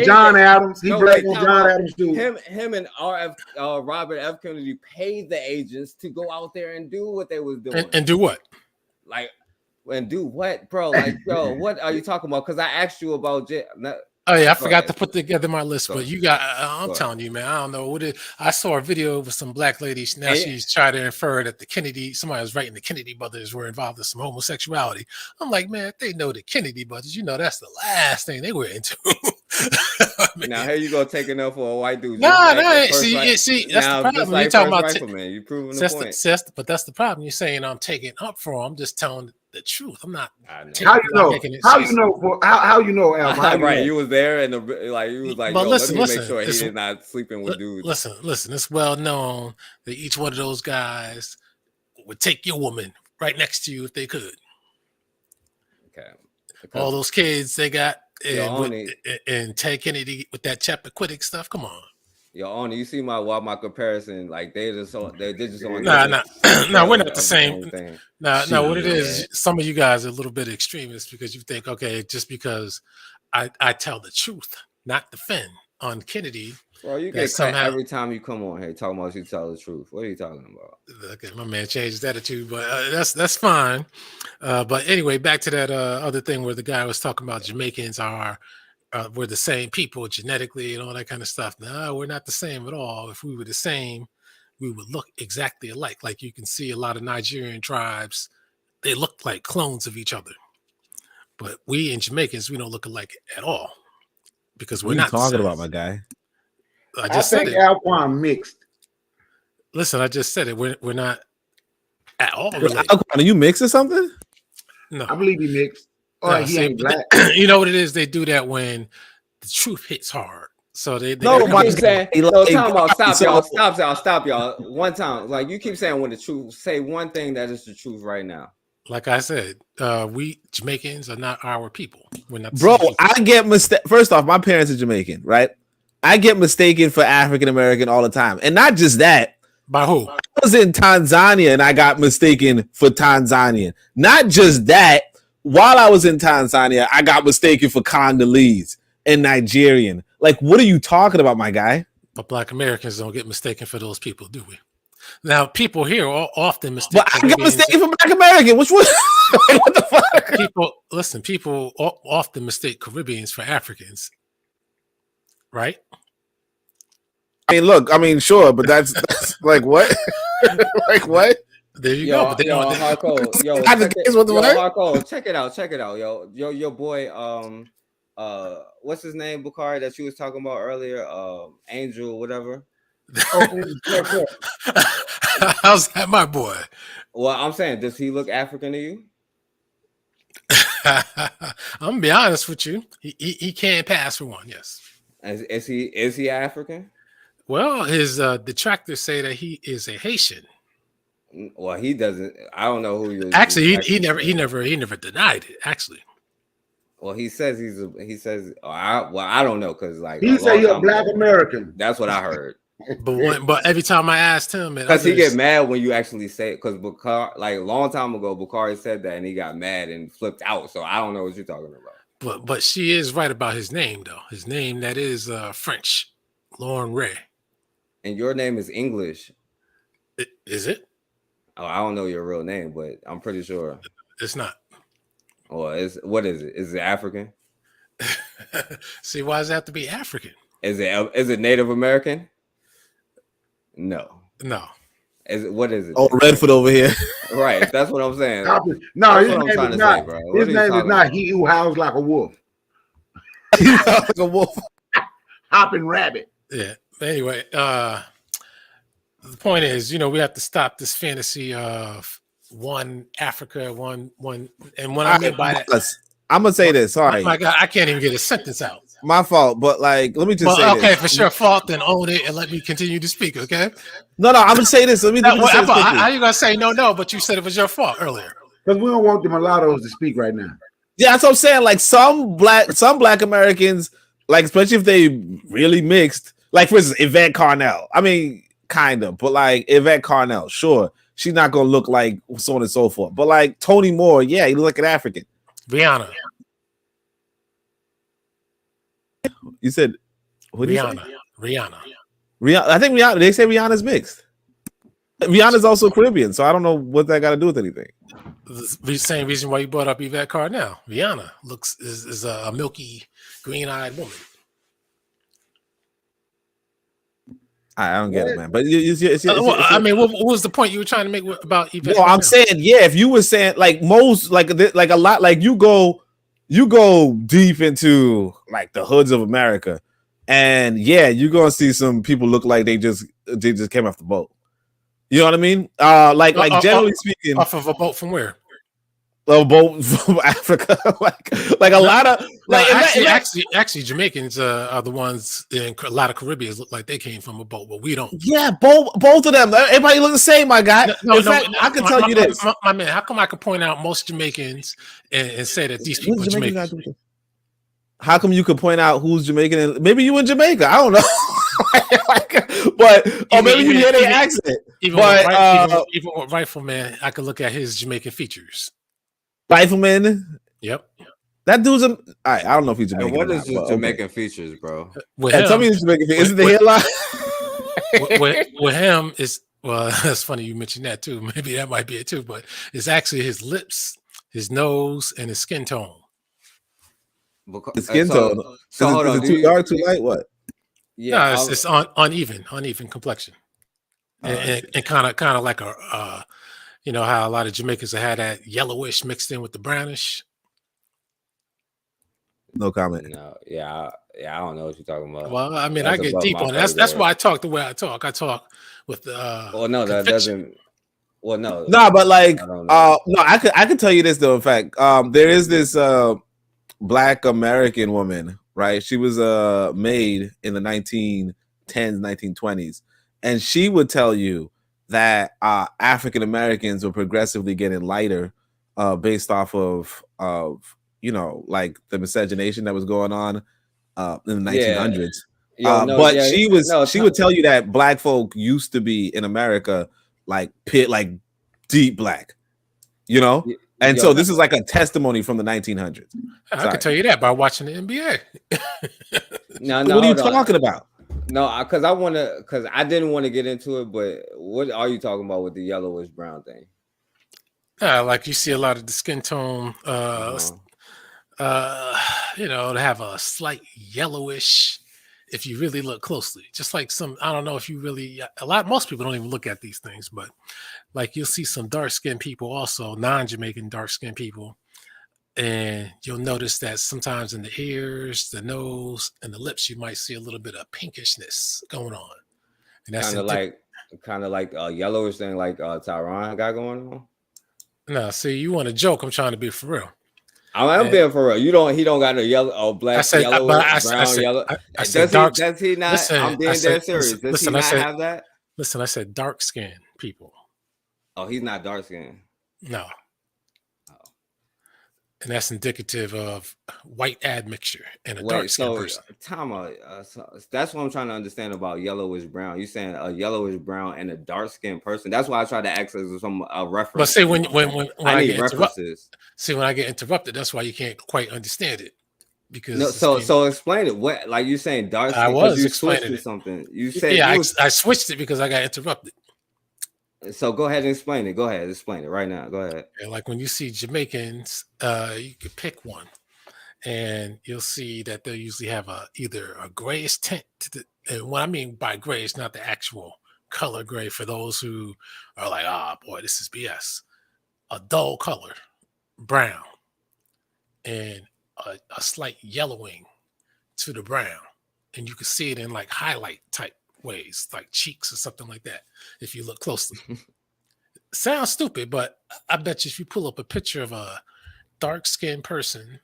Speaker 10: John Adams. He bragged on John Adams too.
Speaker 2: Him and Robert F. Kennedy paid the agents to go out there and do what they was doing.
Speaker 5: And do what?
Speaker 2: And do what, bro? What are you talking about? Because I asked you about
Speaker 5: Oh yeah, I forgot to put together my list, but you got. I'm telling you, man. I don't know what it. I saw a video with some black ladies. Now she's trying to infer that somebody was writing the Kennedy brothers were involved in some homosexuality. I'm like, man, if they know the Kennedy brothers, that's the last thing they were into.
Speaker 2: Now here you go taking up for a white dude.
Speaker 5: See, that's the problem. You're talking about
Speaker 2: you proving the point.
Speaker 5: But that's the problem. You're saying I'm taking up for them. I'm just telling the truth. I'm not.
Speaker 10: How you know? How you know, Al?
Speaker 2: Right, you was there and you was like,
Speaker 5: but listen,
Speaker 2: let me make sure he did not sleeping with dudes.
Speaker 5: Listen. It's well known that each one of those guys would take your woman right next to you if they could.
Speaker 2: Okay.
Speaker 5: All those kids they got and Ted Kennedy with that Chappaquiddick stuff. Come on.
Speaker 2: Yo, Oni, you see my comparison? Like they just on.
Speaker 5: No, we're not the same. No, what it is, some of you guys are a little bit extremist because you think, okay, just because I tell the truth, not defend on Kennedy.
Speaker 2: Well, you get cut every time you come on here talking about you tell the truth. What are you talking about?
Speaker 5: Okay, my man changed his attitude, but that's fine. But anyway, back to that other thing where the guy was talking about Jamaicans we're the same people genetically and all that kind of stuff. No, we're not the same at all. If we were the same, we would look exactly alike. Like you can see a lot of Nigerian tribes, they look like clones of each other. But we and Jamaicans, we don't look alike at all because we're not
Speaker 13: talking about, my guy.
Speaker 5: I just
Speaker 10: think Alquan mixed.
Speaker 5: Listen, I just said it. We're not at all related.
Speaker 13: Are you mixed or something?
Speaker 5: No,
Speaker 10: I believe he mixed. Oh,
Speaker 5: no,
Speaker 10: he
Speaker 5: see,
Speaker 10: ain't black.
Speaker 5: you know what it is? They do that when the truth hits hard. So they
Speaker 13: No,
Speaker 2: You
Speaker 13: my
Speaker 2: keep saying,
Speaker 13: God.
Speaker 2: no, time out. Stop,
Speaker 13: So-
Speaker 2: y'all. Stop, y'all. One time, like you keep saying when the truth. Say one thing that is the truth right now.
Speaker 5: like I said, we Jamaicans are not our people. We're not the
Speaker 13: Bro,
Speaker 5: same people.
Speaker 13: I get First off, my parents are Jamaican, right? I get mistaken for African American all the time, and not just that.
Speaker 5: By who?
Speaker 13: I was in Tanzania and I got mistaken for Tanzanian. Not just that. While I was in Tanzania, I got mistaken for Congolese and Nigerian. Like, what are you talking about, my guy?
Speaker 5: But Black Americans don't get mistaken for those people, do we? Now, people here often mistake.
Speaker 13: But I got mistaken for Black American. Which one? What the fuck?
Speaker 5: People often mistake Caribbeans for Africans, right?
Speaker 13: I mean, look, sure, but that's like what? Like what?
Speaker 5: There you go. But they don't.
Speaker 2: Hardcore. Yo, check it out. Your boy, what's his name, Bukari, that you was talking about earlier? Angel, whatever.
Speaker 5: How's that, my boy?
Speaker 2: Well, I'm saying, does he look African to you?
Speaker 5: I'm gonna be honest with you. He can't pass for one. Yes.
Speaker 2: Is he African?
Speaker 5: Well, his detractors say that he is a Haitian.
Speaker 2: Well, he doesn't. I don't know who you.
Speaker 5: Actually, he never denied it. Actually.
Speaker 2: Well, he says I don't know, because like
Speaker 10: He say you're a Black American.
Speaker 2: That's what I heard.
Speaker 5: But every time I asked him,
Speaker 2: because he get mad when you actually say it. Because Bukari, like a long time ago, Bukari said that and he got mad and flipped out. So I don't know what you're talking about.
Speaker 5: But she is right about his name though. His name that is French, Lauren Ray.
Speaker 2: And your name is English.
Speaker 5: Is it?
Speaker 2: Oh, I don't know your real name, but I'm pretty sure
Speaker 5: it's not.
Speaker 2: Well, what is it? Is it African?
Speaker 5: See, why does it have to be African?
Speaker 2: Is it Native American? No. What is it?
Speaker 13: Oh, Redford over here.
Speaker 2: Right. That's what I'm saying.
Speaker 10: No,
Speaker 2: That's
Speaker 10: his
Speaker 2: what I'm
Speaker 10: name
Speaker 2: trying
Speaker 10: is
Speaker 2: to
Speaker 10: not.
Speaker 2: say, bro.
Speaker 10: His name is not he who howls like a wolf.
Speaker 13: Like a wolf.
Speaker 10: Hopping rabbit.
Speaker 5: Yeah. Anyway, the point is, we have to stop this fantasy of one Africa, one, and when I mean by that,
Speaker 13: I'm gonna say this. Sorry,
Speaker 5: my God, I can't even get a sentence out.
Speaker 13: My fault, but like, let me just say
Speaker 5: okay,
Speaker 13: this.
Speaker 5: for sure, fault. Then own it and let me continue to speak. Okay.
Speaker 13: No, I'm gonna say this. Let me say this quickly.
Speaker 5: How you gonna say no? But you said it was your fault earlier.
Speaker 10: Because we don't want the mulattoes to speak right now.
Speaker 13: Yeah, that's what I'm saying. Like some black Americans, like especially if they really mixed, like for instance, Yvette Carnell. I mean, kind of, but like Yvette Carnell, sure, she's not gonna look like so on and so forth. But like Tony Moore, yeah, he look like an African.
Speaker 5: Rihanna.
Speaker 13: You said what
Speaker 5: Rihanna.
Speaker 13: Rihanna. I think Rihanna. They say Rihanna's mixed. Rihanna's also Caribbean, so I don't know what that got to do with anything.
Speaker 5: The same reason why you brought up Yvette Carnell. Rihanna is a milky, green-eyed woman.
Speaker 13: I don't get it, man. But
Speaker 5: I mean, what was the point you were trying to make about Yvette?
Speaker 13: No, I'm saying, yeah. If you were saying like most, like a lot, like you go deep into like the hoods of America, and yeah, you're gonna see some people look like they just came off the boat. You know what I mean? Like generally speaking,
Speaker 5: off of a boat from where?
Speaker 13: A boat from Africa, like a lot of like
Speaker 5: actually Jamaicans are the ones in a lot of Caribbeans look like they came from a boat, but we don't.
Speaker 13: Yeah, both of them. Everybody look the same, my guy. In fact, I can tell you this,
Speaker 5: my man. How come I can point out most Jamaicans and say that these people are Jamaican?
Speaker 13: How come you could point out who's Jamaican? And maybe you in Jamaica. I don't know. But or maybe you hear their accent.
Speaker 5: Even with Rifleman, I could look at his Jamaican features.
Speaker 13: Rifleman.
Speaker 5: Yep.
Speaker 13: That dude's I don't know if he's Jamaican.
Speaker 2: What is his Jamaican features, bro?
Speaker 13: Tell me his Jamaican features. Is it the hairline?
Speaker 5: with him is that's funny you mentioned that too. Maybe that might be it too, but it's actually his lips, his nose, and his skin tone.
Speaker 13: The skin tone.
Speaker 2: So
Speaker 13: is it too dark, too light? What?
Speaker 5: Yeah, no, it's uneven complexion, and kind of like a you know how a lot of Jamaicans have had that yellowish mixed in with the brownish.
Speaker 13: No comment.
Speaker 2: No, yeah, Yeah, I don't know what you're talking about.
Speaker 5: Well, I mean,
Speaker 2: That's
Speaker 5: I get
Speaker 2: above
Speaker 5: deep
Speaker 2: my
Speaker 5: on it.
Speaker 2: pay
Speaker 5: That's
Speaker 2: grade.
Speaker 5: why I talk the way I talk. I talk with
Speaker 2: Well, no, that
Speaker 5: conviction.
Speaker 2: doesn't. Well, no.
Speaker 13: No, but like,
Speaker 2: I don't know.
Speaker 13: no, I could tell you this though. In fact, there is this Black American woman, right? She was made in the 1910s, 1920s, and she would tell you that African Americans were progressively getting lighter, based off of you know, like the miscegenation that was going on in the 1900s.
Speaker 2: Yo, no,
Speaker 13: But
Speaker 2: yeah,
Speaker 13: she would tell you that Black folk used to be in America like deep black, you know. And
Speaker 2: yo,
Speaker 13: so this is like a testimony from the 1900s.
Speaker 5: I can tell you that by watching the NBA.
Speaker 2: No,
Speaker 13: What are you
Speaker 2: hold on.
Speaker 13: talking about?
Speaker 2: No, because I didn't want to get into it, but what are you talking about with the yellowish brown thing?
Speaker 5: Like you see a lot of the skin tone, you know, to have a slight yellowish. If you really look closely, just like I don't know if you really, most people don't even look at these things, but like you'll see some dark skinned people also, non-Jamaican dark skinned people. And you'll notice that sometimes in the ears, the nose, and the lips, you might see a little bit of pinkishness going on. And that's
Speaker 2: kind of like a yellowish thing like Tyron got going on.
Speaker 5: No, see, you want to joke. I'm trying to be for real.
Speaker 2: I'm being for real. He don't got no yellow or black, yellow, brown, yellow.
Speaker 5: I said dark.
Speaker 2: Does he not?
Speaker 5: Listen,
Speaker 2: I'm being dead serious. Does he not have that?
Speaker 5: Listen, I said dark skinned people.
Speaker 2: Oh, he's not dark skinned.
Speaker 5: No. And that's indicative of white admixture and a dark skinned person.
Speaker 2: That's what I'm trying to understand about yellowish brown. You saying a yellowish brown and a dark skinned person? That's why I try to access some reference.
Speaker 5: But see, when I
Speaker 2: need
Speaker 5: get
Speaker 2: references.
Speaker 5: When I get interrupted, that's why you can't quite understand it. Because
Speaker 2: no, so explain it. What, like you saying dark skin?
Speaker 5: I was
Speaker 2: you
Speaker 5: explaining
Speaker 2: switched to something. You said
Speaker 5: I switched it because I got interrupted.
Speaker 2: So go ahead and explain it. Go ahead, explain it right now. Go ahead.
Speaker 5: And like when you see Jamaicans, you could pick one, and you'll see that they usually have either a grayish tint to and what I mean by gray is not the actual color gray for those who are like, boy, this is BS. A dull color, brown, and a slight yellowing to the brown, and you can see it in like highlight type ways, like cheeks or something like that, if you look closely. Sounds stupid, but I bet you if you pull up a picture of a dark-skinned person,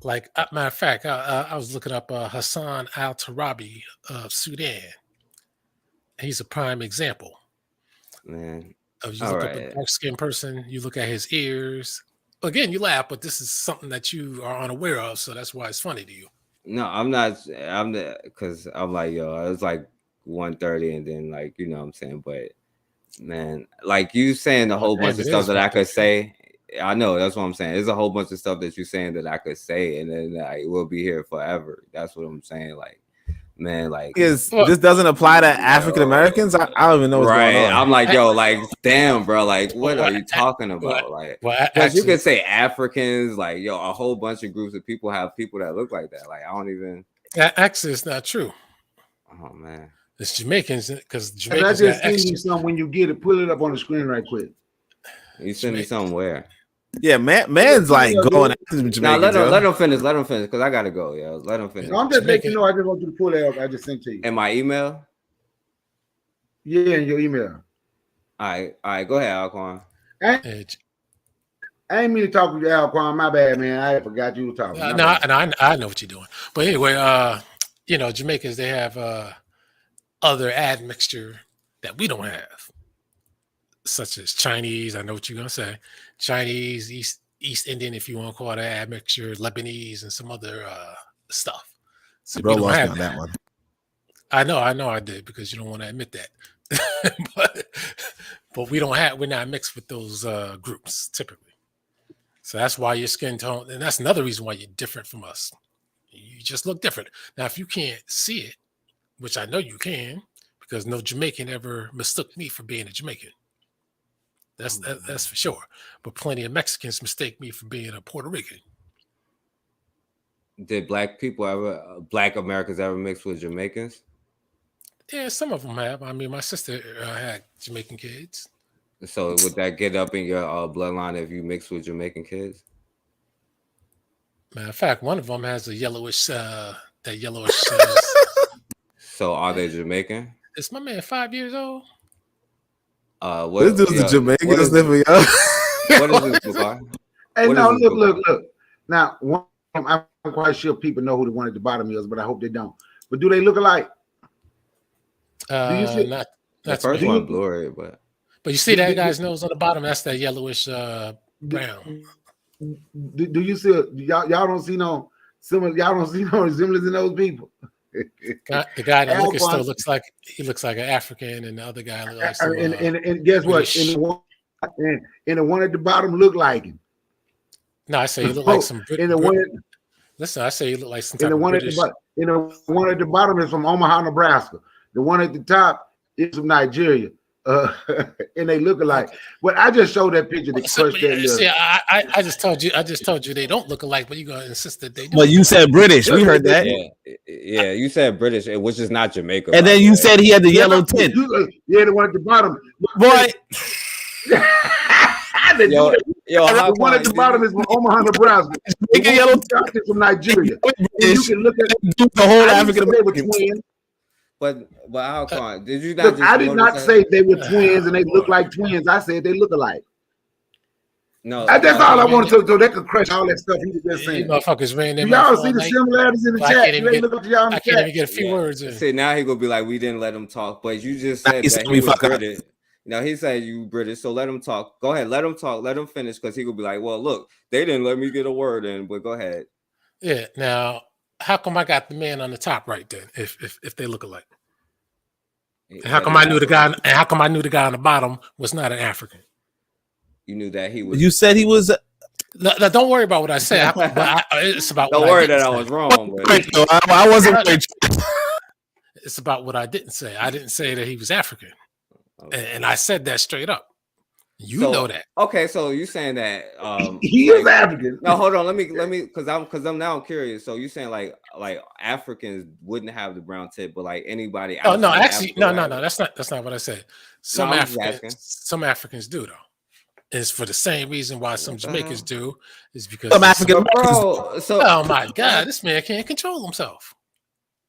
Speaker 5: like matter of fact, I was looking up Hassan al-Turabi of Sudan. He's a prime example.
Speaker 2: Man,
Speaker 5: of you look up a dark-skinned person, you look at his ears. Again, you laugh, but this is something that you are unaware of, so that's why it's funny to you.
Speaker 2: No, I'm not because I'm like, yo, it's like 1:30 and then like, you know what I'm saying? But man, like you saying a whole bunch of stuff that I could say. I know, that's what I'm saying. There's a whole bunch of stuff that you're saying that I could say, and then like we'll be here forever. That's what I'm saying. Like, man, like
Speaker 13: this doesn't apply to African Americans. I don't even know what's going on.
Speaker 2: I'm like, yo, like, damn, bro, like, what are you talking about? Like, because you could say Africans, like, yo, a whole bunch of groups of people have people that look like that. Like, I don't even.
Speaker 5: That actually is not true.
Speaker 2: Oh man,
Speaker 5: it's Jamaicans because
Speaker 10: I
Speaker 5: Jamaicans
Speaker 10: just
Speaker 5: got
Speaker 10: send you something when you get it. Pull it up on the screen right quick.
Speaker 2: You send me somewhere.
Speaker 13: Yeah, man's like going after Jamaican.
Speaker 2: Now let him finish because I gotta go, yo. Let him finish.
Speaker 10: No, I'm just letting you know. I just want you to pull it up. I just sent to you.
Speaker 2: And my email.
Speaker 10: Yeah, in your email.
Speaker 2: All right. Go ahead, Alquan.
Speaker 10: I ain't mean to talk with you, Alquan. My bad, man. I forgot you were talking.
Speaker 5: I know what you're doing. But anyway, you know, Jamaicans, they have other admixture that we don't have, such as Chinese. I know what you're gonna say. Chinese, East Indian, if you want to call it admixture, Lebanese, and some other stuff. So
Speaker 13: Bro,
Speaker 5: we don't
Speaker 13: lost
Speaker 5: have
Speaker 13: on that one.
Speaker 5: I know I did because you don't want to admit that. but we're not mixed with those groups typically. So that's why your skin tone, and that's another reason why you're different from us. You just look different. Now, if you can't see it, which I know you can, because no Jamaican ever mistook me for being a Jamaican. That's for sure. But plenty of Mexicans mistake me for being a Puerto Rican.
Speaker 2: Did black Americans ever mix with Jamaicans?
Speaker 5: Yeah, some of them have. I mean, my sister had Jamaican kids.
Speaker 2: So would that get up in your bloodline if you mix with Jamaican kids?
Speaker 5: Matter of fact, one of them has a yellowish, that yellowish.
Speaker 2: So are they Jamaican?
Speaker 5: Is my man 5 years old?
Speaker 2: What,
Speaker 13: This dude's a Jamaican. What is this?
Speaker 2: What is this, Bukai?
Speaker 10: Hey,
Speaker 2: What
Speaker 10: no,
Speaker 2: is this,
Speaker 10: look. Now, I'm quite sure people know who the one at the bottom is, but I hope they don't. But do they look alike? Do you see?
Speaker 5: Not
Speaker 2: The first
Speaker 5: me.
Speaker 2: one blurry, but
Speaker 5: you see that guy's nose on the bottom? That's that yellowish brown.
Speaker 10: Do you see? Y'all don't see no similar. Y'all don't see no resemblance in those people.
Speaker 5: The guy in the liquor store looks like an African, and the other guy looks like some,
Speaker 10: and guess what? In the one at the bottom look like him.
Speaker 5: No, I say he look like some. Listen, I say he look like some type
Speaker 10: the
Speaker 5: of
Speaker 10: one
Speaker 5: British.
Speaker 10: the one at the bottom is from Omaha, Nebraska. The one at the top is from Nigeria. And they look alike. But I just showed that picture to crush that.
Speaker 5: See, I just told you they don't look alike, but you gonna insist that they do.
Speaker 13: Well, you said British. We heard that.
Speaker 2: Yeah, you said British, which is not Jamaica.
Speaker 13: And then you said he had the yellow tint.
Speaker 10: Yeah, the one at the bottom.
Speaker 13: Boy.
Speaker 10: The one at the bottom is from Omaha, Nebraska. The yellow top is from Nigeria. You can look at
Speaker 13: the whole African American.
Speaker 2: But how come? Did you not?
Speaker 10: Look, I did not say they were twins and they look like twins. I said they look alike.
Speaker 2: No,
Speaker 10: that's all I wanted to, so they could crush all that stuff he was just saying.
Speaker 5: You motherfuckers ran them.
Speaker 10: Y'all see the similarities in the chat?
Speaker 5: I can't even get a few words in.
Speaker 2: See, now he gonna be like, we didn't let him talk, but you just said that he was British. Now he said you British, so let him talk. Go ahead, let him talk, let him finish, because he gonna be like, well, look, they didn't let me get a word in, but go ahead.
Speaker 5: Yeah. Now, how come I got the man on the top right then? If they look alike, and how come I knew the guy? And how come I knew the guy on the bottom was not an African?
Speaker 2: You knew that he was.
Speaker 13: You said he was.
Speaker 5: No, don't worry about what I said. It's about.
Speaker 2: Don't worry that I was wrong.
Speaker 13: But I wasn't.
Speaker 5: It's about what I didn't say. I didn't say that he was African, and I said that straight up. You know that.
Speaker 2: Okay, so you saying that
Speaker 10: he is African.
Speaker 2: No, hold on. Let me because I'm now curious. So you saying like Africans wouldn't have the brown tip, but like anybody else?
Speaker 5: No, actually, no. That's not what I said. Some Africans do though. Is for the same reason why some Jamaicans do, is because
Speaker 13: some African
Speaker 5: Americans. Oh my God, this man can't control himself.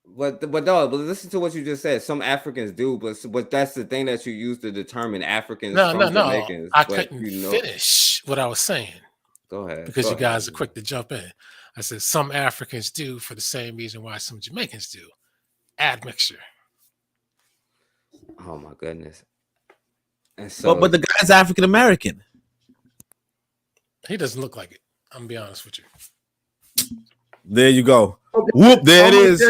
Speaker 2: But listen to what you just said. Some Africans do, but that's the thing that you use to determine Africans from Jamaicans.
Speaker 5: I couldn't finish what I was saying.
Speaker 2: Go ahead.
Speaker 5: Because you guys are quick to jump in. I said some Africans do for the same reason why some Jamaicans do. Admixture.
Speaker 2: Oh my goodness. And so,
Speaker 13: but the guy's African American.
Speaker 5: He doesn't look like it. I'm gonna be honest with you.
Speaker 13: There you go. Okay. Whoop! There it is.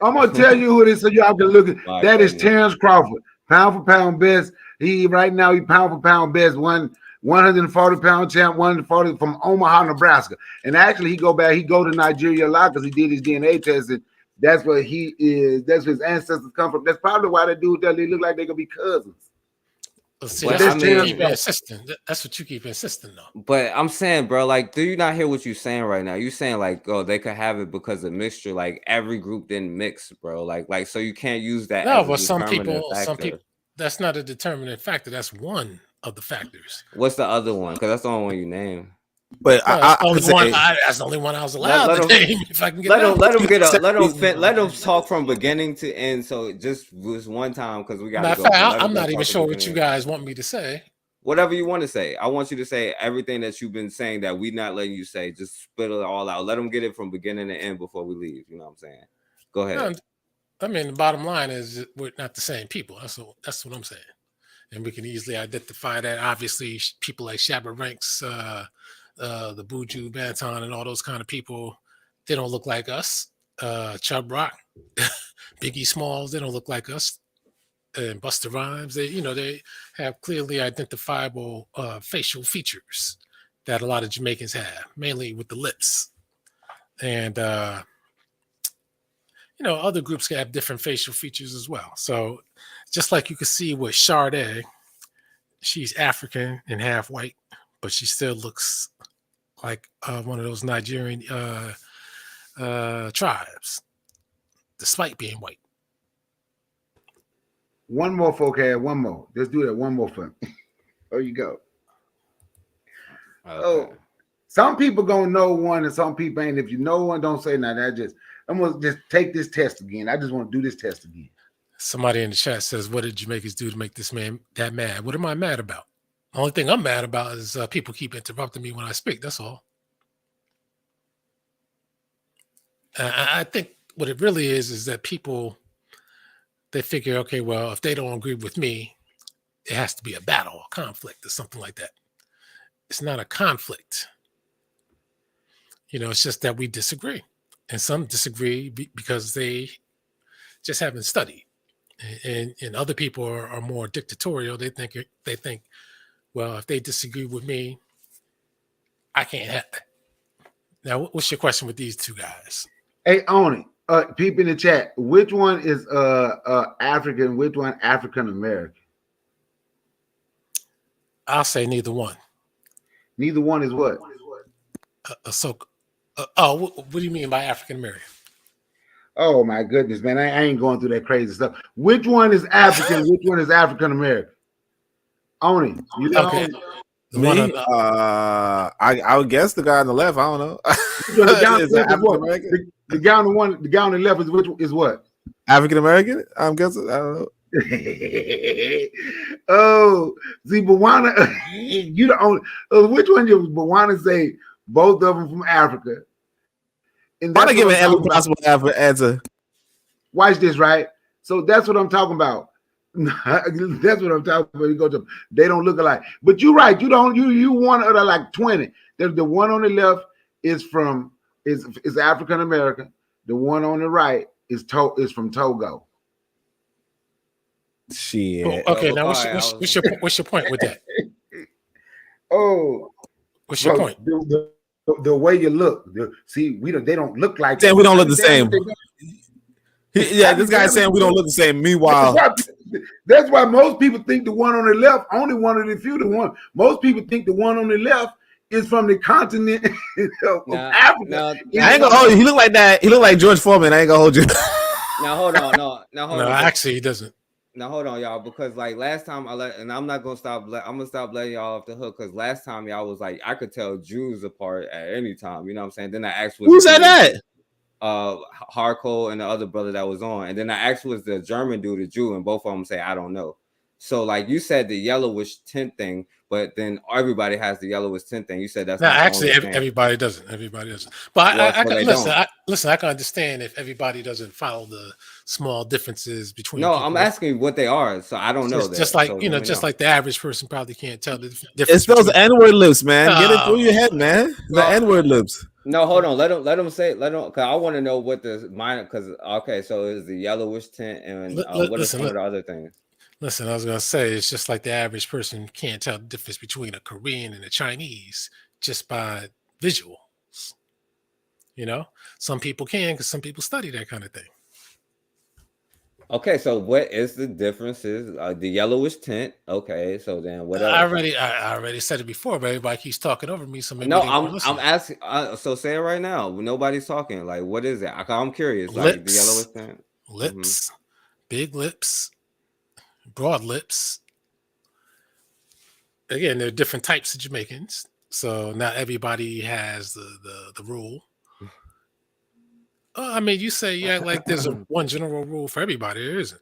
Speaker 10: I'm gonna tell you who it is, so y'all can look at. That is Terrence Crawford, pound for pound best. He pound for pound best. 140-pound champ, 140 from Omaha, Nebraska. And actually, he go to Nigeria a lot because he did his DNA testing. That's what he is. That's where his ancestors come from. That's probably why they do that. They look like they could be cousins.
Speaker 5: See, that's what you keep insisting on.
Speaker 2: But I'm saying, bro, like, do you not hear what you're saying right now? You're saying like, oh, they could have it because of mixture. Like every group didn't mix, bro. Like so you can't use that.
Speaker 5: No, but some people, that's not a determinant factor. That's one of the factors.
Speaker 2: What's the other one? Because that's the only one you name.
Speaker 13: But
Speaker 5: that's the only one I was allowed to name. If I can get
Speaker 2: let them talk from beginning to end. So just one time because we got.
Speaker 5: I'm not even sure what you guys want me to say.
Speaker 2: Whatever you want to say, I want you to say everything that you've been saying that we're not letting you say. Just spit it all out. Let them get it from beginning to end before we leave. You know what I'm saying? Go ahead.
Speaker 5: No, I mean, the bottom line is we're not the same people. That's what I'm saying, and we can easily identify that. Obviously, people like Shabba Ranks. The Buju Banton and all those kind of people, they don't look like us. Chubb Rock, Biggie Smalls, they don't look like us. And Busta Rhymes, they have clearly identifiable facial features that a lot of Jamaicans have, mainly with the lips. And other groups can have different facial features as well. So just like you can see with Sade, she's African and half white, but she still looks like one of those Nigerian tribes, despite being white.
Speaker 10: One more, folk. One more. Let's do that. One more for him. There you go.
Speaker 2: Okay.
Speaker 10: Some people gonna know one and some people ain't. If you know one, don't say nothing. I'm gonna just take this test again. I just want to do this test again.
Speaker 5: Somebody in the chat says, "What did Jamaicans do to make this man that mad?" What am I mad about? The only thing I'm mad about is people keep interrupting me when I speak. That's all. I think what it really is that people, they figure, okay, well, if they don't agree with me, it has to be a battle, a conflict, or something like that. It's not a conflict. It's just that we disagree. And some disagree because they just haven't studied. And other people are more dictatorial. They think, well, if they disagree with me, I can't have it. Now, what's your question with these two guys?
Speaker 10: Hey, Oni, people in the chat, which one is African, which one African American?
Speaker 5: I'll say neither one.
Speaker 10: Neither one is what?
Speaker 5: What do you mean by African American?
Speaker 10: Oh my goodness, man! I ain't going through that crazy stuff. Which one is African? Which one is African American? Oni, you know?
Speaker 13: Okay. Me, I would guess the guy on the left. I don't know.
Speaker 10: The guy on the left is what?
Speaker 13: African American? I'm guessing. I don't know.
Speaker 10: Oh, see, Bwana, you the only. Which one you Bwana say? Both of them from Africa. And
Speaker 13: I'm giving every possible answer.
Speaker 10: Watch this, right? So that's what I'm talking about. That's what I'm talking about. You go to, they don't look alike. But you're right. You one of the like 20. The one on the left is African American. The one on the right is from Togo.
Speaker 13: Shit.
Speaker 5: Okay, now what's your point with that?
Speaker 10: Oh,
Speaker 5: what's your point?
Speaker 10: The way you look. They don't look like.
Speaker 13: Saying we don't look the same. Yeah, this guy's saying we don't look the same. Meanwhile,
Speaker 10: that's why most people think the one on the left, only one of the few, the one. Most people think the one on the left is from the continent of Africa.
Speaker 13: I ain't gonna hold you. He look like that. He look like George Foreman. I ain't gonna hold you.
Speaker 2: Now hold on. No, hold on.
Speaker 5: Actually, he doesn't.
Speaker 2: Now hold on, y'all, because like last time and I'm not gonna stop. I'm gonna stop letting y'all off the hook because last time y'all was like I could tell Jews apart at any time. You know what I'm saying? Then I asked
Speaker 13: who said that?
Speaker 2: Harco and the other brother that was on, and then I asked was the German dude a Jew, and both of them say I don't know. So like you said the yellowish tint thing, but then everybody has the yellowish tint thing. You said that's not
Speaker 5: actually everybody doesn't. Everybody doesn't. But listen. I can understand if everybody doesn't follow the small differences between.
Speaker 2: No,
Speaker 5: people.
Speaker 2: I'm asking what they are, so I don't know.
Speaker 5: Just like like the average person probably can't tell the difference.
Speaker 13: It's those N-word lips, man. Get it through your head, man. The N-word lips.
Speaker 2: No, hold on. Let him say. Cause I want to know what the minor. Cause okay, so is the yellowish tint and what are some of the other things?
Speaker 5: Listen, I was gonna say it's just like the average person can't tell the difference between a Korean and a Chinese just by visuals. Some people can because some people study that kind of thing.
Speaker 2: Okay, so what is the differences? The yellowish tint. Okay, so then what else?
Speaker 5: I already said it before, but everybody keeps talking over me. So maybe
Speaker 2: I'm asking. So say it right now. Nobody's talking. Like, what is it? I'm curious.
Speaker 5: Lips,
Speaker 2: like the yellowish tint.
Speaker 5: Lips, big lips, broad lips. Again, there are different types of Jamaicans, so not everybody has the rule. I mean, you say like there's one general rule for everybody. There isn't,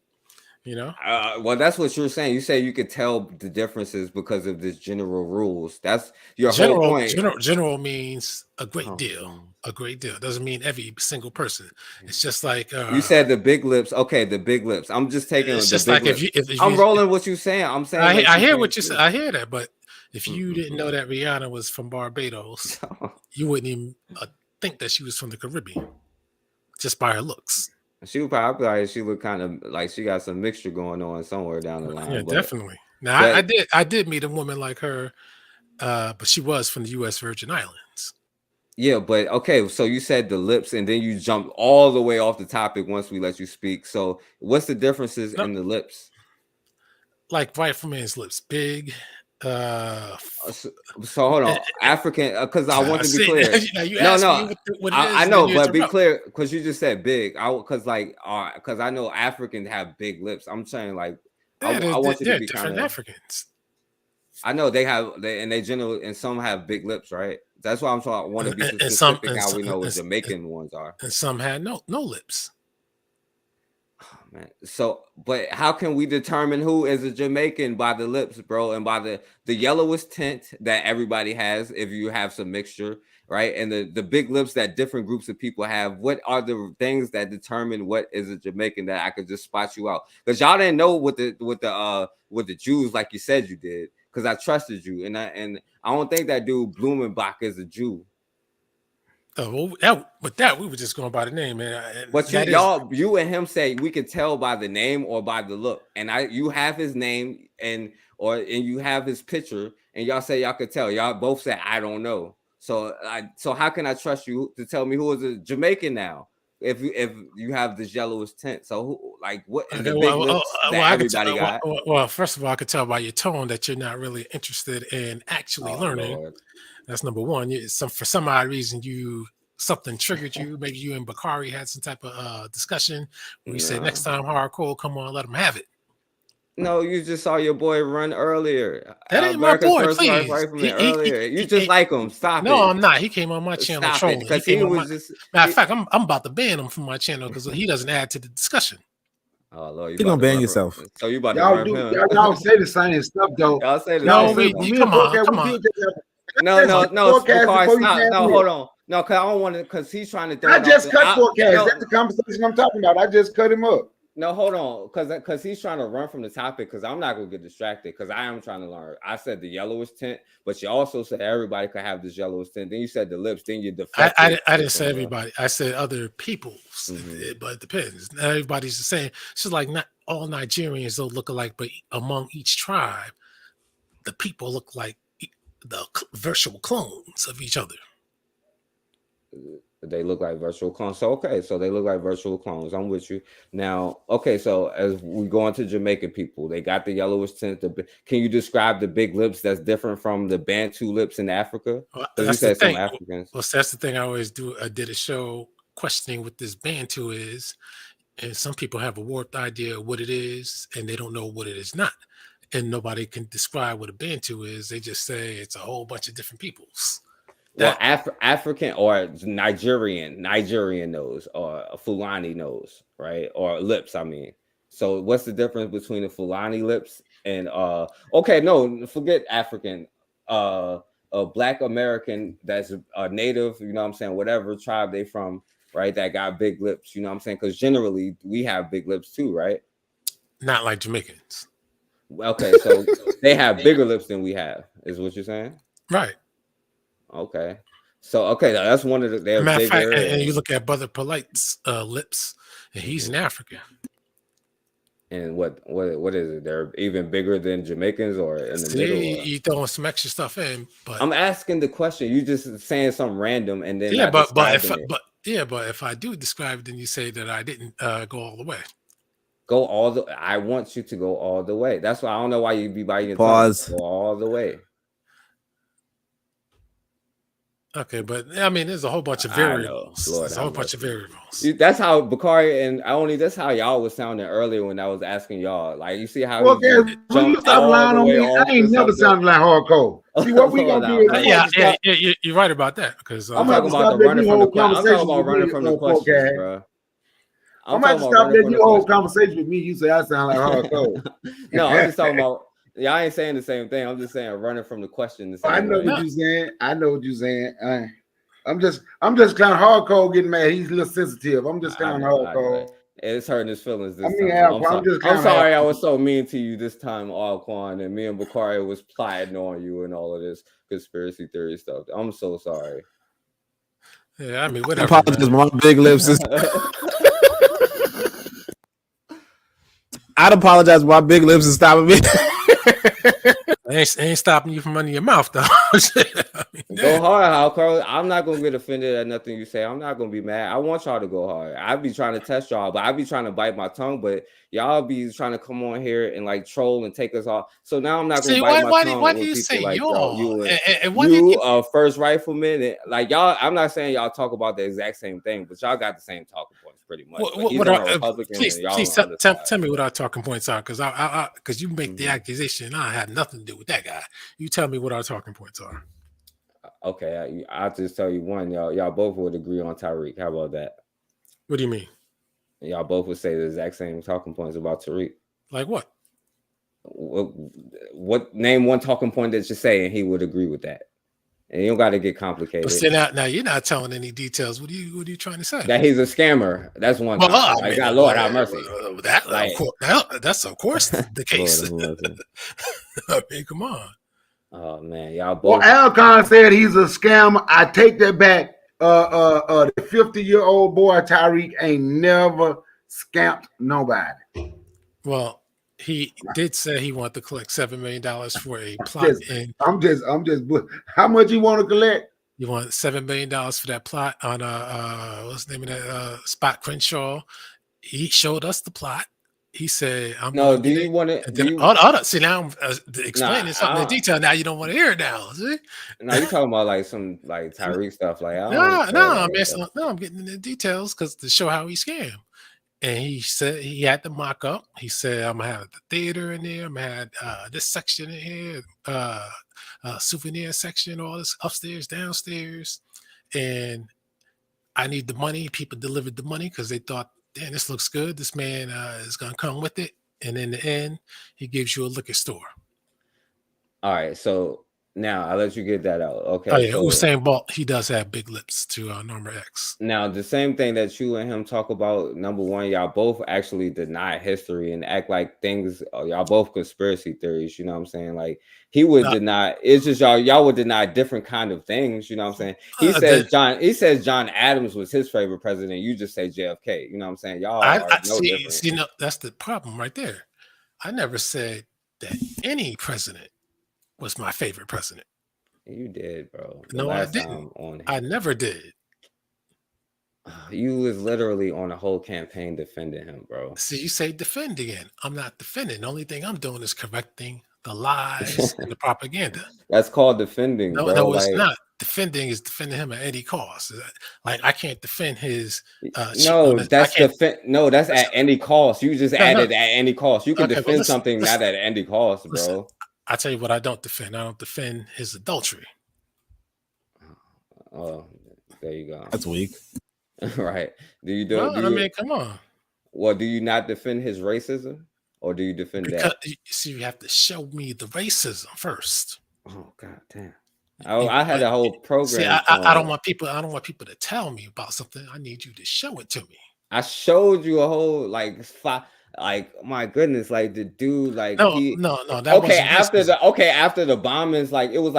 Speaker 2: Well, that's what you're saying. You say you could tell the differences because of this general rules. That's your whole point.
Speaker 5: General means a great deal. A great deal doesn't mean every single person. It's just like
Speaker 2: you said the big lips. Okay, the big lips. I'm just taking.
Speaker 5: It's just like if
Speaker 2: I'm rolling what you're saying. I'm saying.
Speaker 5: I hear what you said. I hear that, but if you didn't know that Rihanna was from Barbados, you wouldn't even think that she was from the Caribbean. Just by her looks.
Speaker 2: She would probably she looked kind of like she got some mixture going on somewhere down the line.
Speaker 5: Yeah, definitely. Now I did meet a woman like her, but she was from the U.S. Virgin Islands.
Speaker 2: Yeah, but okay, so you said the lips, and then you jumped all the way off the topic once we let you speak. So what's the differences in the lips?
Speaker 5: Like white man's lips, big.
Speaker 2: So hold on, African, because I want to be clear. I know, but be clear because you just said big. Because I know Africans have big lips. I'm saying like I want you to be
Speaker 5: different Africans.
Speaker 2: I know they generally, and some have big lips, right? That's why I want to be specific. How we know what Jamaican ones are,
Speaker 5: and some had no lips.
Speaker 2: Oh, man. So, but how can we determine who is a Jamaican by the lips, bro, and by the yellowest tint that everybody has? If you have some mixture, right, and the big lips that different groups of people have, what are the things that determine what is a Jamaican that I could just spot you out? Because y'all didn't know with the Jews like you said you did. Because I trusted you, and I don't think that dude Blumenbach is a Jew.
Speaker 5: With that we were just going by the name, man.
Speaker 2: But you and him say we can tell by the name or by the look, and you have his name and you have his picture, and y'all say y'all could tell. Y'all both say I don't know. So how can I trust you to tell me who is a Jamaican now? If you have this yellowest tint, so what is the big lips that everybody got?
Speaker 5: Well, first of all, I could tell by your tone that you're not really interested in actually learning.
Speaker 2: Lord.
Speaker 5: That's number one. For some odd reason, something triggered you. Maybe you and Bakari had some type of discussion where you said next time hardcore, come on, let them have it.
Speaker 2: No, you just saw your boy run earlier.
Speaker 5: That ain't my boy, please.
Speaker 2: Earlier. You just like him. Stop it.
Speaker 5: No, I'm not. He came on my channel trolling.
Speaker 2: Because he was just...
Speaker 5: Matter of fact, I'm about to ban him from my channel because he doesn't add to the discussion.
Speaker 2: Oh, Lord.
Speaker 13: You're going to ban yourself.
Speaker 2: So you about
Speaker 10: to y'all say the same stuff, though.
Speaker 2: Y'all say the
Speaker 10: same stuff.
Speaker 5: Come on.
Speaker 2: No, hold on. No, because I don't want to, because he's trying to...
Speaker 10: I just cut Forecast. That's the conversation I'm talking about. I just cut him up.
Speaker 2: No, hold on, because he's trying to run from the topic. Because I'm not gonna get distracted. Because I am trying to learn. I said the yellowest tint, but you also said everybody could have this yellowest tint. Then you said the lips. Then you deflected.
Speaker 5: I didn't say everybody. I said other people's. But it depends. Not everybody's the same. It's just like not all Nigerians don't look alike, but among each tribe, the people look like the virtual clones of each other.
Speaker 2: They look like virtual clones. So so they look like virtual clones. I'm with you now. Okay, so as we go into Jamaican people, they got the yellowest tint. Can you describe the big lips that's different from the Bantu lips in Africa?
Speaker 5: You said some Africans. Well, that's the thing I always do. I did a show questioning what this Bantu is, and some people have a warped idea of what it is, and they don't know what it is not. And nobody can describe what a Bantu is. They just say it's a whole bunch of different peoples.
Speaker 2: Well, African or Nigerian nose, or a Fulani nose, right? Or lips, I mean. So what's the difference between the Fulani lips and forget African, a Black American that's a native, you know what I'm saying, whatever tribe they from, right? That got big lips, you know what I'm saying? Because generally we have big lips too, right?
Speaker 5: Not like Jamaicans.
Speaker 2: Okay, so they have bigger lips than we have, is what you're saying?
Speaker 5: Right.
Speaker 2: Okay, so that's one of the.
Speaker 5: Matter of fact, and you look at Brother Polite's lips, and he's an African.
Speaker 2: And what is it? They're even bigger than Jamaicans, or in the middle.
Speaker 5: You throwing some extra stuff in, but
Speaker 2: I'm asking the question. You just saying something random, and then
Speaker 5: but if I do describe it, then you say that I didn't go all the way.
Speaker 2: I want you to go all the way. That's why I don't know why you be biting your
Speaker 13: Pause.
Speaker 2: Go all the way.
Speaker 5: Okay, but I mean, there's a whole bunch of variables. There's a whole bunch of variables.
Speaker 2: That's how Bakari and that's how y'all was sounding earlier when I was asking y'all. Like, you see how
Speaker 10: when you stop lying on me, I ain't never sounded like hardcore. See what we gonna do?
Speaker 5: You're right about that because
Speaker 10: I'm talking about running from the conversation. I'm talking about running from the question, bro. I'm about to stop letting you hold conversation with me. You say I sound like hardcore.
Speaker 2: No, I'm just talking about. Yeah, I ain't saying the same thing. I'm just saying running from the question.
Speaker 10: I know what you're saying. I'm just kind of hardcore getting mad. He's a little sensitive. I'm just kind of hardcore.
Speaker 2: It's hurting his feelings this time. I'm sorry I was so mean to you this time, Alquan, and me and Bakari was plotting on you and all of this conspiracy theory stuff. I'm so sorry.
Speaker 5: Yeah, I mean, whatever.
Speaker 13: I apologize, my big lips. I'd apologize, my big lips is stopping me.
Speaker 5: Ain't stopping you from running your mouth, though.
Speaker 2: Go hard, Carl. I'm not gonna get offended at nothing you say. I'm not gonna be mad. I want y'all to go hard. I be trying to test y'all, but I be trying to bite my tongue. But y'all be trying to come on here and like troll and take us off. So now I'm not gonna bite my tongue.
Speaker 5: Why do you say like y'all?
Speaker 2: You first rifleman, and like y'all. I'm not saying y'all talk about the exact same thing, but y'all got the same talking points. pretty much. But he's on a Republican,
Speaker 5: please,
Speaker 2: and y'all
Speaker 5: please
Speaker 2: on the other side.
Speaker 5: tell me what our talking points are, because you make the accusation, and I have nothing to do with that guy. You tell me what our talking points are.
Speaker 2: Okay, I'll just tell you one. Y'all both would agree on Tariq. How about that?
Speaker 5: What do you mean?
Speaker 2: Y'all both would say the exact same talking points about Tariq.
Speaker 5: Like what?
Speaker 2: What name one talking point that you say, and he would agree with that. And you don't got to get complicated.
Speaker 5: But see, now you're not telling any details. What are you trying to say?
Speaker 2: That he's a scammer. That's one thing. God, Lord have mercy.
Speaker 5: That's of course the case. I mean, come on.
Speaker 2: Oh man, y'all both.
Speaker 10: Well, Alcon said he's a scammer. I take that back. The 50-year-old boy Tariq ain't never scamped nobody.
Speaker 5: Well, he did say he wanted to collect $7 million for a plot.
Speaker 10: I'm just. How much you want to collect?
Speaker 5: You want $7 million for that plot on what's the name of that Spot Crenshaw? He showed us the plot. He said, "I'm
Speaker 2: no. Do you want to?
Speaker 5: See, now I'm explaining something in detail. Now you don't want to hear it now. See?
Speaker 2: No, you talking about like some like Tariq stuff. Like
Speaker 5: I'm getting into the details because to show how he scammed. And he said he had the mock up. He said, I'm gonna have the theater in there. I'm gonna have this section in here, souvenir section, all this upstairs, downstairs. And I need the money. People delivered the money because they thought, damn, this looks good. This man is gonna come with it. And in the end, he gives you a liquor store.
Speaker 2: All right, so now I'll let you get that out. Okay.
Speaker 5: Oh yeah,
Speaker 2: so,
Speaker 5: Usain Bolt, he does have big lips to number X.
Speaker 2: Now, the same thing that you and him talk about, number one, y'all both actually deny history and act like things, y'all both conspiracy theories, you know what I'm saying? Like he would deny, it's just y'all would deny different kind of things, you know what I'm saying? He says John Adams was his favorite president. You just say JFK, you know what I'm saying? Y'all are no different.
Speaker 5: See, no, that's the problem right there. I never said that any president was my favorite president.
Speaker 2: You did, bro.
Speaker 5: No, I didn't. I never did.
Speaker 2: You was literally on a whole campaign defending him, bro.
Speaker 5: See, you say defend again. I'm not defending. The only thing I'm doing is correcting the lies and the propaganda.
Speaker 2: That's called defending, bro.
Speaker 5: No, it's not. Defending is defending him at any cost. Like I can't defend his.
Speaker 2: That's at any cost. You just added at any cost. You can defend something not at any cost, bro.
Speaker 5: Listen, I tell you what, I don't defend. I don't defend his adultery.
Speaker 2: Oh, there you go.
Speaker 7: That's weak.
Speaker 2: Right. Do you
Speaker 5: I mean, come on.
Speaker 2: Well, do you not defend his racism, or do you defend that?
Speaker 5: See, you have to show me the racism first.
Speaker 2: Oh God damn! I had a whole program.
Speaker 5: See, I don't want people. I don't want people to tell me about something. I need you to show it to me.
Speaker 2: I showed you a whole like my goodness, like the dude, like
Speaker 5: no. That
Speaker 2: after the bombings, like it was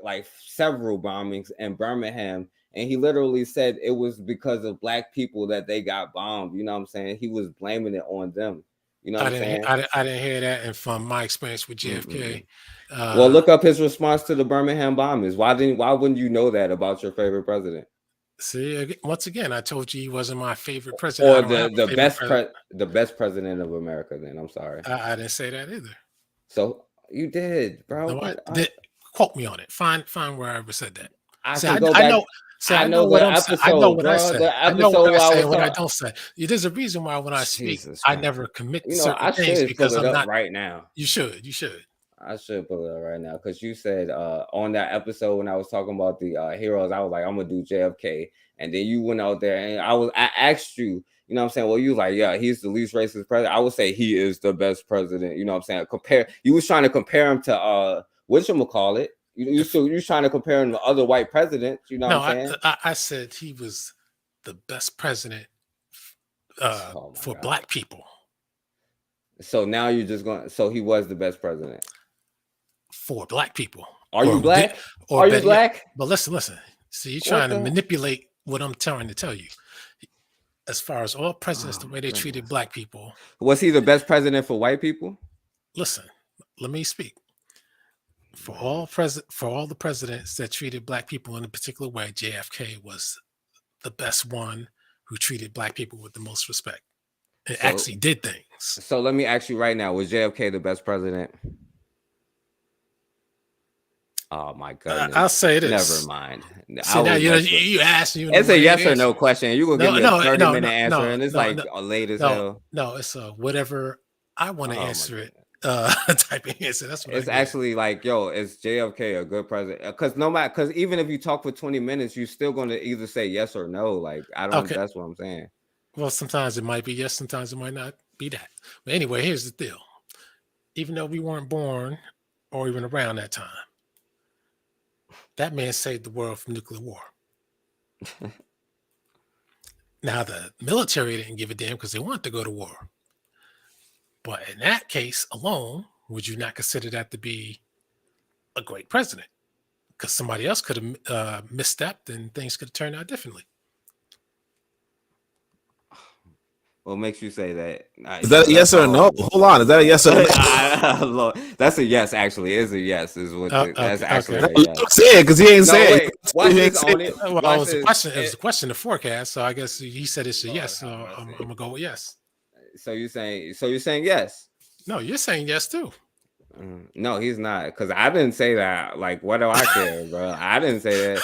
Speaker 2: like several bombings in Birmingham, and he literally said it was because of black people that they got bombed. You know what I'm saying? He was blaming it on them. You know what I'm saying?
Speaker 5: I didn't hear that, and from my experience with JFK.
Speaker 2: Well, look up his response to the Birmingham bombings. Why wouldn't you know that about your favorite president?
Speaker 5: See, once again, I told you he wasn't my favorite president.
Speaker 2: Or the best president of America. Then I'm sorry,
Speaker 5: I didn't say that either.
Speaker 2: So you did, bro.
Speaker 5: No, quote me on it. Find where I ever said that.
Speaker 2: I know what I said. I know what I say.
Speaker 5: I know what I say. What I don't say. There's a reason why when I speak, I never commit certain things because I'm not
Speaker 2: right now.
Speaker 5: You should.
Speaker 2: I should pull it up right now because you said on that episode when I was talking about the heroes, I was like, I'm gonna do JFK, and then you went out there and I asked you, you know what I'm saying? Well, you was like, yeah, he's the least racist president. I would say he is the best president. You know what I'm saying? You was trying to compare him to whatchamacallit. You trying to compare him to other white presidents. You know what I'm saying?
Speaker 5: I said he was the best president for black people.
Speaker 2: So now you're just going. So he was the best president
Speaker 5: for black people.
Speaker 2: Are you black? Are you black?
Speaker 5: But listen. See, you're trying to manipulate what I'm trying to tell you. As far as all presidents, the way they treated black people.
Speaker 2: Was he the best president for white people?
Speaker 5: Listen, let me speak. For all the presidents that treated black people in a particular way, JFK was the best one who treated black people with the most respect. It actually did things.
Speaker 2: So let me ask you right now: was JFK the best president? Oh my goodness!
Speaker 5: I'll say this.
Speaker 2: Never mind.
Speaker 5: See, now you asked.
Speaker 2: It's a yes or no question. You will give me a 30-minute answer, and it's late as hell.
Speaker 5: No, it's whatever I want to answer it. Type of answer. That's what
Speaker 2: it's actually like, yo, is JFK a good president? Because even if you talk for 20 minutes, you're still going to either say yes or no. Like, I don't. Okay. That's what I'm saying.
Speaker 5: Well, sometimes it might be yes, sometimes it might not be that. But anyway, here's the deal. Even though we weren't born or even around that time, that man saved the world from nuclear war. Now, the military didn't give a damn because they wanted to go to war. But in that case alone, would you not consider that to be a great president? Because somebody else could have misstepped and things could have turned out differently.
Speaker 2: What makes you say that?
Speaker 13: Is that a yes or a no? Hold on. Is that a yes or a
Speaker 2: no? That's a yes, actually. It's a yes. Is what that's actually a yes.
Speaker 13: Say it because he ain't saying.
Speaker 5: Well, it was a question. It was a question to forecast. So I guess he said it's a yes. So I'm gonna go with yes.
Speaker 2: So you're saying yes?
Speaker 5: No, you're saying yes too.
Speaker 2: No, he's not, because I didn't say that. Like, what do I care, bro? I didn't say that.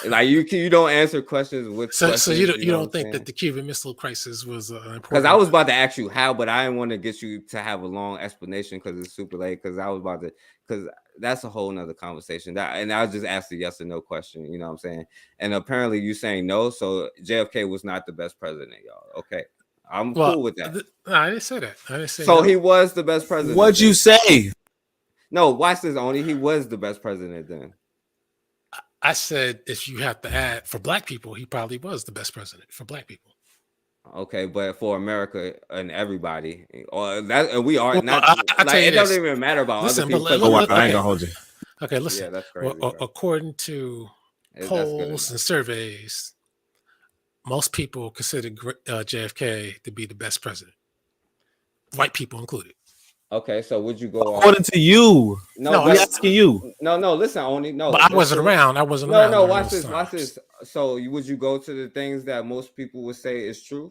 Speaker 2: Like, you don't answer questions with questions.
Speaker 5: So you don't think that the Cuban Missile Crisis was important?
Speaker 2: Because I was about to ask you how, but I didn't want to get you to have a long explanation because it's super late. Because I was about to, because that's a whole nother conversation. And I just asked a yes or no question. You know what I'm saying? And apparently you saying no, so JFK was not the best president, y'all. Okay. I'm cool with that.
Speaker 5: No, I didn't say that. I didn't say
Speaker 2: so. He was the best president.
Speaker 13: What'd you say?
Speaker 2: No, watch this, Oni. He was the best president then.
Speaker 5: I said if you have to add for black people, he probably was the best president for black people.
Speaker 2: Okay, but for America and everybody, or that, and we are not. It doesn't even matter about other people.
Speaker 13: I ain't gonna hold you.
Speaker 5: Okay, listen.
Speaker 2: Yeah, that's crazy,
Speaker 5: according to polls and surveys, most people consider JFK to be the best president, white people included.
Speaker 2: Okay, so would you go
Speaker 13: according to you?
Speaker 2: No,
Speaker 13: I'm asking you.
Speaker 2: No. Listen, Oni. No,
Speaker 5: but I wasn't around. I wasn't around.
Speaker 2: No. Watch this. So, would you go to the things that most people would say is true?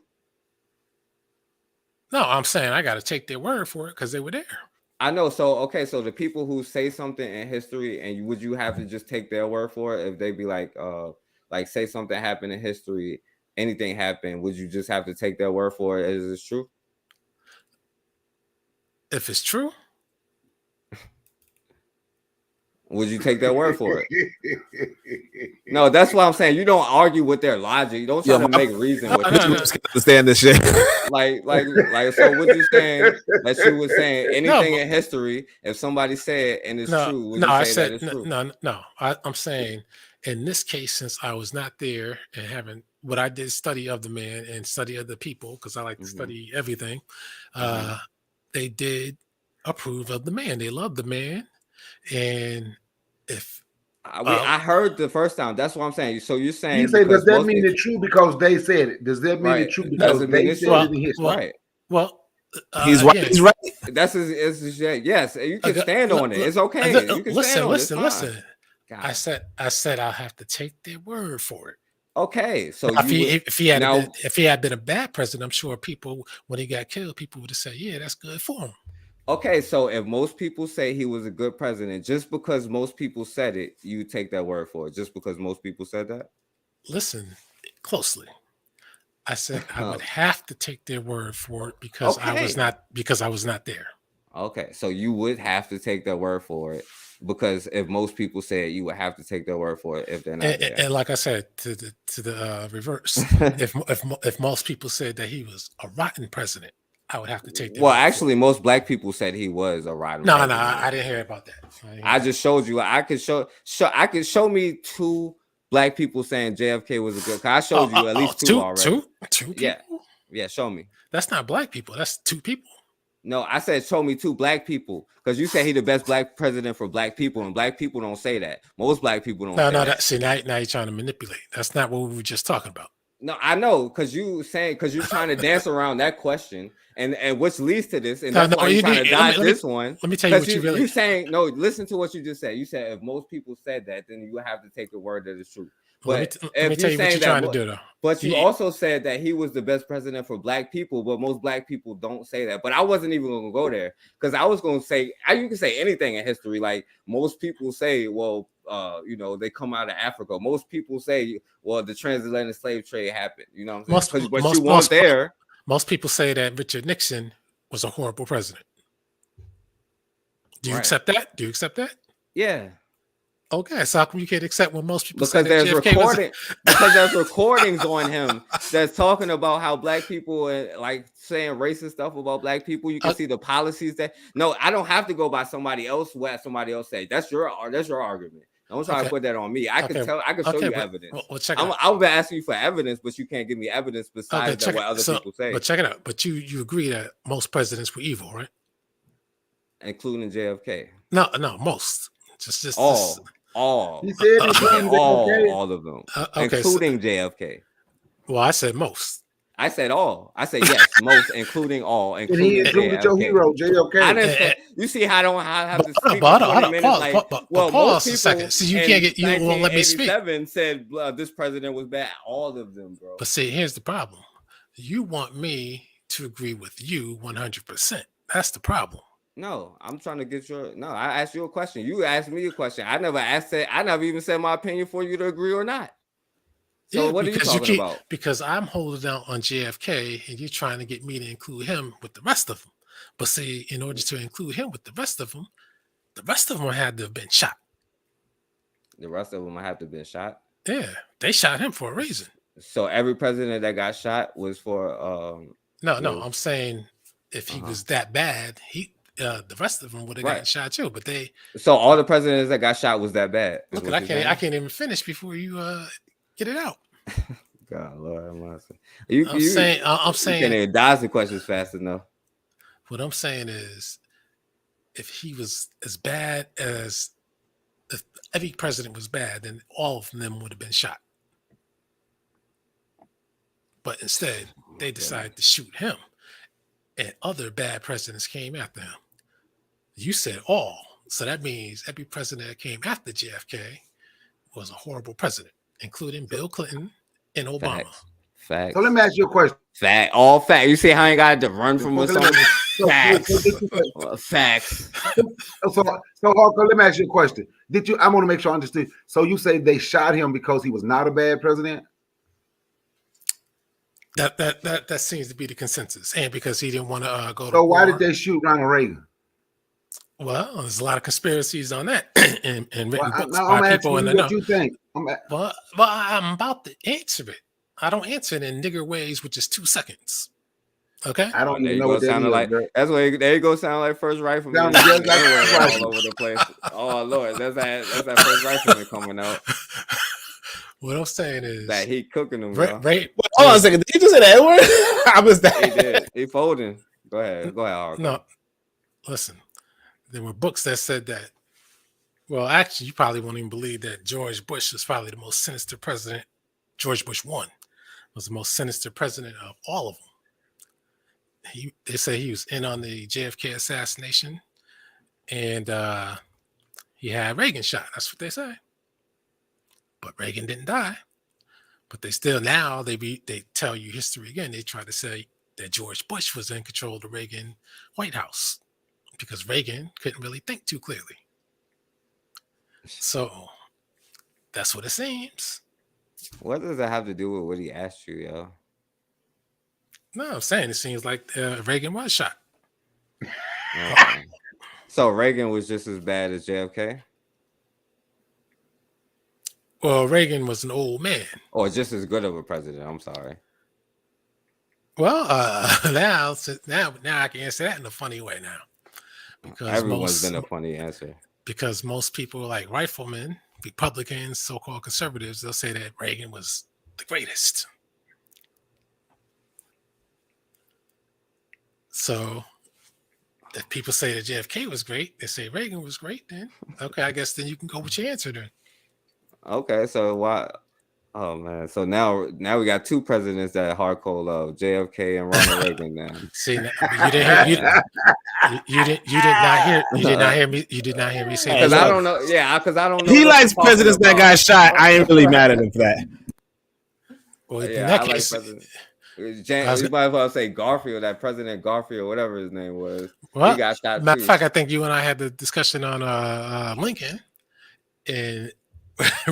Speaker 5: No, I'm saying I got to take their word for it because they were there.
Speaker 2: I know. So, okay. So the people who say something in history, and would you have to just take their word for it if they be like say something happened in history, anything happened? Would you just have to take their word for it as it's true?
Speaker 5: If it's true,
Speaker 2: would you take their word for it? No, that's what I'm saying. You don't argue with their logic. You don't try to make reason with it.
Speaker 13: You just understand this shit.
Speaker 2: like. So, would you saying that you were saying anything in history? If somebody said and it's true, would you say that it's true?
Speaker 5: No. I'm saying in this case, since I was not there and haven't. What I did study of the man and study of the people because I like to study everything. They did approve of the man. They loved the man. And if
Speaker 2: I heard the first time, that's what I'm saying. So you're saying,
Speaker 10: you say, does that mean it's true because they said it? Does that mean it's true because they said it in history?
Speaker 2: Right.
Speaker 5: Well,
Speaker 13: he's right. He's right.
Speaker 2: That's his yes. You can stand on it. It's okay. You can
Speaker 5: listen. I said I'll have to take their word for it.
Speaker 2: Okay, so
Speaker 5: if he had been a bad president, I'm sure people when he got killed, people would have said, "Yeah, that's good for him."
Speaker 2: Okay, so if most people say he was a good president, just because most people said it, you take that word for it. Just because most people said that.
Speaker 5: Listen closely. I said I would have to take their word for it because I was not there.
Speaker 2: Okay, so you would have to take their word for it. Because if most people say it, you would have to take their word for it if they're not there.
Speaker 5: And like I said, to the reverse, if most people said that he was a rotten president, I would have to take.
Speaker 2: Well, actually, most black people said he was a rotten.
Speaker 5: No, I didn't hear about that.
Speaker 2: I just showed you. I could show me 2 black people saying JFK was a good. I showed you at least 2 already.
Speaker 5: Two
Speaker 2: people? Yeah. Show me.
Speaker 5: That's not black people. That's 2 people.
Speaker 2: No, I said show me 2 black people because you said he the best black president for black people, and black people don't say that. Most black people don't. Say that.
Speaker 5: See, now you're trying to manipulate. That's not what we were just talking about.
Speaker 2: No, I know because you're trying to dance around that question, and which leads to this, and that's why you're trying to dodge this one.
Speaker 5: Let me tell you what you really.
Speaker 2: You're saying no. Listen to what you just said. You said if most people said that, then you would have to take the word that it's true. But
Speaker 5: let me tell you what you're trying to do, though.
Speaker 2: But you also said that he was the best president for black people, but most black people don't say that. But I wasn't even going to go there because I was going to say, you can say anything in history. Like most people say, well, you know, they come out of Africa. Most people say, well, the transatlantic slave trade happened. You know what I'm saying? But you weren't there.
Speaker 5: Most people say that Richard Nixon was a horrible president. Do you accept that? Do you accept that?
Speaker 2: Yeah.
Speaker 5: Okay, so how come you can't accept when most people
Speaker 2: Because
Speaker 5: say
Speaker 2: there's
Speaker 5: that JFK
Speaker 2: recording, because there's recordings on him that's talking about how black people and like saying racist stuff about black people. You can see the policies that. No, I don't have to go by somebody else. What somebody else say. That's your argument. Don't try to put that on me. I can tell. I can show you evidence.
Speaker 5: Well, check it
Speaker 2: I'm
Speaker 5: out.
Speaker 2: asking you for evidence, but you can't give me evidence besides what other people say,
Speaker 5: But check it out. But you agree that most presidents were evil, right?
Speaker 2: including JFK.
Speaker 5: No, most. Just
Speaker 2: all.
Speaker 10: He said
Speaker 2: all of them,
Speaker 5: okay,
Speaker 2: including JFK.
Speaker 5: Well, I said most.
Speaker 2: I said all. I said yes, most, including all.
Speaker 10: And he included
Speaker 2: JFK.
Speaker 10: your hero, JFK.
Speaker 2: I didn't say, you see how I don't have to speak.
Speaker 5: Hold
Speaker 2: for 20
Speaker 5: on,
Speaker 2: minutes,
Speaker 5: pause a second. See, you can't get. You won't let me speak.
Speaker 2: 1987 said this president was bad. All of them, bro.
Speaker 5: But see, here's the problem. You want me to agree with you 100%. That's the problem.
Speaker 2: No, I'm trying to get your. No, I asked you a question. You asked me a question. I never asked that. I never even said my opinion for you to agree or not. So
Speaker 5: Yeah,
Speaker 2: what are you talking about?
Speaker 5: Because I'm holding out on JFK and you're trying to get me to include him with the rest of them. But see, in order to include him with the rest of them had to have been shot.
Speaker 2: The rest of them have to have been shot.
Speaker 5: Yeah, they shot him for a reason.
Speaker 2: So every president that got shot was for.
Speaker 5: No, I'm saying if he was that bad, the rest of them would have gotten shot too. But they.
Speaker 2: So all the presidents that got shot was that bad.
Speaker 5: Look, I can't even finish before you get it out.
Speaker 2: God, Lord, I'm
Speaker 5: saying
Speaker 2: you can't even dodge the questions fast enough.
Speaker 5: What I'm saying is, if he was as bad as if every president was bad, then all of them would have been shot. But instead, they decided to shoot him, and other bad presidents came after him. You said all, so that means every president that came after JFK was a horrible president, including Bill Clinton and Obama.
Speaker 2: Facts.
Speaker 10: So let me ask you a question.
Speaker 2: All fact. You see how I got to run from what's on facts. Facts.
Speaker 10: So Harko, let me ask you a question. I want to make sure I understood. So you say they shot him because he was not a bad president?
Speaker 5: That seems to be the consensus, and because he didn't want to go to
Speaker 10: So why
Speaker 5: war.
Speaker 10: did they shoot Ronald Reagan?
Speaker 5: Well, there's a lot of conspiracies on that, and written books
Speaker 10: I'm
Speaker 5: by
Speaker 10: asking
Speaker 5: people in
Speaker 10: you
Speaker 5: the know.
Speaker 10: what you think.
Speaker 5: Well, I'm about to answer it. I don't answer it in nigger ways, which is 2 seconds. Okay.
Speaker 10: I don't
Speaker 2: There
Speaker 10: even
Speaker 2: you
Speaker 10: know
Speaker 2: go,
Speaker 10: what that
Speaker 2: sounding
Speaker 10: is,
Speaker 2: like
Speaker 10: bro.
Speaker 2: that's what there you go, sound like First Rifleman.
Speaker 10: Sound just like First
Speaker 2: all
Speaker 10: Rifleman.
Speaker 2: over the place. Oh Lord, that's that First Rifleman coming out.
Speaker 5: What I'm saying is
Speaker 2: that he cooking them. Bro.
Speaker 13: Hold on a second. Did you just say that word? I was that.
Speaker 2: He did. He folding. Go ahead, Harko.
Speaker 5: No, listen. There were books that said that. Well, actually, you probably won't even believe that George Bush was probably the most sinister president. George Bush 1 was the most sinister president of all of them. They say he was in on the JFK assassination, and he had Reagan shot. That's what they say. But Reagan didn't die. But they still now they tell you history again. They try to say that George Bush was in control of the Reagan White House because Reagan couldn't really think too clearly. So that's what it seems.
Speaker 2: What does that have to do with what he asked you, yo?
Speaker 5: No, I'm saying it seems like Reagan was shot.
Speaker 2: Okay. So Reagan was just as bad as JFK?
Speaker 5: Well, Reagan was an old man.
Speaker 2: Or just as good of a president, I'm sorry.
Speaker 5: Well, now I can answer that in a funny way now. Because
Speaker 2: everyone's been a funny answer.
Speaker 5: Because most people like riflemen, Republicans, so-called conservatives, they'll say that Reagan was the greatest. So if people say that JFK was great, they say Reagan was great, then okay, I guess then you can go with your answer then.
Speaker 2: Okay, so why? Oh man, so now we got 2 presidents that hardcore love, JFK and Ronald Reagan. Now,
Speaker 5: see, you did not hear me say that.
Speaker 2: Because I don't know. Yeah, because I don't know.
Speaker 13: He likes presidents that got shot. I ain't really mad at him for that.
Speaker 5: Well, in
Speaker 2: Yeah,
Speaker 5: that
Speaker 2: I like
Speaker 5: case,
Speaker 2: President. You might as well say Garfield, that President Garfield, whatever his name was.
Speaker 5: well,
Speaker 2: He got shot
Speaker 5: matter
Speaker 2: too.
Speaker 5: of fact, I think you and I had the discussion on Lincoln, and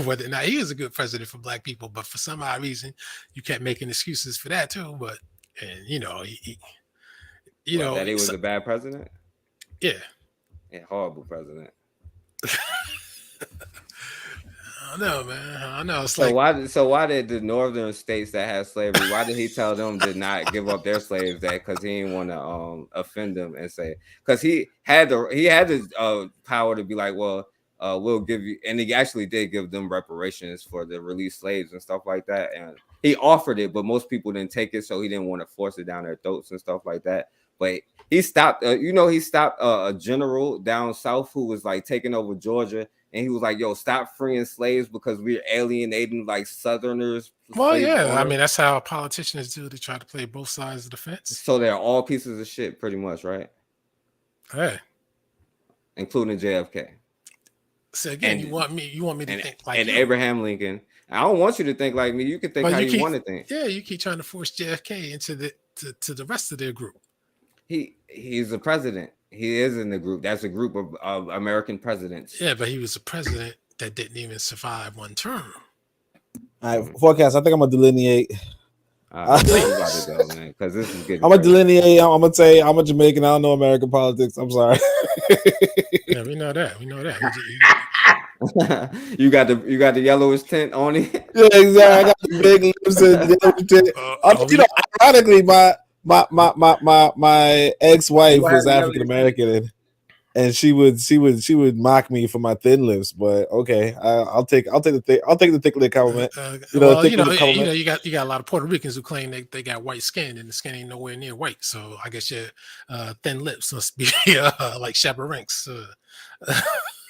Speaker 5: whether or not he was a good president for black people, but for some odd reason, you kept making excuses for that too. But and you know,
Speaker 2: that he was a bad president.
Speaker 5: Yeah,
Speaker 2: horrible president.
Speaker 5: I know, man. I know. It's
Speaker 2: So why did the northern states that had slavery? Why did he tell them to not give up their slaves? That because he didn't want to offend them and say, because he had the power to be like, well, we'll give you, and he actually did give them reparations for the released slaves and stuff like that. And he offered it, but most people didn't take it, so he didn't want to force it down their throats and stuff like that. But he stopped. He stopped a general down south who was like taking over Georgia. And he was like, yo, stop freeing slaves because we're alienating like Southerners.
Speaker 5: Well, yeah. I mean, that's how politicians do. They try to play both sides of the fence.
Speaker 2: So they're all pieces of shit, pretty much, right?
Speaker 5: Hey.
Speaker 2: Including JFK.
Speaker 5: So again, you want me to think like you.
Speaker 2: Abraham Lincoln. I don't want you to think like me. You can think how you want to think.
Speaker 5: Yeah, you keep trying to force JFK into the rest of their group.
Speaker 2: He's the president. He is in the group. That's a group of American presidents.
Speaker 5: Yeah, but he was a president that didn't even survive one term.
Speaker 13: All right, forecast. I think I'm gonna delineate.
Speaker 2: Because this is getting.
Speaker 13: I'm gonna delineate. I'm gonna say I'm a Jamaican. I don't know American politics. I'm sorry.
Speaker 5: Yeah, we know that.
Speaker 2: You got the yellowish tint on it.
Speaker 13: Yeah, exactly. I got the big lips and the yellowish tint. Ironically, my ex-wife was African American, and she would mock me for my thin lips. But okay, I'll take the thick lip compliment.
Speaker 5: You got a lot of Puerto Ricans who claim they got white skin, and the skin ain't nowhere near white. So I guess your thin lips must be like Shabba Ranks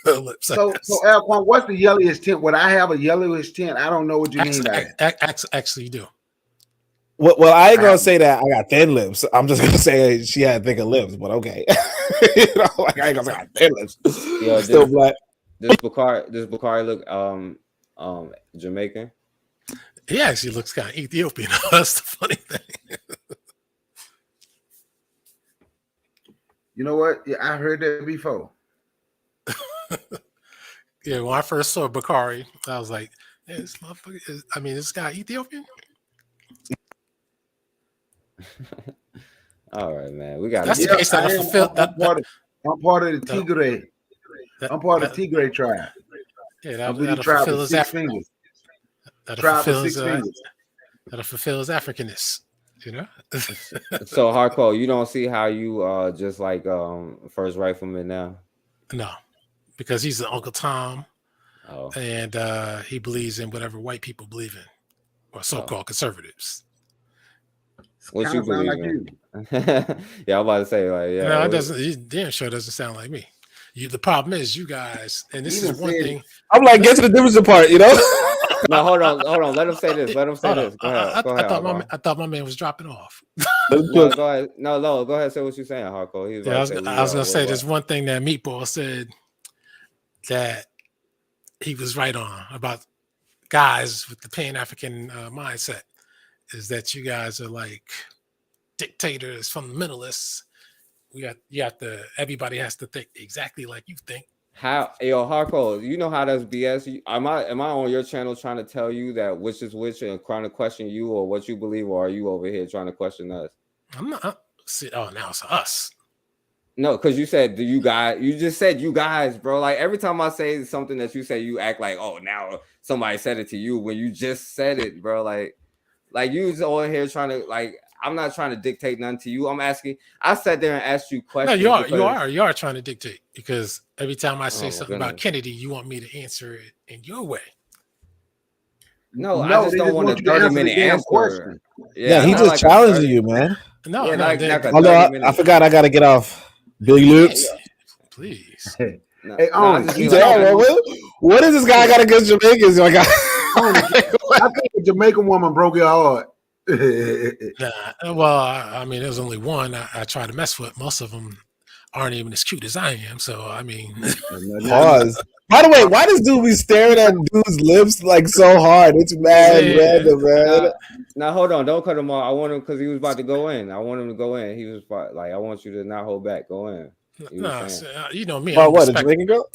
Speaker 5: lips.
Speaker 10: So Alquan, what's the yellowish tint? Would I have a yellowish tint? I don't know what you mean by
Speaker 5: that. Actually, you do.
Speaker 13: Well, I ain't gonna say that I got thin lips. I'm just gonna say she had thicker lips, but okay. I ain't gonna say I got thin lips.
Speaker 2: Yo,
Speaker 13: still black.
Speaker 2: Does Bakari look Jamaican?
Speaker 5: He actually looks kind of Ethiopian. That's the funny thing.
Speaker 10: You know what? Yeah, I heard that before.
Speaker 5: Yeah, when I first saw Bakari, I was like, hey, this motherfucker this guy Ethiopian?
Speaker 2: All right, man. We got.
Speaker 5: That's the case that I fulfilled.
Speaker 10: I'm part of the Tigray. I'm part of the Tigray tribe.
Speaker 5: Yeah, that'll fulfill his African. That'll fulfill his Africanness. You know.
Speaker 2: So hardcore. You don't see how you just like First Rifleman now.
Speaker 5: No, because he's an Uncle Tom, and he believes in whatever white people believe in, or so-called conservatives.
Speaker 2: What you believe in? Yeah, I'm about to say like, yeah.
Speaker 5: No, it doesn't. Damn sure doesn't sound like me. The problem is you guys, and this is one thing.
Speaker 13: I'm like, get to the difference part, you know.
Speaker 2: No, hold on. Let him say this. Go ahead.
Speaker 5: I thought my man was dropping off.
Speaker 2: No, go ahead. No, go ahead. Say what you're saying, Hardcore.
Speaker 5: I was gonna say there's one thing that Meatball said that he was right on about guys with the Pan-African mindset. Is that you guys are like dictators, fundamentalists. Everybody has to think exactly like you think.
Speaker 2: How, Hardcore, you know how that's BS? Am I on your channel trying to tell you that which is which and trying to question you or what you believe, or are you over here trying to question us?
Speaker 5: I'm not. Now it's us.
Speaker 2: No, because you said you just said you guys, bro. Like every time I say something that you say, you act like, oh, now somebody said it to you when you just said it, bro. Like you was over here trying to I'm not trying to dictate nothing to you. I'm asking. I sat there and asked you questions.
Speaker 5: No, you are trying to dictate because every time I say something about Kennedy, you want me to answer it in your way.
Speaker 2: No, I just don't want a 30-minute answer.
Speaker 13: Yeah, he just challenging you, man.
Speaker 5: No,
Speaker 13: I forgot I gotta get off. Billy Loops.
Speaker 5: Please.
Speaker 10: Hey,
Speaker 13: what is this guy got against Jamaicans?
Speaker 10: I think a Jamaican woman broke your heart.
Speaker 5: Well, there's only one I try to mess with. Most of them aren't even as cute as I am. So,
Speaker 13: Pause. By the way, why does dude be staring at dude's lips like so hard? It's mad random, man.
Speaker 2: Now, hold on. Don't cut him off. I want him because he was about to go in. I want him to go in. He was I want you to not hold back. Go in.
Speaker 5: You know me.
Speaker 13: What, a Jamaican girl?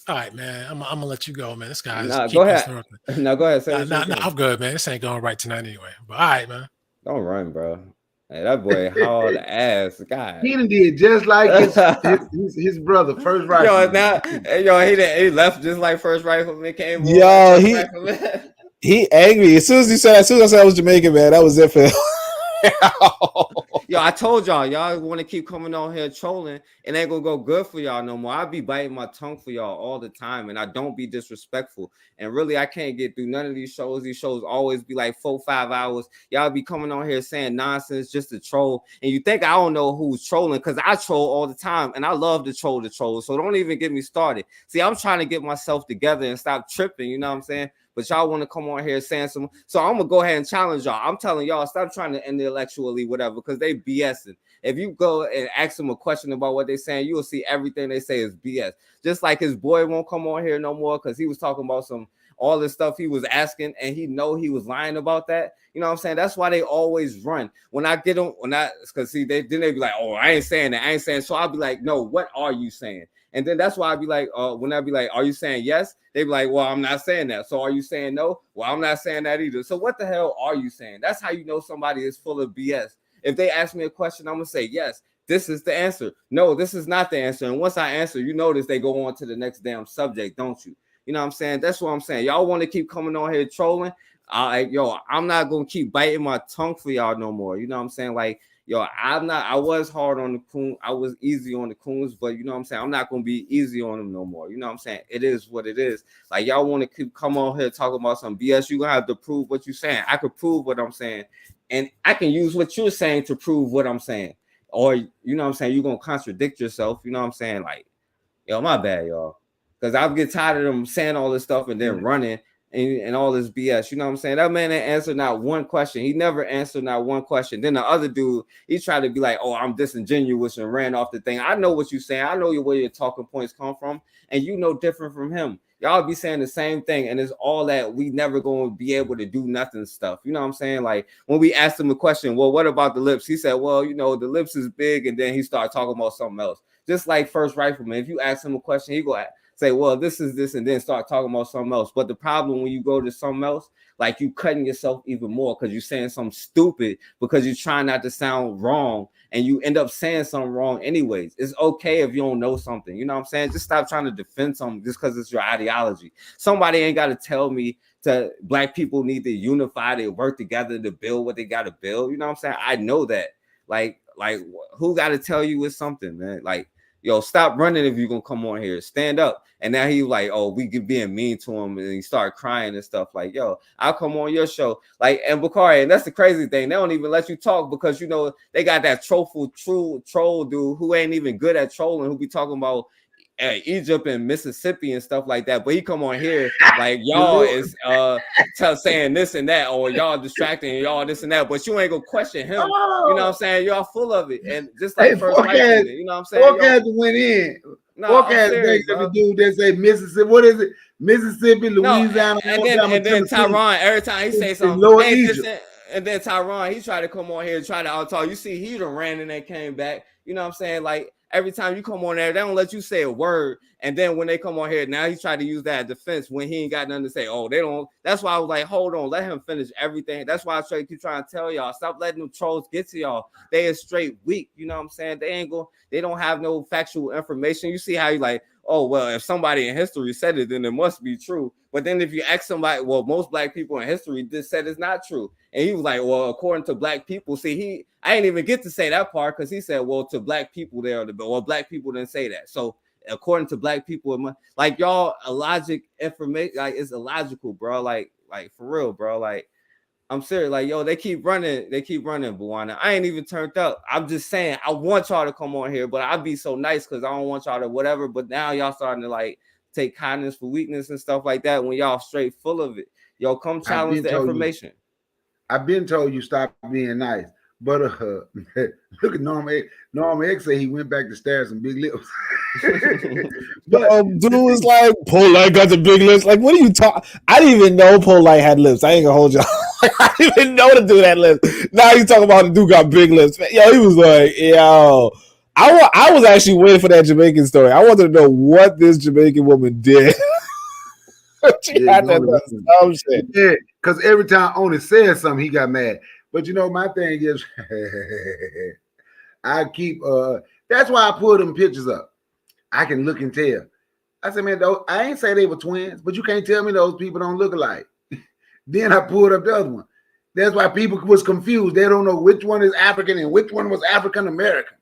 Speaker 5: All right, man. I'm gonna let you go, man. This guy's
Speaker 2: Nah, go ahead. No, go ahead. Say
Speaker 5: Nah, I'm good, man. This ain't going right tonight anyway. But all right, man.
Speaker 2: Don't run, bro. Hey, that boy hard ass guy.
Speaker 10: He done did just like his brother, First Rifleman.
Speaker 2: He left just like First Rifleman came.
Speaker 13: Yo, he angry. As soon as I said I was Jamaican, man, that was it for him.
Speaker 2: Yo, I told y'all want to keep coming on here trolling, it ain't gonna go good for y'all no more. I be biting my tongue for y'all all the time, and I don't be disrespectful. And really, I can't get through none of these shows. These shows always be like 4-5 hours. Y'all be coming on here saying nonsense just to troll, and you think I don't know who's trolling because I troll all the time, and I love to troll the trolls. So don't even get me started. See, I'm trying to get myself together and stop tripping. You know what I'm saying? But y'all want to come on here saying some. So I'm gonna go ahead and challenge y'all. I'm telling y'all, stop trying to intellectually whatever, because they BSing. If you go and ask them a question about what they're saying, you will see everything they say is BS. Just like his boy won't come on here no more because he was talking about all this stuff he was asking, and he know he was lying about that. You know what I'm saying? That's why they always run. When I get them, because see, they be like, oh, I ain't saying that, I ain't saying. So I'll be like, no, what are you saying? And then that's why I'd be like, when I be like, are you saying yes? They be like, well, I'm not saying that. So are you saying no? Well, I'm not saying that either. So what the hell are you saying? That's how you know somebody is full of BS. If they ask me a question, I'm going to say, yes, this is the answer. No, this is not the answer. And once I answer, you notice they go on to the next damn subject, don't you? You know what I'm saying? That's what I'm saying. Y'all want to keep coming on here trolling? I'm not going to keep biting my tongue for y'all no more. You know what I'm saying? Like, I was hard on the coon. I was easy on the coons, but you know what I'm saying? I'm not going to be easy on them no more. You know what I'm saying? It is what it is. Like, y'all want to come on here talking about some BS. You're going to have to prove what you're saying. I could prove what I'm saying, and I can use what you're saying to prove what I'm saying. Or, you know what I'm saying? You're going to contradict yourself. You know what I'm saying? Like, my bad, y'all. Because I get tired of them saying all this stuff and then running and all this BS. You know what I'm saying? That man ain't answered not one question. He never answered not one question. Then the other dude, he tried to be like, oh, I'm disingenuous and ran off the thing. I know what you're saying. I know where your talking points come from. And you know different from him. Y'all be saying the same thing. And it's all that we never going to be able to do nothing stuff. You know what I'm saying? Like when we asked him a question, well, what about the lips? He said, well, the lips is big. And then he started talking about something else. Just like First Rifleman. If you ask him a question, he go say, well, this is this, and then start talking about something else. But the problem when you go to something else, like you cutting yourself even more because you're saying something stupid because you're trying not to sound wrong, and you end up saying something wrong anyways. It's okay if you don't know something. You know what I'm saying? Just stop trying to defend something just because it's your ideology. Somebody ain't got to tell me black people need to unify, they work together to build what they got to build. You know what I'm saying? I know that. Like who got to tell you it's something, man? Like, stop running if you're going to come on here. Stand up. And now he like, oh, we could being mean to him. And he started crying and stuff like, I'll come on your show. Like, and Bakari, and that's the crazy thing. They don't even let you talk because, they got that troll dude who ain't even good at trolling, who be talking about Egypt and Mississippi and stuff like that. But he come on here like, y'all is saying this and that, or y'all distracting y'all this and that. But you ain't going to question him. You know what I'm saying? Y'all full of it. And just like First Rifleman, you know what I'm saying?
Speaker 10: Forecast went in. Forecast thinks every dude that say Mississippi. What is it? Mississippi, Louisiana.
Speaker 2: And then Tyron, every time he say something, and then Tyron, he tried to come on here and try to out-talk. You see, he done ran and then came back. You know what I'm saying? Like, every time you come on there, they don't let you say a word. And then when they come on here, now he tried to use that as defense when he ain't got nothing to say. Oh, they don't. That's why I was like, hold on, let him finish everything. That's why I keep trying to tell y'all, stop letting them trolls get to y'all. They is straight weak. You know what I'm saying? They don't have no factual information. You see how you like, oh, well, if somebody in history said it, then it must be true. But then if you ask somebody, well, most black people in history just said it's not true. And he was like, well, according to black people, see, I didn't even get to say that part because he said, well, to black people, black people didn't say that. So according to black people, like y'all, illogic information, like it's illogical, bro. Like for real, bro. Like I'm serious. Like, they keep running, Buwana. I ain't even turned up. I'm just saying, I want y'all to come on here, but I'd be so nice because I don't want y'all to whatever. But now y'all starting to like take kindness for weakness and stuff like that when y'all straight full of it. Come challenge the information.
Speaker 10: I've been told you stop being nice. But look at Norm X. Norm X say he went back to stare at some big lips.
Speaker 13: But dude was like, Polite got the big lips. Like, what are you talking? I didn't even know Polite had lips. I ain't gonna hold y'all. I didn't even know the dude had lips. Now you talking about the dude got big lips. Yo, he was like, yo, I was actually waiting for that Jamaican story. I wanted to know what this Jamaican woman did. She had that dumb shit.
Speaker 10: Yeah, because every time Oni said something, he got mad. But you know, my thing is, I keep. That's why I pull them pictures up. I can look and tell. I said, man, I ain't say they were twins, but you can't tell me those people don't look alike. Then I pulled up the other one. That's why people was confused. They don't know which one is African and which one was African American.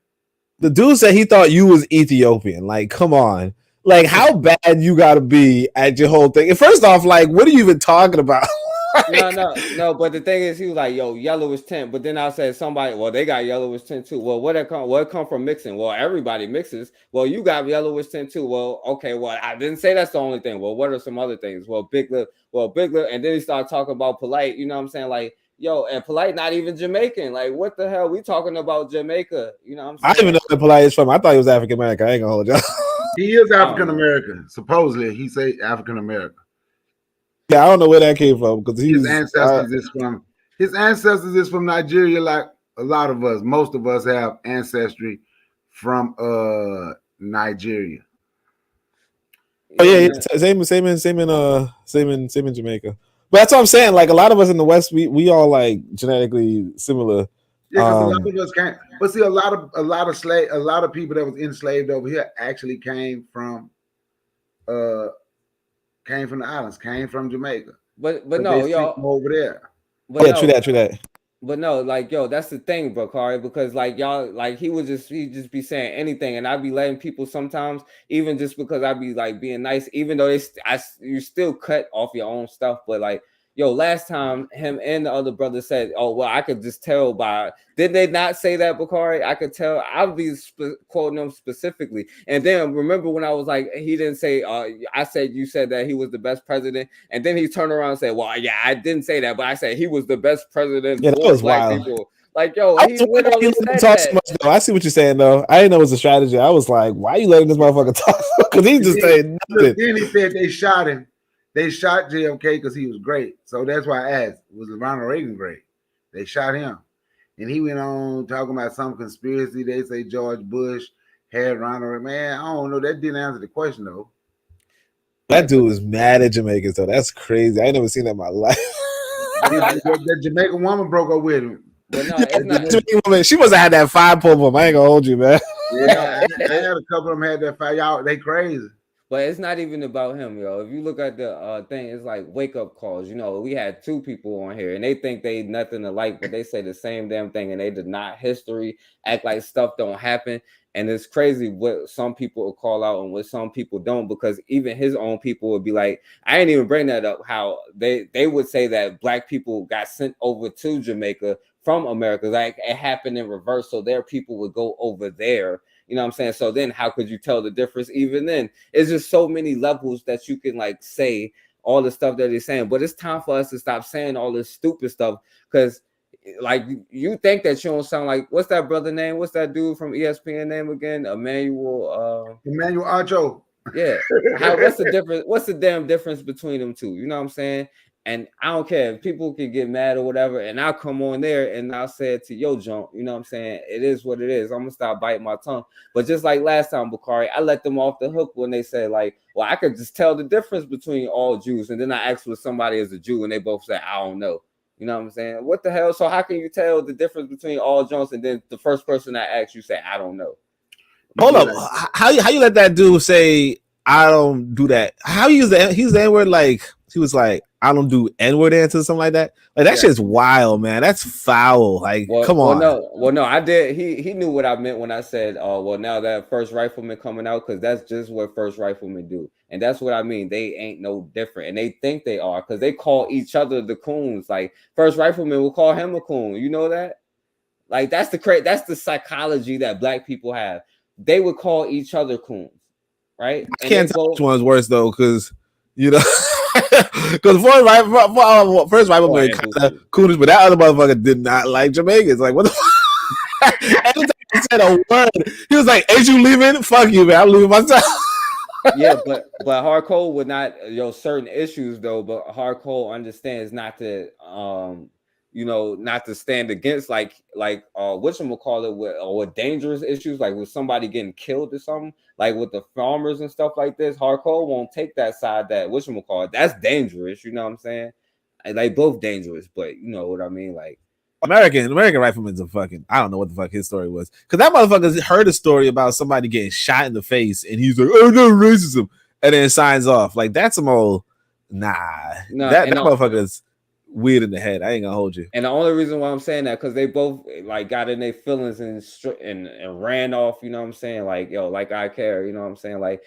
Speaker 13: The dude said he thought you was Ethiopian. Like, come on. Like, how bad you gotta be at your whole thing? And first off, like, what are you even talking about?
Speaker 2: No. But the thing is, he was like, "Yo, yellow is tint." But then I said, "Somebody, well, they got yellowish tint too." Well, what it come from mixing? Well, everybody mixes. Well, you got yellowish tint too. Well, okay. Well, I didn't say that's the only thing. Well, what are some other things? Well, Big Lip. And then he started talking about Polite. You know what I'm saying? Like, yo, and Polite not even Jamaican. Like, what the hell? We talking about Jamaica? You know what I'm saying?
Speaker 13: I didn't even know where Polite is from. I thought he was African American. I ain't gonna hold you.
Speaker 10: He is African American. Supposedly, he say African American.
Speaker 13: Yeah, I don't know where that came from because
Speaker 10: his ancestors is from Nigeria. Like a lot of us, most of us have ancestry from Nigeria.
Speaker 13: Oh yeah, same in Jamaica. But that's what I'm saying. Like a lot of us in the West, we all like genetically similar.
Speaker 10: Yeah, because a lot of us can't. But see, a lot of people that was enslaved over here actually came from the islands, came from Jamaica.
Speaker 2: But no, y'all
Speaker 10: over there.
Speaker 2: But
Speaker 13: yeah,
Speaker 2: no,
Speaker 13: true that.
Speaker 2: But no, like, yo, that's the thing, Bakari, because like y'all, like he just be saying anything, and I'd be letting people sometimes, even just because I'd be like being nice, even though you still cut off your own stuff, but like, yo, last time him and the other brother said, "Oh well, I could just tell by." Did they not say that, Bakari? I could tell. I'll be quoting them specifically. And then remember when I was like, he didn't say. I said you said that he was the best president, and then he turned around and said, "Well, yeah, I didn't say that, but I said he was the best president."
Speaker 13: Yeah, that was
Speaker 2: black
Speaker 13: wild.
Speaker 2: people. Like, yo, he literally said
Speaker 13: talk
Speaker 2: that.
Speaker 13: so much, though. I see what you're saying, though. I didn't know it was a strategy. I was like, why are you letting this motherfucker talk? Because he just saying nothing.
Speaker 10: Then he said they shot him. They shot JFK because he was great. So that's why I asked, was Ronald Reagan great? They shot him. And he went on talking about some conspiracy. They say George Bush had Ronald Reagan. Man, I don't know. That didn't answer the question, though.
Speaker 13: That dude was mad at Jamaicans, though. That's crazy. I ain't never seen that in my life.
Speaker 10: That Jamaican woman broke up with him.
Speaker 2: But no,
Speaker 13: Jamaican woman, she must have had that 5-pom. I ain't gonna hold you, man.
Speaker 10: Yeah, I had a couple of them had that 5. Y'all, they crazy.
Speaker 2: But it's not even about him, yo. If you look at the thing, it's like wake up calls. You know, we had 2 people on here, and they think they nothing alike, but they say the same damn thing, and they deny history, act like stuff don't happen. And it's crazy what some people will call out and what some people don't, because even his own people would be like, I ain't even bring that up. How they would say that black people got sent over to Jamaica from America, like it happened in reverse, so their people would go over there. You know what I'm saying? So then how could you tell the difference? Even then, it's just so many levels that you can like say all the stuff that they're saying. But it's time for us to stop saying all this stupid stuff, because like you think that you don't sound like, what's that brother name? What's that dude from ESPN name again? Emmanuel
Speaker 10: Acho.
Speaker 2: Yeah. What's the difference? What's the damn difference between them two? You know what I'm saying? And I don't care if people can get mad or whatever, and I'll come on there and I'll say it to yo junk. You know what I'm saying? It is what it is. I'm gonna stop biting my tongue. But just like last time, Bakari, I let them off the hook when they say like, well, I could just tell the difference between all Jews. And then I asked what somebody is a Jew, and they both say, I don't know. You know what I'm saying? What the hell? So how can you tell the difference between all Jones and then the first person that asks you say, I don't know?
Speaker 13: Hold up. How you let that dude say, I don't do that? How you use the N-word? Like, he was like, I don't do N-word answers or something like that. Like that shit's wild, man. That's foul. Like, come on.
Speaker 2: Well, no, I did. He knew what I meant when I said, well, now that First Rifleman coming out, because that's just what First Riflemen do. And that's what I mean. They ain't no different. And they think they are, because they call each other the coons. Like First Rifleman will call him a coon. You know that? Like that's the psychology that black people have. They would call each other coons, right?
Speaker 13: I can't tell which one's worse though, because you know, because First Rifleman kind of coonish, but that other motherfucker did not like Jamaicans. Like what the fuck? Every time he said a word, he was like, "Ain't you leaving? Fuck you, man. I'm leaving myself."
Speaker 2: Yeah, but Hardcore would not, certain issues though, but Hardcore understands not to you know, not to stand against whatchamacallit with dangerous issues, like with somebody getting killed or something, like with the farmers and stuff like this. Hardcore won't take that side. That whatchamacallit, that's dangerous. You know what I'm saying? Like both dangerous, but you know what I mean, like.
Speaker 13: American Rifleman's a fucking, I don't know what the fuck his story was, because that motherfucker heard a story about somebody getting shot in the face and he's like, oh no, racism, and then signs off. Like that's some old that motherfucker's weird in the head. I ain't gonna hold you.
Speaker 2: And the only reason why I'm saying that, because they both like got in their feelings and ran off, you know what I'm saying? Like, yo, like I care, you know what I'm saying? Like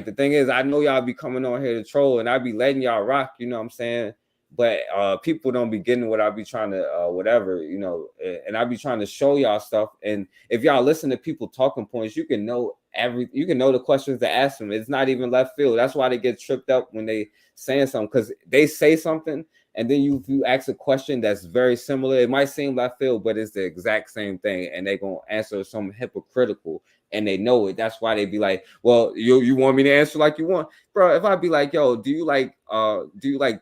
Speaker 2: the thing is, I know y'all be coming on here to troll and I be letting y'all rock, you know what I'm saying? But people don't be getting what I be trying to whatever, you know, and I be trying to show y'all stuff. And if y'all listen to people talking points, you can know the questions to ask them. It's not even left field. That's why they get tripped up when they saying something, because they say something and then you ask a question that's very similar. It might seem left field, but it's the exact same thing, and they gonna answer something hypocritical. And they know it. That's why they be like, well, you want me to answer like you want, bro? If I be like, yo, do you like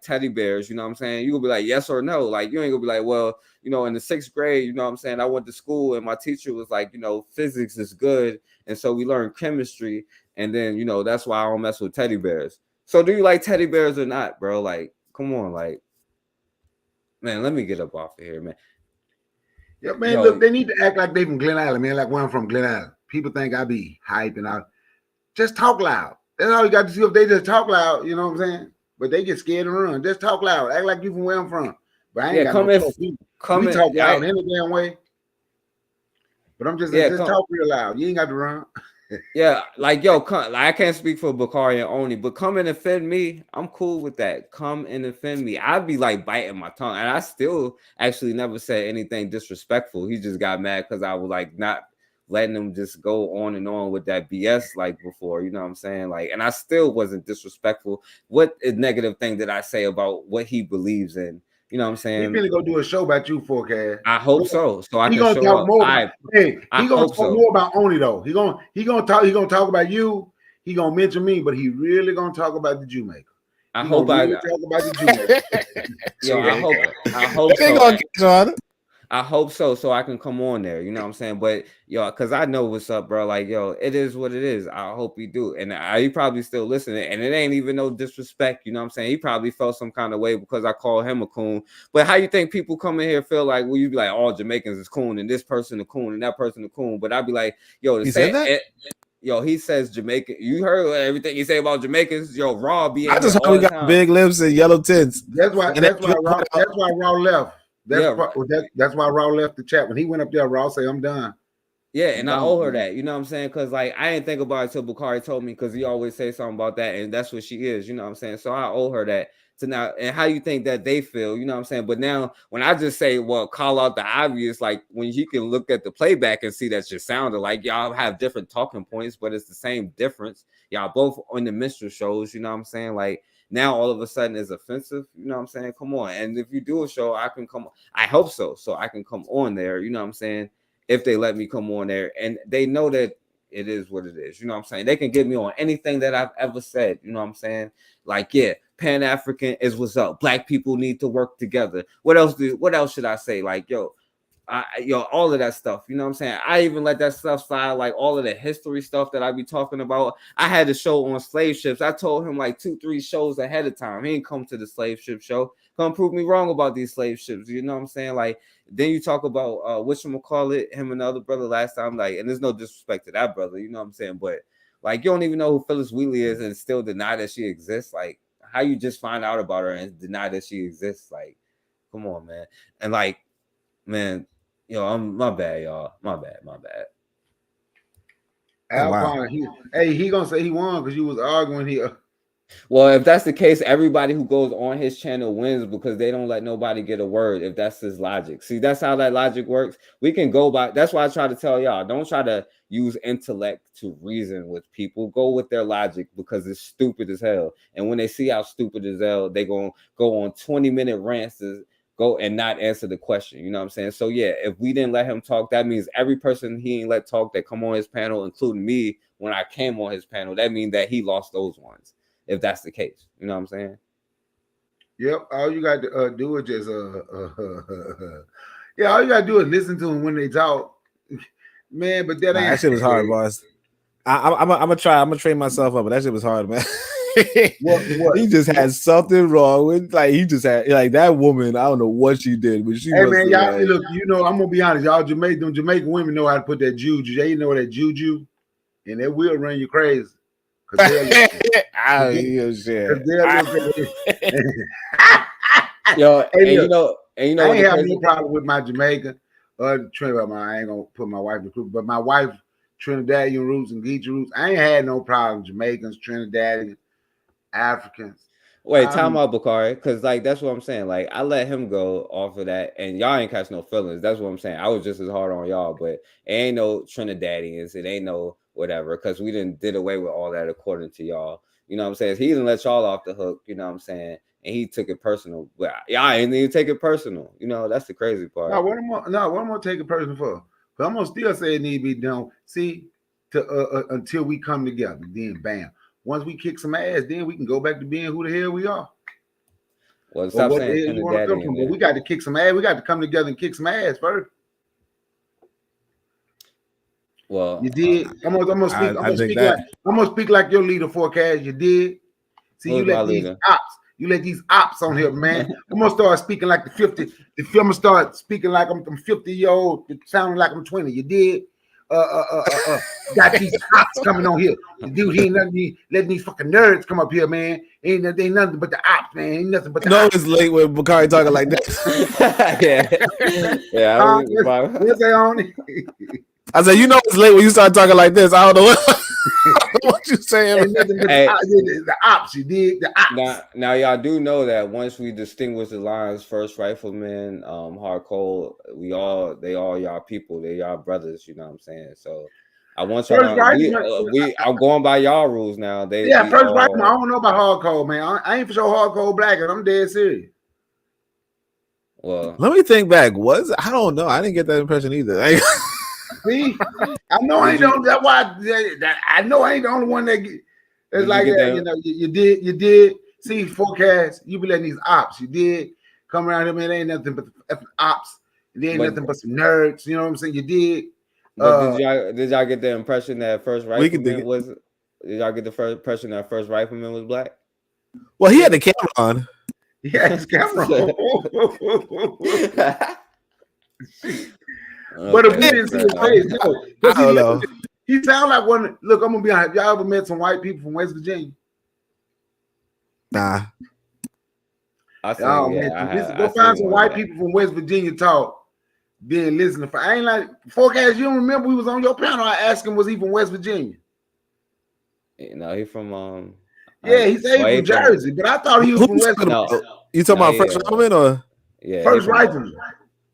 Speaker 2: teddy bears? You know what I'm saying? You gonna be like, yes or no? Like, you ain't gonna be like, well, you know, in the 6th grade, you know what I'm saying, I went to school and my teacher was like, you know, physics is good, and so we learned chemistry, and then, you know, that's why I don't mess with teddy bears. So do you like teddy bears or not, bro? Like, come on, like, man, let me get up off of here, man.
Speaker 10: Yeah, man, look, they need to act like they from Glen Island, man, like one from Glen Island. People think I be hype and I just talk loud. That's all you got to see. If they just talk loud, you know what I'm saying? But they get scared and run. Just talk loud. Act like you from where I'm from. But I ain't got no we talk loud any damn way. But I'm just talk real loud. You ain't got to run.
Speaker 2: Yeah, like, yo, I can't speak for Bakari and Oni, but come and offend me. I'm cool with that. Come and offend me. I'd be like biting my tongue, and I still actually never said anything disrespectful. He just got mad because I was like not letting him just go on and on with that BS like before, you know what I'm saying? Like, and I still wasn't disrespectful. What negative thing did I say about what he believes in? You know what I'm saying?
Speaker 10: He's gonna go do a show about you, Forecast.
Speaker 2: I hope so. So I
Speaker 10: he
Speaker 2: can
Speaker 10: gonna
Speaker 2: show
Speaker 10: talk
Speaker 2: up.
Speaker 10: more. He gonna talk more about Oni though. He gonna talk about you. He gonna mention me, but he really gonna talk about the Jew maker.
Speaker 2: I hope I talk
Speaker 10: about the Jew maker.
Speaker 2: Yo, I hope so. I hope so I can come on there, you know what I'm saying? But yo, because I know what's up, bro. Like, yo, it is what it is. I hope you do. And he probably still listening, and it ain't even no disrespect, you know what I'm saying? He probably felt some kind of way because I call him a coon. But how you think people come in here feel like, well, you be like, all Jamaicans is coon, and this person a coon, and that person a coon. But I'd be like, yo,
Speaker 13: he said that?
Speaker 2: Yo, he says Jamaican. You heard everything he say about Jamaicans. Yo, Raw being
Speaker 13: I just heard we got big lips and yellow tints.
Speaker 10: That's why Raw left. That's why Raw left the chat. When he went up there, Raw say, I'm done.
Speaker 2: Yeah, and I owe her that. You know what I'm saying? Because like I didn't think about it till Bakari told me, because he always say something about that, and that's what she is. You know what I'm saying? So I owe her that. So now, and how you think that they feel? You know what I'm saying? But now, when I just say, well, call out the obvious, like when you can look at the playback and see that you sounded like y'all have different talking points, but it's the same difference. Y'all both on the minstrel shows. You know what I'm saying? Like. Now all of a sudden is offensive, you know what I'm saying? Come on. And if you do a show, I can come. I hope so I can come on there, you know what I'm saying? If they let me come on there, and they know that it is what it is, you know what I'm saying? They can get me on anything that I've ever said, you know what I'm saying? Like, yeah, Pan-African is what's up. Black people need to work together. What else should I say? Like, yo, all of that stuff, you know what I'm saying? I even let that stuff slide, like all of the history stuff that I be talking about. I had a show on slave ships. I told him like 2-3 shows ahead of time. He didn't come to the slave ship show. Come prove me wrong about these slave ships. You know what I'm saying? Like, then you talk about whatchamacallit, him and the other brother last time, like, and there's no disrespect to that brother, you know what I'm saying? But like, you don't even know who Phyllis Wheatley is and still deny that she exists. Like, how you just find out about her and deny that she exists? Like, come on, man. And like, man, yo, my bad, y'all. My bad.
Speaker 10: Alpine, he gonna say he won because you was arguing here.
Speaker 2: Well, if that's the case, everybody who goes on his channel wins because they don't let nobody get a word. If that's his logic, see, that's how that logic works. We can go by. That's why I try to tell y'all, don't try to use intellect to reason with people. Go with their logic because it's stupid as hell. And when they see how stupid as hell, they gonna go on 20-minute rants to go and not answer the question. You know what I'm saying? So yeah, if we didn't let him talk, that means every person he ain't let talk that come on his panel, including me when I came on his panel, that means that he lost those ones. If that's the case, you know what I'm saying?
Speaker 10: Yep. All you got to do is just yeah. All you got to do is listen to them when they talk, man. But that ain't
Speaker 13: that shit was hard, boss. I'm gonna try. I'm gonna train myself up, but that shit was hard, man.
Speaker 10: What?
Speaker 13: He just had something wrong with, like, he just had, like, that woman. I don't know what she did, but she.
Speaker 10: Hey man, y'all look. You know, I'm gonna be honest. Y'all Jamaican women know how to put that juju. They know that juju, and they will run you crazy.
Speaker 13: I hear shit.
Speaker 2: Yo,
Speaker 10: Hey,
Speaker 2: and
Speaker 10: look,
Speaker 2: you know
Speaker 10: I
Speaker 2: what
Speaker 10: ain't
Speaker 2: the
Speaker 10: have
Speaker 2: crazy
Speaker 10: no problem with my Jamaican. I ain't gonna put my wife in the group, but my wife Trinidadian roots and Geechee roots. I ain't had no problem. Jamaicans, Trinidadian, Africans.
Speaker 2: Wait, time out, Bakari, because like that's what I'm saying. Like I let him go off of that, and y'all ain't catch no feelings. That's what I'm saying. I was just as hard on y'all, but it ain't no Trinidadians. It ain't no whatever, because we did away with all that according to y'all. You know what I'm saying? He didn't let y'all off the hook. You know what I'm saying? And he took it personal. But y'all ain't even take it personal. You know, that's the crazy part.
Speaker 10: No, what am I take a person for? But I'm gonna still say it need to be done. See, until we come together, then bam. Once we kick some ass, then we can go back to being who the hell we are.
Speaker 2: Well, stop
Speaker 10: what
Speaker 2: saying
Speaker 10: the hell you want to come
Speaker 2: Trinidadian,
Speaker 10: from?
Speaker 2: man.
Speaker 10: But we got to kick some ass. We got to come together and kick some ass first.
Speaker 2: Well,
Speaker 10: you did. I'm gonna speak like your leader forecast. You did. See,
Speaker 2: Who's
Speaker 10: you
Speaker 2: my
Speaker 10: let these
Speaker 2: leader?
Speaker 10: ops. You let these ops on here, man. I'm gonna start speaking like the 50. I'm gonna start speaking like I'm 50-year-old, sounding like I'm 20. You did. Got these ops coming on here. The dude, he ain't nothing. Letting these fucking nerds come up here, man. Ain't nothing but the ops, man. Ain't nothing but the
Speaker 13: No,
Speaker 10: ops.
Speaker 13: it's late when Bakari talking like that.
Speaker 2: yeah.
Speaker 10: What's that on it?
Speaker 13: I said, you know, it's late when you start talking like this. I don't know what you saying.
Speaker 10: Ain't nothing but
Speaker 2: Hey.
Speaker 10: the ops. You did the ops.
Speaker 2: Now y'all do know that once we distinguish the lines, First Rifleman, Hardcore, they all y'all people, they y'all brothers, you know what I'm saying? So I want y'all I'm going by y'all rules now.
Speaker 10: First Rifleman, I don't know about hardcore, man. I ain't for sure hardcore black, and I'm dead serious.
Speaker 2: Well,
Speaker 13: let me think back. I don't know. I didn't get that impression either.
Speaker 10: See, I know I ain't the only. That's why I know I ain't the only one that it's like that. You know, you did. See, forecast. You be letting these ops. You did come around here, man. Ain't nothing but the ops. There ain't nothing but some nerds. You know what I'm saying? You did.
Speaker 2: But did y'all get the impression that First Rifleman was? Did y'all get the impression that First Rifleman was black?
Speaker 13: Well, he had the camera on.
Speaker 10: He had his camera on. But if we didn't see his face,
Speaker 13: I don't know.
Speaker 10: He sound like one. Look, I'm gonna be honest. Y'all ever met some white people from West Virginia?
Speaker 13: Nah.
Speaker 10: Go find some white people from West Virginia talk. Then listen to. I ain't like forecast. You don't remember we was on your panel? I asked him, was he from West Virginia?
Speaker 2: No, he from
Speaker 10: Yeah, he said he from Jersey, but I thought he was from West Virginia.
Speaker 13: You talking about First Rifleman or
Speaker 10: First Rifleman?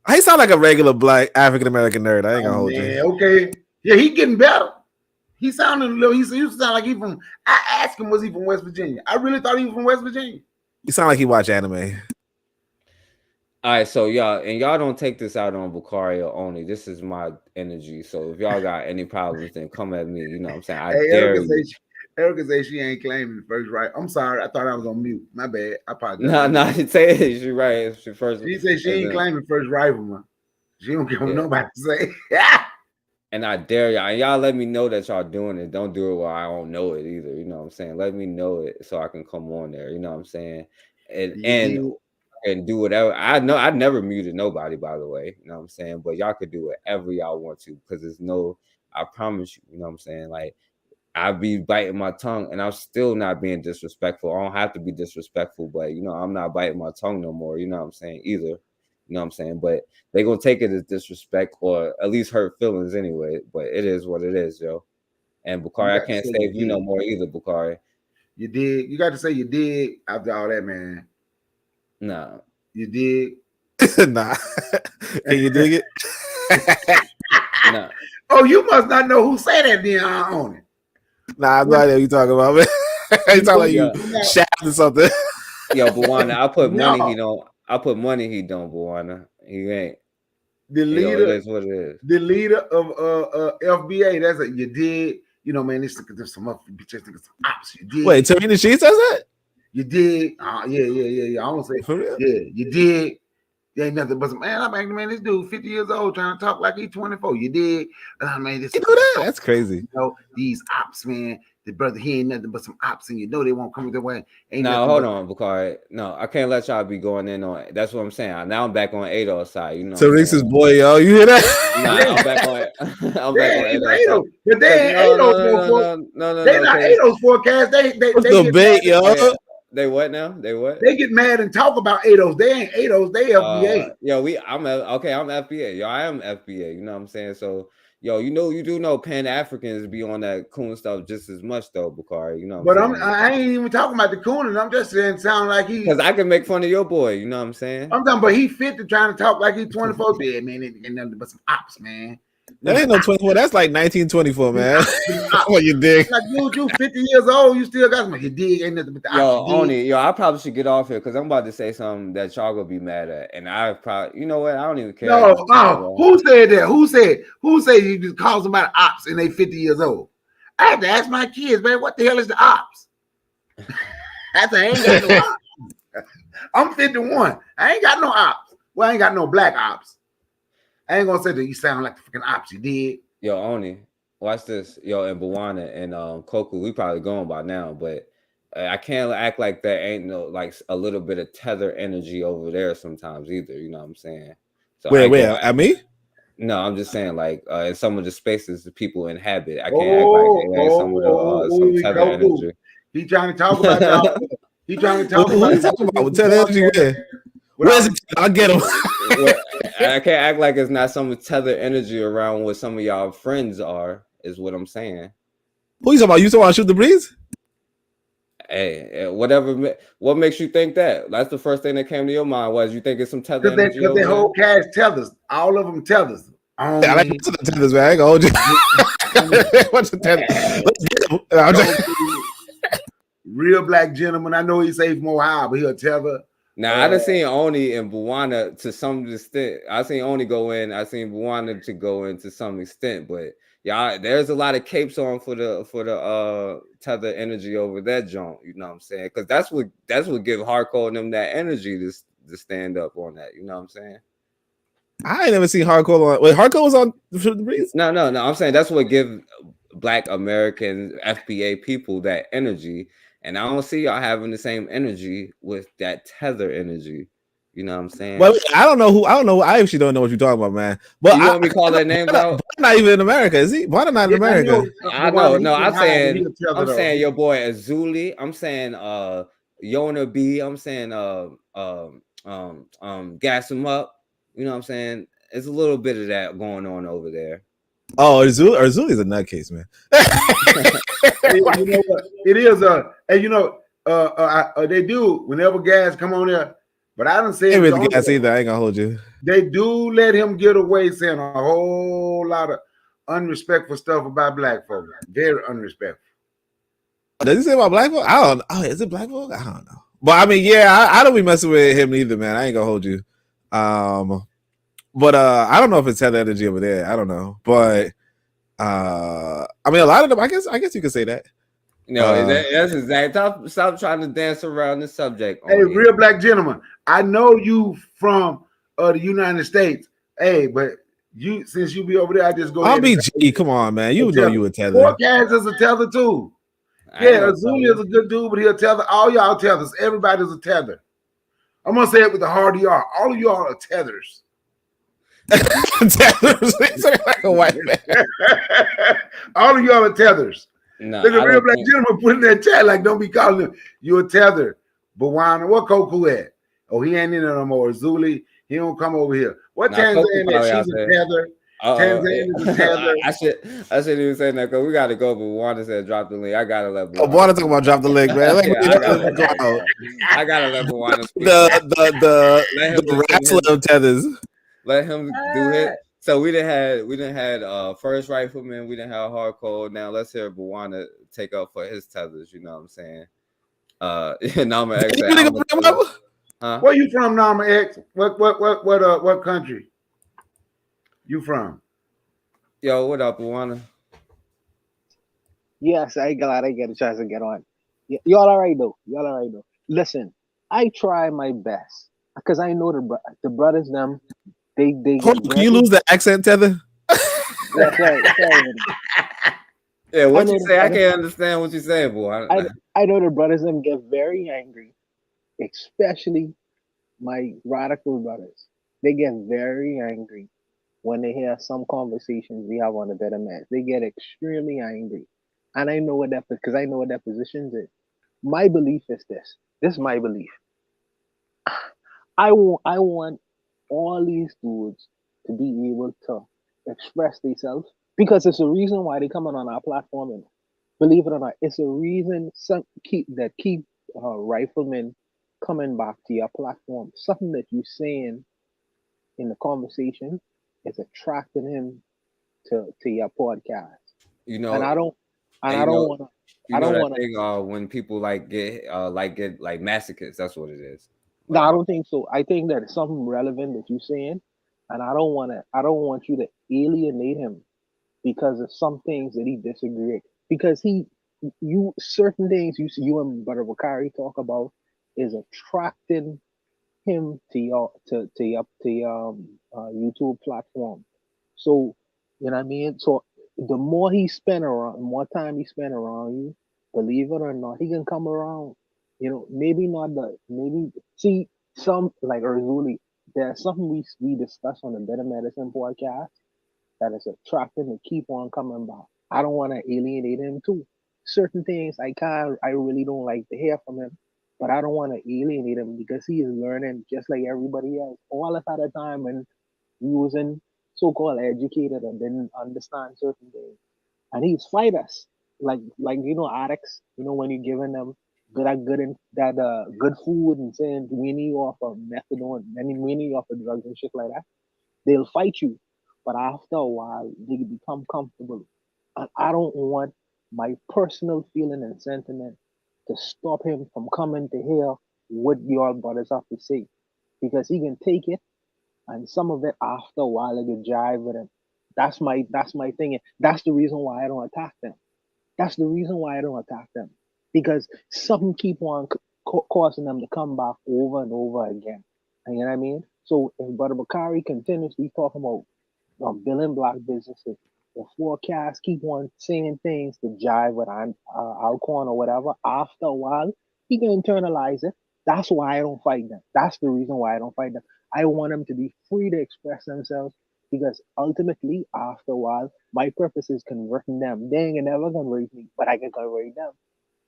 Speaker 13: He sound like a regular black African American nerd. I ain't gonna hold you.
Speaker 10: Okay. Yeah, he getting better. He sounded a little. He used to sound like he from. I asked him, was he from West Virginia? I really thought he was from West Virginia.
Speaker 13: He sound like he watch anime.
Speaker 2: All right, so y'all don't take this out on Bakari only. This is my energy. So if y'all got any problems, then come at me. You know what I'm saying? I dare you.
Speaker 10: Erica say she ain't claiming the first right. I'm sorry. I thought I was on mute. My bad. I apologize.
Speaker 2: No, she say it. She right. She first.
Speaker 10: She said she ain't claiming first rifleman. She don't care what nobody say.
Speaker 2: And I dare y'all. And y'all let me know that y'all doing it. Don't do it while I don't know it either. You know what I'm saying? Let me know it so I can come on there. You know what I'm saying? And do whatever. I know I never muted nobody, by the way. You know what I'm saying? But y'all could do whatever y'all want to, because there's no, I promise you, you know what I'm saying? Like, I be biting my tongue and I'm still not being disrespectful. I don't have to be disrespectful, but you know, I'm not biting my tongue no more. You know what I'm saying? Either. You know what I'm saying? But they gonna take it as disrespect or at least hurt feelings anyway. But it is what it is, yo. And Bakari, I can't save you no more either, Bakari.
Speaker 10: You did. You got to say you did after all that, man.
Speaker 2: Nah.
Speaker 10: You did.
Speaker 13: Nah. Can you dig it?
Speaker 2: Nah.
Speaker 10: Oh, you must not know who said that then on it.
Speaker 13: Nah, I'm not what you talking about, man. You talking like you shaft or something.
Speaker 2: Yo, Buwana, I put money he don't. I put money he don't, Buwana. He ain't.
Speaker 10: The leader,
Speaker 2: yo, it is what it is.
Speaker 10: The leader of FBA. That's you did. You know, man, this some ops. You did.
Speaker 13: Wait, Tamina She says that?
Speaker 10: You dig? Yeah. I won't say
Speaker 13: for real.
Speaker 10: Yeah, you dig? There ain't nothing but some man. I'm like, man, this dude 50 years old trying to talk like he's 24. You dig? Man, this
Speaker 13: That's crazy.
Speaker 10: You know, these ops, man. The brother, he ain't nothing but some ops, and you know they won't come their way. Ain't
Speaker 2: No,
Speaker 10: nothing
Speaker 2: hold
Speaker 10: but-
Speaker 2: on, Bakari. No, I can't let y'all be going in on it. That's what I'm saying. Now I'm back on Ado's side. You know.
Speaker 13: So Rick's boy, yo, you hear that?
Speaker 2: Nah, I'm back on. I'm back on Ado's
Speaker 10: Ado,
Speaker 2: side.
Speaker 10: but they ain't Ado's
Speaker 2: No.
Speaker 10: They not Ado's forecast. They
Speaker 13: What's
Speaker 10: they
Speaker 13: the
Speaker 10: get
Speaker 13: bait,
Speaker 10: mad-
Speaker 13: yo?
Speaker 2: They what now? They what?
Speaker 10: They get mad and talk about Ado's. They ain't Ado's. They FBA.
Speaker 2: I'm FBA. Yo, I am FBA. You know what I'm saying? So, yo, you do know Pan Africans be on that coon stuff just as much though, Bakari. You know what
Speaker 10: But
Speaker 2: I'm saying?
Speaker 10: I ain't even talking about the cooning. I'm just saying sound like he.
Speaker 2: Because I can make fun of your boy. You know what I'm saying?
Speaker 10: I'm talking, but he fit to trying to talk like he's 24. Yeah, man, it ain't nothing but some ops, man.
Speaker 13: That ain't no 24. That's like 1924, man. What you dig?
Speaker 10: Like you 50 years old, you still got some. You dig? Ain't nothing but the
Speaker 2: Yo,
Speaker 10: ops. You dig?
Speaker 2: Oni, I probably should get off here because I'm about to say something that y'all gonna be mad at, and I probably, you know what? I don't even care.
Speaker 10: No, who said that? Who said you just call somebody ops and they 50 years old? I have to ask my kids, man, what the hell is the ops? I ain't got no ops. I'm 51. I ain't got no ops. Well, I ain't got no black ops. I ain't gonna say that you sound like the freaking ops. You did.
Speaker 2: Yo, Oni, watch this. Yo, and Bawana and Koku, we probably going by now, but I can't act like there ain't no like a little bit of tether energy over there sometimes either. You know what I'm saying? So
Speaker 13: Where? At me?
Speaker 2: No, I'm just saying like in some of the spaces the people inhabit. I can't act like it ain't some of the some tether energy.
Speaker 10: He trying to talk about y'all. He trying to talk
Speaker 13: Who
Speaker 10: about
Speaker 13: you talking about? Tether energy where? Where's it? I'll get him.
Speaker 2: I can't act like it's not some tether energy around what some of y'all friends are, is what I'm saying.
Speaker 13: Who you talking about? You talking about Shoot the Breeze?
Speaker 2: Hey, whatever. What makes you think that? That's the first thing that came to your mind was you think it's some tether energy.
Speaker 10: Because they whole cast tethers. All of them tethers.
Speaker 13: I like the tethers, man. I ain't gonna hold you. What's the tether? Let's get him.
Speaker 10: Real black gentleman. I know he safe more high, but he'll tether.
Speaker 2: Now I done seen Oni and Bawana to some extent. I seen Oni go in. I seen Bawana to go in to some extent, but yeah, there's a lot of capes on for the tether energy over that joint. You know what I'm saying? Because that's what give Hardcore and them that energy to stand up on that. You know what I'm saying?
Speaker 13: I ain't never seen Hardcore on. Wait, Hardcore was on Shoot the Breeze?
Speaker 2: No. I'm saying that's what give Black American FBA people that energy. And I don't see y'all having the same energy with that tether energy. You know what I'm saying?
Speaker 13: Well, I don't know. I actually don't know what you're talking about, man. But
Speaker 2: you want me to call that name out?
Speaker 13: Not even in America, is he? Why not in America?
Speaker 2: I know. No, I'm saying your boy Azuli. I'm saying Yona B. I'm saying Gas Him Up. You know what I'm saying? It's a little bit of that going on over there.
Speaker 13: Oh, Azuli's a nutcase, man.
Speaker 10: You know what? It is and you know, they do whenever Gas come on there, but I don't say
Speaker 13: ain't really Gas either. I ain't gonna hold you.
Speaker 10: They do let him get away saying a whole lot of unrespectful stuff about black folks. Very unrespectful.
Speaker 13: Does he say about black folk? I don't know. Oh, is it black folk? I don't know. But I mean, yeah, I don't be messing with him either, man. I ain't gonna hold you. But I don't know if it's had energy over there. I don't know. But I mean, a lot of them, I guess you could say that.
Speaker 2: No, that's exactly. Stop trying to dance around the subject.
Speaker 10: Hey, real black gentleman, I know you from the United States. Hey, but you since you be over there, I just go.
Speaker 13: I'll be G. Come on, man. You know you a tether.
Speaker 10: Forecast is a tether too. Yeah, Azuli is a good dude, but he'll tether. All y'all tethers. Everybody's a tether. I'm gonna say it with the hard y'all. All of y'all are tethers.
Speaker 13: Tethers. Like a white man.
Speaker 10: All of y'all are tethers.
Speaker 2: No,
Speaker 10: look at real black gentleman put in that chat like don't be calling him you a tether. Bawana, what Koku at? Oh, he ain't in there no more. Zuli, he don't come over here. What Tanzania? She's a tether. Tanzania is a tether.
Speaker 2: I shouldn't even say that because we gotta go. But Bawana said drop the link. I gotta let Bawana.
Speaker 13: Oh, Bawana talking about drop the link, man.
Speaker 2: I gotta let Bawana speak.
Speaker 13: The wrestler of tethers.
Speaker 2: Let him do it. So we didn't had First Rifleman, we didn't have Hardcore. Now let's hear Bawana take up for his tethers. You know what I'm saying? Nama X.
Speaker 10: Where you from, Nama X? What country? You from?
Speaker 2: Yo, what up, Bawana?
Speaker 11: Yes, I glad I get a chance to get on. Y'all all right though. Listen, I try my best because I know the brothers them they
Speaker 13: Hold on, can you lose the accent, Tether?
Speaker 11: Yeah, sorry.
Speaker 2: Yeah, what
Speaker 11: know
Speaker 2: you
Speaker 11: the
Speaker 2: say? I
Speaker 11: brothers-
Speaker 2: can't understand what you saying, boy.
Speaker 11: I know the brothers them get very angry, especially my radical brothers. They get very angry when they hear some conversations we have on the better match. They get extremely angry, and I know what that because I know what their positions is. My belief is this. This is my belief. I want all these dudes to be able to express themselves because it's a reason why they coming on our platform. And believe it or not, it's a reason keep riflemen coming back to your platform. Something that you're saying in the conversation is attracting him to your podcast.
Speaker 2: You know,
Speaker 11: and I don't want to.
Speaker 2: You
Speaker 11: I
Speaker 2: know
Speaker 11: don't
Speaker 2: that
Speaker 11: want to.
Speaker 2: thing when people get masochists. That's what it is.
Speaker 11: No, I don't think so. I think that it's something relevant that you're saying, and I don't want to. I don't want you to alienate him because of some things that he disagree with. Because certain things you and Brother Bakari talk about is attracting him to your YouTube platform. So you know what I mean. So the more he spend around, the more time he spend around you, believe it or not, he can come around. You know, maybe see some like Erzuli. There's something we discuss on the Better Medicine podcast that is attracting to keep on coming back. I don't want to alienate him too. Certain things I really don't like to hear from him, but I don't want to alienate him because he is learning just like everybody else. All at a time when he wasn't so-called educated and didn't understand certain things, and he's fight us like addicts. When you're giving them good food and saying weaning you off of methadone and weaning you off of drugs and shit like that, they'll fight you. But after a while, they become comfortable. And I don't want my personal feeling and sentiment to stop him from coming to hear what your brothers have to say. Because he can take it and some of it after a while it can jive with him. That's my thing. That's the reason why I don't attack them. That's the reason why I don't attack them. Because something keep on causing them to come back over and over again. You know what I mean? So if Brother Bakari continuously talking about building black businesses, the forecast keep on saying things to jive with Alcorn or whatever, after a while, he can internalize it. That's why I don't fight them. That's the reason why I don't fight them. I want them to be free to express themselves because ultimately, after a while, my purpose is converting them. They ain't never convert me, but I can convert them.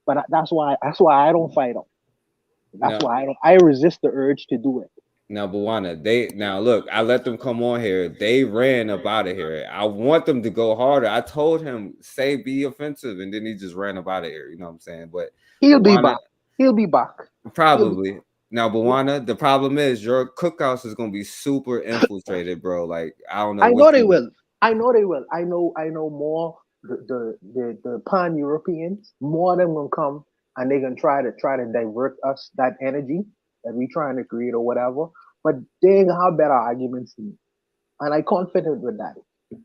Speaker 11: But that's why I don't fight them. That's why I resist the urge to do it.
Speaker 2: Now, Bawana, look, I let them come on here. They ran up out of here. I want them to go harder. I told him, be offensive, and then he just ran up out of here. You know what I'm saying? But
Speaker 11: he'll be back. He'll be back.
Speaker 2: Probably. Now, Bawana, the problem is your cookhouse is gonna be super infiltrated, bro. Like, I don't know.
Speaker 11: I know they will. I know more the pan-Europeans, more of them gonna come and they gonna try to divert us that energy that we trying to create or whatever, but they ain't gonna have better arguments than me. And I'm confident with that.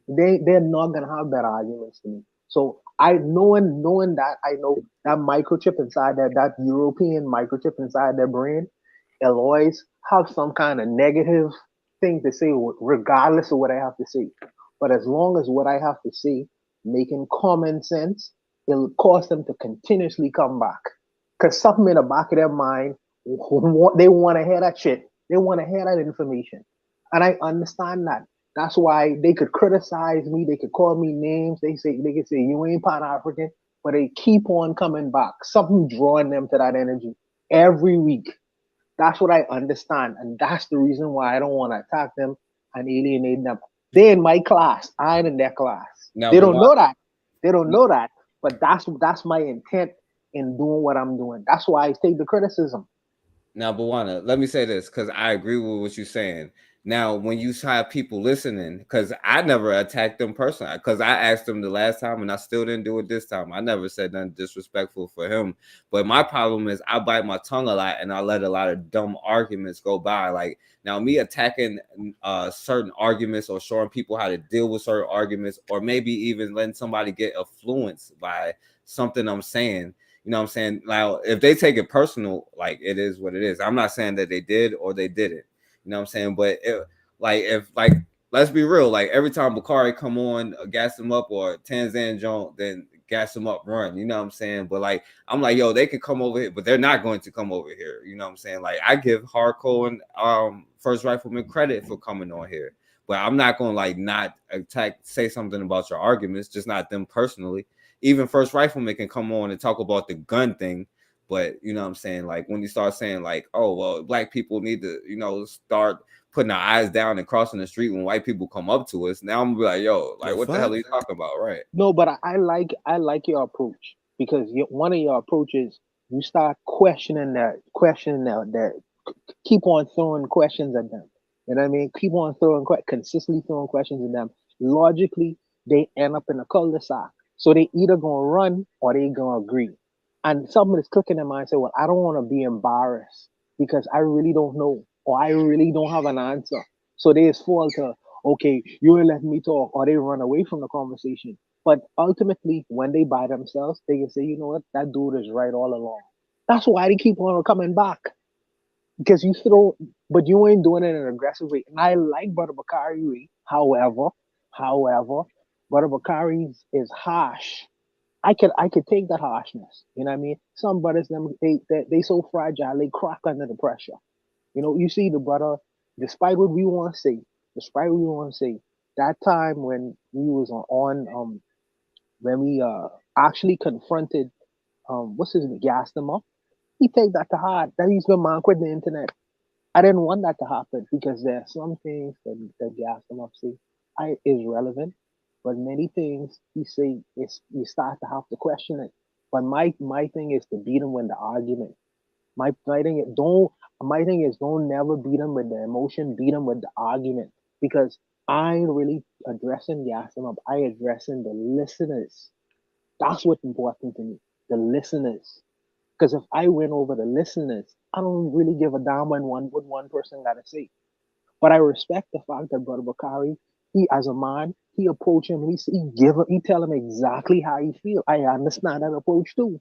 Speaker 11: They're not gonna have better arguments than me. So knowing that, I know that microchip inside that European microchip inside their brain, they'll always have some kind of negative thing to say, regardless of what I have to say. But as long as what I have to say making common sense, it'll cause them to continuously come back. Because something in the back of their mind, they want to hear that shit. They want to hear that information. And I understand that. That's why they could criticize me. They could call me names. They could say you ain't Pan-African, but they keep on coming back. Something drawing them to that energy every week. That's what I understand. And that's the reason why I don't want to attack them and alienate them. They're in my class. I'm in their class.
Speaker 2: Now,
Speaker 11: they don't know that. They don't know that. But that's my intent in doing what I'm doing. That's why I take the criticism.
Speaker 2: Now, Bawana, let me say this because I agree with what you're saying. Now, when you have people listening, because I never attacked them personally, because I asked them the last time and I still didn't do it this time. I never said nothing disrespectful for him. But my problem is I bite my tongue a lot and I let a lot of dumb arguments go by. Like now, me attacking certain arguments or showing people how to deal with certain arguments, or maybe even letting somebody get influenced by something I'm saying, You know what I'm saying? Now, if they take it personal, like it is what it is. I'm not saying that they did or they didn't. You know what I'm saying? But let's be real. Like every time Bakari come on, gas him up, or Tanzan Jones, then gas him up, run. You know what I'm saying? But like I'm like, yo, they could come over here, but they're not going to come over here. You know what I'm saying? Like I give Hardcore and First Rifleman credit for coming on here, but I'm not gonna like not say something about your arguments, just not them personally. Even First Rifleman can come on and talk about the gun thing, but you know what I'm saying? Like when you start saying like, oh well, black people need to, you know, start putting our eyes down and crossing the street when white people come up to us. Now I'm gonna be like, yo, like what the hell are you talking about, right?
Speaker 11: No, but I like your approach, because one of your approaches, you start questioning that, keep on throwing questions at them. You know what I mean? Keep on consistently throwing questions at them. Logically, they end up in a cul-de-sac. So they either gonna run or they gonna agree. And somebody's clicking in mind and say, well, I don't want to be embarrassed because I really don't know, or I really don't have an answer. So they fall to, okay, you ain't letting me talk, or they run away from the conversation. But ultimately, when they by themselves, they can say, you know what, that dude is right all along. That's why they keep on coming back. Because but you ain't doing it in an aggressive way. And I like Brother Bakari. However, Brother Bakari is harsh. I could take that harshness. You know what I mean? Some brothers, they so fragile, they crack under the pressure. You know, you see the brother, despite what we want to say, that time when we was when we actually confronted, what's his name, gassed him up, he take that to heart. That he's been man quit the internet. I didn't want that to happen, because there are some things that gassed him up say is relevant, but many things he say you start to have to question it. But my thing is to beat him with the argument. My thing is don't never beat him with the emotion, beat him with the argument. Because I ain't really addressing gassing up. I addressing the listeners. That's what's important to me. The listeners. Because if I win over the listeners, I don't really give a damn what one person gotta say. But I respect the fact that Brother Bakari, he as a man, he approach him, he tell him exactly how he feel. I understand that approach too.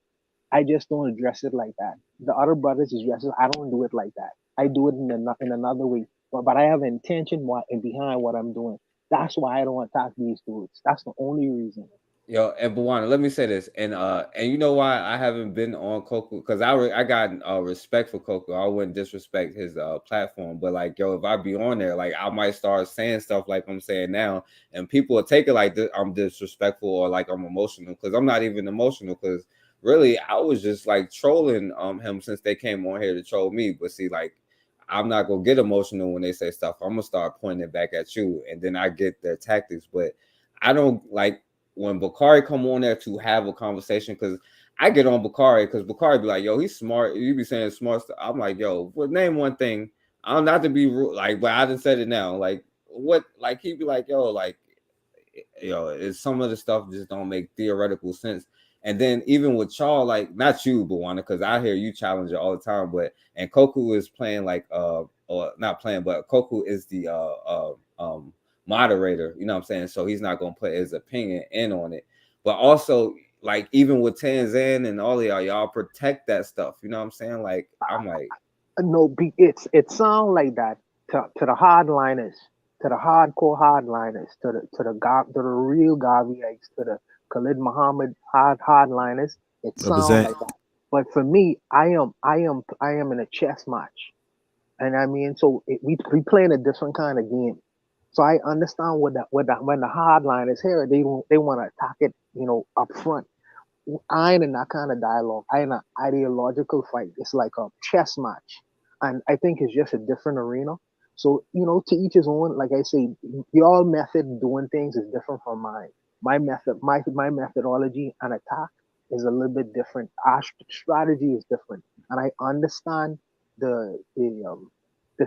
Speaker 11: I just don't address it like that. The other brothers address it. I don't do it like that. I do it in another way. But I have intention behind what I'm doing. That's why I don't attack these dudes. That's the only reason.
Speaker 2: Yo, and Bwana, let me say this, and you know why I haven't been on Koku? Because I got respect for Koku. I wouldn't disrespect his platform, but like, yo, if I be on there, like I might start saying stuff like I'm saying now, and people will take it like I'm disrespectful or like I'm emotional, because I'm not even emotional. Because really, I was just like trolling him since they came on here to troll me. But see, like, I'm not gonna get emotional when they say stuff. I'm gonna start pointing it back at you, and then I get their tactics. But I don't like when Bakari come on there to have a conversation, because I get on Bakari because Bakari be like, yo, he's smart. You be saying smart stuff. I'm like, yo, well, name one thing. I'm not to be rude, like, but I just said it now. Like, what? Like, he'd be like, yo, it's some of the stuff just don't make theoretical sense. And then even with y'all, like, not you, Bwana, because I hear you challenge it all the time. But and Koku is playing like or not playing, but Koku is the moderator, you know what I'm saying? So he's not gonna put his opinion in on it. But also, like, even with Tanzan and all of y'all protect that stuff, you know what I'm saying? Like, I'm like,
Speaker 11: no, it sounds like that to the hardliners, to the hardcore hardliners, to the real Gaviites, to the Khalid Muhammad hardliners. It sounds like that. But for me, I am in a chess match, and I mean, so we playing a different kind of game. So I understand when the hardliners here, they want to attack it, you know, up front. I ain't in that kind of dialogue. I ain't an ideological fight. It's like a chess match, and I think it's just a different arena. So, you know, to each his own. Like I say, your method of doing things is different from mine. My methodology and attack is a little bit different. Our strategy is different, and I understand the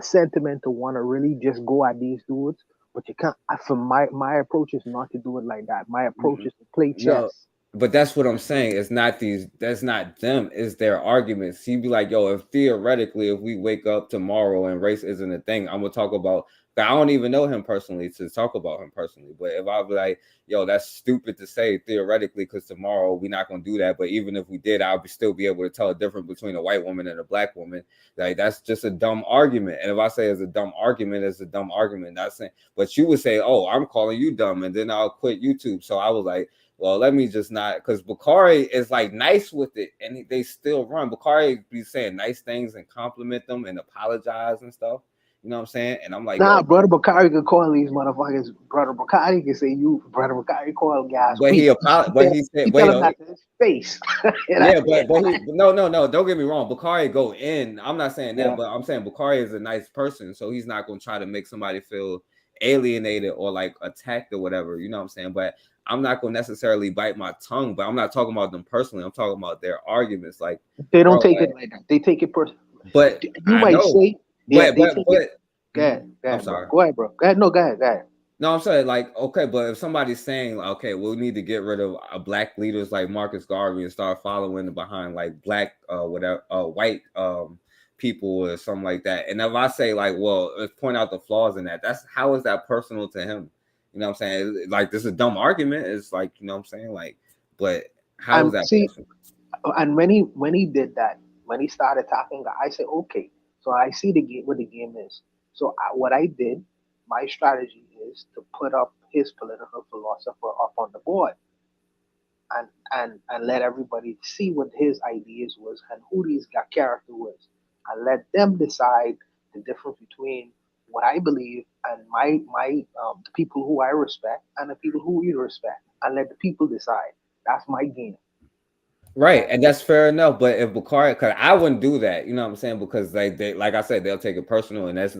Speaker 11: sentiment to want to really just go at these dudes, but you can't. For my approach is not to do it like that. My approach is to play chess.
Speaker 2: No, but that's what I'm saying. It's not that's not them. It's their arguments. He'd be like, yo, if theoretically, if we wake up tomorrow and race isn't a thing, I'm gonna talk about I don't even know him personally to talk about him personally. But if I be like, yo, that's stupid to say theoretically, because tomorrow we're not gonna do that. But even if we did, I'll still be able to tell a difference between a white woman and a black woman. Like that's just a dumb argument. And if I say it's a dumb argument, it's a dumb argument. Not saying, but you would say, oh, I'm calling you dumb, and then I'll quit YouTube. So I was like, well, let me just not, because Bakari is like nice with it, and they still run. Bakari be saying nice things and compliment them and apologize and stuff. You know what I'm saying? And I'm like,
Speaker 11: nah, Brother Bakari could call these motherfuckers. Brother Bakari can say you. Brother Bakari call guys.
Speaker 2: But he apologized. But he said,
Speaker 11: wait, that to his face.
Speaker 2: Yeah, but he, no. Don't get me wrong. Bakari go in. I'm not saying that, but I'm saying Bakari is a nice person, so he's not gonna try to make somebody feel alienated or like attacked or whatever. You know what I'm saying? But I'm not gonna necessarily bite my tongue. But I'm not talking about them personally. I'm talking about their arguments. Like
Speaker 11: they don't take it like that. They take it personally.
Speaker 2: But
Speaker 11: you might say. Yeah,
Speaker 2: but
Speaker 11: go ahead,
Speaker 2: I'm sorry.
Speaker 11: Go ahead, bro. Go ahead. No, go ahead.
Speaker 2: No, I'm saying like, okay, but if somebody's saying, like, okay, we'll need to get rid of black leaders like Marcus Garvey and start following behind like black, white people or something like that. And if I say like, well, let's point out the flaws in that, that's how is that personal to him? You know what I'm saying? Like, this is a dumb argument. It's like, you know what I'm saying? Like, but how is that personal?
Speaker 11: And when he did that, when he started talking, I said, okay. So I see the game, what the game is. So what I did, my strategy is to put up his political philosopher up on the board, and let everybody see what his ideas was and who his character was, and let them decide the difference between what I believe and my the people who I respect and the people who we respect, and let the people decide. That's my game.
Speaker 2: Right, and that's fair enough. But if Bakari, because I wouldn't do that, you know what I'm saying? Because they like I said, they'll take it personal, and that's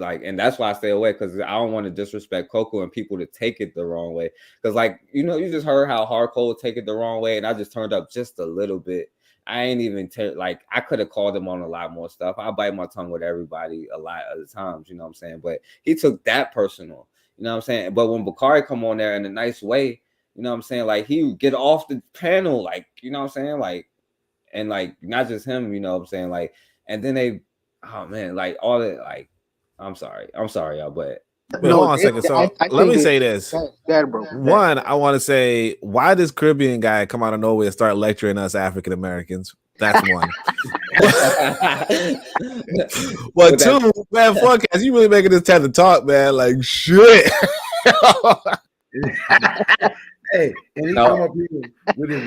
Speaker 2: why I stay away, because I don't want to disrespect Coco and people to take it the wrong way. Because like, you know, you just heard how hardcore take it the wrong way, and I just turned up just a little bit. I ain't even like I could have called him on a lot more stuff. I bite my tongue with everybody a lot of the times, you know what I'm saying? But he took that personal, you know what I'm saying? But when Bakari come on there in a nice way, you know what I'm saying? Like, he would get off the panel, like, you know what I'm saying? Like, and like, not just him, you know what I'm saying? Like, and then they, oh man, like all that, like, I'm sorry, y'all, but.
Speaker 13: Hold on a second. So let me say this. One, I want to say, why does Caribbean guy come out of nowhere and start lecturing us African Americans? That's one. But two, man, fuck, as you really making this time to talk, man. Like, shit.
Speaker 10: Hey, and he come up here with his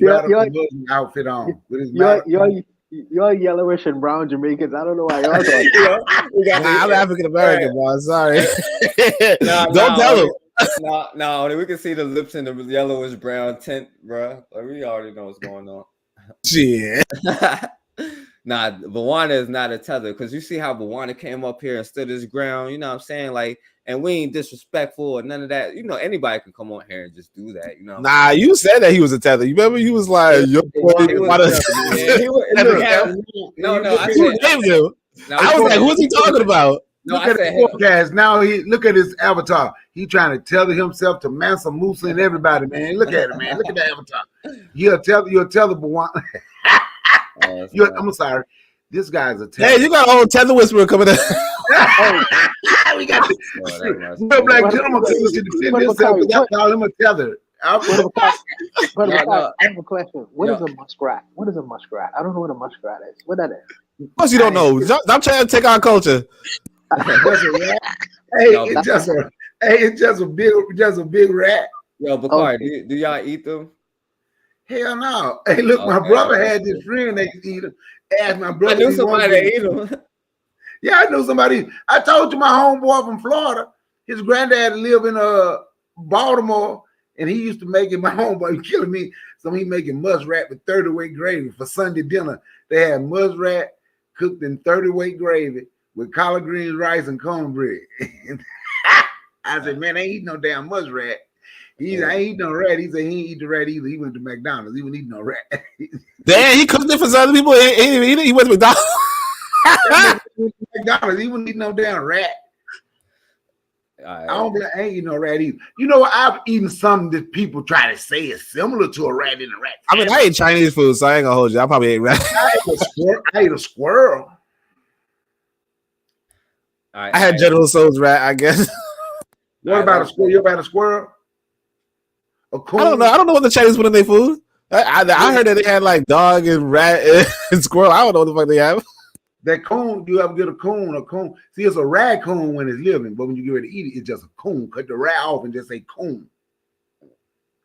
Speaker 10: radical Muslim outfit on. With his
Speaker 11: you're yellowish and brown Jamaicans. I don't know why y'all talking.
Speaker 13: I'm African American, boy. Sorry. Don't tell him.
Speaker 2: No, we can see the lips in the yellowish brown tint, bro. Like, we already know what's going on.
Speaker 13: Shit.
Speaker 2: Nah, Bawana is not a tether, because you see how Bawana came up here and stood his ground. You know what I'm saying? Like, and we ain't disrespectful or none of that. You know, anybody can come on here and just do that. You know.
Speaker 13: Nah, you said that he was a tether. You remember he was like, "Yo, I was like, who's he talking about?"
Speaker 10: Look at the forecast. Now look at his avatar. He trying to tether himself to Mansa Musa and everybody, man. Look at it, man. Look at the avatar. You'll tell the Bawana. I'm sorry. This guy's a tether.
Speaker 13: Hey, you got a whole tether whisperer coming in.
Speaker 10: We got no black gentleman to defend himself. We got to call him a tether.
Speaker 11: I have a question. What is a muskrat? What is a muskrat? I don't know what a muskrat is. What that is?
Speaker 13: Of course you don't know. I'm trying to take our culture.
Speaker 10: It's just a big rat.
Speaker 2: Yo, Bakari, do y'all eat them?
Speaker 10: Hell no. Hey, look, my brother had this friend that could eat them. Asked my brother.
Speaker 2: I knew somebody that ate them.
Speaker 10: Yeah, I know somebody. I told you my homeboy from Florida, his granddad lived in Baltimore, and he used to make it. My homeboy killing me. So he making muskrat with 30-weight gravy for Sunday dinner. They had muskrat cooked in 30-weight gravy with collard greens, rice, and cornbread. I said, man, I ain't eating no damn muskrat. I ain't eating no rat. He said he ain't eat the rat either. He went to McDonald's. He wouldn't eat no rat.
Speaker 13: Damn, he cooked it for other people. He went to McDonald's.
Speaker 10: McDonald's. He wouldn't eat no damn rat. I ain't eating no rat either. You know what? I've eaten something that people try to say is similar to a rat in a rat.
Speaker 13: I mean, I ate Chinese food, so I ain't gonna hold you. I probably ate rat.
Speaker 10: I ate a squirrel.
Speaker 13: I had General Soul's rat, I guess.
Speaker 10: What about a squirrel? You ever had a squirrel? A coon?
Speaker 13: I don't know what the Chinese put in their food. I heard that they had like dog and rat and squirrel. I don't know what the fuck they have.
Speaker 10: That coon, you ever get a coon? A coon. See, it's a raccoon when it's living, but when you get ready to eat it, it's just a coon. Cut the rat off and just say coon.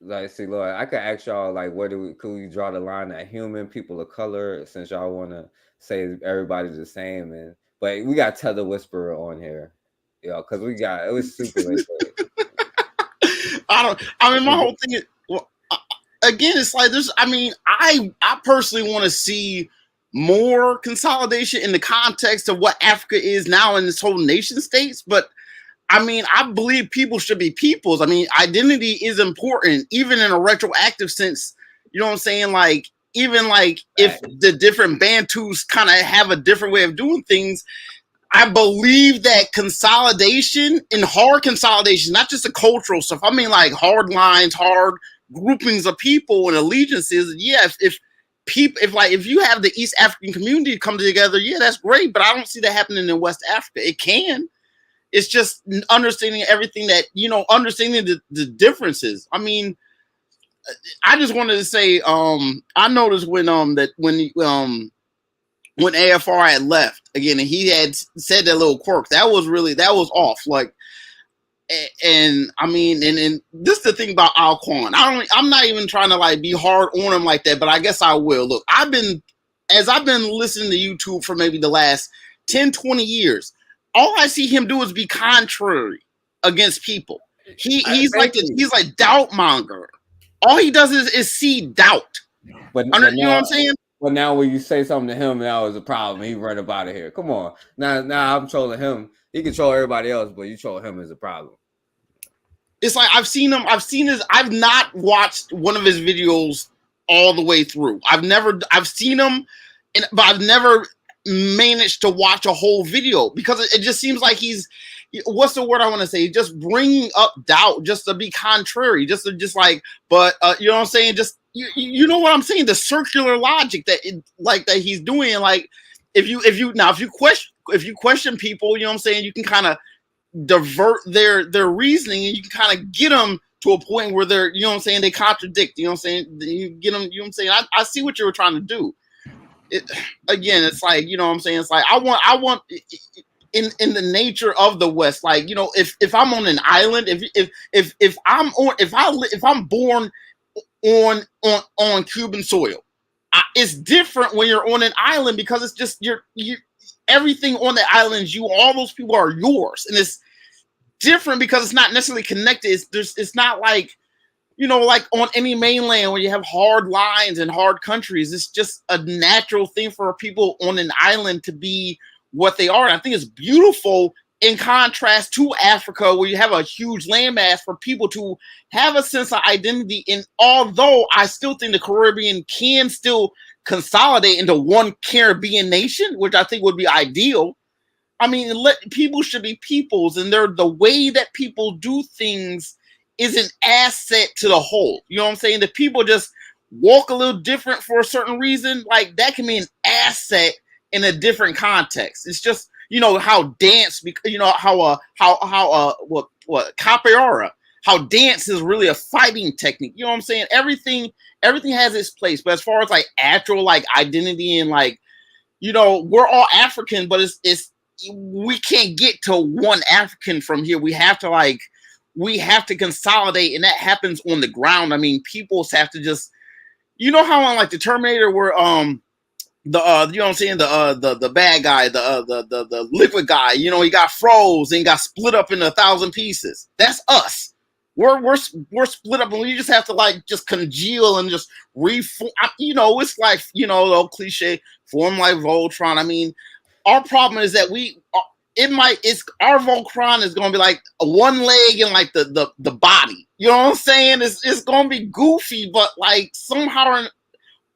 Speaker 2: Like, see, Lord, I could ask y'all, like, could we draw the line at human, people of color, since y'all want to say everybody's the same, but we got Tether Whisperer on here, because it was super late.
Speaker 6: I mean, my whole thing is, well, again, it's like I personally want to see more consolidation in the context of what Africa is now in this whole nation states, but I mean, I believe people should be peoples. I mean, identity is important, even in a retroactive sense. You know what I'm saying? Like, even like if the different Bantus kind of have a different way of doing things, I believe that consolidation and hard consolidation, not just the cultural stuff. I mean, like hard lines, hard groupings of people and allegiances. Yeah, if you have the East African community come together, yeah, that's great. But I don't see that happening in West Africa. It can. It's just understanding everything that, understanding the differences. I mean, I just wanted to say, I noticed when AFR had left again, and he had said that little quirk, that was off. Like, and I mean, and this is the thing about Alquan. I'm not even trying to like be hard on him like that, but I guess I will. Look, I've been listening to YouTube for maybe the last 10, 20 years. All I see him do is be contrary against people. He's like doubt monger. All he does is see doubt.
Speaker 2: But
Speaker 6: you know what I'm saying?
Speaker 2: But now when you say something to him, now is a problem. He run up out of here. Come on. Now I'm trolling him. He can troll everybody else, but you troll him is a problem.
Speaker 6: It's like I've not watched one of his videos all the way through. I've seen him, but I've never managed to watch a whole video because it just seems like what's the word I want to say? Just bringing up doubt, just to be contrary, but you know what I'm saying? Just you know what I'm saying? The circular logic that he's doing. Like if you question people, you know what I'm saying? You can kind of divert their reasoning, and you can kind of get them to a point where they're, you know what I'm saying? They contradict. You know what I'm saying? You get them. You know what I'm saying? I see what you were trying to do. It's like, you know what I'm saying? It's like I want in the nature of the West, like, you know, if I'm on an island, if I'm born on Cuban soil, it's different when you're on an island because it's just you everything on the island, all those people are yours, and it's different because it's not necessarily connected. It's not like, you know, like on any mainland where you have hard lines and hard countries. It's just a natural thing for people on an island to be what they are. And I think it's beautiful in contrast to Africa, where you have a huge landmass for people to have a sense of identity. And although I still think the Caribbean can still consolidate into one Caribbean nation, which I think would be ideal. I mean, people should be peoples, and the way that people do things is an asset to the whole. You know what I'm saying? The people just walk a little different for a certain reason, like that can be an asset in a different context. It's just, you know, how dance, you know, how capoeira, how dance is really a fighting technique. You know what I'm saying? Everything has its place. But as far as like actual like identity and like, you know, we're all African, but it's we can't get to one African from here. We have to consolidate, and that happens on the ground. I mean, peoples have to just, you know how on like the Terminator where you know what I'm saying, the bad guy, the liquid guy, you know, he got froze and got split up into 1,000 pieces. That's us. We're split up, and we just have to like just congeal and just reform. You know, it's like, you know, the old cliche, form like Voltron. I mean, our problem is that our Voltron is going to be like one leg and like the body. You know what I'm saying? It's going to be goofy, but like somehow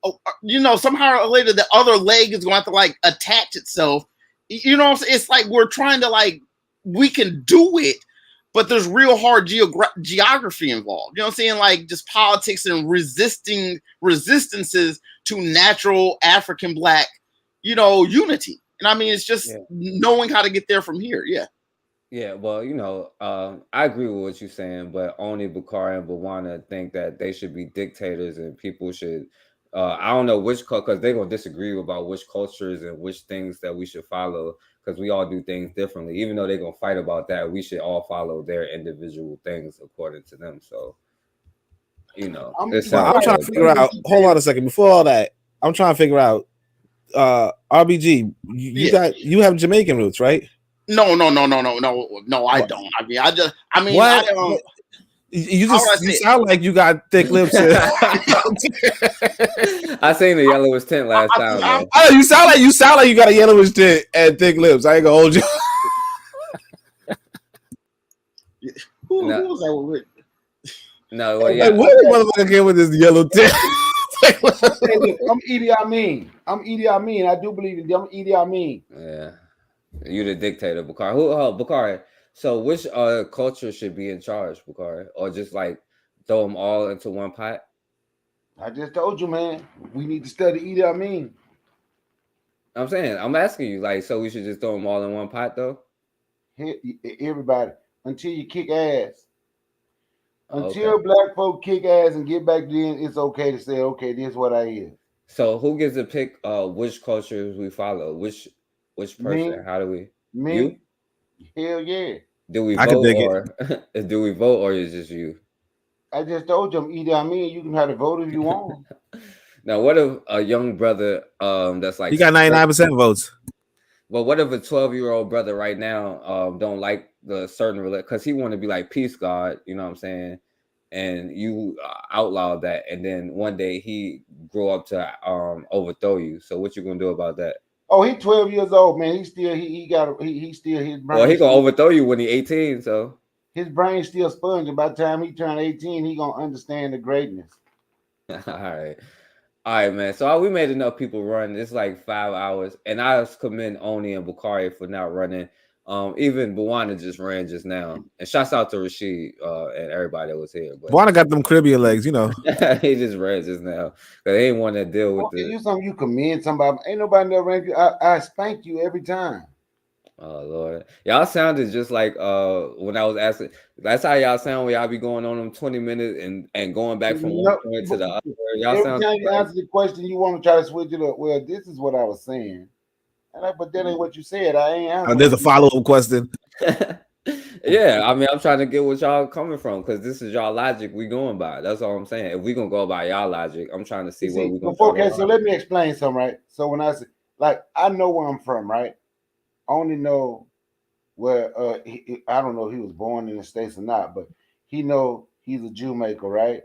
Speaker 6: or later the other leg is going to have to like attach itself. You know what I'm saying? It's like we're trying to like, we can do it, but there's real hard geography involved. You know what I'm saying? Like just politics and resistances to natural African Black, you know, unity. And I mean, it's just knowing how to get there from here. Yeah.
Speaker 2: Yeah, well, I agree with what you're saying, but only Bukhari and Bawana think that they should be dictators and people should. I don't know which because they're gonna disagree about which cultures and which things that we should follow because we all do things differently. Even though they're gonna fight about that, we should all follow their individual things according to them. So,
Speaker 13: I'm trying to figure out. Hold on a second. Before all that, I'm trying to figure out. RBG, you have Jamaican roots, right?
Speaker 6: No, I don't. I mean,
Speaker 13: what? You sound like you got thick lips.
Speaker 2: I seen the yellowish tint last time.
Speaker 13: I know you sound like you got a yellowish tint and thick lips. I ain't gonna hold you.
Speaker 6: Who was that with?
Speaker 2: No, well, yeah.
Speaker 13: What the motherfucker came with this yellow tint?
Speaker 3: Hey, look, I'm Idi Amin. I do believe in I'm Idi Amin.
Speaker 2: Yeah. You the dictator, Bukhari. Bukhari. So which culture should be in charge, Bukhari? Or just like throw them all into one pot?
Speaker 3: I just told you, man. We need to study Idi Amin.
Speaker 2: I'm saying, I'm asking you, like, so we should just throw them all in one pot, though?
Speaker 3: Everybody, until you kick ass. Until black folk kick ass and get back then, it's okay to say, okay, this is what I is.
Speaker 2: So who gets to pick which cultures we follow? Which person?
Speaker 3: Me.
Speaker 2: How do we?
Speaker 3: Me.
Speaker 2: You?
Speaker 3: Hell yeah.
Speaker 2: Do we
Speaker 13: I can
Speaker 2: vote
Speaker 13: dig
Speaker 2: or do we vote or is it just you?
Speaker 3: I just told you I'm Idi Amin. You can have to vote if you want.
Speaker 2: Now, what if a young brother that's like
Speaker 13: You got 99% votes.
Speaker 2: Well, what if a 12-year-old brother right now don't like the certain religion because he want to be like peace God, you know what I'm saying? And you outlawed that, and then one day he grew up to overthrow you. So what you gonna do about that?
Speaker 3: Oh, he 12 years old, man. He still his brain.
Speaker 2: Well, he gonna overthrow you when he 18. So
Speaker 3: his brain's still sponging. By the time he turn 18, he gonna understand the greatness.
Speaker 2: All right, man. So we made enough people run. It's like 5 hours, and I commend Oni and Bukhari for not running. Even Bawana just ran just now, and shouts out to Rashid and everybody that was here. But
Speaker 13: Bawana got them Caribbean legs, you know.
Speaker 2: he just ran just now because they ain't want to deal with
Speaker 3: it. You something you commend somebody. Ain't nobody never ran you. I spank you every time.
Speaker 2: Oh Lord, y'all sounded just like when I was asking. That's how y'all sound when y'all be going on them 20 minutes and going back from one point to the other. Y'all
Speaker 3: every
Speaker 2: sound
Speaker 3: time you answer the question, you want to try to switch it up. Well, this is what I was saying. But that ain't what you said. I ain't answering.
Speaker 13: There's a follow-up question.
Speaker 2: Yeah, I mean, I'm trying to get what y'all coming from because this is y'all logic we going by. That's all I'm saying. If we gonna go by y'all logic, I'm trying to see what we gonna.
Speaker 3: Okay, so let me explain something, right? So when I say, like, I know where I'm from, right? I only know where I don't know if he was born in the States or not, but he know he's a Jew maker, right?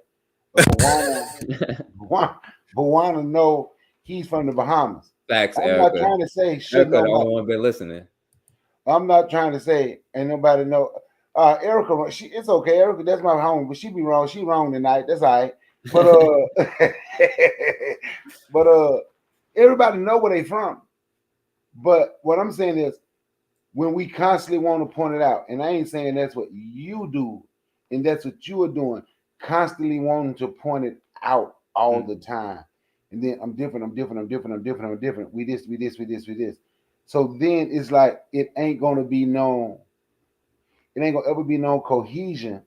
Speaker 3: Bawana know he's from the Bahamas.
Speaker 2: Facts,
Speaker 3: I'm
Speaker 2: Erica.
Speaker 3: not trying to say shit.
Speaker 2: Erica, the only one been listening.
Speaker 3: I'm not trying to say ain't nobody know. Erica, it's okay. Erica, that's my home, but she be wrong. She wrong tonight. That's all right. But everybody know where they from. But what I'm saying is, when we constantly want to point it out, and I ain't saying that's what you do, and that's what you are doing, constantly wanting to point it out all the time. And then I'm different. We this. So then it's like it ain't gonna be known. It ain't gonna ever be known cohesion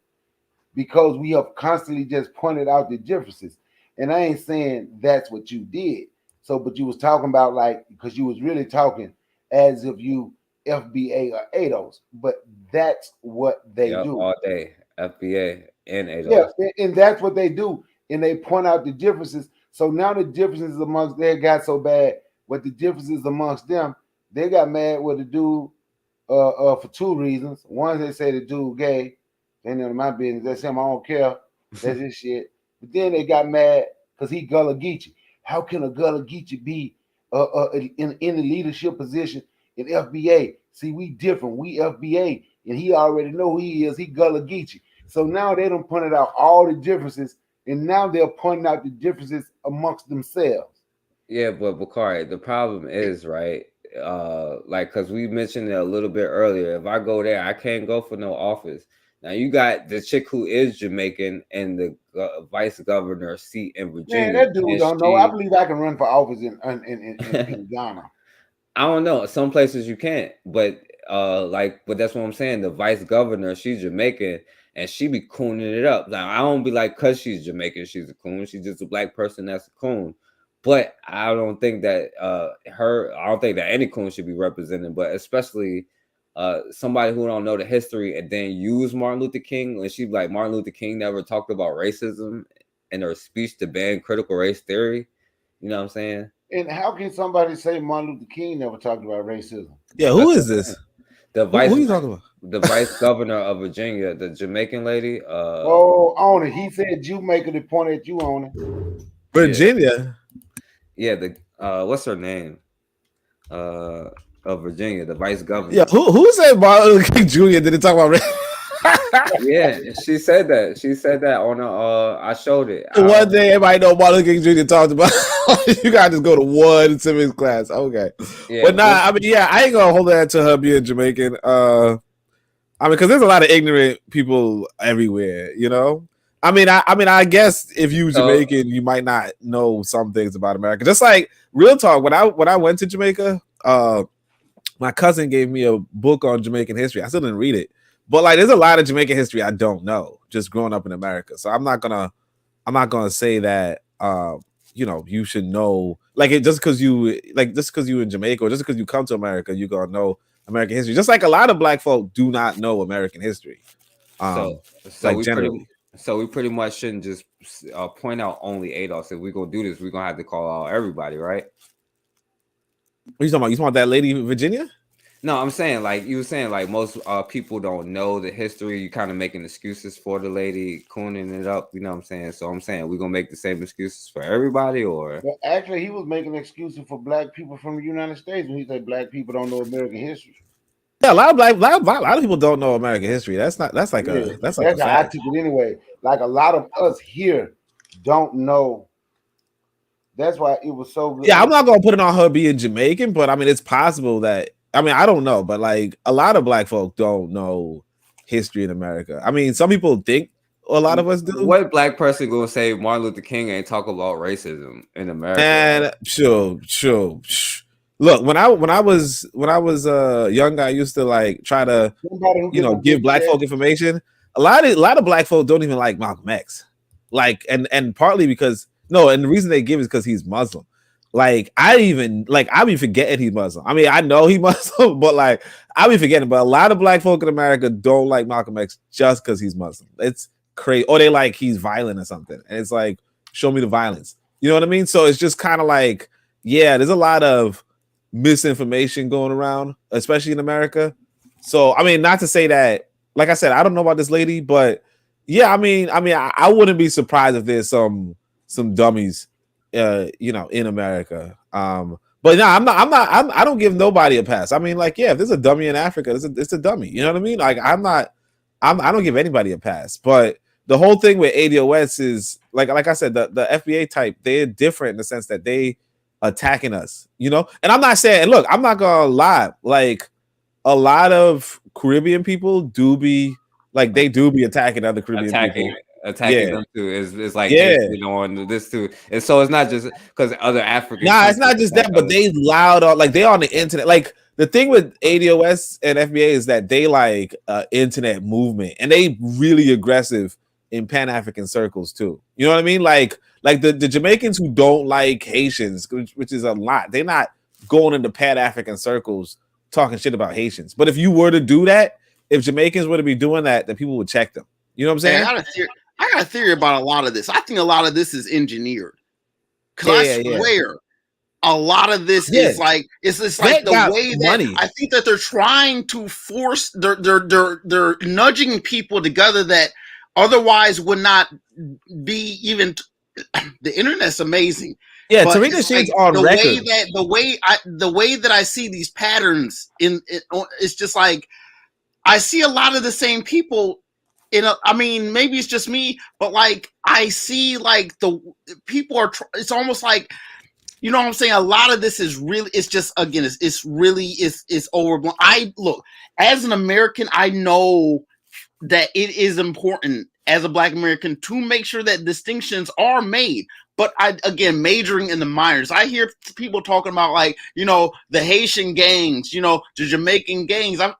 Speaker 3: because we have constantly just pointed out the differences. And I ain't saying that's what you did. So, but you was talking about like because you was really talking as if you FBA or ADOS, but that's what they do
Speaker 2: all day. FBA and ADOS.
Speaker 3: Yeah, and that's what they do, and they point out the differences. So now the differences amongst they got so bad, but the differences amongst them, they got mad with the dude for two reasons. One, they say the dude gay. They none of my business. That's him. I don't care. That's his shit. But then they got mad because he Gullah Geechee. How can a Gullah Geechee be in the leadership position in FBA? See, we different. We FBA, and he already know who he is. He Gullah Geechee. So now they done pointed out all the differences, and now they're pointing out the differences amongst themselves.
Speaker 2: Yeah, but Bukhari, the problem is, right, like, because we mentioned it a little bit earlier, if I go there, I can't go for no office. Now, you got the chick who is Jamaican and the vice governor seat in Virginia.
Speaker 3: Man, that dude don't know. I believe I can run for office in Ghana.
Speaker 2: I don't know. Some places you can't, but but that's what I'm saying. The vice governor, she's Jamaican, and she be cooning it up. Now I don't be like, cause she's Jamaican, she's a coon. She's just a black person that's a coon. But I don't think that I don't think that any coon should be represented, but especially somebody who don't know the history and then use Martin Luther King. When she be like, Martin Luther King never talked about racism in her speech to ban critical race theory. You know what I'm saying?
Speaker 3: And how can somebody say Martin Luther King never talked about racism?
Speaker 13: Yeah, who is this?
Speaker 2: The vice.
Speaker 13: Who are you talking about?
Speaker 2: The vice governor of Virginia, the Jamaican lady.
Speaker 3: On it. He said you make it point at you on it.
Speaker 13: Virginia.
Speaker 2: Yeah, the what's her name? Of Virginia, the vice governor.
Speaker 13: Yeah, who said Martin Luther King Jr. didn't talk about race?
Speaker 2: Yeah, she said that. She said that on I showed it.
Speaker 13: One day everybody know Martin Luther King Jr. talked about. You gotta just go to one civics class. Okay.
Speaker 2: Yeah,
Speaker 13: but I mean, I ain't gonna hold that to her being Jamaican. I mean, because there's a lot of ignorant people everywhere, you know. I mean, I guess if you Jamaican, you might not know some things about America. Just like real talk, when I went to Jamaica, my cousin gave me a book on Jamaican history. I still didn't read it, but like, there's a lot of Jamaican history I don't know just growing up in America. So I'm not gonna say that you should know like it just because you in Jamaica or just because you come to America, you're gonna know American history. Just like a lot of black folk do not know American history.
Speaker 2: So we pretty much shouldn't just point out only ADOS. If we're gonna do this, we're gonna have to call out everybody, right?
Speaker 13: What are you talking about? You talking about that lady in Virginia?
Speaker 2: No, I'm saying like you were saying like most people don't know the history. You kind of making excuses for the lady cooning it up. You know what I'm saying? So I'm saying we're gonna make the same excuses for everybody, or
Speaker 3: well, actually he was making excuses for black people from the United States when he said black people don't know American history.
Speaker 13: Yeah, a lot of people don't know American history. That's like a fact.
Speaker 3: I took it anyway. Like a lot of us here don't know. That's why it was so good.
Speaker 13: Yeah, I'm not gonna put it on her being Jamaican, but I mean it's possible that I don't know, but like a lot of black folk don't know history in America. I mean, some people think a lot of us do.
Speaker 2: What black person gonna say Martin Luther King ain't talk about racism in America?
Speaker 13: And sure. Look, when I was a young guy, I used to like try to give black folk information. A lot of black folk don't even like Malcolm X, like and partly because and the reason they give is because he's Muslim. Like I be forgetting he's Muslim. I mean, I know he's Muslim, but like I be forgetting. But a lot of black folk in America don't like Malcolm X just because he's Muslim. It's crazy, or they like he's violent or something, and it's like show me the violence. You know what I mean? So it's just kind of like there's a lot of misinformation going around, especially in America. So I mean, not to say that, like I said, I don't know about this lady, but yeah, I mean, I wouldn't be surprised if there's some dummies, in America. But no, I don't give nobody a pass. I mean, like, yeah, if there's a dummy in Africa, it's a dummy. You know what I mean? Like, I don't give anybody a pass. But the whole thing with ADOS is like I said, the FBA type, they're different in the sense that they attacking us, And I'm not saying, look, I'm not gonna lie, like a lot of Caribbean people do be attacking other Caribbean people.
Speaker 2: Attacking them too is like on this too, and so it's not just because other Africans.
Speaker 13: It's not just that, but they loud on like they on the internet. Like the thing with ADOS and FBA is that they like internet movement, and they really aggressive in Pan-African circles too. You know what I mean? Like the Jamaicans who don't like Haitians, which is a lot. They're not going into Pan-African circles talking shit about Haitians. But if you were to do that, if Jamaicans were to be doing that, then people would check them. You know what I'm saying?
Speaker 6: I got a theory about a lot of this. I think a lot of this is engineered. Because I swear, a lot of this is like it's like the way that I think that they're trying to force. They're nudging people together that otherwise would not be even. The internet's amazing.
Speaker 13: Yeah, Tarina Shane's on
Speaker 6: the
Speaker 13: record.
Speaker 6: The way that I see these patterns it's just like I see a lot of the same people. I mean, maybe it's just me, but like I see like the people are. It's almost like, you know what I'm saying. A lot of this is really. It's just again. It's overblown. I look as an American. I know that it is important as a Black American to make sure that distinctions are made. but again, majoring in the minors. I hear people talking about like, the Haitian gangs, the Jamaican gangs. I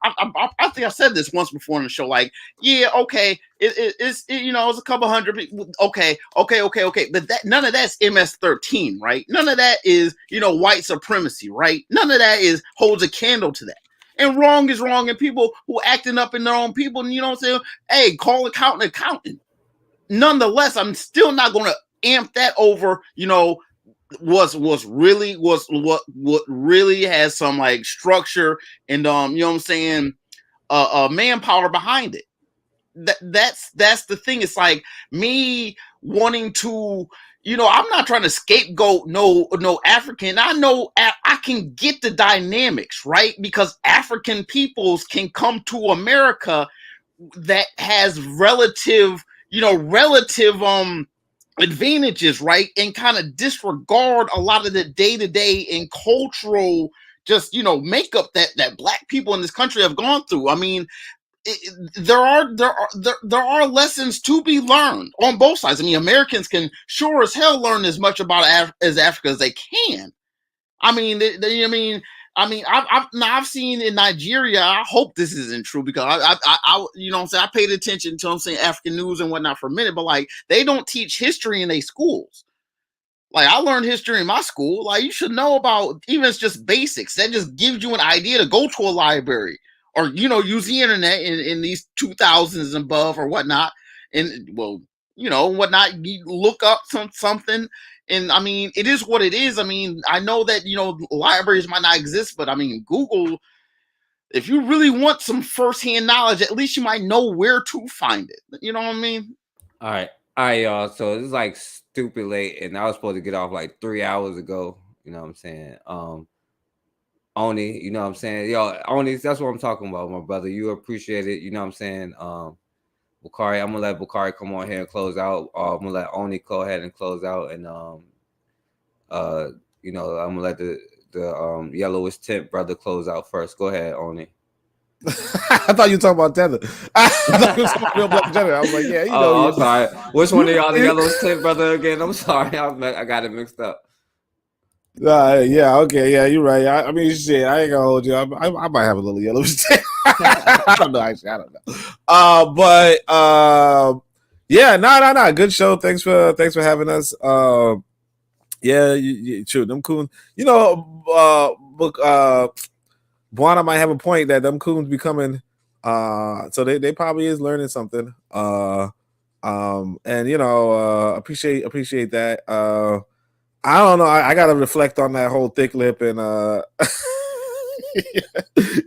Speaker 6: think I said this once before in the show. Like, yeah, okay, it's a couple hundred people. Okay, but none of that's MS-13, right? None of that is white supremacy, right? None of that holds a candle to that. And wrong is wrong, and people who acting up in their own people, saying, hey, call accountant. Nonetheless, I'm still not going to amp that over, what really has some like structure and manpower behind it. That's the thing. It's like me wanting to, I'm not trying to scapegoat no African. I know I can get the dynamics, right? Because African peoples can come to America that has relative advantages, right? And kind of disregard a lot of the day-to-day and cultural makeup that Black people in this country have gone through. I mean, there are lessons to be learned on both sides. I mean, Americans can sure as hell learn as much about Africa as they can. I mean, I've seen in Nigeria. I hope this isn't true because I paid attention to African news and whatnot for a minute, but like they don't teach history in their schools. Like I learned history in my school. Like you should know about even it's just basics. That just gives you an idea to go to a library or use the internet in these 2000s and above or whatnot. And whatnot. You look up something. And I mean, it is what it is. I mean, I know that, libraries might not exist, but I mean, Google, if you really want some firsthand knowledge, at least you might know where to find it. You know what I mean?
Speaker 2: All right, y'all. So it's like stupid late, and I was supposed to get off like 3 hours ago. You know what I'm saying? Oni, you know what I'm saying? Yo, Oni, that's what I'm talking about, my brother. You appreciate it. You know what I'm saying? Bakari, I'm gonna let Bakari come on here and close out. I'm gonna let Oni go ahead and close out, and I'm gonna let the yellowish tint brother close out first. Go ahead, Oni.
Speaker 13: I thought you were talking about Tether. I thought you were talking about Real Black Tether. I was like, yeah,
Speaker 2: I'm sorry. Which one of y'all the yellowish tint brother again? I'm sorry, I got it mixed up.
Speaker 13: Yeah, okay, yeah, you're right. I mean, shit, I ain't gonna hold you. I might have a little yellowish tint. I don't know. Actually, I don't know. Yeah, no. Good show. Thanks for having us. Yeah, true. Them coons. Buana might have a point that them coons becoming. So they probably is learning something. And appreciate that. I don't know. I gotta reflect on that whole thick lip and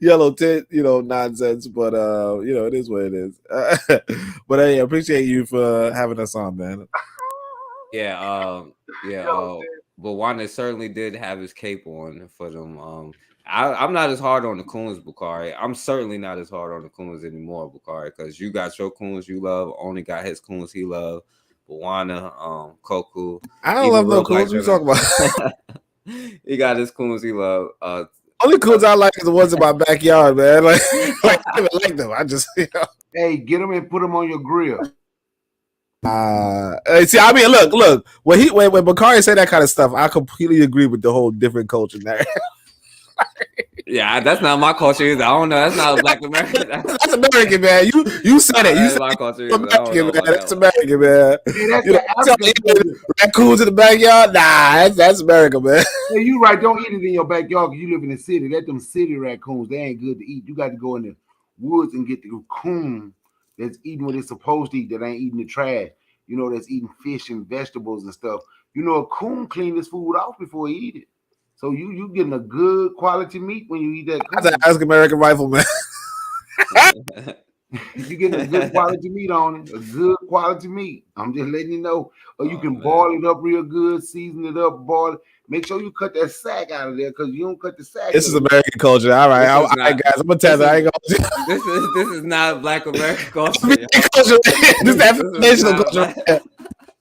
Speaker 13: yellow tint, nonsense. But it is what it is. But I appreciate you for having us on, man.
Speaker 2: But Wanda certainly did have his cape on for them. I'm not as hard on the coons, Bakari. I'm certainly not as hard on the coons anymore, Bakari, because you got your coons you love. Only got his coons he love. Buana, Koku.
Speaker 13: I don't love no coons. What you talking about?
Speaker 2: He got his coons he love.
Speaker 13: Only coons I like is the ones in my backyard, man. Like I don't even like them. I just
Speaker 3: Hey, get them and put them on your grill.
Speaker 13: See, I mean, look. When Bakari said that kind of stuff, I completely agree with the whole different culture there.
Speaker 2: Yeah, that's not my culture either. I don't know. That's not Black American.
Speaker 13: That's American, man. You said it. You said my culture American, man. That's American, man. Hey, raccoons in the backyard? Nah, that's America, man.
Speaker 3: Hey, you right. Don't eat it in your backyard because you live in the city. Let them city raccoons. They ain't good to eat. You got to go in the woods and get the raccoon that's eating what it's supposed to eat. That ain't eating the trash. That's eating fish and vegetables and stuff. A coon clean his food off before he eat it. So you getting a good quality meat when you eat that.
Speaker 13: That's an Ask American Rifleman.
Speaker 3: You getting a good quality meat on it. A good quality meat. I'm just letting you know. Or you can boil it up real good, season it up, boil it. Make sure you cut that sack out of there because you don't cut the sack.
Speaker 13: This is American culture. All right, guys. I'm gonna tell you. I ain't gonna.
Speaker 2: This is not Black American culture.
Speaker 13: This is African culture.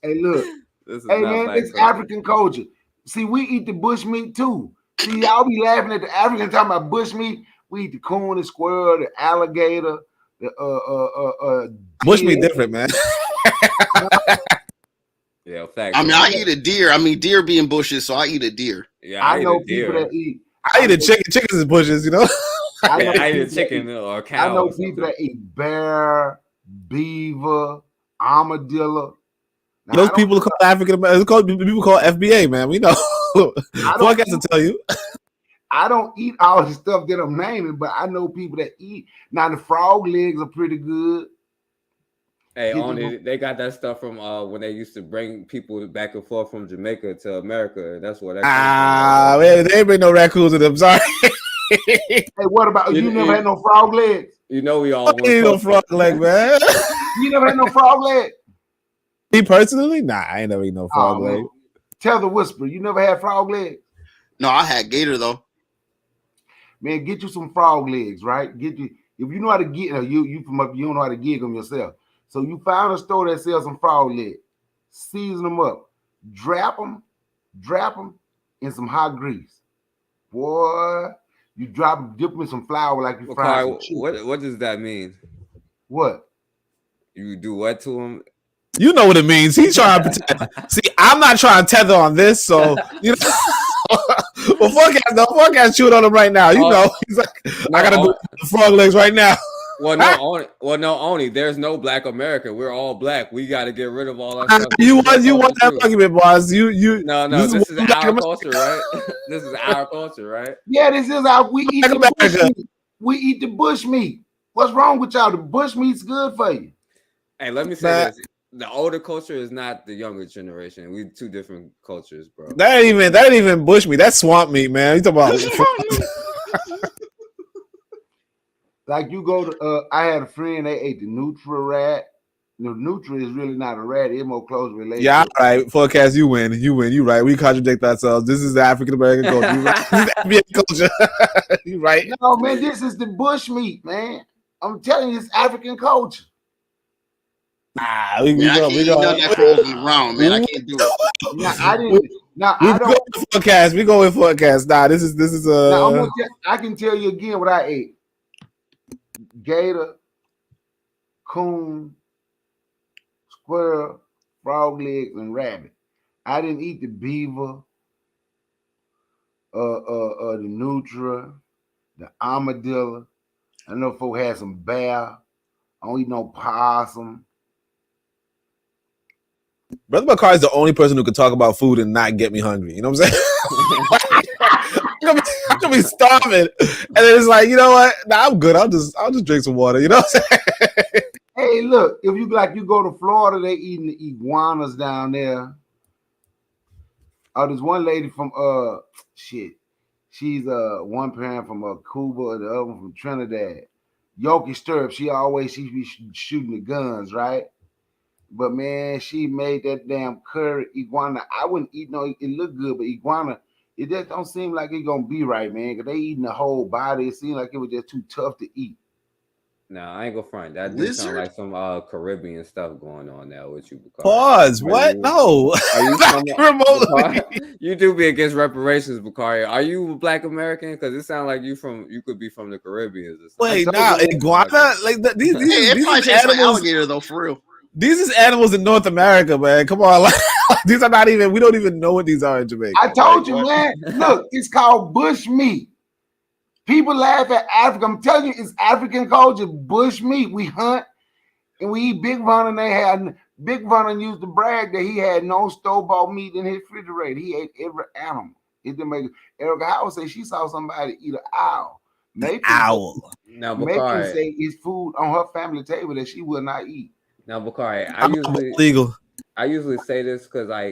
Speaker 3: Hey, look. Hey, man, it's African culture. See, we eat the bush meat too. See, y'all be laughing at the Africans talking about bush meat. We eat the coon, the squirrel, the alligator, the
Speaker 13: bush meat different, man.
Speaker 2: Yeah, fact.
Speaker 6: I mean, I eat a deer. I mean, deer being bushes, so I eat a deer.
Speaker 2: Yeah,
Speaker 3: I know people that eat.
Speaker 13: I eat a chicken. Chickens is bushes, you know.
Speaker 2: I eat a chicken or a cow.
Speaker 3: I know people that eat bear, beaver, armadillo. Now,
Speaker 13: Those people call African American. People call FBA, man. We know. Forecast to tell you.
Speaker 3: I don't eat all the stuff that I'm naming, but I know people that eat. Now the frog legs are pretty good.
Speaker 2: Hey, only they got that stuff from when they used to bring people back and forth from Jamaica to America. That's what.
Speaker 13: Man, they ain't bring no raccoons to them. Sorry.
Speaker 3: Hey, what about you? Never had no frog legs.
Speaker 2: You know we all
Speaker 13: ain't no frog leg, man.
Speaker 3: You never had no frog leg.
Speaker 13: Me personally, nah, I ain't never eat no frog leg.
Speaker 3: Tell the whisper, you never had frog legs.
Speaker 6: No, I had gator though.
Speaker 3: Man, get you some frog legs, right? Get you if you know how to get you from up, you don't know how to gig them yourself. So you found a store that sells some frog legs, season them up, drap them in some hot grease. Boy, you dip them in some flour like you fry some chicken.
Speaker 2: What does that mean?
Speaker 3: What?
Speaker 2: You do what to them?
Speaker 13: You know what it means. He's trying to pretend. See, I'm not trying to tether on this, so you know. Well, forecast chewing on him right now. You know, he's like, I gotta do the frog legs right now.
Speaker 2: No, only there's no Black America. We're all black. We got to get rid of all that stuff.
Speaker 13: You want that argument, boss?
Speaker 2: No. This is our culture, right? This is our culture, right?
Speaker 3: Yeah, this is our we eat the bush meat. We eat the bush meat. What's wrong with y'all? The bush meat's good for you.
Speaker 2: Hey, let me say this. The older culture is not the younger generation. We two different cultures, bro.
Speaker 13: That ain't even bush meat. That's swamp meat, man. You talking about?
Speaker 3: Like you go to, I had a friend. They ate the Nutria rat. The Nutria is really not a rat. It's more close related.
Speaker 13: Yeah, all right. Forecast, you win. You right. We contradict ourselves. This is the African American culture. You right. This is the African culture. You right.
Speaker 3: No, man. This is the bush meat, man. I'm telling you, it's African culture.
Speaker 13: Nah,
Speaker 6: we go that frozen around, man. I can't do it.
Speaker 3: Nah, I didn't. Now I don't.
Speaker 13: Forecast. We go with forecast. Nah, this is
Speaker 3: Now, I can tell you again what I ate: gator, coon, squirrel, frog legs, and rabbit. I didn't eat the beaver, the nutria, the armadillo. I know folks had some bear. I don't eat no possum.
Speaker 13: Brother Bakari is the only person who could talk about food and not get me hungry. You know what I'm saying? I'm gonna be starving, and then it's like, you know what? Nah, I'm good. I'll just drink some water. You know what I'm saying?
Speaker 3: Hey, look, if you go to Florida, they eating the iguanas down there. Oh, there's one lady from she's one parent from Cuba, the other one from Trinidad. Yoki Stirrup, she be shooting the guns, right? But man, she made that damn curry iguana. I wouldn't eat no. It looked good, but iguana, it just don't seem like it's gonna be right, man. Cause they eating the whole body. It seemed like it was just too tough to eat.
Speaker 2: No, I ain't gonna front. That did sound like some Caribbean stuff going on now with you. Bakari.
Speaker 13: Pause. What? No.
Speaker 2: You do be against reparations, Bakari. Are you Black American? Because it sounds like you could be from the Caribbean.
Speaker 13: Wait, now iguana like these
Speaker 6: animals, alligator though, for real.
Speaker 13: These is animals in North America, man. Come on, like, these are not even. We don't even know what these are in Jamaica.
Speaker 3: I told you, man. Look, it's called bush meat. People laugh at Africa. I'm telling you, it's African culture. Bush meat. We hunt and we eat. Big Vernon used to brag that he had no store-bought meat in his refrigerator. He ate every animal. It didn't make Erica Howard say she saw somebody eat an owl. Maybe
Speaker 13: owl.
Speaker 2: Now,
Speaker 3: Maybe
Speaker 2: Bakari,
Speaker 3: say it's food on her family table that she will not eat.
Speaker 2: Now, Bakari, I usually say this because I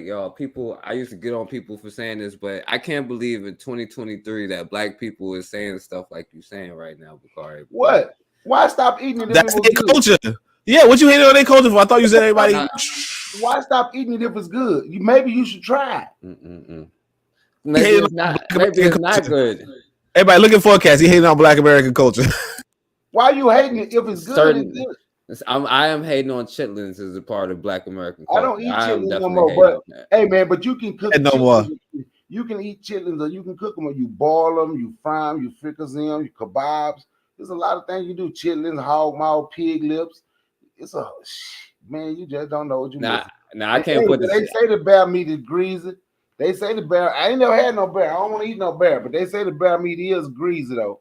Speaker 2: used to get on people for saying this, but I can't believe in 2023 that Black people is saying stuff like you're saying right now, Bakari.
Speaker 3: What? Why stop eating it?
Speaker 13: That's their culture. Yeah, what you hating on their culture for? I thought you said everybody.
Speaker 3: Why stop eating it if it's good? Maybe you should try
Speaker 2: it. Maybe it's not good.
Speaker 13: Everybody look at forecast. He hating on Black American culture.
Speaker 3: Why are you hating it if it's good? It's good.
Speaker 2: I am hating on chitlins as a part of Black American culture.
Speaker 3: I don't eat chitlins no more. But hey, man, but you can cook
Speaker 13: no more.
Speaker 3: You can eat chitlins, or you can cook them, or you boil them, you fry them, you fricassee them, you kebabs. There's a lot of things you do. Chitlins, hog mouth, pig lips. Man, you just don't know what you.
Speaker 2: Now I can't put
Speaker 3: They
Speaker 2: this.
Speaker 3: say the bear meat is greasy. They say the bear. I ain't never had no bear. I don't want to eat no bear, but they say the bear meat is greasy though.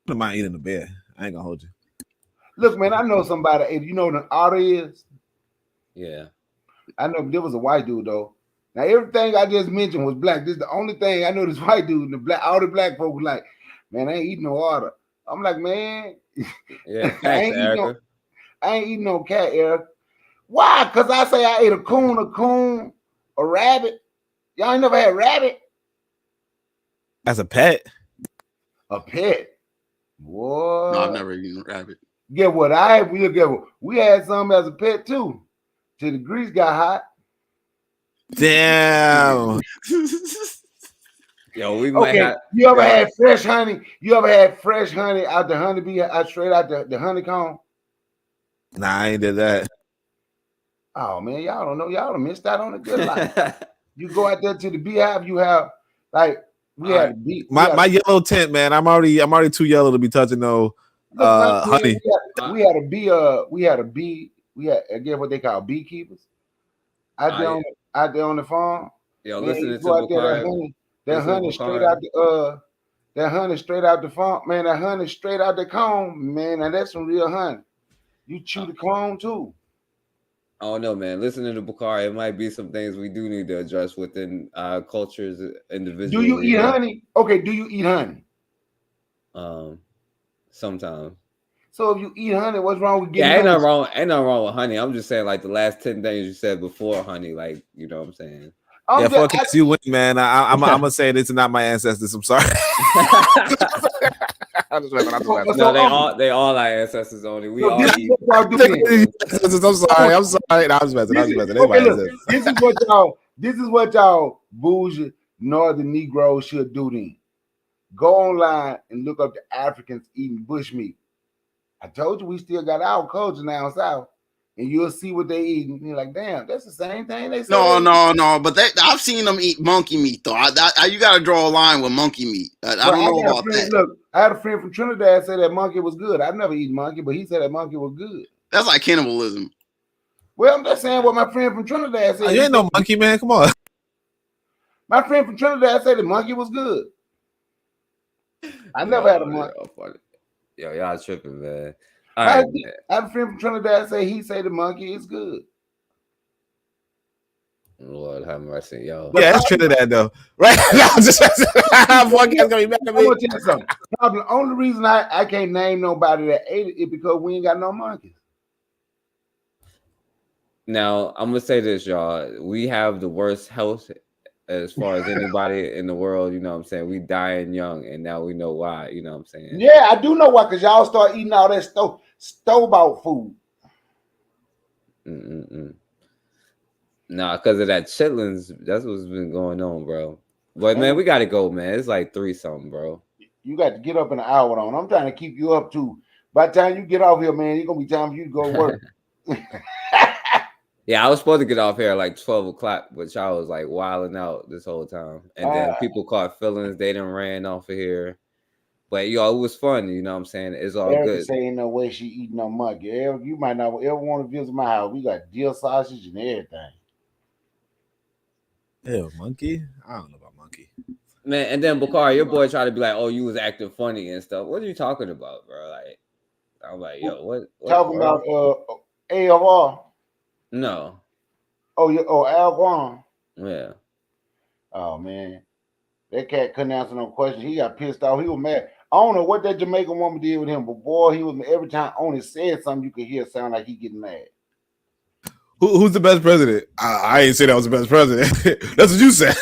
Speaker 13: I don't mind eating the bear. I ain't gonna hold you.
Speaker 3: Look, man, I know somebody. If you know what an otter is,
Speaker 2: Yeah.
Speaker 3: I know there was a white dude though. Now everything I just mentioned was black. This is the only thing I know. This white dude, and the black, all the black folks was like, man, I ain't eating no otter. I'm like, man,
Speaker 2: Yeah.
Speaker 3: I ain't eating no cat, Eric. Why? Because I say I ate a coon, a rabbit. Y'all ain't never had rabbit?
Speaker 13: As a pet?
Speaker 3: A pet. What?
Speaker 6: No, I've never eaten rabbit.
Speaker 3: Get what? We had some as a pet too. Till the grease got hot.
Speaker 13: Damn.
Speaker 2: Yo, we might
Speaker 3: Okay.
Speaker 2: have.
Speaker 3: You ever had fresh honey? You ever had fresh honey out the honeybee, straight out the honeycomb?
Speaker 13: Nah, I ain't did that.
Speaker 3: Oh man, y'all don't know. Y'all done missed out on a good life. You go out there to the beehive, you have like we had a bee.
Speaker 13: My yellow tent, man. I'm already too yellow to be touching no honey.
Speaker 3: We had a bee. We had again what they call beekeepers out there on the farm.
Speaker 2: Yo,
Speaker 3: Man,
Speaker 2: listening
Speaker 3: you
Speaker 2: to
Speaker 3: go out there,
Speaker 2: Bakari.
Speaker 3: that honey straight out the farm, man. That honey straight out the comb, man. Now that's some real honey. You chew the comb too.
Speaker 2: I don't know, man. Listening to Bakari, it might be some things we do need to address within our cultures individually.
Speaker 3: Do you eat honey? Okay, do you eat honey?
Speaker 2: Sometimes.
Speaker 3: So if you eat honey, what's wrong with getting
Speaker 2: Yeah, ain't
Speaker 3: honey?
Speaker 2: nothing wrong with honey. I'm just saying, like the last 10 things you said before honey, like you know what I'm saying.
Speaker 13: Yeah, fuck it, you win, man. I'm gonna say this is not my ancestors. I'm sorry. I'm just messing.
Speaker 2: No, they all our ancestors only. We all eat.
Speaker 13: I'm sorry. No, I'm just messing.
Speaker 3: This is what y'all bougie northern Negroes should do then. Go online and look up the Africans eating bushmeat. I told you we still got our culture down south, and you'll see what they eat. And you're like, damn, that's the same thing they say.
Speaker 6: No. But I've seen them eat monkey meat though. You got to draw a line with monkey meat. I don't know about that.
Speaker 3: Look, I had a friend from Trinidad say that monkey was good. I've never eaten monkey, but he said that monkey was good.
Speaker 6: That's like cannibalism.
Speaker 3: Well, I'm just saying what my friend from Trinidad said.
Speaker 13: You ain't no monkey, man. Come on.
Speaker 3: My friend from Trinidad said the monkey was good. I never had a monkey.
Speaker 2: Yo, y'all tripping, man.
Speaker 3: I had a friend from Trinidad say the monkey is good.
Speaker 2: Lord have mercy, yo.
Speaker 13: Yeah, that's Trinidad though, right? I'm just gonna be mad at me.
Speaker 3: The only reason I can't name nobody that ate it is because we ain't got no monkeys.
Speaker 2: Now I'm gonna say this, y'all. We have the worst health as far as anybody in the world. You know what I'm saying? We dying young, and now we know why. You know what I'm saying?
Speaker 3: Yeah, I do know why, because y'all start eating all that store-bought food.
Speaker 2: Nah, because of that chitlins. That's what's been going on, bro. But man, we gotta go, man. It's like 3 something, bro.
Speaker 3: You got to get up in an hour on. I'm trying to keep you up too. By the time you get off here, man, it's gonna be time for you to go to work.
Speaker 2: Yeah, I was supposed to get off here at like 12 o'clock, but y'all was like wilding out this whole time. And then people caught feelings. They done ran off of here. But yo, it was fun. You know what I'm saying? It's all
Speaker 3: Erica
Speaker 2: good.
Speaker 3: say ain't no way she eating no monkey. Eric, you might not ever want to visit my house. We got deer sausage and everything.
Speaker 13: Ew, monkey? I don't know about monkey.
Speaker 2: Man, and then Bakari, your boy tried to be like, "Oh, you was acting funny and stuff." What are you talking about, bro? Like, I'm like, yo, what
Speaker 3: Talking
Speaker 2: bro?
Speaker 3: about ALR.
Speaker 2: No.
Speaker 3: Oh, Al Guam.
Speaker 2: Yeah.
Speaker 3: Oh man, that cat couldn't answer no questions. He got pissed off. He was mad. I don't know what that Jamaican woman did with him, but boy, he was every time Oni said something, you could hear sound like he getting mad.
Speaker 13: Who's the best president? I ain't say that was the best president. That's what you said.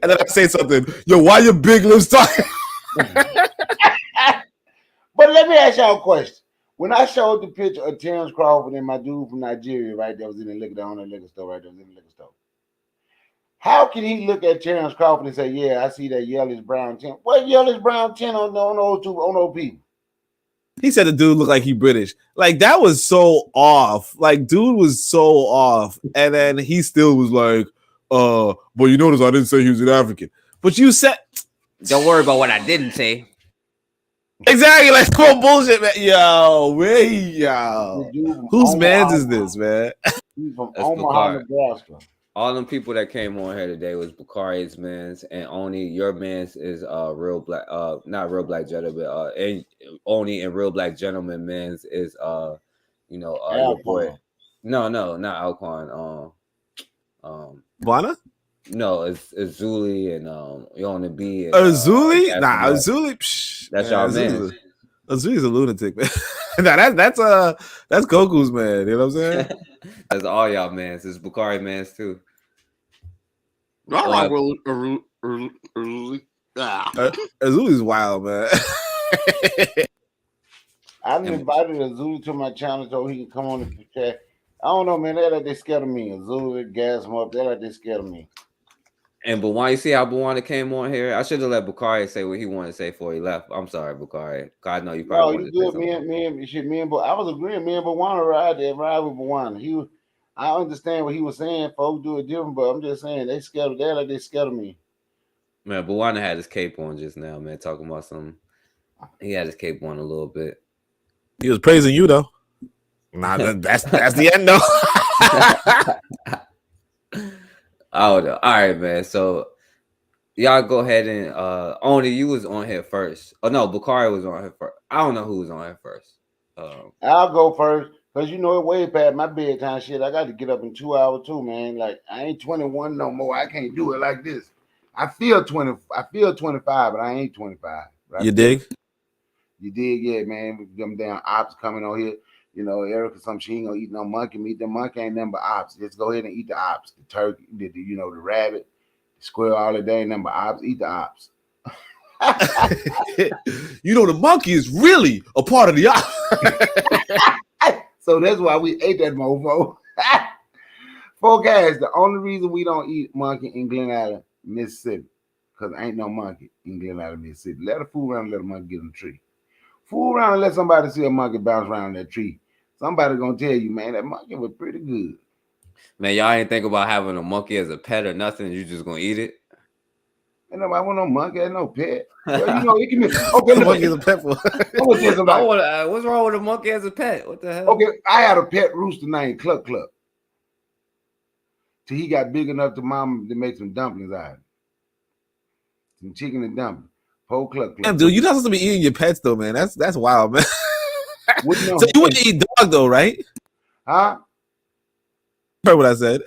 Speaker 13: And then I say something. Yo, why your big lips talking?
Speaker 3: But let me ask y'all a question. When I showed the picture of Terrence Crawford and my dude from Nigeria, right, that was in the liquor store, right there was in the liquor store. How can he look at Terrence Crawford and say, "Yeah, I see that yellowish brown tint"? What yellowish brown tint on those people?
Speaker 13: He said the dude looked like he British. Like, that was so off. Like, dude was so off. And then he still was like, but you notice I didn't say he was an African. But you said...
Speaker 2: Don't worry about what I didn't say.
Speaker 13: Exactly, like come on, bullshit, man. Yo. Whose man's is this, man?
Speaker 3: He's from
Speaker 2: That's
Speaker 3: Omaha,
Speaker 2: Bakari.
Speaker 3: Nebraska.
Speaker 2: All them people that came on here today was Bakari's man's, and only your man's is real black, not real black gentleman, and only in real black gentleman man's is your boy. No, not Alquan.
Speaker 13: Bwana?
Speaker 2: No, it's Zuli and Yona B. And,
Speaker 13: Zuli?
Speaker 2: Captain
Speaker 13: Nah,
Speaker 2: Black.
Speaker 13: Zuli. Psh,
Speaker 2: That's
Speaker 13: man,
Speaker 2: y'all man.
Speaker 13: Zuli's a lunatic, man. Nah, that's Goku's man. You know what I'm saying?
Speaker 2: That's all y'all mans. It's Bakari mans too.
Speaker 13: Zuli's wild, man.
Speaker 3: I've invited Azuli to my channel so he can come on the chat. I don't know, man. They're like they scared of me. Azuli, gas him up. They're like they scared of me.
Speaker 2: And Bawan, you see how Bawan came on here? I should have let Bakari say what he wanted to say before he left. I'm sorry, Bakari. I know you probably
Speaker 3: No, you good. Me and I was agreeing. Me and Bawana ride with Bawana. I understand what he was saying. Folks do it different, but I'm just saying they scared of that. Like they scared of me.
Speaker 2: Man, Bawana had his cape on just now, man, talking about something. He had his cape on a little bit.
Speaker 13: He was praising you though. Nah, that's the end though.
Speaker 2: Oh no. All right, man. So y'all go ahead and only you was on here first. Oh no, Bakari was on here first. I don't know who was on here first.
Speaker 3: I'll go first because it way past my bedtime shit. I got to get up in 2 hours too, man. Like I ain't 21 no more. I can't do it like this. I feel 20. I feel 25, but I ain't 25. Right?
Speaker 13: You dig?
Speaker 3: You dig, yeah, man. With them damn ops coming on here. You know, Erica, she ain't gonna eat no monkey meat. The monkey ain't nothing but ops. Just go ahead and eat the ops. The turkey, the rabbit, the squirrel, all the day, nothing but ops. Eat the ops.
Speaker 13: The monkey is really a part of the ops.
Speaker 3: So that's why we ate that mofo. Forecast, the only reason we don't eat monkey in Glen Allen, Mississippi, because ain't no monkey in Glen Allen, Mississippi. Let a fool around and let a monkey get in the tree. Fool around and let somebody see a monkey bounce around that tree. Somebody gonna tell you, man, that monkey was pretty good.
Speaker 2: Man, y'all ain't think about having a monkey as a pet or nothing. You just gonna eat it?
Speaker 3: Ain't nobody want no monkey as no pet. Well, it can be okay.
Speaker 13: Monkey is a pet for.
Speaker 2: What's wrong with a monkey as a pet? What the hell?
Speaker 3: Okay, I had a pet rooster named Cluck Cluck. Till he got big enough to mom to make some dumplings out of it. Some chicken and dumplings. Whole Cluck Cluck.
Speaker 13: Damn, dude, you're not supposed to be eating your pets though, man. That's wild, man. So you wouldn't eat dog though, right?
Speaker 3: Huh?
Speaker 13: Heard what I said.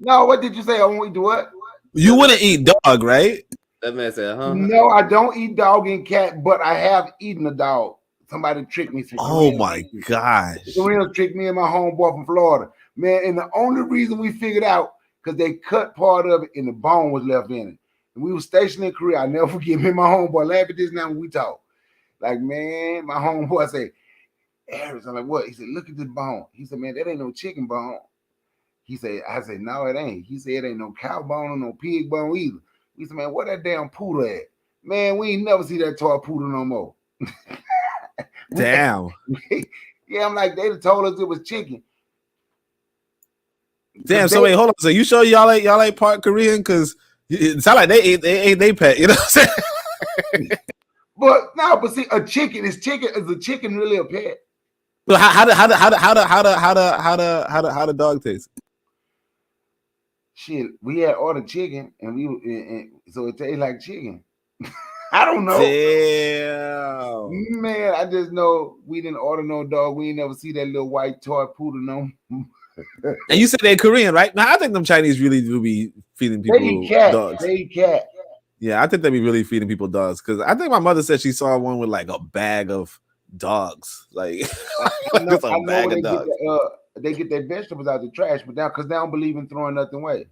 Speaker 3: No, what did you say? I won't eat what?
Speaker 13: You wouldn't eat dog, right?
Speaker 2: That man said, huh?
Speaker 3: No, I don't eat dog and cat, but I have eaten a dog. Somebody tricked me.
Speaker 13: Oh my gosh.
Speaker 3: The real tricked me and my homeboy from Florida. Man, and the only reason we figured out, because they cut part of it and the bone was left in it. And we were stationed in Korea. I'll never forget me and my homeboy laugh at this now when we talk. Like, man, my homeboy say, Harris, I'm like, what? He said, look at this bone. He said, man, that ain't no chicken bone. I said, no, it ain't. He said, it ain't no cow bone or no pig bone either. He said, man, what that damn poodle at? Man, we ain't never see that toy poodle no more.
Speaker 13: Damn.
Speaker 3: Yeah, I'm like, they told us it was chicken.
Speaker 13: Damn, so wait, hold on. So you sure y'all ain't part Korean? Because it sound like they ate they pet, you know what I'm saying?
Speaker 3: But see, a chicken is a chicken really a pet?
Speaker 13: Well, how the dog taste?
Speaker 3: Shit, we had ordered chicken, and so it tastes like chicken. I don't know.
Speaker 13: Damn.
Speaker 3: Man, I just know we didn't order no dog. We ain't never see that little white toy poodle no.
Speaker 13: And you said they're Korean, right? Now I think them Chinese really do be feeding people dogs.
Speaker 3: They eat cat.
Speaker 13: Yeah, I think they be really feeding people dogs because I think my mother said she saw one with like a bag of dogs, like just a bag of dogs.
Speaker 3: They get their vegetables out the trash, but now because they don't believe in throwing nothing away.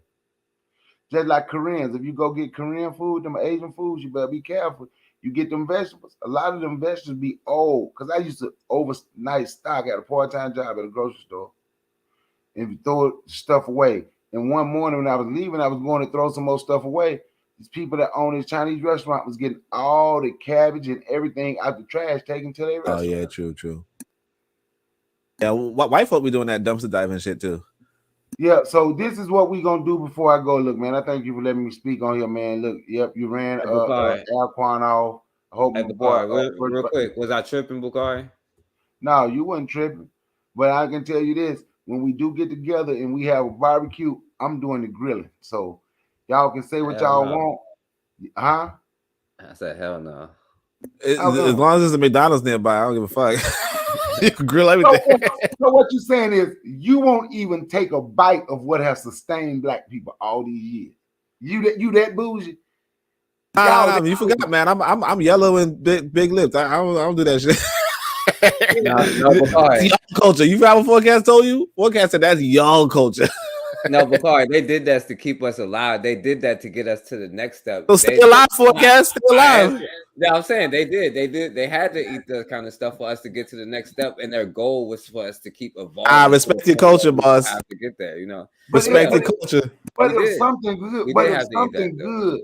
Speaker 3: Just like Koreans, if you go get Korean food, them Asian foods, you better be careful. You get them vegetables. A lot of them vegetables be old. Because I used to overnight stock at a part-time job at a grocery store and throw stuff away. And one morning when I was leaving, I was going to throw some more stuff away. These people that own this Chinese restaurant was getting all the cabbage and everything out the trash taken to their restaurant.
Speaker 13: Oh yeah, true. Yeah, white folk be doing that dumpster diving shit too.
Speaker 3: Yeah, so this is what we gonna do before I go. Look, man, I thank you for letting me speak on here, man. Look, yep, you ran Alquan off. Hope
Speaker 2: Hey,
Speaker 3: my boy.
Speaker 2: Bakari, real quick, was I tripping, Bakari?
Speaker 3: No, you wasn't tripping. But I can tell you this: when we do get together and we have a barbecue, I'm doing the grilling. So y'all can say what y'all want, huh?
Speaker 2: I said, hell no.
Speaker 13: As long as there's a McDonald's nearby, I don't give a fuck. You can grill everything.
Speaker 3: So what you're saying is you won't even take a bite of what has sustained black people all these years. You that bougie?
Speaker 13: Nah, you forgot, man. I'm yellow and big lips. I don't do that shit. It's y'all culture. You forgot what Forecast told you? Forecast said that's y'all culture.
Speaker 2: No, Bakari, they did that to keep us alive. They did that to get us to the next step.
Speaker 13: So stay alive, Forecast. Stay alive.
Speaker 2: Yeah, I'm saying they did. They had to eat that kind of stuff for us to get to the next step, and their goal was for us to keep evolving.
Speaker 13: Respect your culture, boss.
Speaker 2: Have to get there, you know.
Speaker 13: Respect your culture.
Speaker 3: But if something good,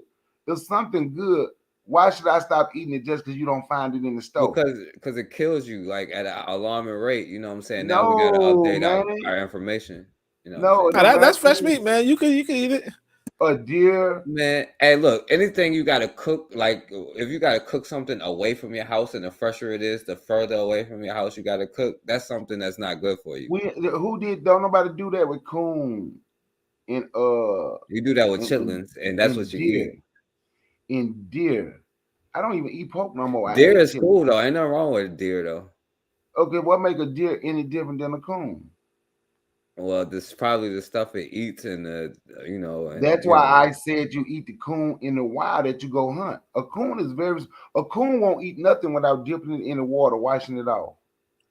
Speaker 3: if something good, why should I stop eating it just because you don't find it in the store?
Speaker 2: Because it kills you like at an alarming rate. You know what I'm saying? Now we gotta update our information. You know,
Speaker 13: that's fresh meat, man. You can eat it.
Speaker 3: A deer,
Speaker 2: man. Hey, look, anything you gotta cook, like if you gotta cook something away from your house, and the fresher it is, the further away from your house you gotta cook. That's something that's not good for you.
Speaker 3: Don't nobody do that with coon and
Speaker 2: you do that with chitlins, and that's what you eat.
Speaker 3: In deer, I don't even eat pork no more.
Speaker 2: Deer is cool though. Ain't nothing wrong with deer though.
Speaker 3: Okay, what make a deer any different than a coon?
Speaker 2: Well, this is probably the stuff it eats, and you know. And,
Speaker 3: that's why I said you eat the coon in the wild that you go hunt. A coon won't eat nothing without dipping it in the water, washing it off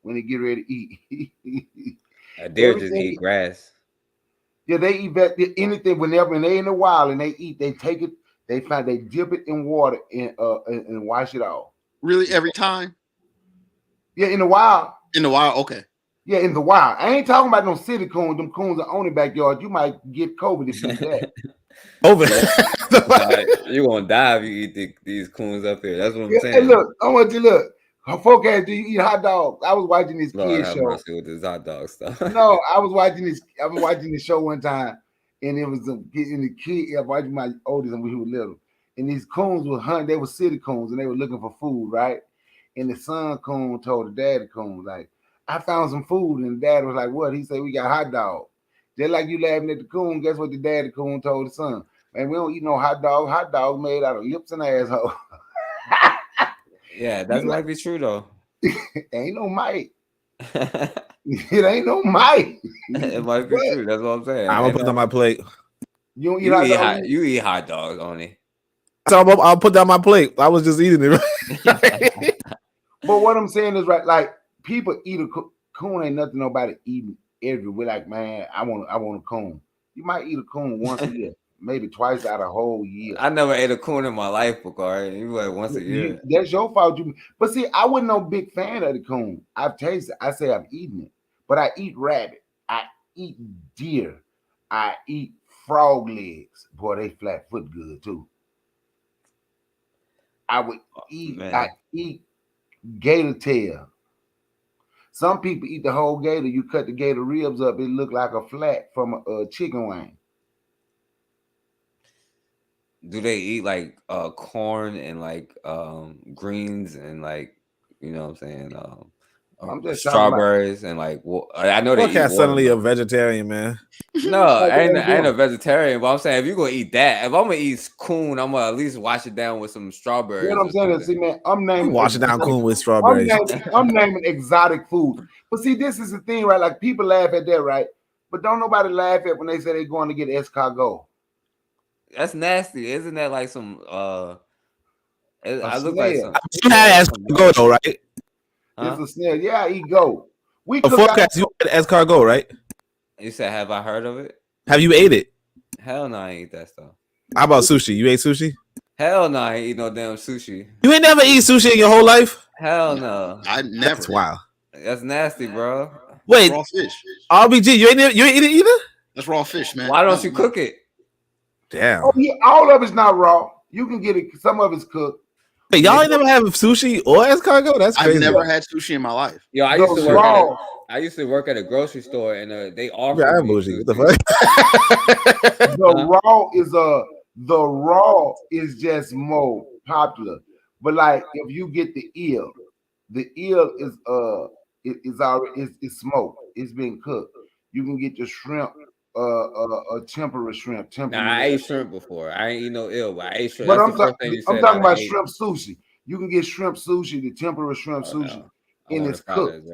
Speaker 3: when they get ready to eat.
Speaker 2: A deer just eat grass.
Speaker 3: Yeah, they eat anything whenever they in the wild and they eat. They take it. They dip it in water and wash it off.
Speaker 6: Really, every time?
Speaker 3: Yeah, in the wild.
Speaker 6: In the wild, okay.
Speaker 3: Yeah, in the wild. I ain't talking about no city coons. Them coons are only backyard. You might get COVID if you do that.
Speaker 2: COVID. You're gonna die if you eat these coons up here. That's what I'm saying.
Speaker 3: Hey, look, I want you to look. Forecast, do you eat hot dogs? I was watching this kid show.
Speaker 2: With this hot dog stuff.
Speaker 3: No, I was watching this show one time, and it was the kid. I was watching my oldest when we were little, and these coons were hunting. They were city coons, and they were looking for food, right? And the son coon told the daddy coon, like, I found some food, and the dad was like, what? He said, we got hot dog. Just like you laughing at the coon, guess what the daddy coon told the son? Man, we don't eat no hot dog. Hot dogs made out of lips and asshole.
Speaker 2: Yeah, that might be true though.
Speaker 3: Ain't no might. It ain't no might.
Speaker 2: It might be true. That's what I'm saying.
Speaker 13: I'm gonna put on my plate.
Speaker 3: You
Speaker 2: eat hot dogs, only.
Speaker 13: So I'll put down my plate. I was just eating it. Right?
Speaker 3: But what I'm saying is right, like people eat a coon. Ain't nothing nobody eating everywhere. Like, man, I want a coon. You might eat a coon once a year, maybe twice out of a whole year.
Speaker 2: I never ate a coon in my life, Bakari. You like once a year.
Speaker 3: That's your fault. But see, I wasn't no big fan of the coon. I've tasted. I say I've eaten it, but I eat rabbit. I eat deer. I eat frog legs. Boy, they flat foot good too. I would eat. I eat gator tail. Some people eat the whole gator. You cut the gator ribs up, it look like a flat from a chicken wing.
Speaker 2: Do they eat like corn and like greens and like, you know what I'm saying?
Speaker 3: I'm just
Speaker 2: strawberries and like I know they eat
Speaker 13: suddenly a vegetarian, man.
Speaker 2: No, I ain't a vegetarian, but I'm saying if you're gonna eat that, if I'm gonna eat coon, I'm gonna at least wash it down with some strawberries.
Speaker 3: You know what I'm saying? See, man, I'm naming
Speaker 13: wash it down coon with strawberries.
Speaker 3: I'm naming exotic food. But see, this is the thing, right? Like people laugh at that, right? But don't nobody laugh at when they say they're going to get escargot.
Speaker 2: That's nasty, isn't that like some I look
Speaker 3: snail.
Speaker 2: like some.
Speaker 13: You had escargot though, right?
Speaker 3: It's a snail. Yeah, I eat goat. We cook
Speaker 13: Forecast, you had escargot, right?
Speaker 2: You said, have I heard of it?
Speaker 13: Have you ate it?
Speaker 2: Hell no, I ain't eat that stuff.
Speaker 13: How about sushi? You ate sushi?
Speaker 2: Hell no, I ain't eat no damn sushi.
Speaker 13: You ain't never eat sushi in your whole life?
Speaker 2: Hell no.
Speaker 6: I never.
Speaker 13: That's wild.
Speaker 2: That's nasty, bro.
Speaker 13: Wait,
Speaker 6: raw fish.
Speaker 13: RBG, you ain't eat it either?
Speaker 6: That's raw fish, man.
Speaker 2: Why don't you cook it?
Speaker 13: Damn.
Speaker 3: Oh, yeah, all of it's not raw. You can get it. Some of it's cooked.
Speaker 13: Hey, y'all ain't never have sushi or escargot? That's crazy.
Speaker 6: I've never had sushi in my life.
Speaker 2: Yo, I used to work at a grocery store, and they offered me sushi.
Speaker 13: What the fuck?
Speaker 3: The raw is just more popular. But like if you get the eel is smoked. It's been cooked. You can get the shrimp, tempura shrimp.
Speaker 2: Nah, I ate shrimp before. I ain't eat no eel, but I ate shrimp.
Speaker 3: But
Speaker 2: That's the first thing you said.
Speaker 3: I'm talking about shrimp sushi. You can get shrimp sushi, the tempura shrimp sushi,
Speaker 2: No.
Speaker 3: and it's cooked.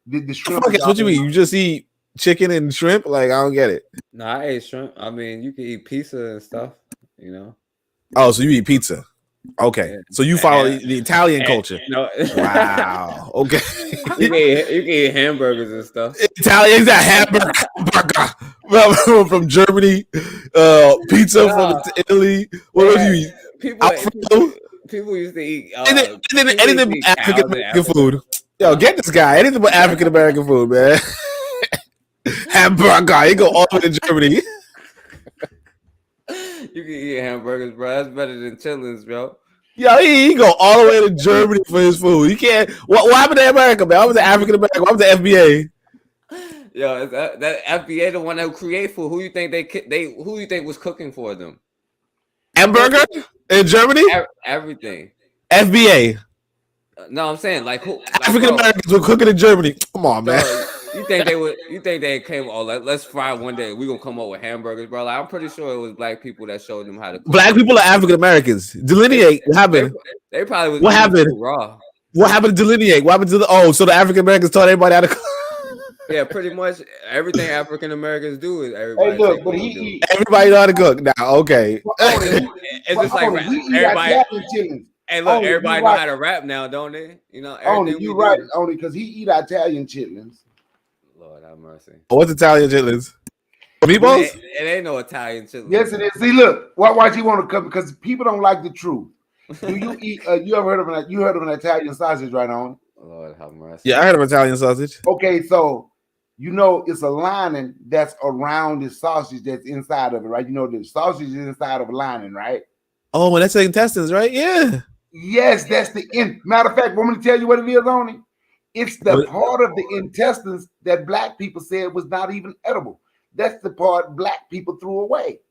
Speaker 3: The shrimp.
Speaker 13: Fuck it, what you mean? You just eat chicken and shrimp? Like I don't get it.
Speaker 2: No, I ate shrimp. I mean, you can eat pizza and stuff, you know.
Speaker 13: Oh, so you eat pizza? Okay, so you follow the Italian culture. Wow. Okay.
Speaker 2: You can eat hamburgers and stuff.
Speaker 13: Italians got hamburger from Germany, pizza from Italy. What else you eat?
Speaker 2: People used to eat
Speaker 13: anything but African American food. Yo, get this guy. Anything but African American food, man. Hamburger. You go all the way to Germany.
Speaker 2: You can eat hamburgers, bro. That's better than Chitlins, bro.
Speaker 13: Yo, he go all the way to Germany for his food. He can't. What happened to America, man? I was the African American. What happened to FBA?
Speaker 2: Yo, is that FBA the one that create food? Who you think who you think was cooking for them?
Speaker 13: Hamburger in Germany?
Speaker 2: Everything.
Speaker 13: FBA.
Speaker 2: No, I'm saying like who?
Speaker 13: African Americans were cooking in Germany. Come on, man.
Speaker 2: You think they would? You think they came? Oh, let's fry one day. We gonna come up with hamburgers, bro. Like, I'm pretty sure it was black people that showed them how to cook.
Speaker 13: Black people are African Americans. Delineate. What happened?
Speaker 2: They probably was.
Speaker 13: What happened?
Speaker 2: Raw.
Speaker 13: What happened to delineate? What happened to so the African Americans taught everybody how to cook?
Speaker 2: Yeah, pretty much everything African Americans do is everybody.
Speaker 3: Hey, look, but
Speaker 13: everybody know how to cook now. Okay.
Speaker 2: It's just like everybody. Hey, look, everybody know how to rap now, don't they? You know,
Speaker 3: only you right, only because he eat Italian chitlins.
Speaker 2: Lord have mercy.
Speaker 13: What's Italian chitlins? Meatballs?
Speaker 2: It ain't no Italian chitlins.
Speaker 3: Yes, it is. See, look, why you want to come? Because people don't like the truth. Do you eat? You ever heard of an? You heard of an Italian sausage, right on?
Speaker 2: Lord have mercy.
Speaker 13: Yeah, I heard of Italian sausage.
Speaker 3: Okay, so you know it's a lining that's around the sausage that's inside of it, right? You know the sausage is inside of a lining, right?
Speaker 13: Oh, well, that's the intestines, right? Yeah.
Speaker 3: Yes, that's the end. Matter of fact, want me to tell you what it is, Oni? It's the part of the intestines that black people said was not even edible. That's the part black people threw away.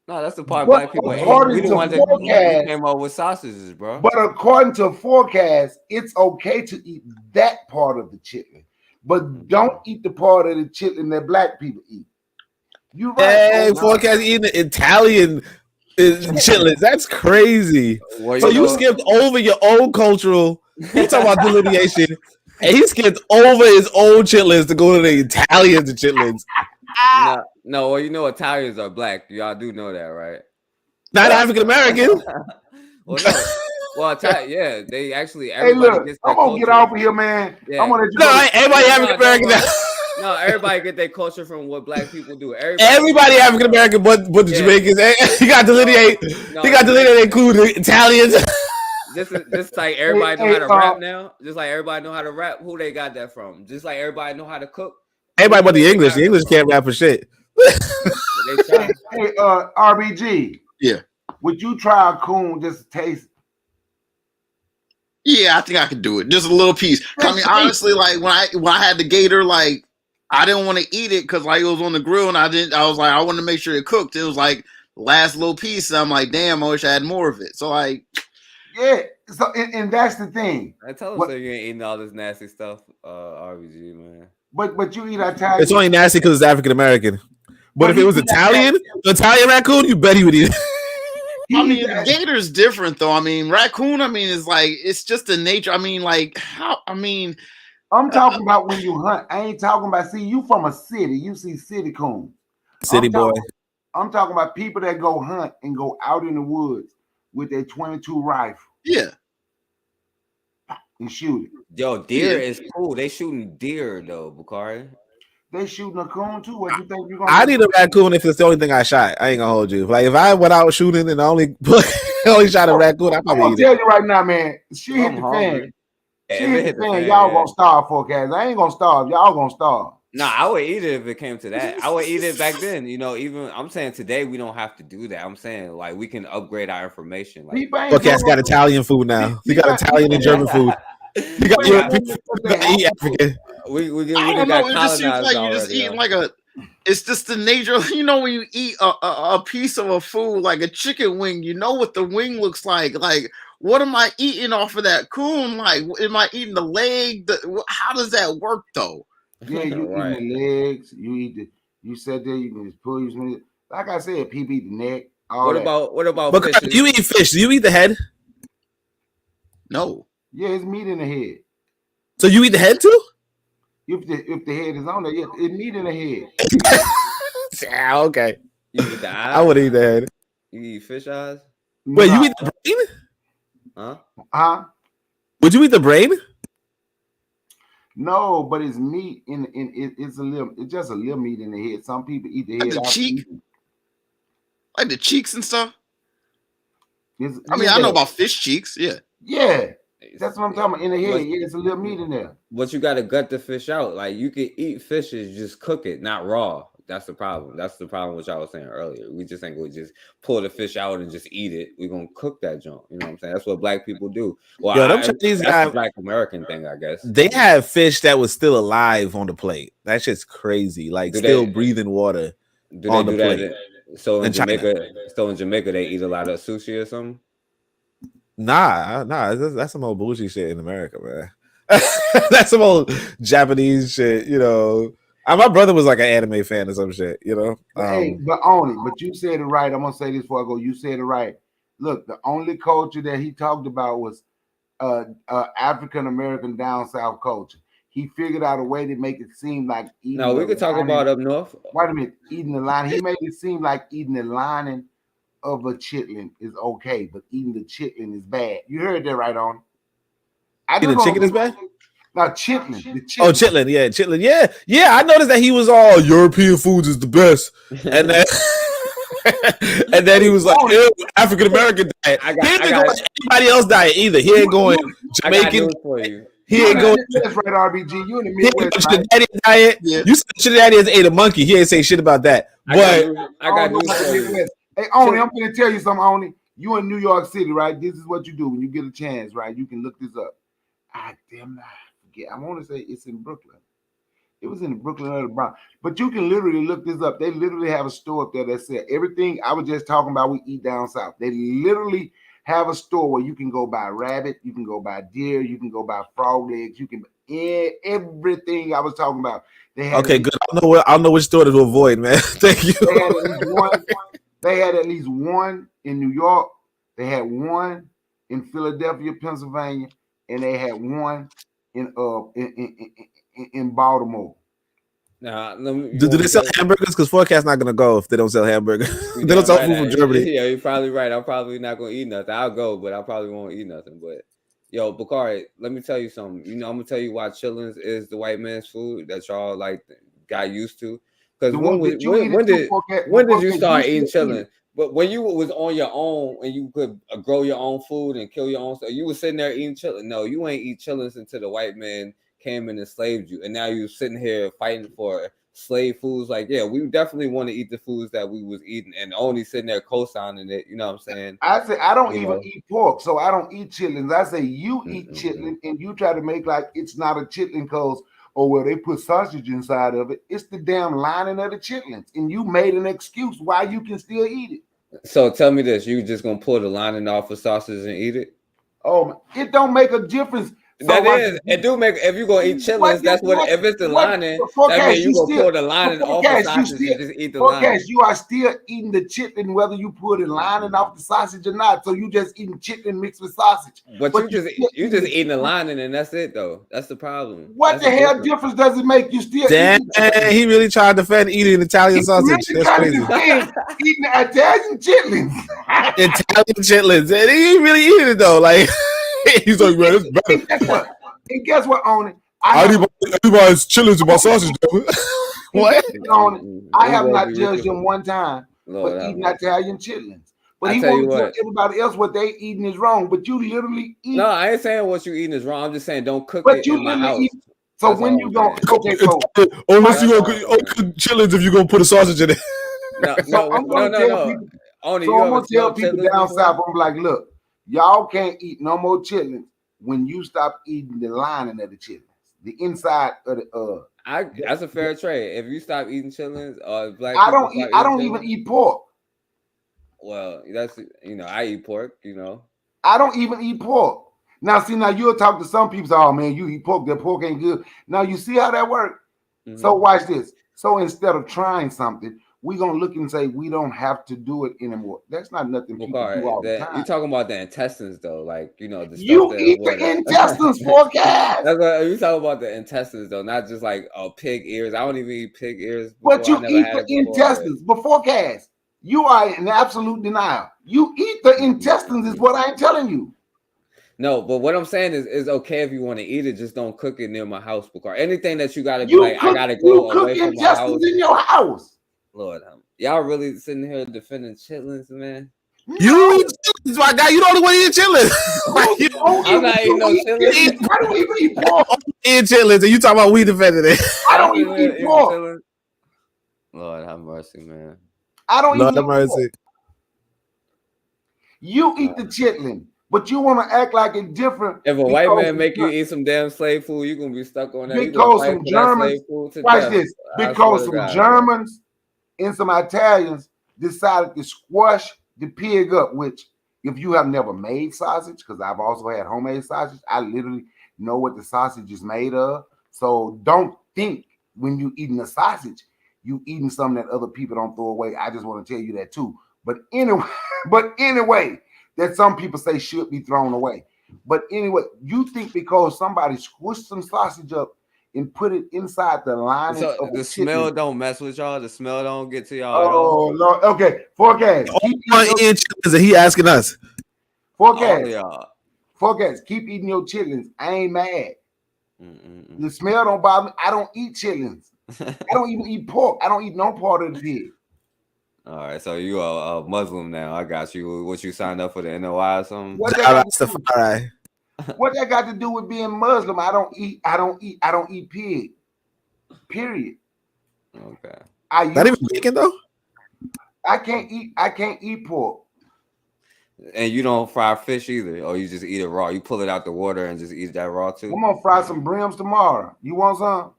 Speaker 2: No, that's the part black people ate. We the ones that came up with sausages, bro.
Speaker 3: But according to forecast, it's okay to eat that part of the chitlin, but don't eat the part of the chitlin that black people eat. You right?
Speaker 13: Hey, forecast eating Italian chitlins. That's crazy.
Speaker 2: Well,
Speaker 13: so you skipped over your own cultural. You talking about delineation, and he skipped over his own chitlins to go to the Italians and chitlins.
Speaker 2: No, well, you know Italians are black. Y'all do know that, right?
Speaker 13: Not African American.
Speaker 2: Well, no. Well, yeah, they actually.
Speaker 3: Hey, look, I'm gonna get off of here, man.
Speaker 2: Yeah.
Speaker 3: I'm gonna.
Speaker 13: No, everybody African American.
Speaker 2: No, everybody get their culture from what black people do.
Speaker 13: Everybody African American, but the Jamaicans. You got to delineate. You got to delineate include the Italians.
Speaker 2: Just like everybody know how to rap now. Just like everybody know how to rap. Who they got that from? Just like everybody know how to cook.
Speaker 13: Everybody but the English. The English can't rap for shit.
Speaker 3: Hey, RBG.
Speaker 6: Yeah.
Speaker 3: Would you try a coon just to taste?
Speaker 6: Yeah, I think I could do it. Just a little piece. I mean, honestly, like when I had the gator, like I didn't want to eat it because like it was on the grill, and I was like, I wanted to make sure it cooked. It was like last little piece. And I'm like, damn, I wish I had more of it. So like,
Speaker 3: yeah. So and that's the thing.
Speaker 2: I tell them so you ain't eating all this nasty stuff, RBG, man.
Speaker 3: But you eat Italian.
Speaker 13: It's only nasty because it's African American. But if it was Italian raccoon, you bet he would eat it.
Speaker 6: I mean, the gator's different though. I mean, raccoon. I mean, it's like it's just the nature. I mean, like how? I mean,
Speaker 3: I'm talking about when you hunt. I ain't talking about. See, you from a city. You see city coons.
Speaker 13: City boy.
Speaker 3: I'm talking about people that go hunt and go out in the woods with their 22 rifle.
Speaker 6: Yeah.
Speaker 3: And shoot it.
Speaker 2: Yo, deer is cool. They shooting deer though, Bakari.
Speaker 3: They shooting a coon too. What you think you're gonna?
Speaker 13: I need a raccoon if it's the only thing I shot. I ain't gonna hold you. Like if I went out shooting and I only shot a raccoon, I probably
Speaker 3: I'm gonna
Speaker 13: eat
Speaker 3: tell
Speaker 13: it.
Speaker 3: you right now, man. She hit the fan. She hit the fan. Y'all gonna starve forecast. I ain't gonna starve. Y'all gonna starve.
Speaker 2: No, I would eat it if it came to that. I would eat it back then. You know, even I'm saying today we don't have to do that. I'm saying like we can upgrade our information. Like,
Speaker 13: Forecast got Italian food now. You got Italian and German food. You got European food. You got eat African.
Speaker 6: I don't know. It just seems like you're just eating like a. It's just the nature. You know, when you eat a piece of a food like a chicken wing, you know what the wing looks like. Like what am I eating off of that coon? Like, am I eating the leg? How does that work though?
Speaker 3: Yeah, you
Speaker 2: Right.
Speaker 3: eat the legs. You eat the. You sit there. You can just pull. You like I said, people eat the neck. All
Speaker 2: What
Speaker 3: that.
Speaker 2: about
Speaker 13: But
Speaker 2: fish?
Speaker 13: do you eat fish? Do you eat the head?
Speaker 6: No.
Speaker 3: Yeah, it's meat in the head.
Speaker 13: So you eat the head too?
Speaker 3: If the head is on there, yeah, it's meat in the head.
Speaker 13: Yeah, okay.
Speaker 2: You eat the eyes?
Speaker 13: I would eat the head.
Speaker 2: You eat fish eyes?
Speaker 13: Wait, you eat the brain?
Speaker 2: Huh?
Speaker 13: Would you eat the brain?
Speaker 3: No, but it's meat in it's a little. It's just a little meat in the head. Some people eat the head.
Speaker 6: Like the cheek, like the cheeks and stuff. I
Speaker 3: yeah.
Speaker 6: know about fish cheeks. Yeah.
Speaker 3: Yeah, that's what I'm talking about. In the head, yeah, it's a little meat in there.
Speaker 2: But you gotta gut the fish out. Like you can eat fishes, just cook it, not raw. That's the problem. That's the problem which I was saying earlier. We just think we just pull the fish out and just eat it. We're gonna cook that junk. You know what I'm saying? That's what black people do. Well,
Speaker 13: Yo, them Chinese
Speaker 2: that's
Speaker 13: guys-
Speaker 2: a Black American thing, I guess.
Speaker 13: They have fish that was still alive on the plate. That shit's crazy. Like
Speaker 2: Do
Speaker 13: still
Speaker 2: they-
Speaker 13: breathing water
Speaker 2: Do
Speaker 13: on
Speaker 2: they
Speaker 13: the
Speaker 2: do
Speaker 13: plate.
Speaker 2: that? So in
Speaker 13: China.
Speaker 2: Jamaica, they eat a lot of sushi or something.
Speaker 13: Nah, that's some old bullshit shit in America, man. That's some old Japanese shit, you know. My brother was like an anime fan or some shit, you know.
Speaker 3: Hey, but only, but you said it right. I'm gonna say this before I go. You said it right. Look, the only culture that he talked about was African American down south culture. He figured out a way to make it seem like eating.
Speaker 2: No, we
Speaker 3: the
Speaker 2: could talk
Speaker 3: lining-
Speaker 2: about up north.
Speaker 3: Wait a minute, eating the lining. He made it seem like eating the lining of a chitlin is okay, but eating the chitlin is bad. You heard that right on.
Speaker 13: Eating the chicken is bad?
Speaker 3: No, chitlin. The chitlin.
Speaker 13: Oh, chitlin, yeah, chitlin, yeah, yeah. I noticed that he was all European foods is the best, and then and then he was like African American diet. He ain't going anybody else diet either. He ain't going Jamaican. He ain't going.
Speaker 3: That's right, RBG. You in the
Speaker 13: He ain't
Speaker 3: Midwest,
Speaker 13: going
Speaker 3: right?
Speaker 13: Trinidadian diet. You said Trinidadians ate a monkey. He ain't say shit about that. But
Speaker 2: I got
Speaker 3: don't know
Speaker 2: news
Speaker 3: about
Speaker 2: for
Speaker 3: the
Speaker 2: you.
Speaker 3: Midwest. Hey, Oni, I'm gonna tell you something, Oni. You in New York City, right? This is what you do when you get a chance, right? You can look this up. Damn, I forget. I want to say it's in Brooklyn. It was in Brooklyn or the Bronx. But you can literally look this up. They literally have a store up there that says everything I was just talking about we eat down south. They literally have a store where you can go buy rabbit, you can go buy deer, you can go buy frog legs, you can buy everything I was talking about. They had
Speaker 13: okay, good. I know which store to avoid, man. Thank you.
Speaker 3: They had at least one in New York. They had one in Philadelphia, Pennsylvania, and they had one in Baltimore.
Speaker 2: Nah,
Speaker 13: Do they sell hamburgers? Because Forecast not gonna go if they don't sell hamburgers. They don't sell food from Germany.
Speaker 2: Yeah, you're probably right. I'm probably not gonna eat nothing. I'll go, but I probably won't eat nothing. But yo, Bakari, let me tell you something. You know, I'm gonna tell you why chillins is the white man's food that y'all like got used to. Because when did you start eating chillin'? But when you was on your own and you could grow your own food and kill your own stuff, you was sitting there eating chillin'. No, you ain't eat chillins until the white man came and enslaved you, and now you're sitting here fighting for slave foods. Like, yeah, we definitely want to eat the foods that we was eating, and only sitting there co-signing it. You know what I'm saying?
Speaker 3: I say I don't even eat pork, so I don't eat chitlins. I say you eat chitlin, and you try to make like it's not a chitlin because they put sausage inside of it. It's the damn lining of the chitlins, and you made an excuse why you can still eat it.
Speaker 2: So tell me this: you just gonna pull the lining off of sausage and eat it?
Speaker 3: Oh, it don't make a difference.
Speaker 2: It do make if you gonna eat chillins. That's what if it's the lining. That means you gonna pull the lining off the sausage and just eat the lining.
Speaker 3: You are still eating the chitlin whether you pull the lining off the sausage or not. So you just eating chitlin mixed with sausage.
Speaker 2: But you just eating the lining and that's it though. That's the problem.
Speaker 3: What the hell difference does it make? You still
Speaker 13: Damn, he really tried to defend eating Italian sausage.
Speaker 3: Really
Speaker 13: That's crazy.
Speaker 3: Eating Italian chitlins.
Speaker 13: Italian chitlins, and he really eating it though. Like he's like, man, it's better.
Speaker 3: And guess what, on it?
Speaker 13: I need my chitlins with my sausage. What?
Speaker 3: I have not judged him one time for eating Italian chitlins. But he won't tell everybody else what they eating is wrong. But you literally eat.
Speaker 2: No, I ain't saying what you eating is wrong. I'm just saying don't cook it
Speaker 3: you
Speaker 2: in my house.
Speaker 3: So that's when you go, okay, so
Speaker 13: unless you gonna cook chitlins if you gonna put a sausage in it.
Speaker 2: No.
Speaker 3: I'm gonna tell people down south. I'm like, look, y'all can't eat no more chitlins when you stop eating the lining of the chitlins, the inside of the
Speaker 2: that's a fair trade. If you stop eating chitlins, black
Speaker 3: I don't even eat pork.
Speaker 2: Well, that's I eat pork.
Speaker 3: I don't even eat pork. Now, see, now you'll talk to some people, say, oh man, you eat pork, that pork ain't good. Now you see how that works?
Speaker 2: Mm-hmm.
Speaker 3: So watch this. So instead of trying something, we're gonna look and say we don't have to do it anymore. That's not nothing people do all the time.
Speaker 2: You're talking about the intestines, though, like the stuff
Speaker 3: you eat the intestines, forecast.
Speaker 2: That's what you talking about, the intestines, though, not just like pig ears. I don't even eat pig ears.
Speaker 3: But you eat the intestines. But forecast, you are in absolute denial. You eat the intestines, is what I'm telling you.
Speaker 2: No, but what I'm saying is, it's okay if you want to eat it, just don't cook it near my house, because anything that you gotta be like, I gotta go away from my house.
Speaker 3: In your house.
Speaker 2: Lord, y'all really sitting here defending chitlins, man.
Speaker 13: You eat chitlins, my guy. You the only one eating chitlins.
Speaker 2: I'm not eating no chitlins.
Speaker 3: I don't even eat pork.
Speaker 13: Eating chitlins, and you talking about we defending it.
Speaker 3: I don't even eat pork.
Speaker 2: Lord have mercy, man.
Speaker 3: I don't
Speaker 13: Lord
Speaker 3: even
Speaker 13: have mercy.
Speaker 3: pork. You eat the chitlin, but you want to act like it's different.
Speaker 2: If a white man make you eat some damn slave food, you're gonna be stuck on that.
Speaker 3: Because some Germans, watch this, because some Germans and some Italians decided to squash the pig up, which if you have never made sausage, because I've also had homemade sausage, I literally know what the sausage is made of. So don't think when you eating a sausage, you eating something that other people don't throw away. I just want to tell you that too. But anyway, that some people say should be thrown away. But anyway, you think because somebody squished some sausage up and put it inside the lining of
Speaker 2: the smell don't mess with y'all. The smell don't get to y'all.
Speaker 3: Oh Lord. Okay, forecast.
Speaker 13: He asking us.
Speaker 3: Forecast. Keep eating your chitlins. I ain't mad. The smell don't bother me. I don't eat chitlins. I don't even eat pork. I don't eat no part of the pig.
Speaker 2: All right, so you are a Muslim now. I got you. What, you signed up for the NOI or something?
Speaker 3: What that got to do with being Muslim? I don't eat pig. Period.
Speaker 2: Okay.
Speaker 13: Not even vegan though.
Speaker 3: I can't eat pork.
Speaker 2: And you don't fry fish either, or you just eat it raw. You pull it out the water and just eat that raw too.
Speaker 3: I'm gonna fry some brims tomorrow. You want some?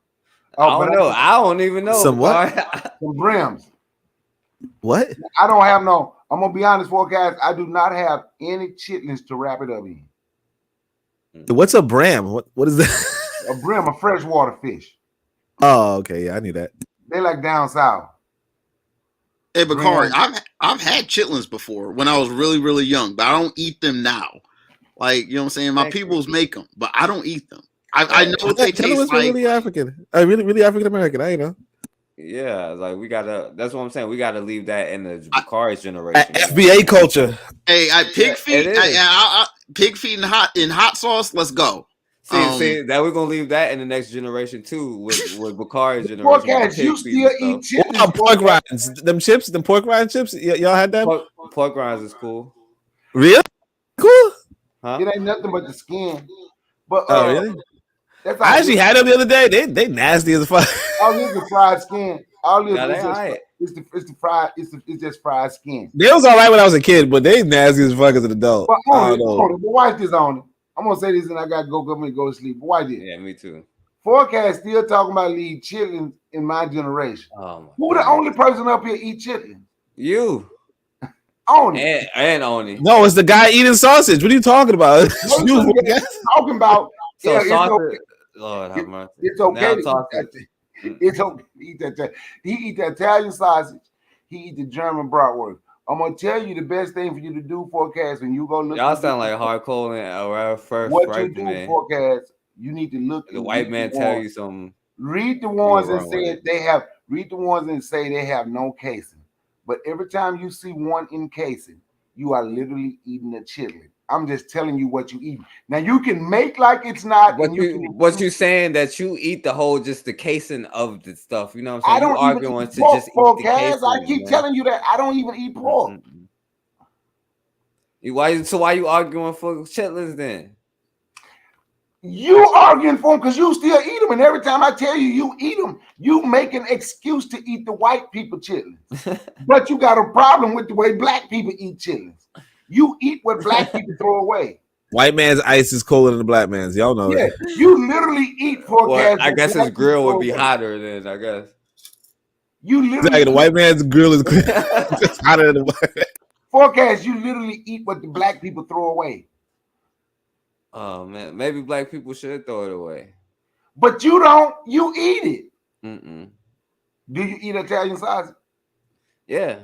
Speaker 2: I don't know. I don't even know.
Speaker 13: Some what?
Speaker 3: Some brims.
Speaker 13: What?
Speaker 3: I don't have no. I'm gonna be honest, forecast. I do not have any chitlins to wrap it up in.
Speaker 13: What's a bram? What is that?
Speaker 3: A brim, a freshwater fish.
Speaker 13: Oh, okay. Yeah, I knew that.
Speaker 3: They like down south.
Speaker 6: Hey, Bakari, I've had chitlins before when I was really, really young, but I don't eat them now. Like, you know what I'm saying? My peoples make them, but I don't eat them. I know what they taste like.
Speaker 13: Really African. Really African American. I know.
Speaker 2: Yeah, like we gotta. That's what I'm saying. We gotta leave that in the Bakari's generation.
Speaker 13: FBA culture.
Speaker 6: Hey, pig feet. Pig feet in hot sauce. Let's go.
Speaker 2: See that we're gonna leave that in the next generation too, with Bakari's generation.
Speaker 3: Forecast, you still eat chips?
Speaker 13: What about pork rinds? Them chips, them pork rind chips. Y'all had that?
Speaker 2: Pork rinds is cool.
Speaker 13: Really? Cool.
Speaker 2: Huh?
Speaker 3: It ain't nothing but the skin. But
Speaker 13: oh really?
Speaker 3: That's
Speaker 13: I actually had them the other day. They nasty as fuck.
Speaker 3: All this is the fried skin. All this
Speaker 2: is
Speaker 3: it's just fried skin.
Speaker 13: They was all right when I was a kid, but they nasty as fuck as an adult.
Speaker 3: But watch this on it. I'm gonna say this and I gotta go to sleep. But watch this.
Speaker 2: Yeah, me too.
Speaker 3: Forecast still talking about leave chitlins in my generation.
Speaker 2: Oh,
Speaker 3: who the only person up here eat chitlins?
Speaker 2: You.
Speaker 3: Oni.
Speaker 2: And Oni.
Speaker 13: No, it's the guy eating sausage. What are you talking about?
Speaker 3: Talking about
Speaker 2: sausage. Lord have mercy.
Speaker 3: It's okay. It's okay. He eat the Italian sausage. He eat the German bratwurst. I'm gonna tell you the best thing for you to do, forecast, when you go look.
Speaker 2: Y'all sound like hardcore and first.
Speaker 3: What you do, forecast, you need to look.
Speaker 2: The white man tell you something.
Speaker 3: Read the ones that say they have. Read the ones that say they have no casing. But every time you see one in casing, you are literally eating a chitlin. I'm just telling you what you eat. Now you can make like it's not.
Speaker 2: What you saying that you eat the whole just the casing of the stuff? You know what I'm saying?
Speaker 3: I don't
Speaker 2: arguing
Speaker 3: to pork,
Speaker 2: just eat the casing.
Speaker 3: I keep telling you that I don't even eat pork.
Speaker 2: Why you arguing for chitlins then?
Speaker 3: You arguing for them because you still eat them, and every time I tell you you eat them, you make an excuse to eat the white people chitlins. But you got a problem with the way black people eat chitlins. You eat what black people throw away.
Speaker 13: White man's ice is colder than the black man's. Y'all know that.
Speaker 3: You literally eat forecast.
Speaker 2: I guess his grill would be hotter then, I guess.
Speaker 3: You literally
Speaker 13: exactly. The white man's grill is hotter than the white man.
Speaker 3: Forecast, you literally eat what the black people throw away.
Speaker 2: Oh man, maybe black people should throw it away.
Speaker 3: But you don't. You eat it.
Speaker 2: Mm-mm.
Speaker 3: Do you eat Italian sausage?
Speaker 2: Yeah.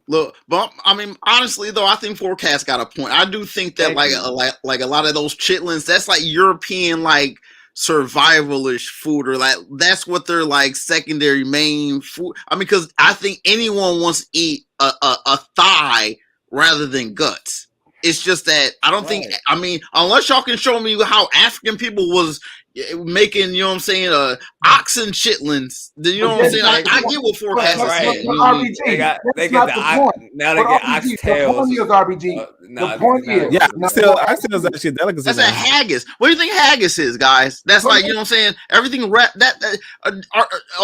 Speaker 6: Look, but I mean, honestly though, I think Forecast got a point. I do think that like a lot of those chitlins, that's like European like survivalish food, or like that's what they're like secondary main food. I mean, because I think anyone wants to eat a thigh rather than guts. It's just that I don't think. I mean, unless y'all can show me how African people was making, you know what I'm saying, oxen chitlins. Then you know what I'm saying. I get what Forecast is saying.
Speaker 2: They get the ox. Now they get oxtails.
Speaker 3: The point is, RBG. The point is,
Speaker 13: yeah, oxtails actually a delicacy.
Speaker 6: That's a haggis. What do you think haggis is, guys? That's like, you know what I'm saying. Everything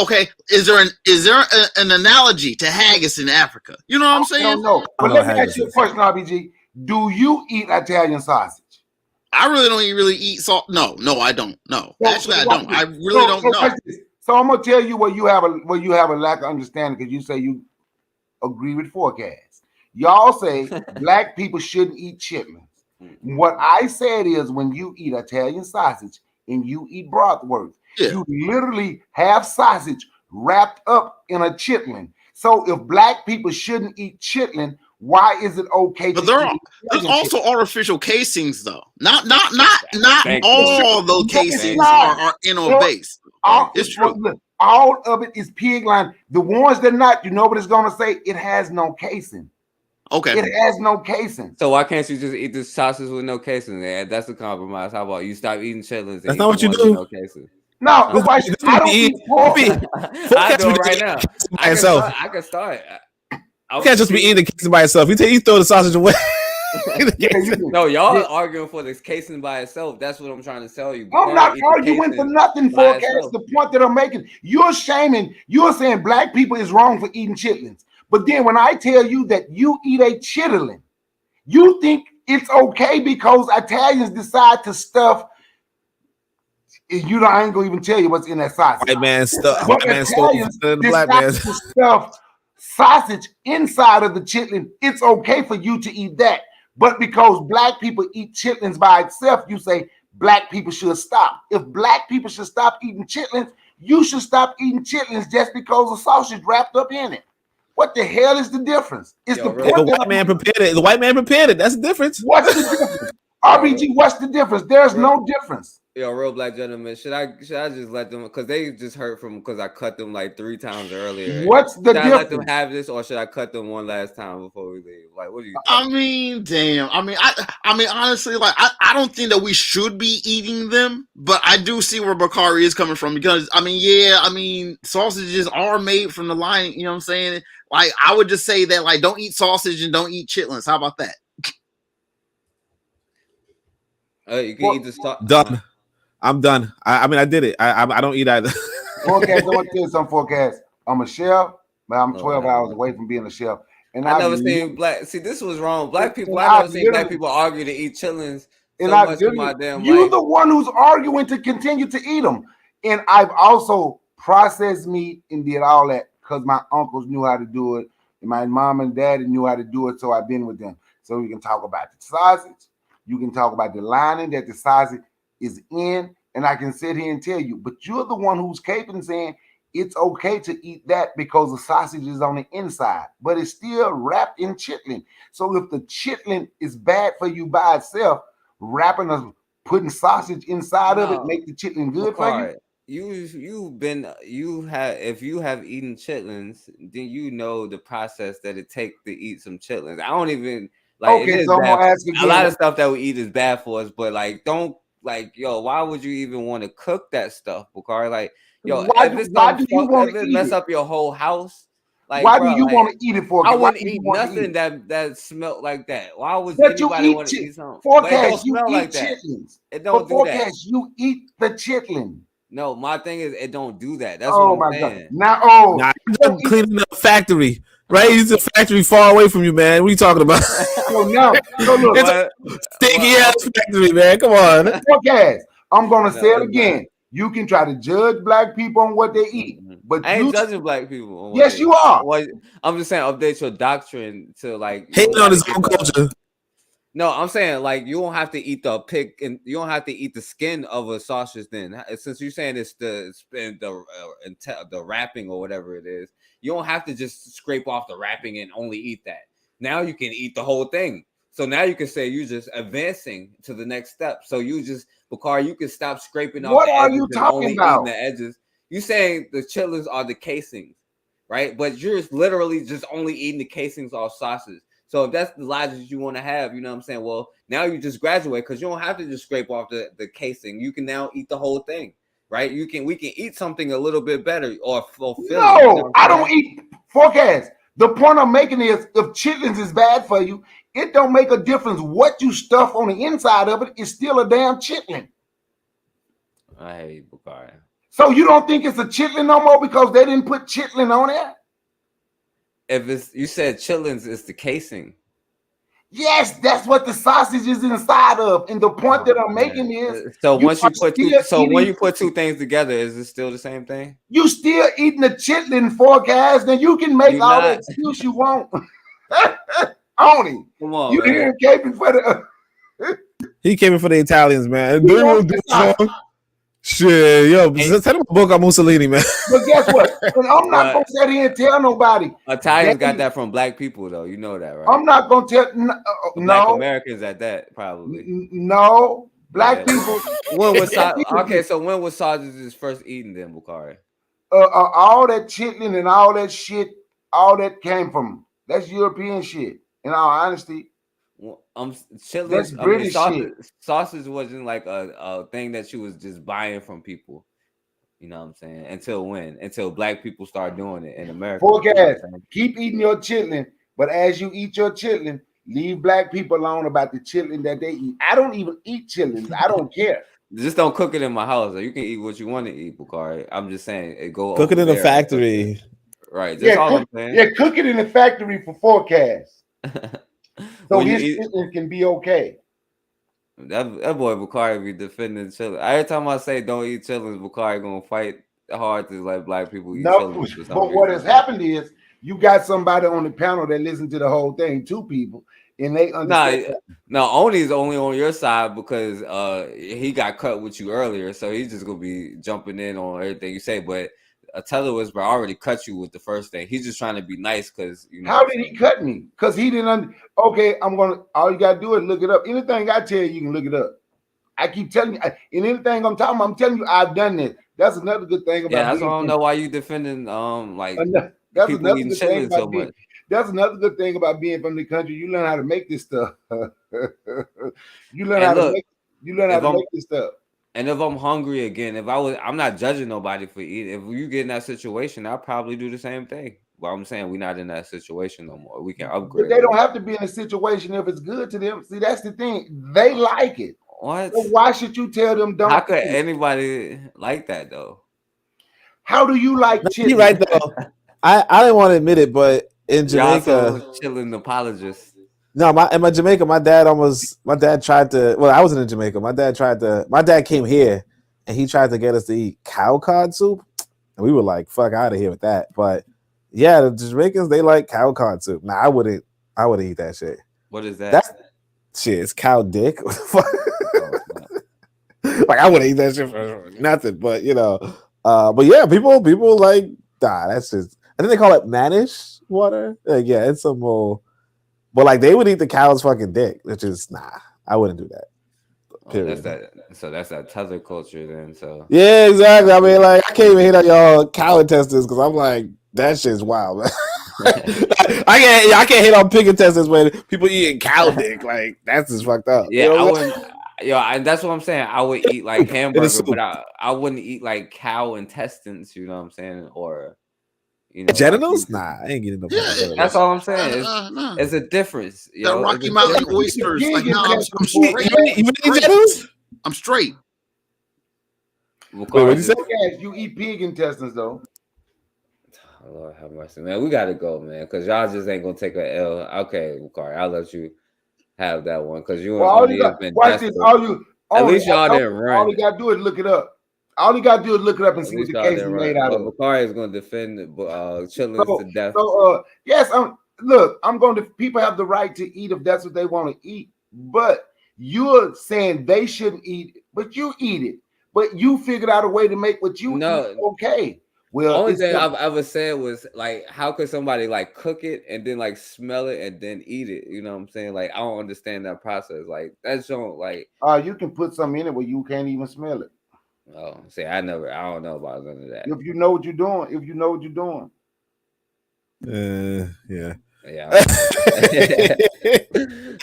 Speaker 6: okay. Is there an analogy to haggis in Africa? You know what I'm saying?
Speaker 3: I don't know. But let me ask you a question, RBG. Do you eat Italian sausage?
Speaker 6: I really don't really eat salt. No, I don't. No, actually, I don't. I really don't know.
Speaker 3: So I'm gonna tell you where you have a lack of understanding, because you say you agree with Forecast. Y'all say black people shouldn't eat chitlins. What I said is, when you eat Italian sausage and you eat bratwurst, you literally have sausage wrapped up in a chitlin. So if black people shouldn't eat chitlin, why is it okay?
Speaker 6: But there's also artificial casings, though. Not all those casings are animal based. It's true.
Speaker 3: Look, all of it is pig line. The ones that not, you know what it's gonna say? It has no casing.
Speaker 6: Okay.
Speaker 3: It has no casing.
Speaker 2: So why can't you just eat the sausage with no casing? That's a compromise. How about you stop eating chitlins?
Speaker 13: That's not what you do.
Speaker 2: No casing.
Speaker 3: No, I don't eat pork.
Speaker 2: I do it right now. I can start.
Speaker 13: You can't just be eating the casing by itself. You throw the sausage away.
Speaker 2: No, y'all are arguing for this casing by itself. That's what I'm trying to tell you.
Speaker 3: I'm not arguing for nothing, Forecast. The point that I'm making, you're saying black people is wrong for eating chitlins. But then when I tell you that you eat a chitlin, you think it's okay because Italians decide to stuff. I ain't gonna even tell you what's in that sausage.
Speaker 13: White man stuff.
Speaker 3: But Italians decide to stuff sausage inside of the chitlin. It's okay for you to eat that. But because black people eat chitlins by itself, you say black people should stop. If black people should stop eating chitlins, you should stop eating chitlins just because the sausage wrapped up in it. What the hell is the difference? It's the
Speaker 13: white man prepared it. The white man prepared it. That's the difference.
Speaker 3: What's the difference? RBG, what's the difference? There's no difference.
Speaker 2: Yo, real black gentlemen, should I just let them, because they just hurt from, because I cut them like 3 times earlier.
Speaker 3: What's the difference?
Speaker 2: Should I let them have this, or should I cut them one last time before we leave? Like, what do you think?
Speaker 6: I mean, damn. I mean, honestly, like, I don't think that we should be eating them, but I do see where Bakari is coming from, because sausages are made from the line. You know what I'm saying? Like, I would just say that, like, don't eat sausage and don't eat chitlins. How about that?
Speaker 2: You can eat this.
Speaker 13: Done. I'm done. I did it. I don't eat either.
Speaker 3: Forecast, I want to tell you something, Forecast. I'm a chef, but I'm 12 hours away from being a chef. And
Speaker 2: I never seen black. See, this was wrong. Black people. I never seen black people argue to eat chitlins. So much in my damn
Speaker 3: you're
Speaker 2: life.
Speaker 3: the one who's arguing to continue to eat them. And I've also processed meat and did all that because my uncles knew how to do it, and my mom and daddy knew how to do it. So I've been with them. So we can talk about the sausage. You can talk about the lining that the sausage is in, and I can sit here and tell you, but you're the one who's caping saying it's okay to eat that because the sausage is on the inside, but it's still wrapped in chitlin. So if the chitlin is bad for you by itself, putting sausage inside of it make the chitlin good for you.
Speaker 2: If you have eaten chitlins, then you know the process that it takes to eat some chitlins. I don't even like.
Speaker 3: Okay, so I'm gonna ask again.
Speaker 2: A lot of stuff that we eat is bad for us, but like, don't. Like, yo, why would you even want to cook that stuff, Bakari? Like, yo,
Speaker 3: why do you want to
Speaker 2: mess up your whole house? Like,
Speaker 3: why do you want to eat it for?
Speaker 2: I wouldn't eat nothing that smelled like that. Why would anybody want to eat something?
Speaker 3: Forecast, you eat
Speaker 2: like
Speaker 3: chitlins.
Speaker 2: It don't do that.
Speaker 3: You eat the chitlin.
Speaker 2: No, my thing is it don't do that. That's what I'm saying.
Speaker 3: Now,
Speaker 13: you're cleaning up factory. Right, it's a factory far away from you, man. What are you talking about?
Speaker 3: Look,
Speaker 13: it's a stinky ass factory, man. Come on.
Speaker 3: Forecast. I'm gonna say it again. You can try to judge black people on what they eat, but
Speaker 2: I ain't judging black people.
Speaker 3: Yes, you are.
Speaker 2: I'm just saying, update your doctrine to like
Speaker 13: hating on his own culture.
Speaker 2: No, I'm saying like you don't have to eat the pig and you don't have to eat the skin of a sausage. Then, since you're saying it's the wrapping or whatever it is, you don't have to just scrape off the wrapping and only eat that. Now you can eat the whole thing. So now you can say you're just advancing to the next step. So you just, Bakari, you can stop scraping off.
Speaker 3: What
Speaker 2: the
Speaker 3: are
Speaker 2: edges
Speaker 3: you
Speaker 2: and
Speaker 3: talking
Speaker 2: only
Speaker 3: about?
Speaker 2: eating the edges. You saying the chitlins are the casings, right? But you're just literally just only eating the casings off sausage. So if that's the logic you want to have, you know what I'm saying? Well, now you just graduate because you don't have to just scrape off the casing. You can now eat the whole thing, right? We can eat something a little bit better or fulfilling.
Speaker 3: No,
Speaker 2: you know
Speaker 3: I don't eat forecast. The point I'm making is if chitlins is bad for you, it don't make a difference what you stuff on the inside of it. It's still a damn chitlin.
Speaker 2: I hate Bakari.
Speaker 3: So you don't think it's a chitlin no more because they didn't put chitlin on there?
Speaker 2: If it's you said chitlins is the casing.
Speaker 3: Yes, that's what the sausage is inside of. And the point that I'm making is
Speaker 2: So once you
Speaker 3: when
Speaker 2: you put two things together, is it still the same thing?
Speaker 3: you still eating a chitlin forecast, then you can make all the excuse you want. Only.
Speaker 2: Come on,
Speaker 3: you
Speaker 2: man.
Speaker 3: hear him caping for the
Speaker 13: He came in for the Italians, man. Do you want to do a song? Shit, yo, tell him a book on Mussolini, man.
Speaker 3: But guess what? I'm not gonna sit here and tell nobody.
Speaker 2: Italians got that from black people, though. You know that, right?
Speaker 3: I'm not gonna tell
Speaker 2: Black
Speaker 3: no.
Speaker 2: Americans at that, probably.
Speaker 3: No, black people.
Speaker 2: When was okay? So when was sausages first eaten then, Bakari?
Speaker 3: All that chitlin and all that shit, all that came from that's European shit. In all honesty,
Speaker 2: Chitlins,
Speaker 3: that's British shit.
Speaker 2: Sausage wasn't like a thing that you was just buying from people. You know what I'm saying? Until when? Until black people start doing it in America.
Speaker 3: Forecast. Keep eating your chitlin, but as you eat your chitlin, leave black people alone about the chitlin that they eat. I don't even eat chitlins. I don't care.
Speaker 2: Just don't cook it in my house. You can eat what you want to eat, Bakari. I'm just saying it go
Speaker 13: Cook it in the factory.
Speaker 2: Right. That's all I'm saying.
Speaker 3: Yeah, cook it in the factory for forecast. So
Speaker 2: When you
Speaker 3: his
Speaker 2: eat-
Speaker 3: chitlin can be okay.
Speaker 2: That boy Bakari be defending chitlins. Every time I say don't eat chitlins, Bakari gonna fight hard to let black people eat
Speaker 3: No,
Speaker 2: chitlins. for some
Speaker 3: but what has
Speaker 2: reason.
Speaker 3: happened is you got somebody on the panel that listened to the whole thing, two people, and they understand.
Speaker 2: No,Oni's only on your side because he got cut with you earlier, so he's just gonna be jumping in on everything you say. But Teller Whisper already cut you with the first thing. He's just trying to be nice because you know.
Speaker 3: How did he cut me? Because he didn't. Okay, I'm gonna. All you gotta do is look it up. Anything I tell you, you can look it up. I keep telling you, and anything I'm talking about, I'm telling you, I've done this. That's another good thing about.
Speaker 2: Yeah, that's why I
Speaker 3: being
Speaker 2: don't know why you defending like
Speaker 3: That's
Speaker 2: people
Speaker 3: another
Speaker 2: eating
Speaker 3: good thing
Speaker 2: chitlins
Speaker 3: about
Speaker 2: so
Speaker 3: being.
Speaker 2: much.
Speaker 3: That's another good thing about being from the country. You learn how to make this stuff. You learn
Speaker 2: And
Speaker 3: how to
Speaker 2: look,
Speaker 3: make. You learn how
Speaker 2: if
Speaker 3: to
Speaker 2: I'm-
Speaker 3: make this stuff.
Speaker 2: And if I'm hungry again, I'm not judging nobody for eating. If you get in that situation, I'll probably do the same thing. Well, I'm saying we're not in that situation no more. We can
Speaker 3: But
Speaker 2: upgrade.
Speaker 3: they don't have to be in a situation if it's good to them. See, that's the thing. They like it.
Speaker 2: What?
Speaker 3: So why should you tell them don't?
Speaker 2: How could
Speaker 3: eat it?
Speaker 2: anybody like that though?
Speaker 3: How do you like chitlins?
Speaker 13: You're right though. I didn't want to admit it, but in
Speaker 2: Y'all
Speaker 13: Jamaica,
Speaker 2: some chilling apologists.
Speaker 13: no, in my Jamaica, my dad tried to. Well, I wasn't in Jamaica. My dad came here and he tried to get us to eat cow cod soup, and we were like, "Fuck out of here with that." But yeah, the Jamaicans, they like cow cod soup. Nah, I wouldn't eat that shit.
Speaker 2: What is that?
Speaker 13: That's shit. It's cow dick. What the fuck? Like I wouldn't eat that shit for nothing. But you know, but yeah, people like that's just. I think they call it Manish water. Yeah, it's some more. But like they would eat the cow's fucking dick, which is I wouldn't do that.
Speaker 2: Oh, that's that tether culture then. So
Speaker 13: yeah, exactly. I mean, like I can't even hit on y'all cow intestines because I'm like that shit's wild, man. I can't hit on pig intestines when people eating cow dick. Like that's just fucked up.
Speaker 2: yeah,
Speaker 13: You know
Speaker 2: I
Speaker 13: what?
Speaker 2: wouldn't. And that's what I'm saying. I would eat like hamburger, but I wouldn't eat like cow intestines. You know what I'm saying? Or
Speaker 13: genitals? Nah, I ain't getting no.
Speaker 2: That's all I'm saying.
Speaker 6: nah.
Speaker 2: It's a difference. You
Speaker 6: The
Speaker 2: know?
Speaker 6: Rocky
Speaker 2: It's a
Speaker 6: Mountain
Speaker 2: difference.
Speaker 6: oysters. Like, no, I'm straight. I'm straight.
Speaker 2: Wait,
Speaker 13: what'd you say?
Speaker 3: Yes, you eat pig intestines though.
Speaker 2: Lord have mercy, man. We gotta go, man, because y'all just ain't gonna take a L. Okay, Bakari, I'll let you have that one because you
Speaker 3: Well, all you
Speaker 2: have
Speaker 3: got,
Speaker 2: been
Speaker 3: watch this.
Speaker 2: desperate. At least y'all didn't run.
Speaker 3: All you gotta do is look it up. All you gotta do is look it up and
Speaker 2: At
Speaker 3: see what
Speaker 2: least
Speaker 3: the
Speaker 2: y'all
Speaker 3: case is
Speaker 2: didn't
Speaker 3: made
Speaker 2: run.
Speaker 3: out
Speaker 2: But
Speaker 3: of.
Speaker 2: Bakari is gonna defend chitlins to death.
Speaker 3: So yes, look, I'm going to. People have the right to eat if that's what they want to eat. But you're saying they shouldn't eat it, but you eat it. But you figured out a way to make what you eat okay. Well,
Speaker 2: only
Speaker 3: it's
Speaker 2: thing
Speaker 3: not-
Speaker 2: I've ever said was like, how could somebody like cook it and then like smell it and then eat it? You know what I'm saying? Like, I don't understand that process. Like, that's don't like.
Speaker 3: You can put something in it where you can't even smell it.
Speaker 2: Oh, see, I don't know about none of that.
Speaker 3: If you know what you're doing,
Speaker 13: Yeah.
Speaker 2: Yeah.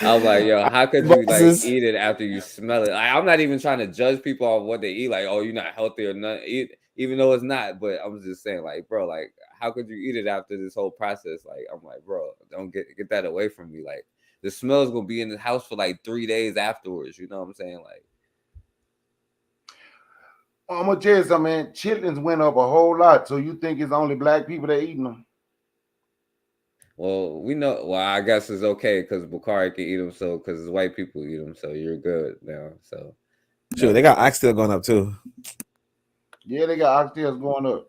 Speaker 2: I was like, yo, how could you like eat it after you smell it? Like, I'm not even trying to judge people on what they eat. Like, oh, you're not healthy or not, even though it's not. But I'm just saying, like, bro, like, how could you eat it after this whole process? Like, I'm like, bro, don't get that away from me. Like, the smell's gonna be in the house for like 3 days afterwards. You know what I'm saying? Like,
Speaker 3: I'm gonna tell you something, man. Chitlins went up a whole lot. So you think it's only black people that eating them?
Speaker 2: well, we know. Well, I guess it's okay because Bakari can eat them, so because white people eat them, so you're good now. So,
Speaker 13: Sure, they got oxtail going up too.
Speaker 3: Yeah, they got oxtails going up.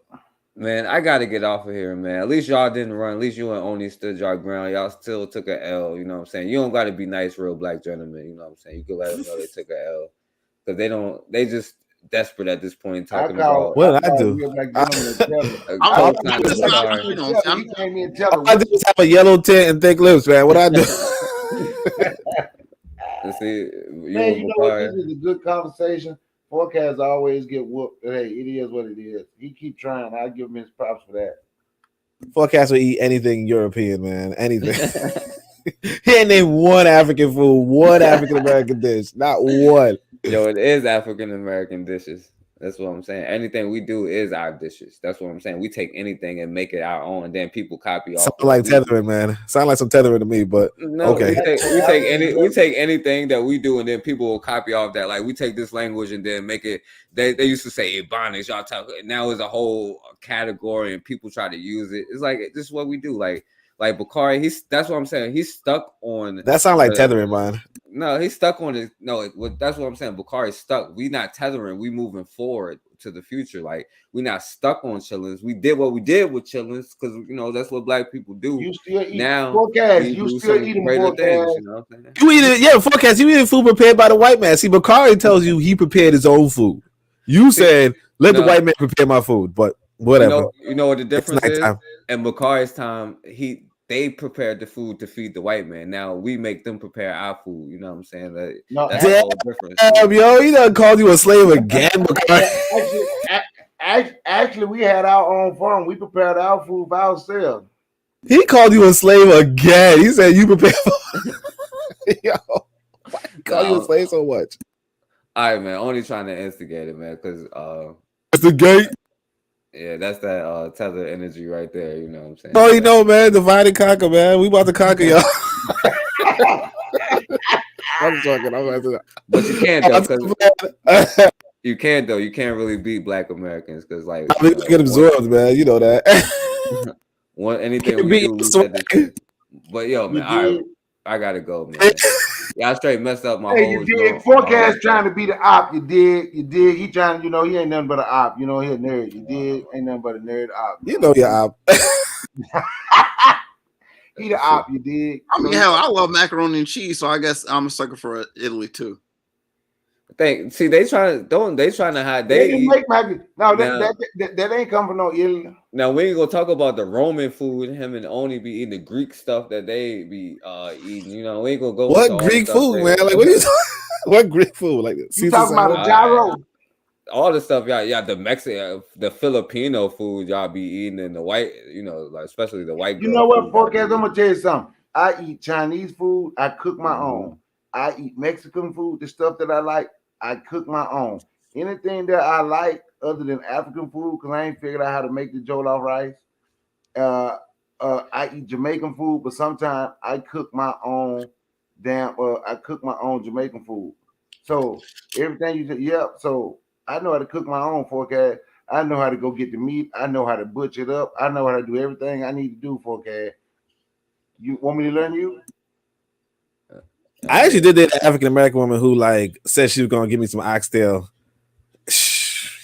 Speaker 2: man, I gotta get off of here, man. At least y'all didn't run. At least you and Oni stood your ground. Y'all still took a L. You know what I'm saying? You don't gotta be nice, real black gentlemen. You know what I'm saying? You could let them know they took a L because they don't. They just desperate at this point talking about
Speaker 13: What did I do? I just have a yellow tint and thick lips, man. What I do?
Speaker 2: Let's see,
Speaker 3: Man, you know what? This is a good conversation. Forecast always get whooped. Hey, it is what it is. He keep trying. I give him his props for that.
Speaker 13: Forecast will eat anything European, man. Anything. He ain't named one African food, one African American dish, not one.
Speaker 2: Yo, it is African American dishes. That's what I'm saying. Anything we do is our dishes. That's what I'm saying. We take anything and make it our own, and then people copy off.
Speaker 13: Something like tethering, man. Sound like some tethering to me, but
Speaker 2: no,
Speaker 13: okay.
Speaker 2: we take anything that we do, and then people will copy off that. Like we take this language and then make it. They used to say Ebonics, y'all talk. Now it's a whole category, and people try to use it. It's like this is what we do. Like Bakari, that's what I'm saying. He's stuck on.
Speaker 13: That sound like tethering, man.
Speaker 2: No, he's stuck on it. No, that's what I'm saying. Bakari's stuck. We not tethering. We moving forward to the future. Like we not stuck on chillings. We did what we did with chillings because you know that's what black people do.
Speaker 3: You still eat
Speaker 2: now.
Speaker 3: Forecast. You still eating
Speaker 2: Forecast.
Speaker 3: Forecast.
Speaker 2: You know what I'm saying?
Speaker 13: You eat it, yeah. Forecast. You eating food prepared by the white man. See, Bakari tells you he prepared his own food. You said let the white man prepare my food, but whatever.
Speaker 2: You know what the difference is?
Speaker 13: nighttime.
Speaker 2: In Bakari's time, they prepared the food to feed the white man. Now we make them prepare our food. You know what I'm saying? That's a whole difference.
Speaker 13: Yo, he done called you a slave again, Bakari.
Speaker 3: Actually, we had our own farm. We prepared our food for ourselves.
Speaker 13: He called you a slave again. He said you prepare. Yo, why he call you a slave so much?
Speaker 2: All right, man. Only trying to instigate it, man, because
Speaker 13: it's the gate.
Speaker 2: Yeah, that's that tether energy right there. You know what I'm saying?
Speaker 13: Oh, you know, man, divide and conquer, man. We about to conquer y'all. I'm joking.
Speaker 2: But you can't though. You can't though. You can't really beat Black Americans because like
Speaker 13: we get absorbed, man. You know that.
Speaker 2: Anything we do, we said this shit. But yo, man, all right, I gotta go, man. Y'all straight messed up my whole.
Speaker 3: You did. Forecast trying to be the op. You did. He trying. You know, he ain't nothing but an op. You know, he a nerd. You did. Ain't nothing but a nerd op.
Speaker 13: You know your op.
Speaker 3: He the op. You did.
Speaker 6: I mean, hell, I love macaroni and cheese, so I guess I'm a sucker for Italy too.
Speaker 2: They trying to hide.
Speaker 3: They make macaroni. No, that ain't come from no Italy.
Speaker 2: Now we ain't gonna talk about the Roman food. Him and Oni be eating the Greek stuff that they be eating. You know, we ain't gonna go.
Speaker 13: What Greek food, man? Like what are you talking? What Greek food? Like
Speaker 3: you talking about a gyro?
Speaker 2: All the stuff, y'all, the Mexican, the Filipino food y'all be eating, and the white, you know, like especially the white.
Speaker 3: You know what, Forecast? I'm gonna tell you something. I eat Chinese food. I cook my own. I eat Mexican food. The stuff that I like, I cook my own. Anything that I like other than African food, because I ain't figured out how to make the jollof rice. I eat Jamaican food, but sometimes I cook my own I cook my own Jamaican food. So everything you said, yeah. So I know how to cook my own, Forecast. I know how to go get the meat. I know how to butcher it up. I know how to do everything I need to do, Forecast. You want me to learn you?
Speaker 13: I actually did date an African American woman who like said she was gonna give me some oxtail.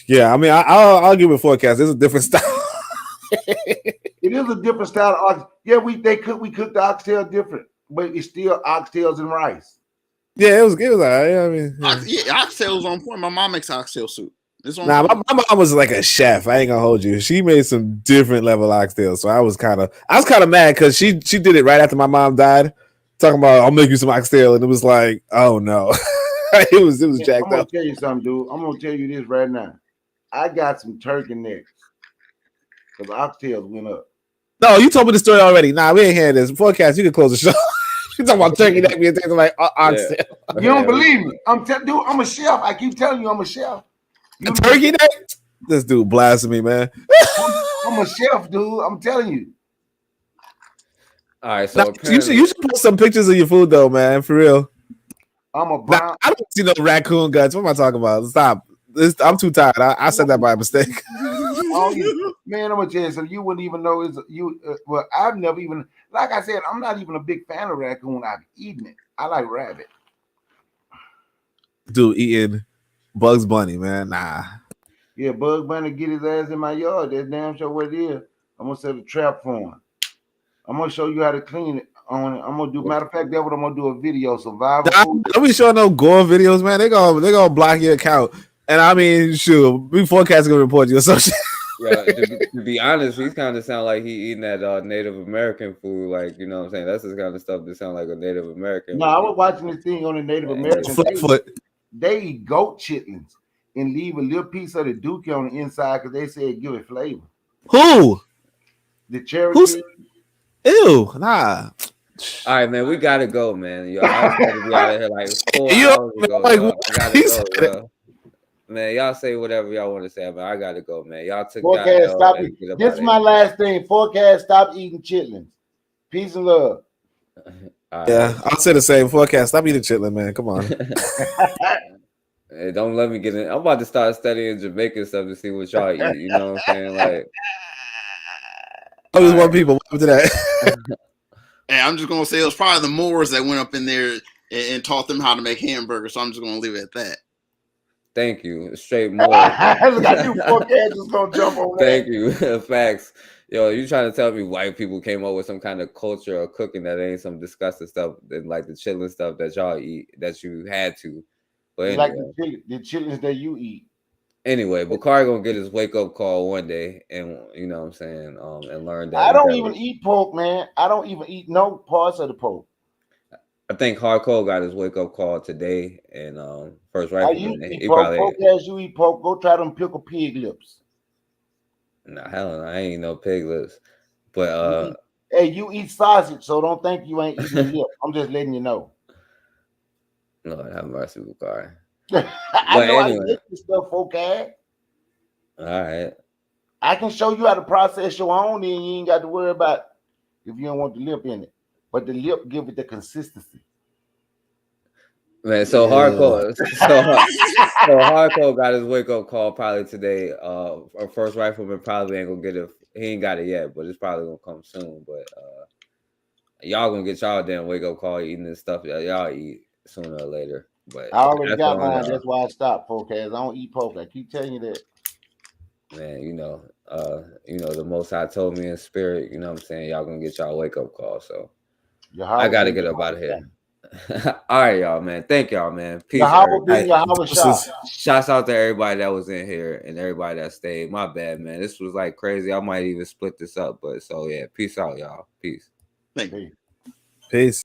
Speaker 13: Yeah, I mean, I'll give it a Forecast. It's a different style.
Speaker 3: It is a different style of oxtail. Yeah, we cook the oxtail different, but it's still oxtails and rice.
Speaker 13: Yeah, it was all right. I mean,
Speaker 6: oxtails on point. My mom makes oxtail soup. It's on
Speaker 13: nah,
Speaker 6: point.
Speaker 13: my mom was like a chef. I ain't gonna hold you. She made some different level oxtails, so I was kind of mad because she did it right after my mom died, talking about I'll make you some oxtail, and it was like, oh no, it was jacked
Speaker 3: I'm gonna
Speaker 13: up.
Speaker 3: tell you something, dude. I'm gonna tell you this right now. I got some turkey necks because oxtails went up.
Speaker 13: No, you told me the story already. Nah, we ain't hearing this. Forecast, you can close the show. You talking about turkey neck being tasting like oxtail?
Speaker 3: You don't believe me? I'm dude. I'm a chef. I keep telling you, I'm a chef.
Speaker 13: A turkey neck? This dude blasphemy, man.
Speaker 3: I'm a chef, dude. I'm telling you.
Speaker 2: All right, so
Speaker 13: you should post some pictures of your food though, man. For real.
Speaker 3: I'm a brown.
Speaker 13: I don't see no raccoon guts. What am I talking about? Stop. I'm too tired. I said that by mistake.
Speaker 3: Man, I'm gonna tell you something. You wouldn't even know it's you. Well, I've never even, like I said, I'm not even a big fan of raccoon. I've eaten it. I like rabbit.
Speaker 13: Dude, eating Bugs Bunny, man. Nah.
Speaker 3: Yeah, Bugs Bunny get his ass in my yard. That's damn sure what it is. I'm gonna set a trap for him. I'm gonna show you how to clean it. I'm gonna do. Matter of fact, that's what I'm gonna do a video. Survival.
Speaker 13: Don't be showing no gore videos, man. They gonna block your account. And I mean, shoot, we forecast gonna report you or some shit.
Speaker 2: Yeah, to be honest, he's kind of sound like he eating that Native American food, like, you know what I'm saying? That's the kind of stuff that sound like a Native American.
Speaker 3: No, I was watching this thing on the Native American. They eat goat chitlins and leave a little piece of the dookie on the inside because they say it give it flavor.
Speaker 13: Who?
Speaker 3: The Cherokee.
Speaker 13: Ew, nah.
Speaker 2: All right, man, we gotta go, man. Yo, I was gonna be out of here like 4 hours ago. I gotta go, bro. Man, y'all say whatever y'all want to say, but I gotta go, man. Y'all took
Speaker 3: Forecast, stop. This is my last thing. Forecast, stop eating chitlins. Peace and love.
Speaker 13: Yeah, I'll say the same. Forecast, stop eating chitlin, man. Come on.
Speaker 2: Hey, don't let me get in. I'm about to start studying Jamaican stuff to see what y'all eat. You know what I'm saying? Like,
Speaker 13: I just want people. What happened to that?
Speaker 6: Hey, I'm just gonna say it was probably the Moors that went up in there and taught them how to make hamburgers. So I'm just gonna leave it at that.
Speaker 2: Thank you. Straight more.
Speaker 3: Just gonna jump on
Speaker 2: Thank you. Facts. Yo, you trying to tell me white people came up with some kind of culture or cooking that ain't some disgusting stuff than like the chitlin stuff that y'all eat that you had to. But anyway.
Speaker 3: Like the chitlins that you eat.
Speaker 2: Anyway, Bakari gonna get his wake up call one day, and you know what I'm saying, and learn that.
Speaker 3: I don't even eat pork, man. I don't even eat no parts of the pork.
Speaker 2: I think Hardcore got his wake up call today, and First Rifleman.
Speaker 3: He probably as you eat pork. Go try them pickle pig lips.
Speaker 2: Nah, hell no, I ain't no pig lips. But
Speaker 3: hey, you eat sausage, so don't think you ain't eating lip. I'm just letting you know.
Speaker 2: Lord have mercy, Bakari.
Speaker 3: I know anyway. I make this stuff, okay.
Speaker 2: All right.
Speaker 3: I can show you how to process your own, and you ain't got to worry about if you don't want the lip in it. But the lip give it the consistency.
Speaker 2: Man, so Hardcore, so Hardcore got his wake up call probably today. Our First Rifleman probably ain't gonna get it. He ain't got it yet, but it's probably gonna come soon. But y'all gonna get y'all damn wake up call eating this stuff that y'all eat sooner or later. But
Speaker 3: I already got mine. That's why I stopped, forecast. I don't eat pork. I keep telling you that.
Speaker 2: Man, you know, the Most High told me in spirit. You know what I'm saying? Y'all gonna get y'all wake up call. So I gotta get up out of here. All right, y'all, man. Thank y'all, man. Peace. Shouts out to everybody that was in here and everybody that stayed. My bad, man. This was like crazy. I might even split this up, but so yeah. Peace out, y'all. Peace.
Speaker 6: Thank you.
Speaker 13: Peace.